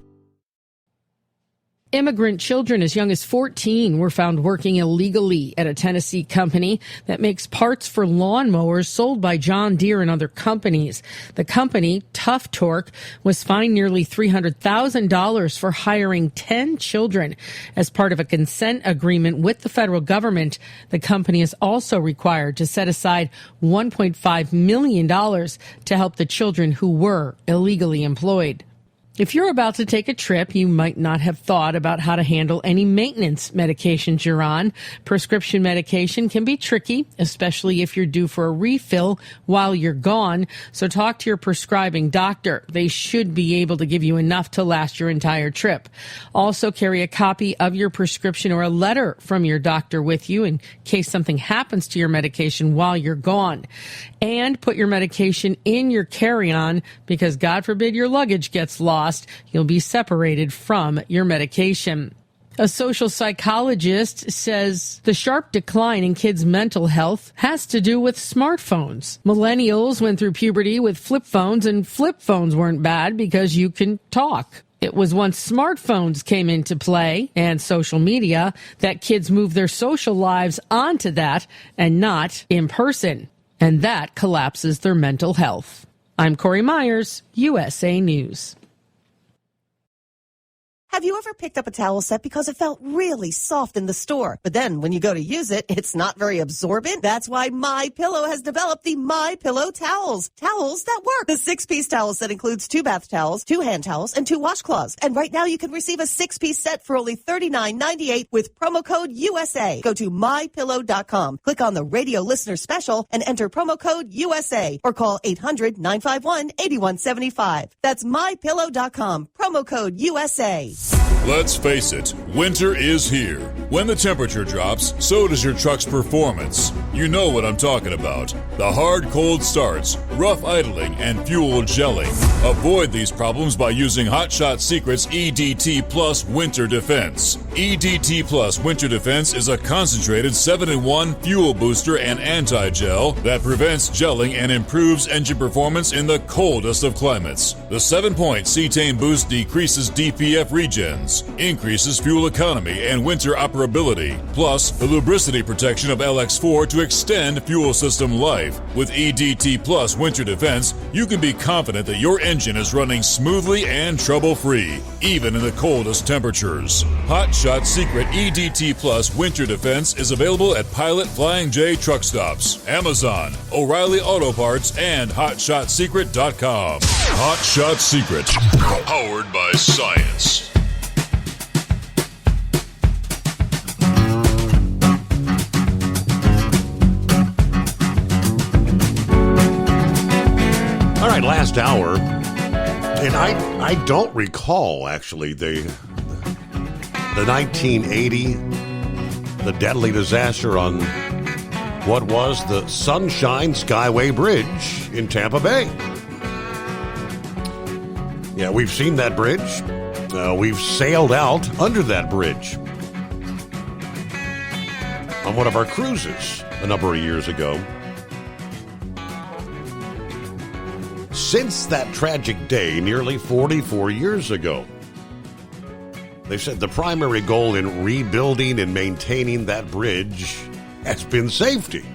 Immigrant children as young as 14 were found working illegally at a Tennessee company that makes parts for lawnmowers sold by John Deere and other companies. The company, Tough Torque, was fined nearly $300,000 for hiring 10 children. As part of a consent agreement with the federal government, the company is also required to set aside $1.5 million to help the children who were illegally employed. If you're about to take a trip, you might not have thought about how to handle any maintenance medications you're on. Prescription medication can be tricky, especially if you're due for a refill while you're gone. So talk to your prescribing doctor. They should be able to give you enough to last your entire trip. Also carry a copy of your prescription or a letter from your doctor with you in case something happens to your medication while you're gone. And put your medication in your carry-on because God forbid your luggage gets lost. You'll be separated from your medication. A social psychologist says the sharp decline in kids' mental health has to do with smartphones. Millennials went through puberty with flip phones, and flip phones weren't bad because you can talk. It was once smartphones came into play and social media that kids moved their social lives onto that and not in person. And that collapses their mental health. I'm Corey Myers, USA News. Have you ever picked up a towel set because it felt really soft in the store, but then when you go to use it, it's not very absorbent? That's why MyPillow has developed the MyPillow towels. Towels that work. The 6-piece towel set includes 2 bath towels, 2 hand towels, and 2 washcloths. And right now you can receive a 6-piece set for only $39.98 with promo code USA. Go to MyPillow.com, click on the radio listener special, and enter promo code USA, or call 800-951-8175. That's MyPillow.com, promo code USA. Let's face it, winter is here. When the temperature drops, so does your truck's performance. You know what I'm talking about. The hard cold starts, rough idling, and fuel gelling. Avoid these problems by using Hot Shot Secret's EDT Plus Winter Defense. EDT Plus Winter Defense is a concentrated 7-in-1 fuel booster and anti-gel that prevents gelling and improves engine performance in the coldest of climates. The 7-point cetane boost decreases DPF regens, increases fuel economy and winter operability, plus the lubricity protection of LX4 to extend fuel system life. With EDT Plus Winter Defense, you can be confident that your engine is running smoothly and trouble-free, even in the coldest temperatures. Hot Shot Secret EDT Plus Winter Defense is available at Pilot Flying J truck stops, Amazon, O'Reilly Auto Parts, and HotShotSecret.com. Hot Shot Secret, powered by science. All right, last hour, and I don't recall actually the 1980, the deadly disaster on what was the Sunshine Skyway Bridge in Tampa Bay. Yeah, we've seen that bridge. We've sailed out under that bridge on one of our cruises a number of years ago. Since that tragic day, nearly 44 years ago, they said the primary goal in rebuilding and maintaining that bridge has been safety.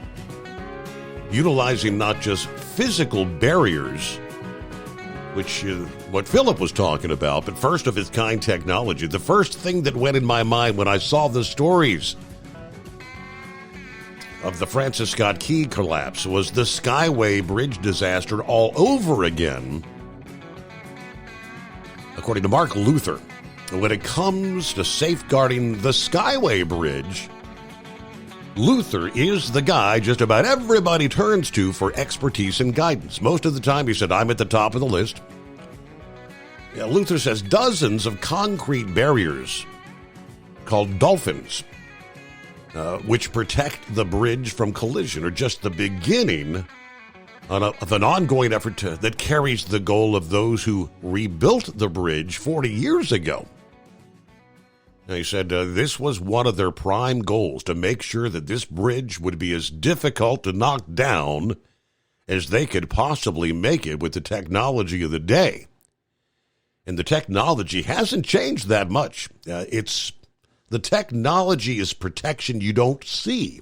Utilizing not just physical barriers, which is what Philip was talking about, but first of its kind technology. The first thing that went in my mind when I saw the stories of the Francis Scott Key collapse was the Skyway Bridge disaster all over again. According to Mark Luther, when it comes to safeguarding the Skyway Bridge, Luther is the guy just about everybody turns to for expertise and guidance. Most of the time, he said, I'm at the top of the list. Yeah, Luther says dozens of concrete barriers called dolphins, which protect the bridge from collision, are just the beginning of an ongoing effort that carries the goal of those who rebuilt the bridge 40 years ago. And he said this was one of their prime goals, to make sure that this bridge would be as difficult to knock down as they could possibly make it with the technology of the day. And the technology hasn't changed that much. The technology is protection you don't see.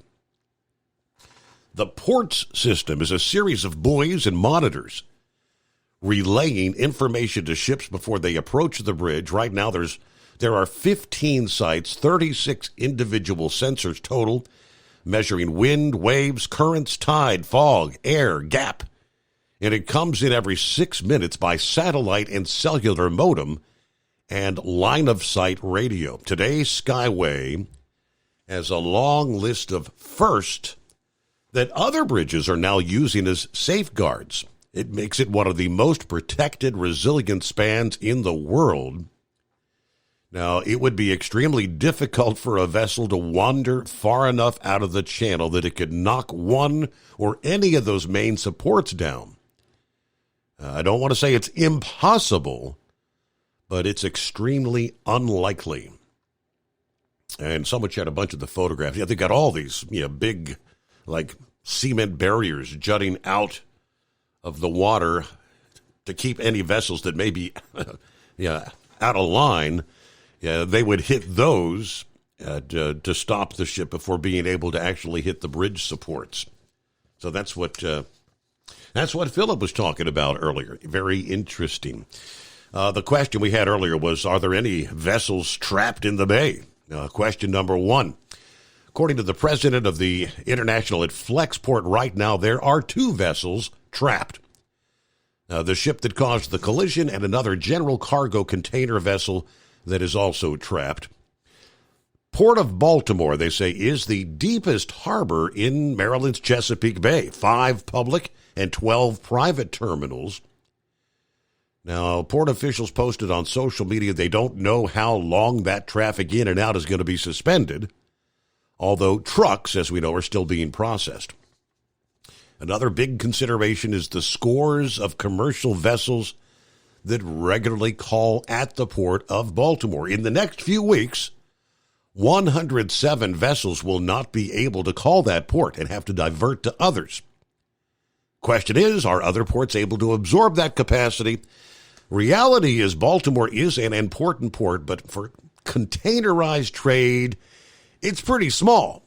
The ports system is a series of buoys and monitors relaying information to ships before they approach the bridge. Right now, there are 15 sites, 36 individual sensors total, measuring wind, waves, currents, tide, fog, air, gap. And it comes in every 6 minutes by satellite and cellular modem and line-of-sight radio. Today's Skyway has a long list of firsts that other bridges are now using as safeguards. It makes it one of the most protected, resilient spans in the world. Now, it would be extremely difficult for a vessel to wander far enough out of the channel that it could knock one or any of those main supports down. I don't want to say it's impossible, but it's extremely unlikely. And someone shared a bunch of the photographs. Yeah, they got all these, big, like, cement barriers jutting out of the water to keep any vessels that may be, out of line. Yeah, they would hit those to stop the ship before being able to actually hit the bridge supports. So that's what Philip was talking about earlier. Very interesting. The question we had earlier was, are there any vessels trapped in the bay? Question number one. According to the president of the International at Flexport right now, there are 2 vessels trapped. The ship that caused the collision and another general cargo container vessel that is also trapped. Port of Baltimore, they say, is the deepest harbor in Maryland's Chesapeake Bay. 5 public and 12 private terminals. Now, port officials posted on social media they don't know how long that traffic in and out is going to be suspended, although trucks, as we know, are still being processed. Another big consideration is the scores of commercial vessels that regularly call at the port of Baltimore. In the next few weeks, 107 vessels will not be able to call that port and have to divert to others. Question is, are other ports able to absorb that capacity? Reality is Baltimore is an important port, but for containerized trade, it's pretty small.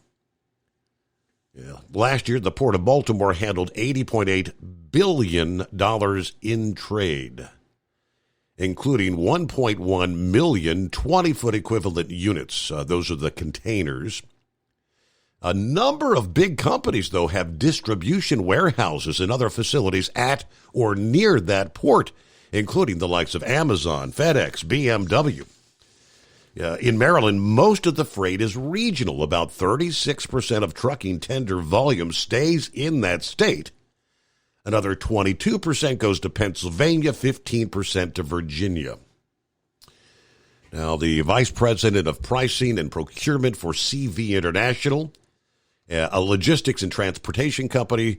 Yeah. Last year, the Port of Baltimore handled $80.8 billion in trade, including 1.1 million 20-foot equivalent units. Those are the containers. A number of big companies, though, have distribution warehouses and other facilities at or near that port, including the likes of Amazon, FedEx, BMW. In Maryland, most of the freight is regional. About 36% of trucking tender volume stays in that state. Another 22% goes to Pennsylvania, 15% to Virginia. Now, the vice president of pricing and procurement for CV International, a logistics and transportation company,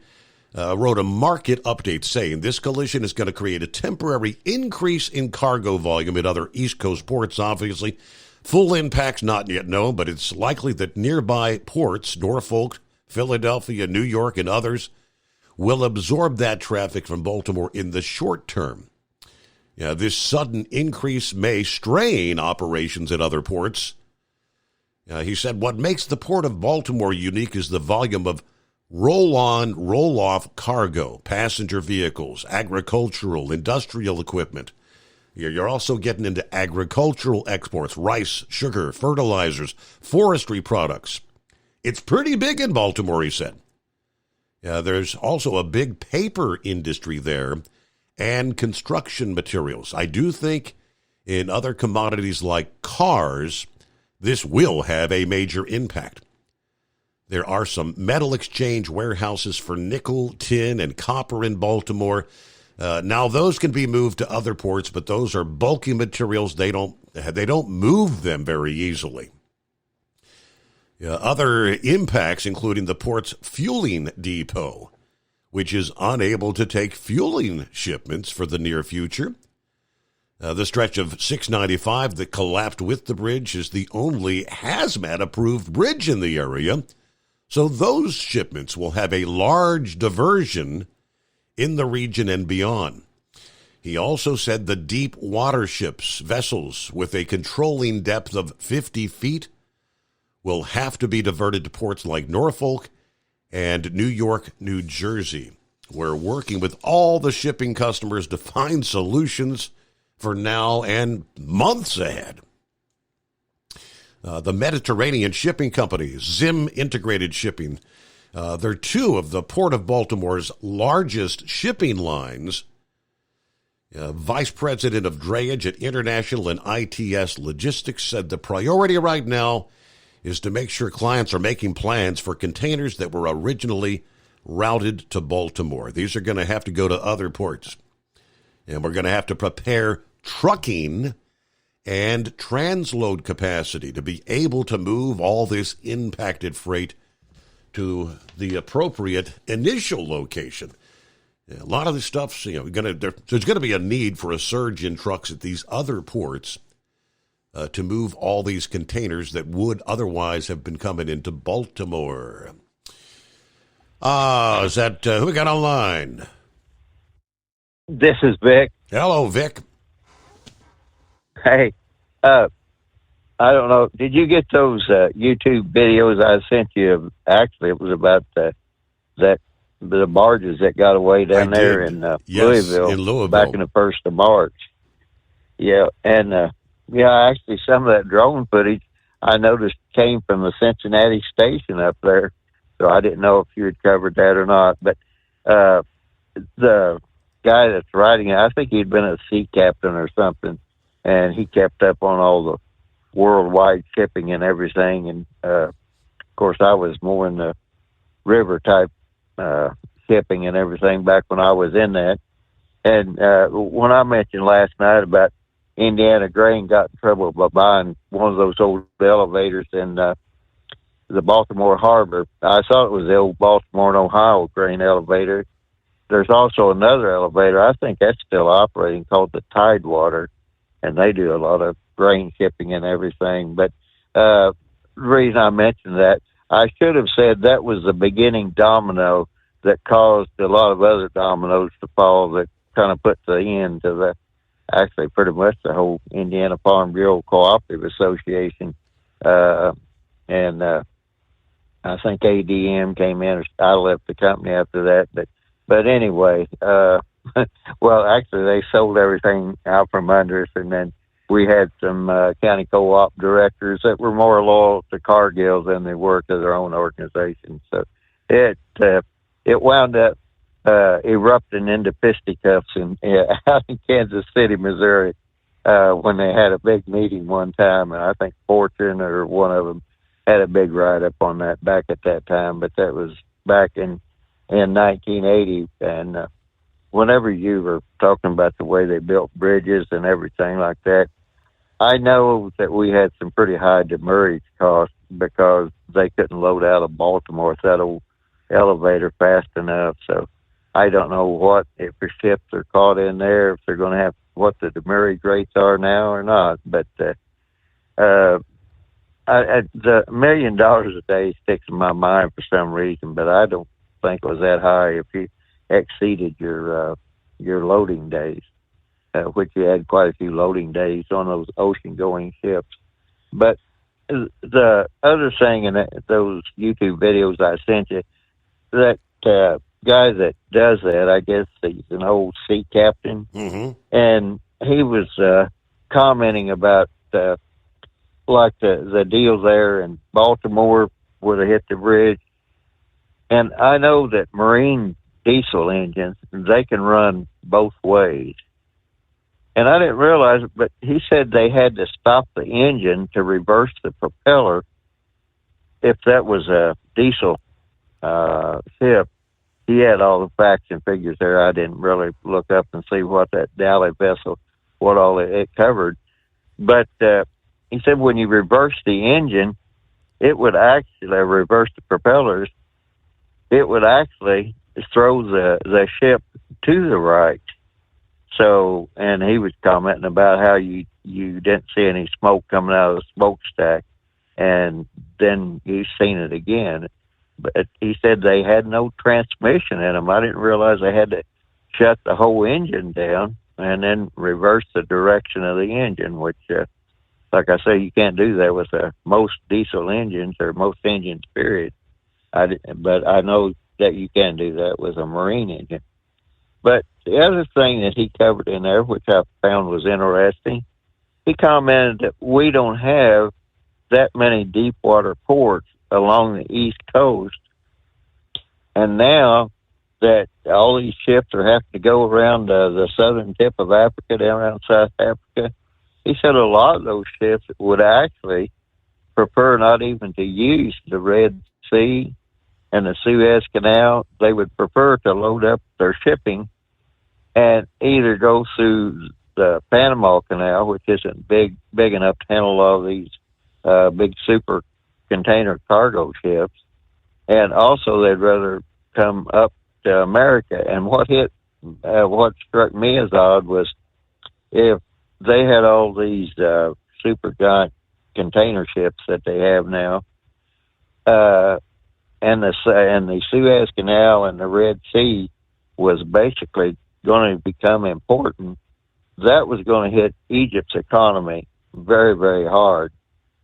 wrote a market update saying this collision is going to create a temporary increase in cargo volume at other East Coast ports, obviously. Full impact's not yet known, but it's likely that nearby ports, Norfolk, Philadelphia, New York, and others, will absorb that traffic from Baltimore in the short term. This sudden increase may strain operations at other ports. He said what makes the Port of Baltimore unique is the volume of roll-on, roll-off cargo, passenger vehicles, agricultural, industrial equipment. You're also getting into agricultural exports, rice, sugar, fertilizers, forestry products. It's pretty big in Baltimore, he said. There's also a big paper industry there and construction materials. I do think in other commodities like cars, this will have a major impact. There are some metal exchange warehouses for nickel, tin, and copper in Baltimore. Now, those can be moved to other ports, but those are bulky materials. They don't move them very easily. Other impacts, including the port's fueling depot, which is unable to take fueling shipments for the near future. The stretch of 695 that collapsed with the bridge is the only hazmat-approved bridge in the area, so those shipments will have a large diversion in the region and beyond. He also said the deep water ships, vessels with a controlling depth of 50 feet, will have to be diverted to ports like Norfolk and New York, New Jersey. We're working with all the shipping customers to find solutions for now and months ahead. The Mediterranean Shipping Company, Zim Integrated Shipping, they're two of the Port of Baltimore's largest shipping lines. Vice President of Drayage at International and ITS Logistics said the priority right now is to make sure clients are making plans for containers that were originally routed to Baltimore. These are going to have to go to other ports. And we're going to have to prepare trucking and transload capacity to be able to move all this impacted freight to the appropriate initial location. A lot of this stuff's, there's going to be a need for a surge in trucks at these other ports to move all these containers that would otherwise have been coming into Baltimore. Is that who we got online? This is Vic. Hello, Vic. Hey, I don't know. Did you get those YouTube videos I sent you? Actually, it was about the barges that got away down there in Louisville back in the 1st of March. Yeah, and actually some of that drone footage I noticed came from the Cincinnati station up there, so I didn't know if you had covered that or not. But the guy that's writing it, I think he'd been a sea captain or something, and he kept up on all the worldwide shipping and everything. And of course, I was more in the river type shipping and everything back when I was in that. And when I mentioned last night about Indiana Grain got in trouble by buying one of those old elevators in the Baltimore Harbor, I thought it was the old Baltimore and Ohio grain elevator. There's also another elevator, I think that's still operating, called the Tidewater, and they do a lot of grain shipping and everything. But the reason I mentioned that, I should have said that was the beginning domino that caused a lot of other dominoes to fall that kind of put the end to actually pretty much the whole Indiana Farm Bureau Cooperative Association. And I think ADM came in. I left the company after that. But anyway, well, actually, they sold everything out from under us, and then we had some county co-op directors that were more loyal to Cargill than they were to their own organization. So it wound up erupting into fisticuffs out in Kansas City, Missouri, when they had a big meeting one time, and I think Fortune or one of them had a big write-up on that back at that time, but that was back in 1980, and whenever you were talking about the way they built bridges and everything like that, I know that we had some pretty high demurrage costs because they couldn't load out of Baltimore with that old elevator fast enough. So I don't know what, if the ships are caught in there, if they're going to have what the demurrage rates are now or not. But the $1 million a day sticks in my mind for some reason, but I don't think it was that high if you exceeded your loading days, which you had quite a few loading days on those ocean-going ships. But the other thing in those YouTube videos I sent you, that guy that does that, I guess he's an old sea captain, and he was commenting about like the deal there in Baltimore where they hit the bridge. And I know that marine diesel engines, they can run both ways. And I didn't realize it, but he said they had to stop the engine to reverse the propeller if that was a diesel ship. He had all the facts and figures there. I didn't really look up and see what that Dally vessel, what all it covered. But he said when you reverse the engine, it would actually reverse the propellers. It would actually throw the ship to the right. So, and he was commenting about how you didn't see any smoke coming out of the smokestack, and then you've seen it again. But he said they had no transmission in them. I didn't realize they had to shut the whole engine down and then reverse the direction of the engine, which, like I say, you can't do that with most diesel engines or most engines, period. But I know that you can do that with a marine engine. But the other thing that he covered in there, which I found was interesting, he commented that we don't have that many deep water ports along the East Coast. And now that all these ships are having to go around the southern tip of Africa, down around South Africa, he said a lot of those ships would actually prefer not even to use the Red Sea and the Suez Canal. They would prefer to load up their shipping and either go through the Panama Canal, which isn't big enough to handle all these big super container cargo ships, and also they'd rather come up to America. And what struck me as odd was if they had all these super giant container ships that they have now, and the Suez Canal and the Red Sea was basically going to become important, that was going to hit Egypt's economy very, very hard.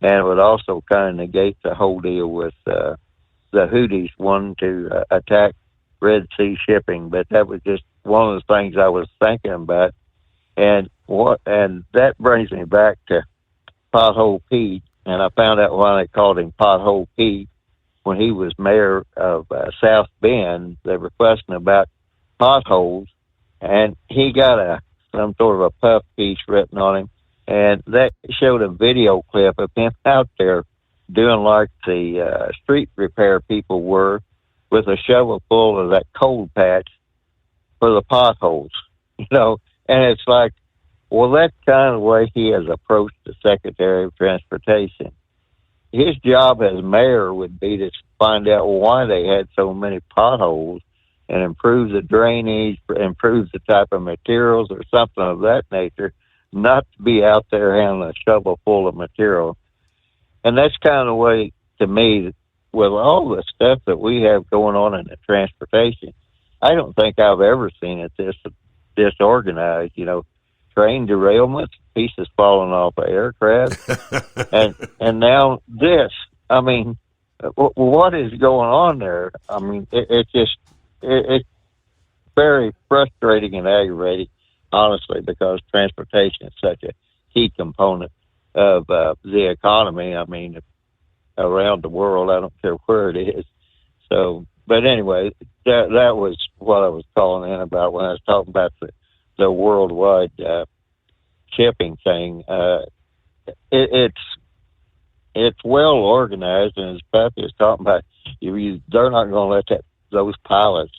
And it would also kind of negate the whole deal with the Houthis wanting to attack Red Sea shipping. But that was just one of the things I was thinking about. And that brings me back to Pothole Pete. And I found out why they called him Pothole Pete. When he was mayor of South Bend, they were fussing about potholes, and he got some sort of a puff piece written on him, and that showed a video clip of him out there doing like the street repair people were, with a shovel full of that cold patch for the potholes. And it's like, well, that's kind of the way he has approached the Secretary of Transportation. His job as mayor would be to find out why they had so many potholes and improve the drainage, improve the type of materials or something of that nature, not to be out there handling a shovel full of material. And that's kind of the way, to me, with all the stuff that we have going on in the transportation, I don't think I've ever seen it this disorganized, train derailments, pieces falling off of aircraft, and now this. I mean, what is going on there? I mean, it's very frustrating and aggravating, honestly, because transportation is such a key component of the economy. I mean, around the world, I don't care where it is. So, but anyway, that was what I was calling in about when I was talking about the worldwide shipping thing. It's well organized, and as Pappy is talking about, they're not going to let those pilots,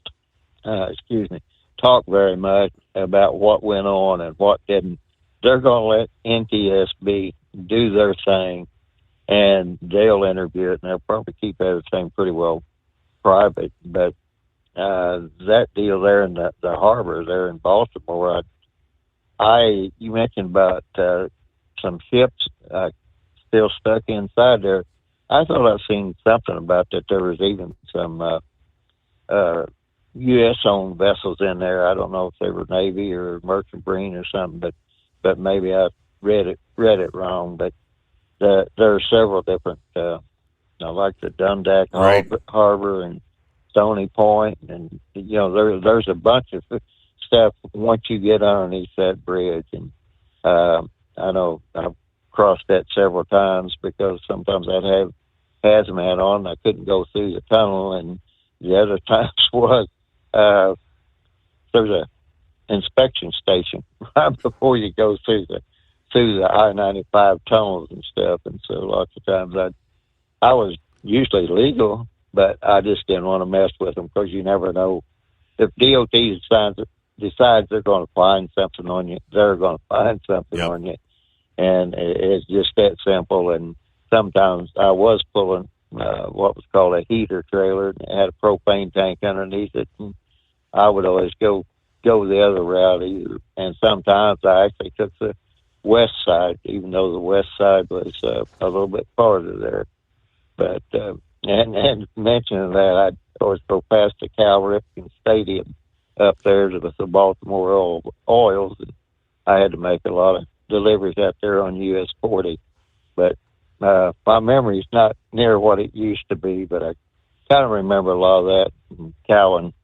talk very much about what went on and what didn't. They're going to let NTSB do their thing, and they'll interview it, and they'll probably keep everything pretty well private. But that deal there in the harbor there in Baltimore, you mentioned about some ships still stuck inside there. I thought I'd seen something about that. There was even some U.S.-owned vessels in there. I don't know if they were Navy or Merchant Marine or something, but maybe I read it wrong. But there are several different, like the Dundak Harbor and Stony Point, and there's a bunch of stuff once you get underneath that bridge. And I know I've crossed that several times because sometimes I'd have hazmat on. I couldn't go through the tunnel, and the other times was there's a inspection station right before you go through the I-95 tunnels and stuff. And so lots of times I was usually legal, but I just didn't want to mess with them because you never know. If DOT decides they're going to find something on you, they're going to find something on you. And it's just that simple. And sometimes I was pulling what was called a heater trailer, and it had a propane tank underneath it. And I would always go the other route either. And sometimes I actually took the west side, even though the west side was a little bit farther there. But and mentioning that, I'd always go past the Cal Ripken Stadium up there with the Baltimore Oils, and I had to make a lot of deliveries out there on US 40. But my memory's not near what it used to be, but I kind of remember a lot of that. And Cowan,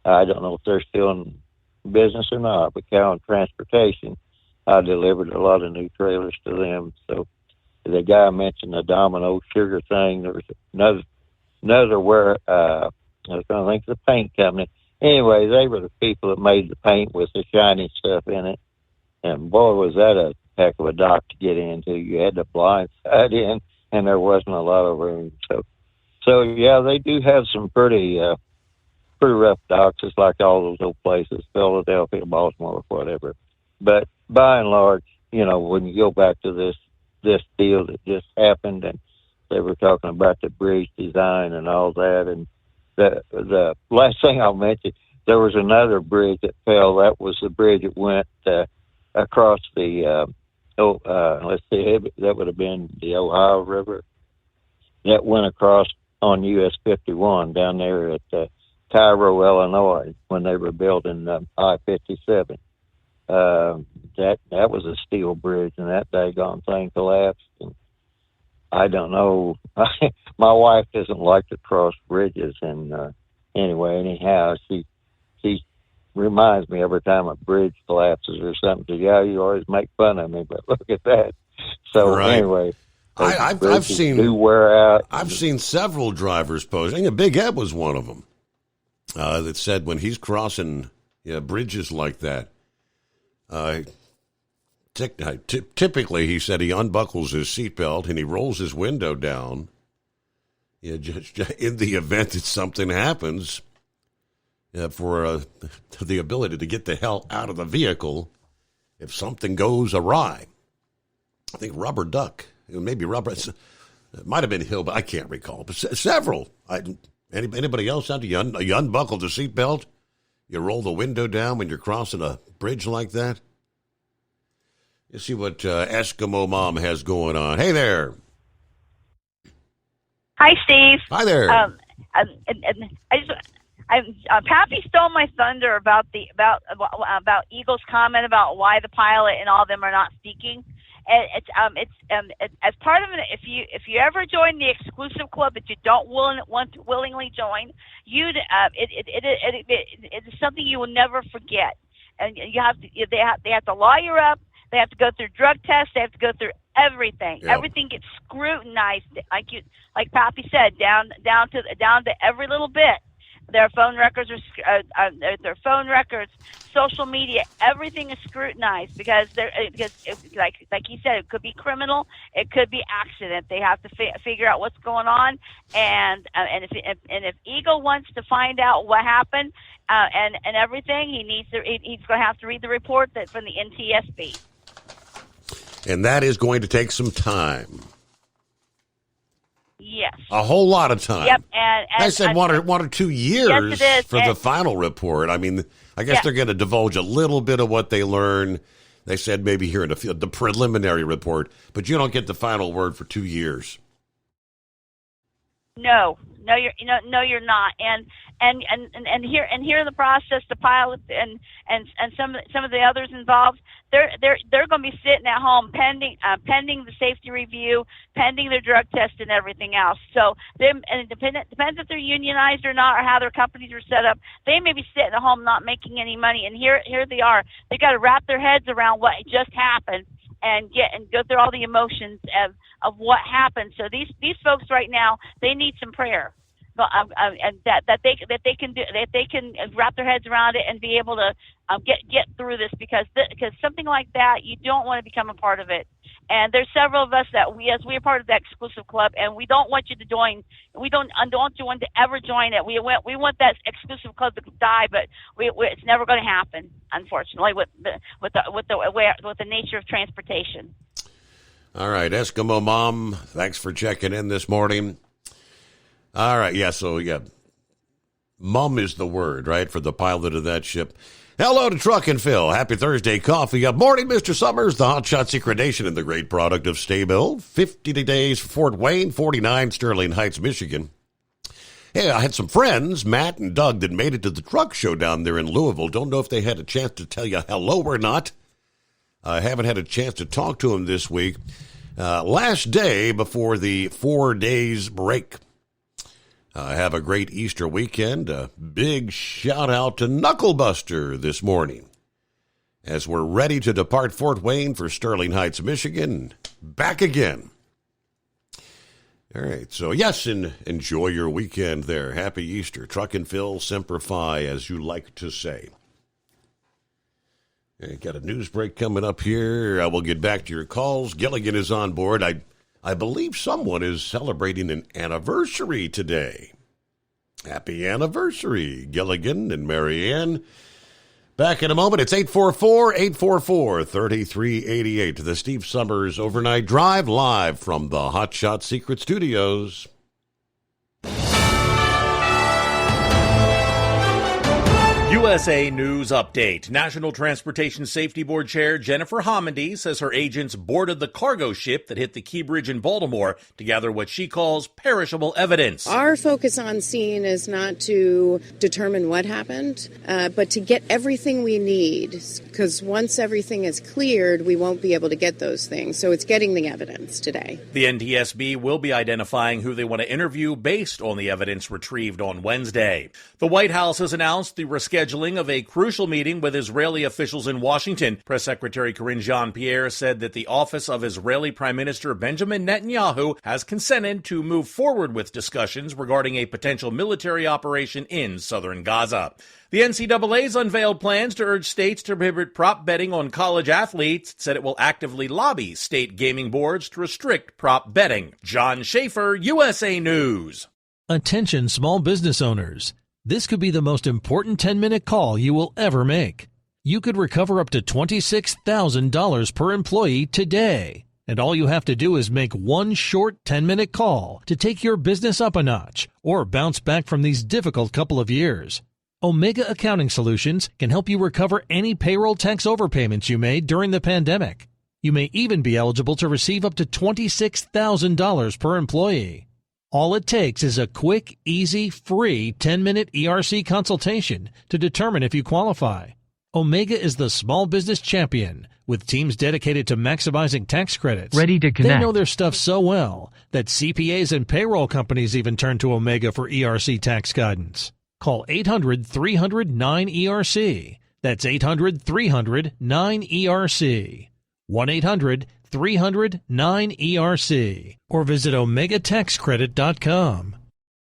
I don't know if they're still in business or not, but Cowan Transportation, I delivered a lot of new trailers to them. So the guy mentioned the Domino Sugar thing. There was another where I was going to think the paint company. Anyway, they were the people that made the paint with the shiny stuff in it. And boy, was that a heck of a dock to get into. You had to blind side in, and there wasn't a lot of room. So yeah, they do have some pretty rough docks, just like all those old places, Philadelphia, Baltimore, whatever. But by and large, when you go back to this deal that just happened, and they were talking about the bridge design and all that, and the last thing I'll mention, there was another bridge that fell. That was the bridge that went across the let's see, that would have been the Ohio River. That went across on US 51 down there at Cairo, Illinois, when they were building I-57. That was a steel bridge, and that daggone thing collapsed. And I don't know. My wife doesn't like to cross bridges, and anyhow, she reminds me every time a bridge collapses or something. Yeah, you always make fun of me, but look at that. So anyway, I've seen do wear out. I've seen several drivers posing. Big Ed was one of them that said when he's crossing bridges like that. Typically, he said he unbuckles his seatbelt and he rolls his window down. Just in the event that something happens, for the ability to get the hell out of the vehicle if something goes awry. I think rubber duck, maybe rubber, it might have been Hill, but I can't recall. But several. Anybody else out there? You unbuckle the seatbelt? You roll the window down when you're crossing a bridge like that? You see what Eskimo Mom has going on. Hey there. Hi, Steve. Hi there. Pappy stole my thunder about Eagle's comment about why the pilot and all of them are not speaking. And it's as part of it. If you ever join the exclusive club that you don't want to willingly join, it is something you will never forget. And they have to lawyer up. They have to go through drug tests. They have to go through everything. Yep. Everything gets scrutinized, like Pappy said, down to every little bit. Their phone records social media, everything is scrutinized because like he said, it could be criminal, it could be accident. They have to figure out what's going on, and if Eagle wants to find out what happened and everything, he's going to have to read the report from the NTSB. And that is going to take some time. Yes. A whole lot of time. Yep. And I said one or 2 years for the final report. I mean, I guess they're going to divulge a little bit of what they learn. They said maybe here in the preliminary report, but you don't get the final word for 2 years. No, you're not. And here in the process, the pilot and some of the others involved, they're going to be sitting at home pending the safety review, pending their drug test and everything else. So it depends if they're unionized or not, or how their companies are set up. They may be sitting at home not making any money, and here they are. They got to wrap their heads around what just happened and go through all the emotions of what happened. So these folks right now, they need some prayer, and that they can wrap their heads around it and be able to get through this, because something like that, you don't want to become a part of it. And there's several of us that we are part of that exclusive club, and we don't want you to join. We don't want you to ever join it. We want that exclusive club to die, but it's never going to happen, unfortunately, with the nature of transportation. All right, Eskimo Mom, thanks for checking in this morning. All right, Mom is the word, right, for the pilot of that ship. Hello to Truck and Phil. Happy Thursday coffee. Good morning, Mr. Summers, the Hot Shot Secret Nation and the great product of Stay-Built. 50 days for Fort Wayne, 49 Sterling Heights, Michigan. Hey, I had some friends, Matt and Doug, that made it to the truck show down there in Louisville. Don't know if they had a chance to tell you hello or not. I haven't had a chance to talk to them this week. Last day before the 4 days break. Have a great Easter weekend. A big shout out to Knucklebuster this morning as we're ready to depart Fort Wayne for Sterling Heights, Michigan. Back again. All right. So, yes, and enjoy your weekend there. Happy Easter. Truck and Phil, Semper Fi, as you like to say. Got a news break coming up here. I will get back to your calls. Gilligan is on board. I believe someone is celebrating an anniversary today. Happy anniversary, Gilligan and Marianne. Back in a moment. It's 844-844-3388. The Steve Summers Overnight Drive, live from the Hot Shot Secret Studios. USA News Update. National Transportation Safety Board Chair Jennifer Homendy says her agents boarded the cargo ship that hit the Key Bridge in Baltimore to gather what she calls perishable evidence. Our focus on scene is not to determine what happened, but to get everything we need, because once everything is cleared, we won't be able to get those things. So it's getting the evidence today. The NTSB will be identifying who they want to interview based on the evidence retrieved on Wednesday. The White House has announced the rescheduling of a crucial meeting with Israeli officials in Washington. Press Secretary Karine Jean-Pierre said that the office of Israeli Prime Minister Benjamin Netanyahu has consented to move forward with discussions regarding a potential military operation in southern Gaza. The NCAA's unveiled plans to urge states to prohibit prop betting on college athletes. It said it will actively lobby state gaming boards to restrict prop betting. John Schaefer, USA News. Attention small business owners. This could be the most important 10-minute call you will ever make. You could recover up to $26,000 per employee today. And all you have to do is make one short 10-minute call to take your business up a notch or bounce back from these difficult couple of years. Omega Accounting Solutions can help you recover any payroll tax overpayments you made during the pandemic. You may even be eligible to receive up to $26,000 per employee. All it takes is a quick, easy, free 10-minute ERC consultation to determine if you qualify. Omega is the small business champion with teams dedicated to maximizing tax credits. Ready to connect. They know their stuff so well that CPAs and payroll companies even turn to Omega for ERC tax guidance. Call 800-300-9ERC. That's 800-300-9ERC. 1-800-300-9ERC. Or visit OmegaTaxCredit.com.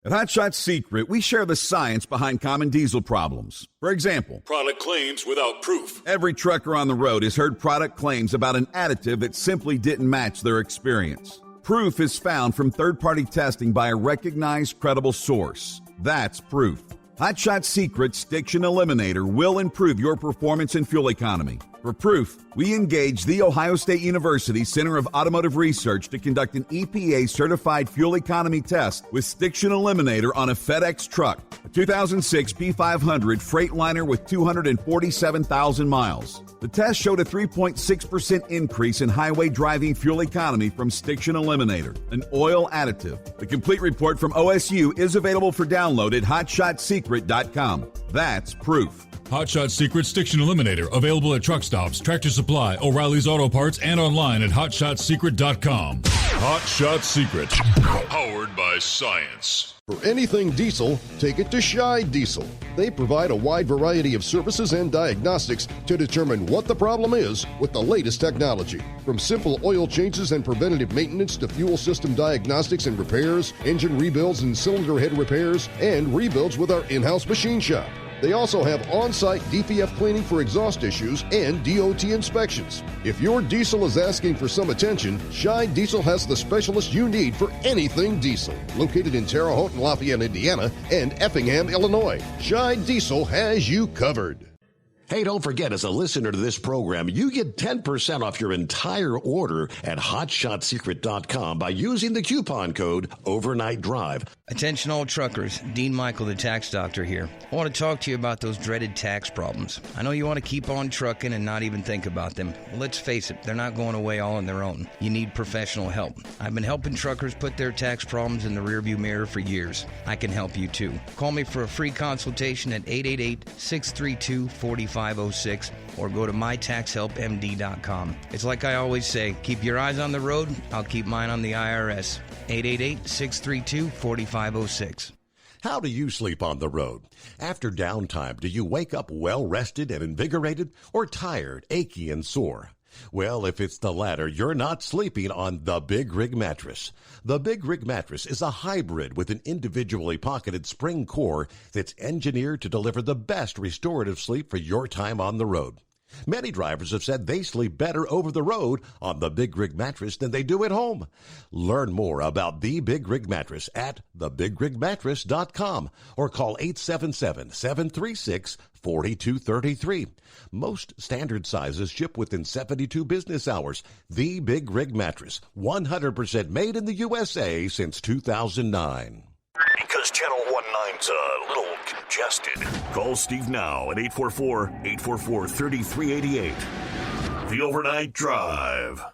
At Hot Shot Secret, we share the science behind common diesel problems. For example, product claims without proof. Every trucker on the road has heard product claims about an additive that simply didn't match their experience. Proof is found from third-party testing by a recognized, credible source. That's proof. Hot Shot Secret's Stiction Eliminator will improve your performance and fuel economy. For proof, we engaged the Ohio State University Center of Automotive Research to conduct an EPA-certified fuel economy test with Stiction Eliminator on a FedEx truck, a 2006 P500 Freightliner with 247,000 miles. The test showed a 3.6% increase in highway driving fuel economy from Stiction Eliminator, an oil additive. The complete report from OSU is available for download at hotshotsecret.com. That's proof. Hot Shot Secret Stiction Eliminator, available at truck stops, Tractor Supply, O'Reilly's Auto Parts, and online at hotshotsecret.com. Hot Shot Secret, powered by science. For anything diesel, take it to Scheid Diesel. They provide a wide variety of services and diagnostics to determine what the problem is with the latest technology. From simple oil changes and preventative maintenance to fuel system diagnostics and repairs, engine rebuilds and cylinder head repairs, and rebuilds with our in-house machine shop. They also have on-site DPF cleaning for exhaust issues and DOT inspections. If your diesel is asking for some attention, Scheid Diesel has the specialist you need for anything diesel. Located in Terre Haute and Lafayette, Indiana, and Effingham, Illinois, Scheid Diesel has you covered. Hey, don't forget, as a listener to this program, you get 10% off your entire order at hotshotsecret.com by using the coupon code Overnight Drive. Attention all truckers, Dean Michael, the tax doctor here. I want to talk to you about those dreaded tax problems. I know you want to keep on trucking and not even think about them. Well, let's face it, they're not going away all on their own. You need professional help. I've been helping truckers put their tax problems in the rearview mirror for years. I can help you too. Call me for a free consultation at 888-632-4506 or go to mytaxhelpmd.com. It's like I always say, keep your eyes on the road, I'll keep mine on the IRS. 888-632-4506. How do you sleep on the road? After downtime, do you wake up well-rested and invigorated or tired, achy, and sore? Well, if it's the latter, you're not sleeping on the Big Rig Mattress. The Big Rig Mattress is a hybrid with an individually pocketed spring core that's engineered to deliver the best restorative sleep for your time on the road. Many drivers have said they sleep better over the road on the Big Rig Mattress than they do at home. Learn more about the Big Rig Mattress at thebigrigmattress.com or call 877-736-4233. Most standard sizes ship within 72 business hours. The Big Rig Mattress, 100% made in the USA since 2009. Because Channel 19's a little congested. Call Steve now at 844-844-3388. The Overnight Drive.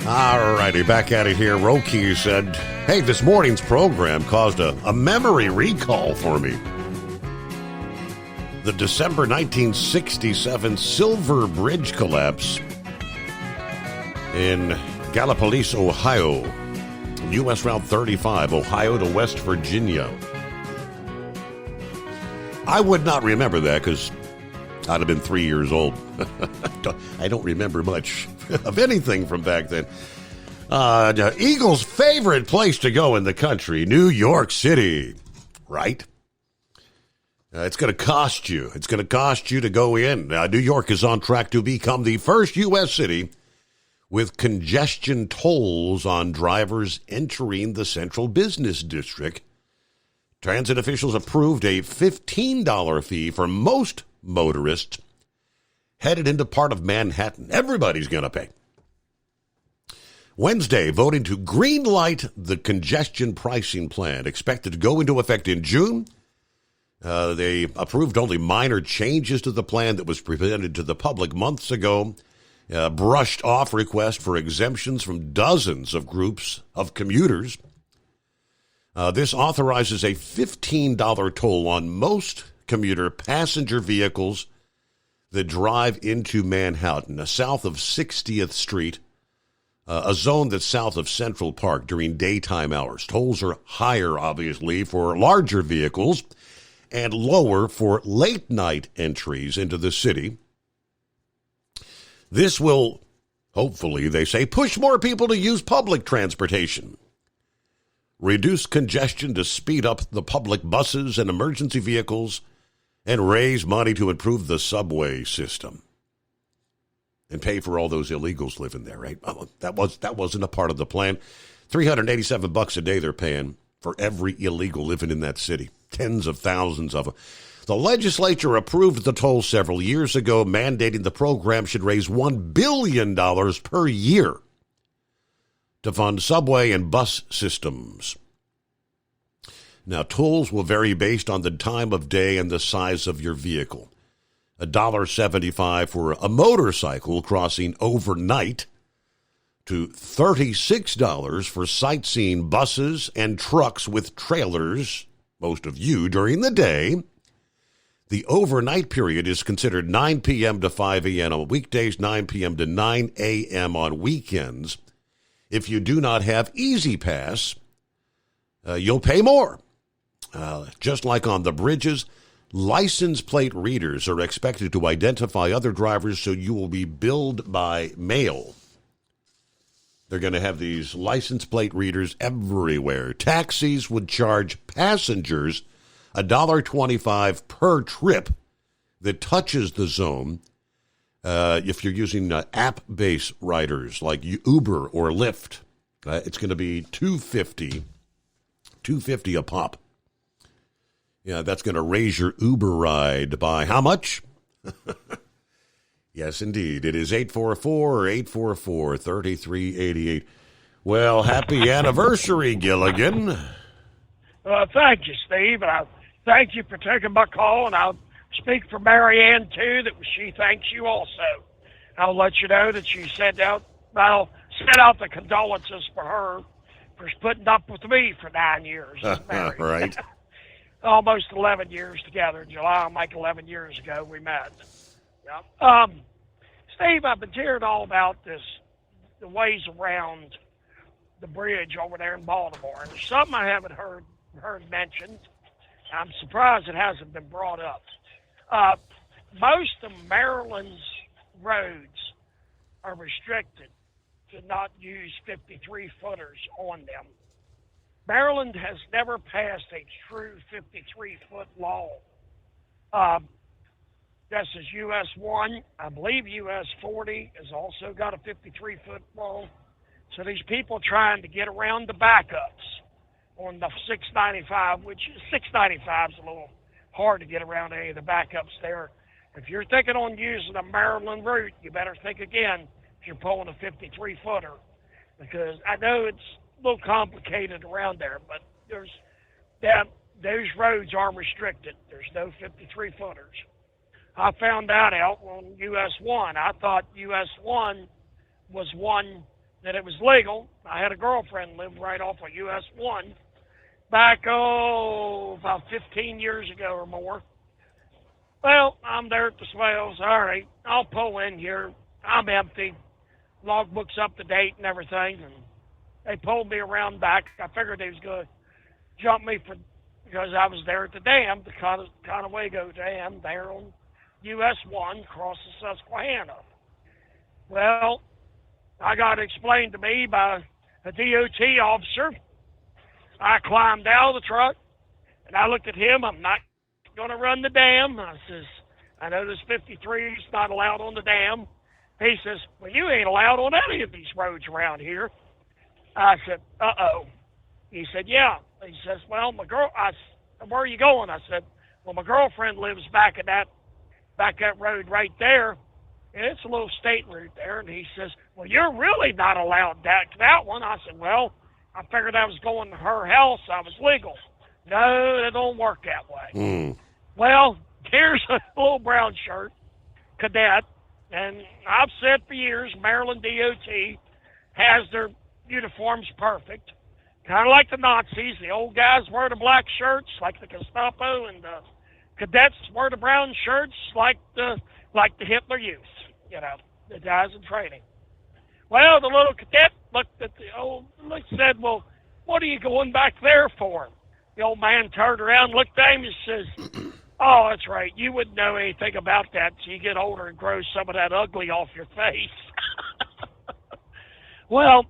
All righty, back at it here. Roki said, hey, this morning's program caused a memory recall for me. The December 1967 Silver Bridge collapse in Gallipolis, Ohio, U.S. Route 35, Ohio to West Virginia. I would not remember that because I'd have been 3 years old. I don't remember much of anything from back then. Eagles' favorite place to go in the country, New York City, right? It's going to cost you. It's going to cost you to go in. New York is on track to become the first U.S. city with congestion tolls on drivers entering the central business district. Transit officials approved a $15 fee for most motorists headed into part of Manhattan. Everybody's going to pay. Wednesday, voting to green-light the congestion pricing plan, expected to go into effect in June. They approved only minor changes to the plan that was presented to the public months ago, brushed off requests for exemptions from dozens of groups of commuters. This authorizes a $15 toll on most commuter passenger vehicles that drive into Manhattan, south of 60th Street, a zone that's south of Central Park during daytime hours. Tolls are higher, obviously, for larger vehicles and lower for late-night entries into the city. This will, hopefully, they say, push more people to use public transportation, reduce congestion to speed up the public buses and emergency vehicles, and raise money to improve the subway system and pay for all those illegals living there, right? Oh, that wasn't a part of the plan. $387 a day they're paying for every illegal living in that city. Tens of thousands of them. The legislature approved the toll several years ago, mandating the program should raise $1 billion per year to fund subway and bus systems. Now, tolls will vary based on the time of day and the size of your vehicle. $1.75 for a motorcycle crossing overnight to $36 for sightseeing buses and trucks with trailers, most of you during the day. The overnight period is considered 9 p.m. to 5 a.m. on weekdays, 9 p.m. to 9 a.m. on weekends. If you do not have Easy Pass, you'll pay more. Just like on the bridges, license plate readers are expected to identify other drivers, so you will be billed by mail. They're going to have these license plate readers everywhere. Taxis would charge passengers $1.25 per trip that touches the zone. If you're using app-based riders like Uber or Lyft, it's going to be $2.50 a pop. Yeah, that's going to raise your Uber ride by how much? Yes, indeed. It is 844-3388. Well, happy anniversary, Gilligan. Thank you, Steve. Thank you for taking my call, and I'll speak for Mary Ann, too, that she thanks you also. I'll let you know that she sent out the condolences for her for putting up with me for 9 years. Right. Almost 11 years together. In July, I'll make 11 years ago we met. Yeah. Steve, I've been hearing all about the ways around the bridge over there in Baltimore. And there's something I haven't heard mentioned. I'm surprised it hasn't been brought up. Most of Maryland's roads are restricted to not use 53-footers on them. Maryland has never passed a true 53-foot law. This is US 1. I believe US 40 has also got a 53-foot law. So these people trying to get around the backups on the 695, which 695 is a little hard to get around any of the backups there. If you're thinking on using a Maryland route, you better think again if you're pulling a 53-footer, because I know it's a little complicated around there, but those roads are restricted. There's no 53-footers. I found that out on US 1. I thought US 1 was one that it was legal. I had a girlfriend live right off of US 1 back, about 15 years ago or more. Well, I'm there at the swells. All right, I'll pull in here. I'm empty. Logbook's up to date and everything. And they pulled me around back. I figured they was going to jump me because I was there at the dam, the Conewago Dam, there on US 1 across the Susquehanna. Well, I got explained to me by a DOT officer. I climbed out of the truck, and I looked at him. I'm not going to run the dam. I says, I know this 53 is not allowed on the dam. He says, well, you ain't allowed on any of these roads around here. I said, uh-oh. He said, yeah. He says, well, where are you going? I said, well, my girlfriend lives back that road right there, and it's a little state route there. And he says, well, you're really not allowed that one. I said, well, I figured I was going to her house. I was legal. No, it don't work that way. Well, here's a little brown shirt, cadet, and I've said for years, Maryland DOT has their uniforms perfect. Kind of like the Nazis. The old guys wear the black shirts like the Gestapo, and the cadets wear the brown shirts like the Hitler Youth, the guys in training. Well, the little cadet looked at said, well, what are you going back there for? The old man turned around, looked at him, and says, oh, that's right. You wouldn't know anything about that till you get older and grow some of that ugly off your face. Well,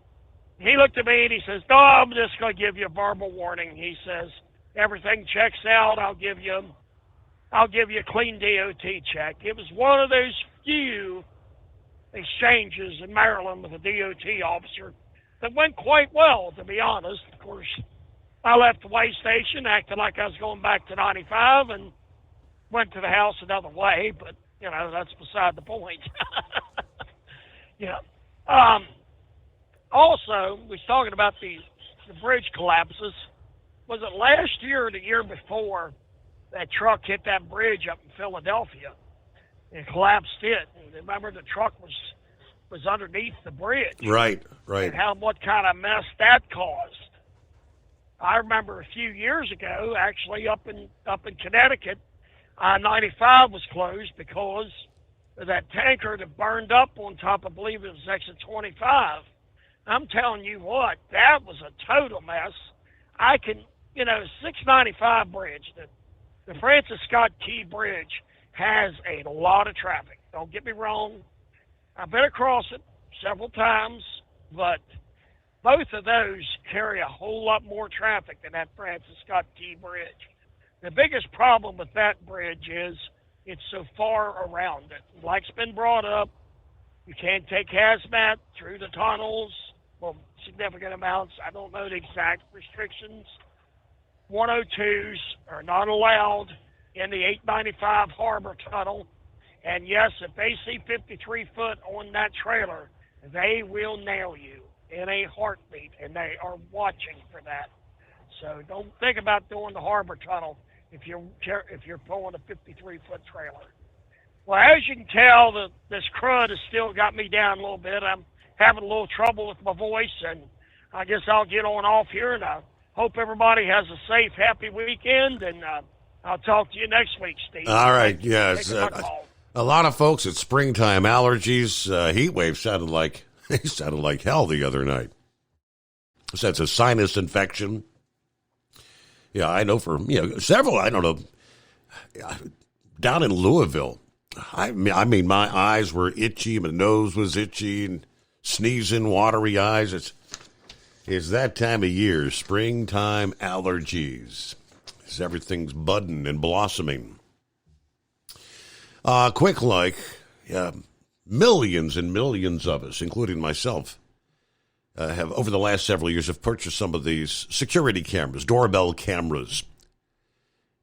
he looked at me and he says, no, I'm just going to give you a verbal warning. He says, everything checks out. I'll give you a clean DOT check. It was one of those few exchanges in Maryland with a DOT officer that went quite well, to be honest. Of course, I left the way station, acted like I was going back to 95, and went to the house another way, but, that's beside the point. Also, we was talking about the bridge collapses. Was it last year or the year before that truck hit that bridge up in Philadelphia and collapsed it? And remember, the truck was underneath the bridge. Right. And what kind of mess that caused. I remember a few years ago, actually up in Connecticut, I-95 was closed because of that tanker that burned up on top, I believe it was exit 25. I'm telling you what, that was a total mess. 695 bridge, the Francis Scott Key Bridge has a lot of traffic. Don't get me wrong. I've been across it several times, but both of those carry a whole lot more traffic than that Francis Scott Key Bridge. The biggest problem with that bridge is it's so far around it. Like's been brought up, you can't take hazmat through the tunnels, well, significant amounts. I don't know the exact restrictions. 102s are not allowed in the 895 Harbor Tunnel. And yes, if they see 53 foot on that trailer, they will nail you in a heartbeat, and they are watching for that. So don't think about doing the Harbor Tunnel if you're pulling a 53-foot trailer. Well, as you can tell, this crud has still got me down a little bit. I'm having a little trouble with my voice, and I guess I'll get on off here, and I hope everybody has a safe, happy weekend, and I'll talk to you next week, Steve. All right, yes. A lot of folks at springtime allergies. Heat wave sounded like hell the other night. So that's a sinus infection. Yeah, I know for several. I don't know. Down in Louisville, I mean, my eyes were itchy, my nose was itchy, and sneezing, watery eyes. It's that time of year, springtime allergies. Everything's budding and blossoming. Millions and millions of us, including myself, have over the last several years have purchased some of these security cameras, doorbell cameras.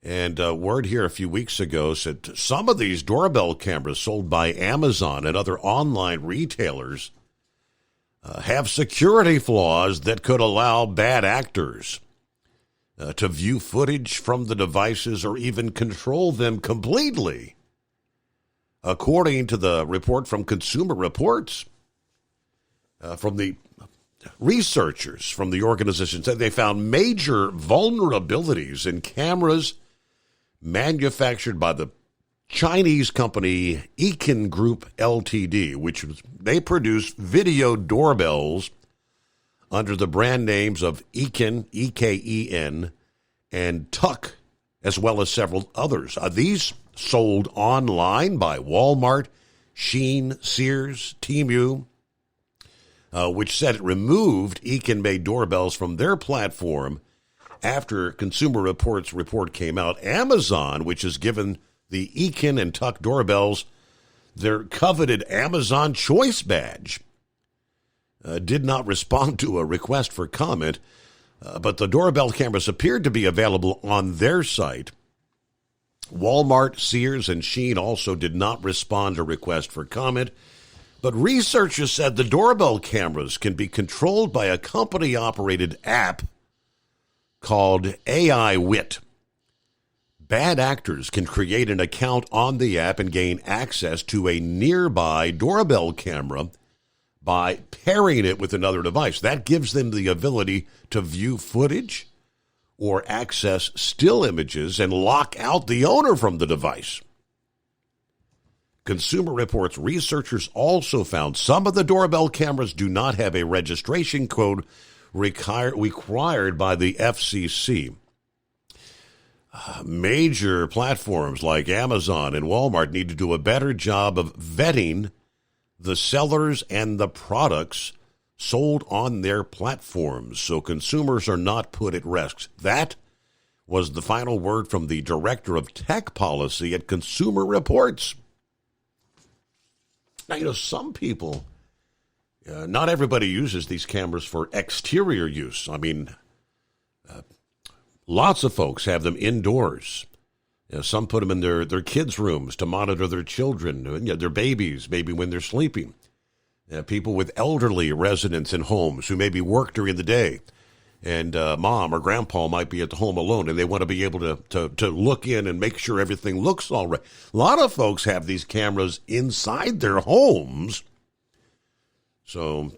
And word here a few weeks ago said some of these doorbell cameras sold by Amazon and other online retailers have security flaws that could allow bad actors to view footage from the devices or even control them completely. According to the report from Consumer Reports, from the researchers from the organization, said they found major vulnerabilities in cameras manufactured by the Chinese company Ekin Group Ltd., they produce video doorbells under the brand names of Ekin, E-K-E-N, and Tuck, as well as several others. These sold online by Walmart, Shein, Sears, Temu. which said it removed Eakin-made doorbells from their platform after Consumer Reports report came out. Amazon, which has given the Eakin and Tuck doorbells their coveted Amazon Choice badge, did not respond to a request for comment, but the doorbell cameras appeared to be available on their site. Walmart, Sears, and Shein also did not respond to request for comment, but researchers said the doorbell cameras can be controlled by a company-operated app called AI Wit. Bad actors can create an account on the app and gain access to a nearby doorbell camera by pairing it with another device. That gives them the ability to view footage or access still images and lock out the owner from the device. Consumer Reports researchers also found some of the doorbell cameras do not have a registration code required by the FCC. Major platforms like Amazon and Walmart need to do a better job of vetting the sellers and the products sold on their platforms so consumers are not put at risk. That was the final word from the Director of Tech Policy at Consumer Reports. Now, some people, not everybody uses these cameras for exterior use. I mean, lots of folks have them indoors. Some put them in their kids' rooms to monitor their children, their babies, maybe when they're sleeping. People with elderly residents in homes who maybe work during the day, and mom or grandpa might be at the home alone, and they want to be able to look in and make sure everything looks all right. A lot of folks have these cameras inside their homes. So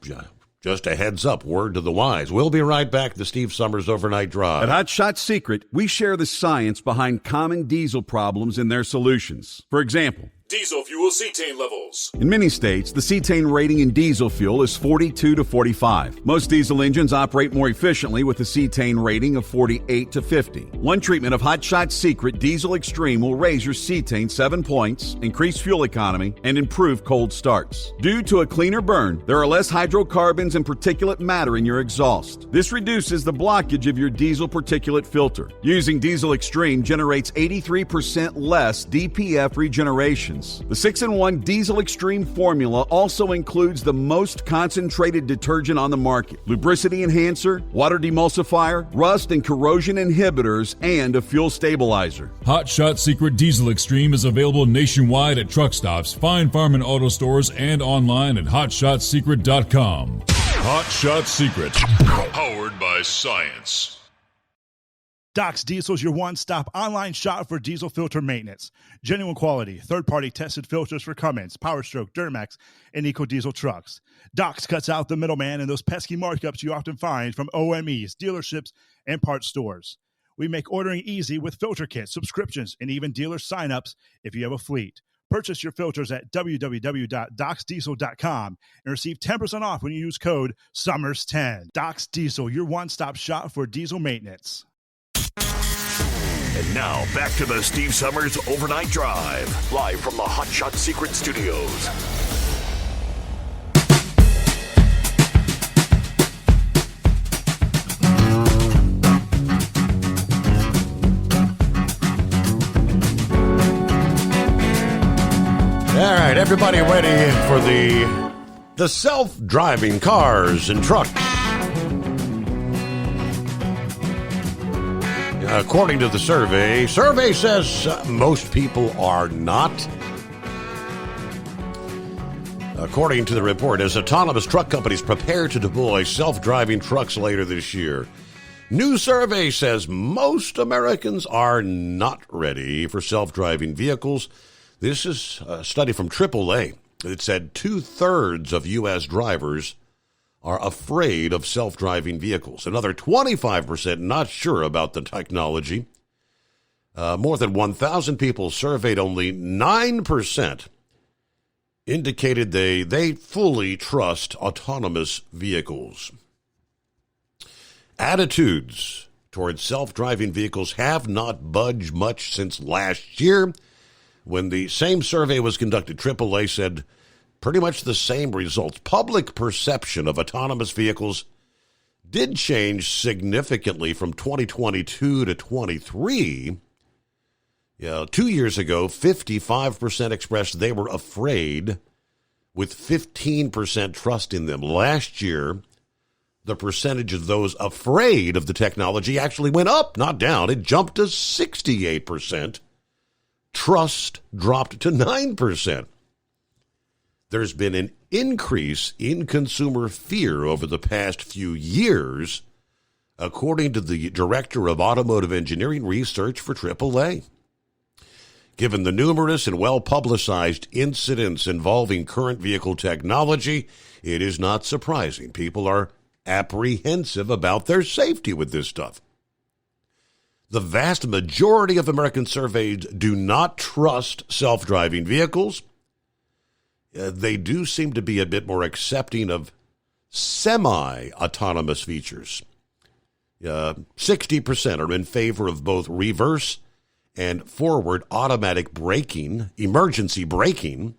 just a heads up, word to the wise. We'll be right back. The Steve Summers Overnight Drive. At Hot Shot Secret, we share the science behind common diesel problems and their solutions. For example, diesel fuel cetane levels. in many states, the cetane rating in diesel fuel is 42 to 45. Most diesel engines operate more efficiently with a cetane rating of 48 to 50. One treatment of Hot Shot Secret Diesel Extreme will raise your cetane 7 points, increase fuel economy, and improve cold starts. Due to a cleaner burn, there are less hydrocarbons and particulate matter in your exhaust. This reduces the blockage of your diesel particulate filter. Using Diesel Extreme generates 83% less DPF regenerations. The 6-in-1 Diesel Extreme formula also includes the most concentrated detergent on the market, lubricity enhancer, water demulsifier, rust and corrosion inhibitors, and a fuel stabilizer. Hot Shot Secret Diesel Extreme is available nationwide at truck stops, fine farm and auto stores, and online at hotshotsecret.com. Hot Shot Secret, powered by science. Doc's Diesel is your one-stop online shop for diesel filter maintenance. Genuine quality, third-party tested filters for Cummins, PowerStroke, Duramax, and EcoDiesel trucks. Doc's cuts out the middleman and those pesky markups you often find from OMEs, dealerships, and parts stores. We make ordering easy with filter kits, subscriptions, and even dealer sign-ups if you have a fleet. Purchase your filters at www.docsdiesel.com and receive 10% off when you use code SUMMERS10. Doc's Diesel, your one-stop shop for diesel maintenance. And now, back to the Steve Summers Overnight Drive, live from the Hot Shot Secret Studios. All right, everybody ready for the self-driving cars and trucks. According to the survey says most people are not. According to the report, as autonomous truck companies prepare to deploy self-driving trucks later this year, new survey says most Americans are not ready for self-driving vehicles. This is a study from AAA. It said 2/3 of U.S. drivers are afraid of self-driving vehicles. Another 25% not sure about the technology. More than 1,000 people surveyed, only 9% indicated they fully trust autonomous vehicles. Attitudes towards self-driving vehicles have not budged much since last year. When the same survey was conducted, AAA said pretty much the same results. Public perception of autonomous vehicles did change significantly from 2022 to 23. 2 years ago, 55% expressed they were afraid, with 15% trust in them. Last year, the percentage of those afraid of the technology actually went up, not down. It jumped to 68%. Trust dropped to 9%. There's been an increase in consumer fear over the past few years, according to the Director of Automotive Engineering Research for AAA. Given the numerous and well-publicized incidents involving current vehicle technology, it is not surprising people are apprehensive about their safety with this stuff. The vast majority of Americans surveyed do not trust self-driving vehicles. They do seem to be a bit more accepting of semi-autonomous features. 60% are in favor of both reverse and forward automatic braking, emergency braking.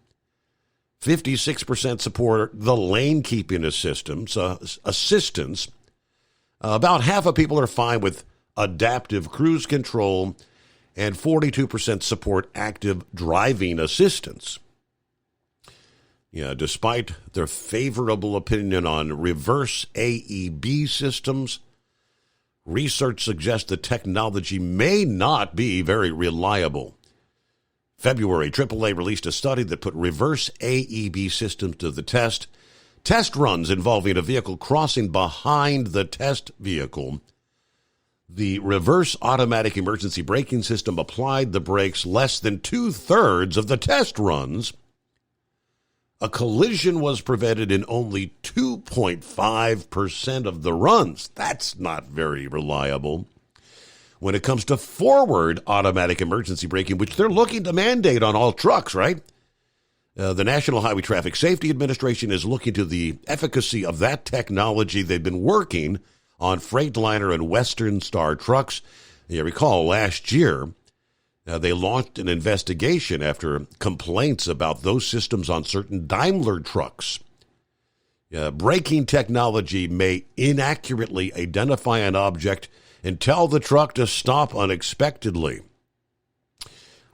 56% support the lane-keeping assistance. About half of people are fine with adaptive cruise control, and 42% support active driving assistance. Despite their favorable opinion on reverse AEB systems, research suggests the technology may not be very reliable. February, AAA released a study that put reverse AEB systems to the test. Test runs involving a vehicle crossing behind the test vehicle. The reverse automatic emergency braking system applied the brakes less than 2/3 of the test runs. A collision was prevented in only 2.5% of the runs. That's not very reliable. When it comes to forward automatic emergency braking, which they're looking to mandate on all trucks, right? The National Highway Traffic Safety Administration is looking to the efficacy of that technology. They've been working on Freightliner and Western Star trucks. You recall last year, they launched an investigation after complaints about those systems on certain Daimler trucks. Braking technology may inaccurately identify an object and tell the truck to stop unexpectedly.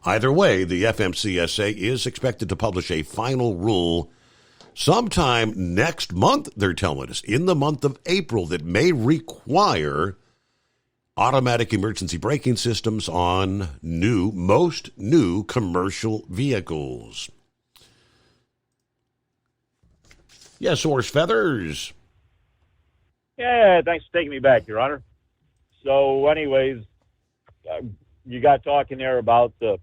Either way, the FMCSA is expected to publish a final rule sometime next month, they're telling us, in the month of April, that may require automatic emergency braking systems on most new commercial vehicles. Yes, Horse Feathers. Yeah, thanks for taking me back, Your Honor. So, anyways, you got talking there about the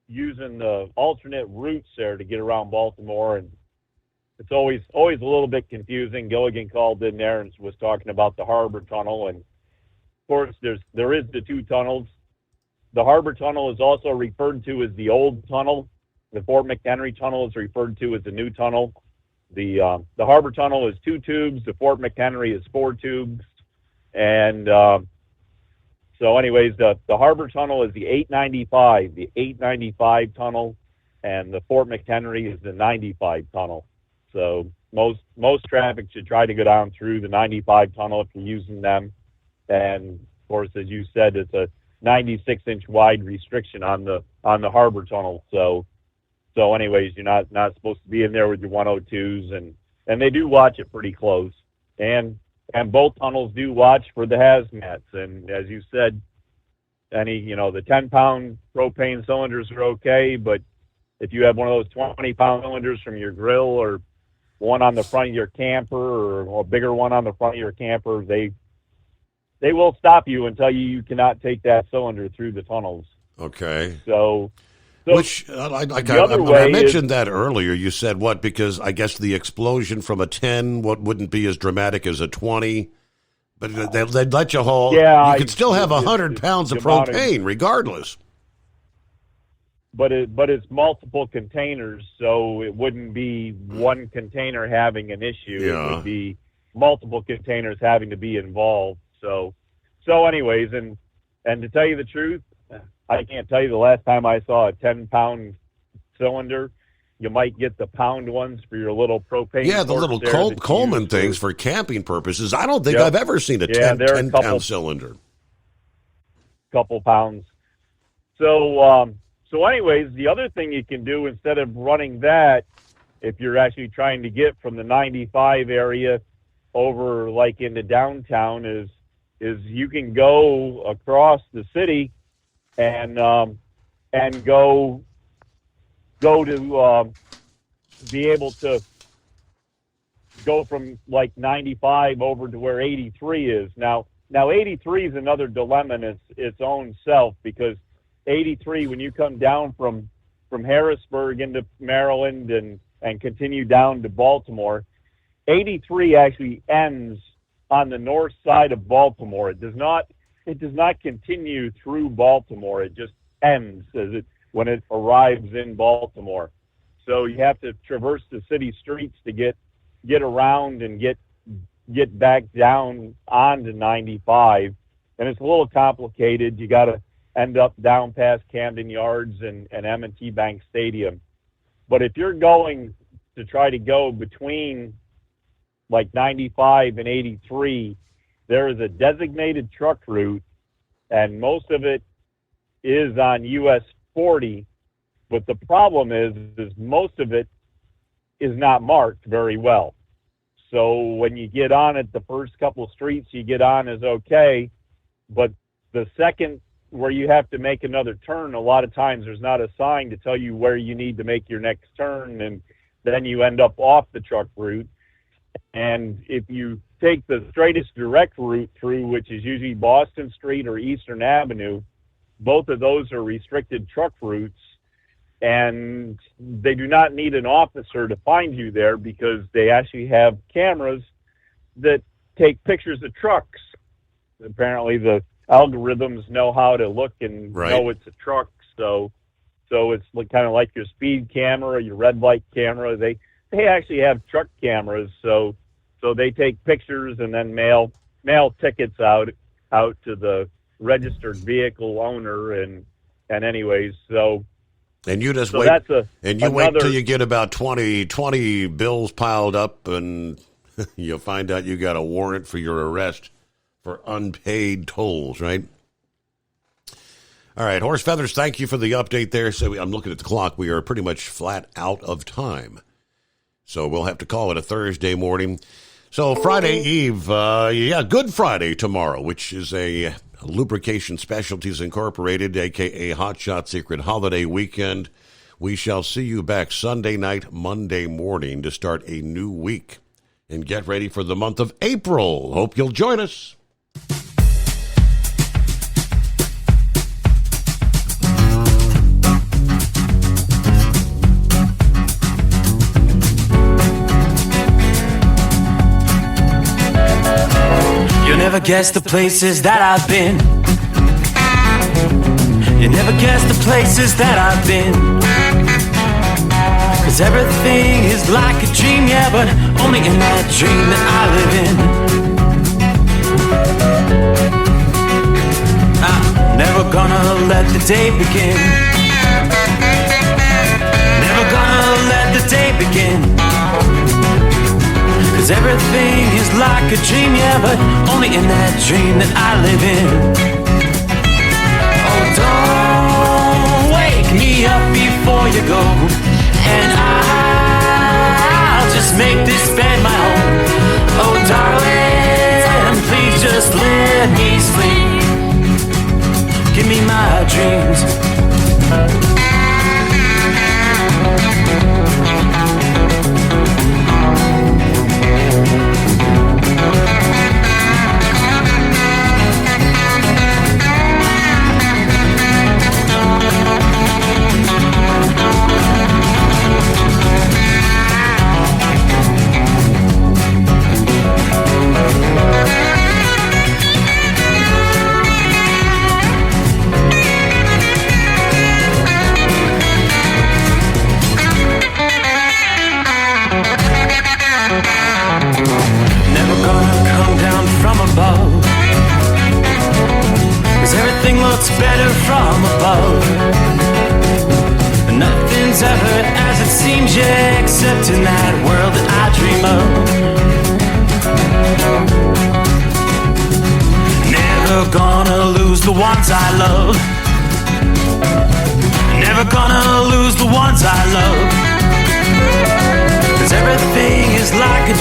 using the alternate routes there to get around Baltimore, and it's always a little bit confusing. Gilligan called in there and was talking about the Harbor Tunnel, and of course there is the two tunnels. The Harbor Tunnel is also referred to as the old tunnel. The Fort McHenry Tunnel is referred to as the new tunnel. The Harbor Tunnel is 2 tubes. The Fort McHenry is 4 tubes, and so anyways, the Harbor Tunnel is the 895 tunnel, and the Fort McHenry is the 95 tunnel. So most traffic should try to go down through the 95 tunnel if you're using them. And of course, as you said, it's a 96-inch wide restriction on the Harbor Tunnel. So anyways, you're not supposed to be in there with your 102s, and they do watch it pretty close. And both tunnels do watch for the hazmats. And as you said, the 10-pound propane cylinders are okay, but if you have one of those 20-pound cylinders from your grill, or one on the front of your camper, or a bigger one on the front of your camper, they will stop you and tell you cannot take that cylinder through the tunnels. Okay. So which I mentioned that earlier. You said what? Because I guess the explosion from a 10 wouldn't be as dramatic as a 20, but they'd let you haul. Yeah, you could still have 100 pounds of propane regardless. But it's multiple containers, so it wouldn't be one container having an issue. Yeah. It would be multiple containers having to be involved. So anyways, and to tell you the truth, I can't tell you the last time I saw a 10-pound cylinder. You might get the pound ones for your little propane. Yeah, the little Coleman things for camping purposes. I don't think I've ever seen a 10-pound cylinder. Couple pounds. So anyways, the other thing you can do instead of running that, if you're actually trying to get from the 95 area over like into downtown, is you can go across the city and go to be able to go from like 95 over to where 83 is. Now 83 is another dilemma in its own self, because 83, when you come down from Harrisburg into Maryland and continue down to Baltimore, 83 actually ends on the north side of Baltimore. It does not continue through Baltimore. It just ends when it arrives in Baltimore. So you have to traverse the city streets to get around and get back down onto 95, and it's a little complicated. You got to end up down past Camden Yards and M&T Bank Stadium. But if you're going to try to go between like 95 and 83, there is a designated truck route, and most of it is on US 40. But the problem is most of it is not marked very well. So when you get on it, the first couple streets you get on is okay, but the second where you have to make another turn, a lot of times there's not a sign to tell you where you need to make your next turn, and then you end up off the truck route. And if you take the straightest direct route through, which is usually Boston Street or Eastern Avenue, both of those are restricted truck routes, and they do not need an officer to find you there, because they actually have cameras that take pictures of trucks. Apparently the algorithms know how to look and know it's a truck, so it's kind of like your speed camera, your red light camera. They actually have truck cameras, so they take pictures and then mail tickets out to the registered vehicle owner, and anyways, so. And you just wait, wait till you get about 20 bills piled up, and you'll find out you got a warrant for your arrest for unpaid tolls, right? All right, Horse Feathers, thank you for the update there. So I'm looking at the clock. We are pretty much flat out of time. So we'll have to call it a Thursday morning. So Friday Eve, Good Friday tomorrow, which is a Lubrication Specialties Incorporated, a.k.a. Hot Shot Secret Holiday Weekend. We shall see you back Sunday night, Monday morning to start a new week. And get ready for the month of April. Hope you'll join us. You'll never guess the places that I've been. You never guess the places that I've been. 'Cause everything is like a dream, yeah, but only in that dream that I live in. I'm never gonna let the day begin. Never gonna let the day begin. 'Cause everything is like a dream, yeah, but only in that dream that I live in. Oh, don't wake me up before you go, and I'll just make this bed my home. Oh, darling, please just let me sleep. Give me my dreams. Never gonna come down from above, 'cause everything looks better from above. Nothing's ever as it seems you accept in that world that I dream of. Never gonna lose the ones I love. Never gonna lose the ones I love. 'Cause everything is like a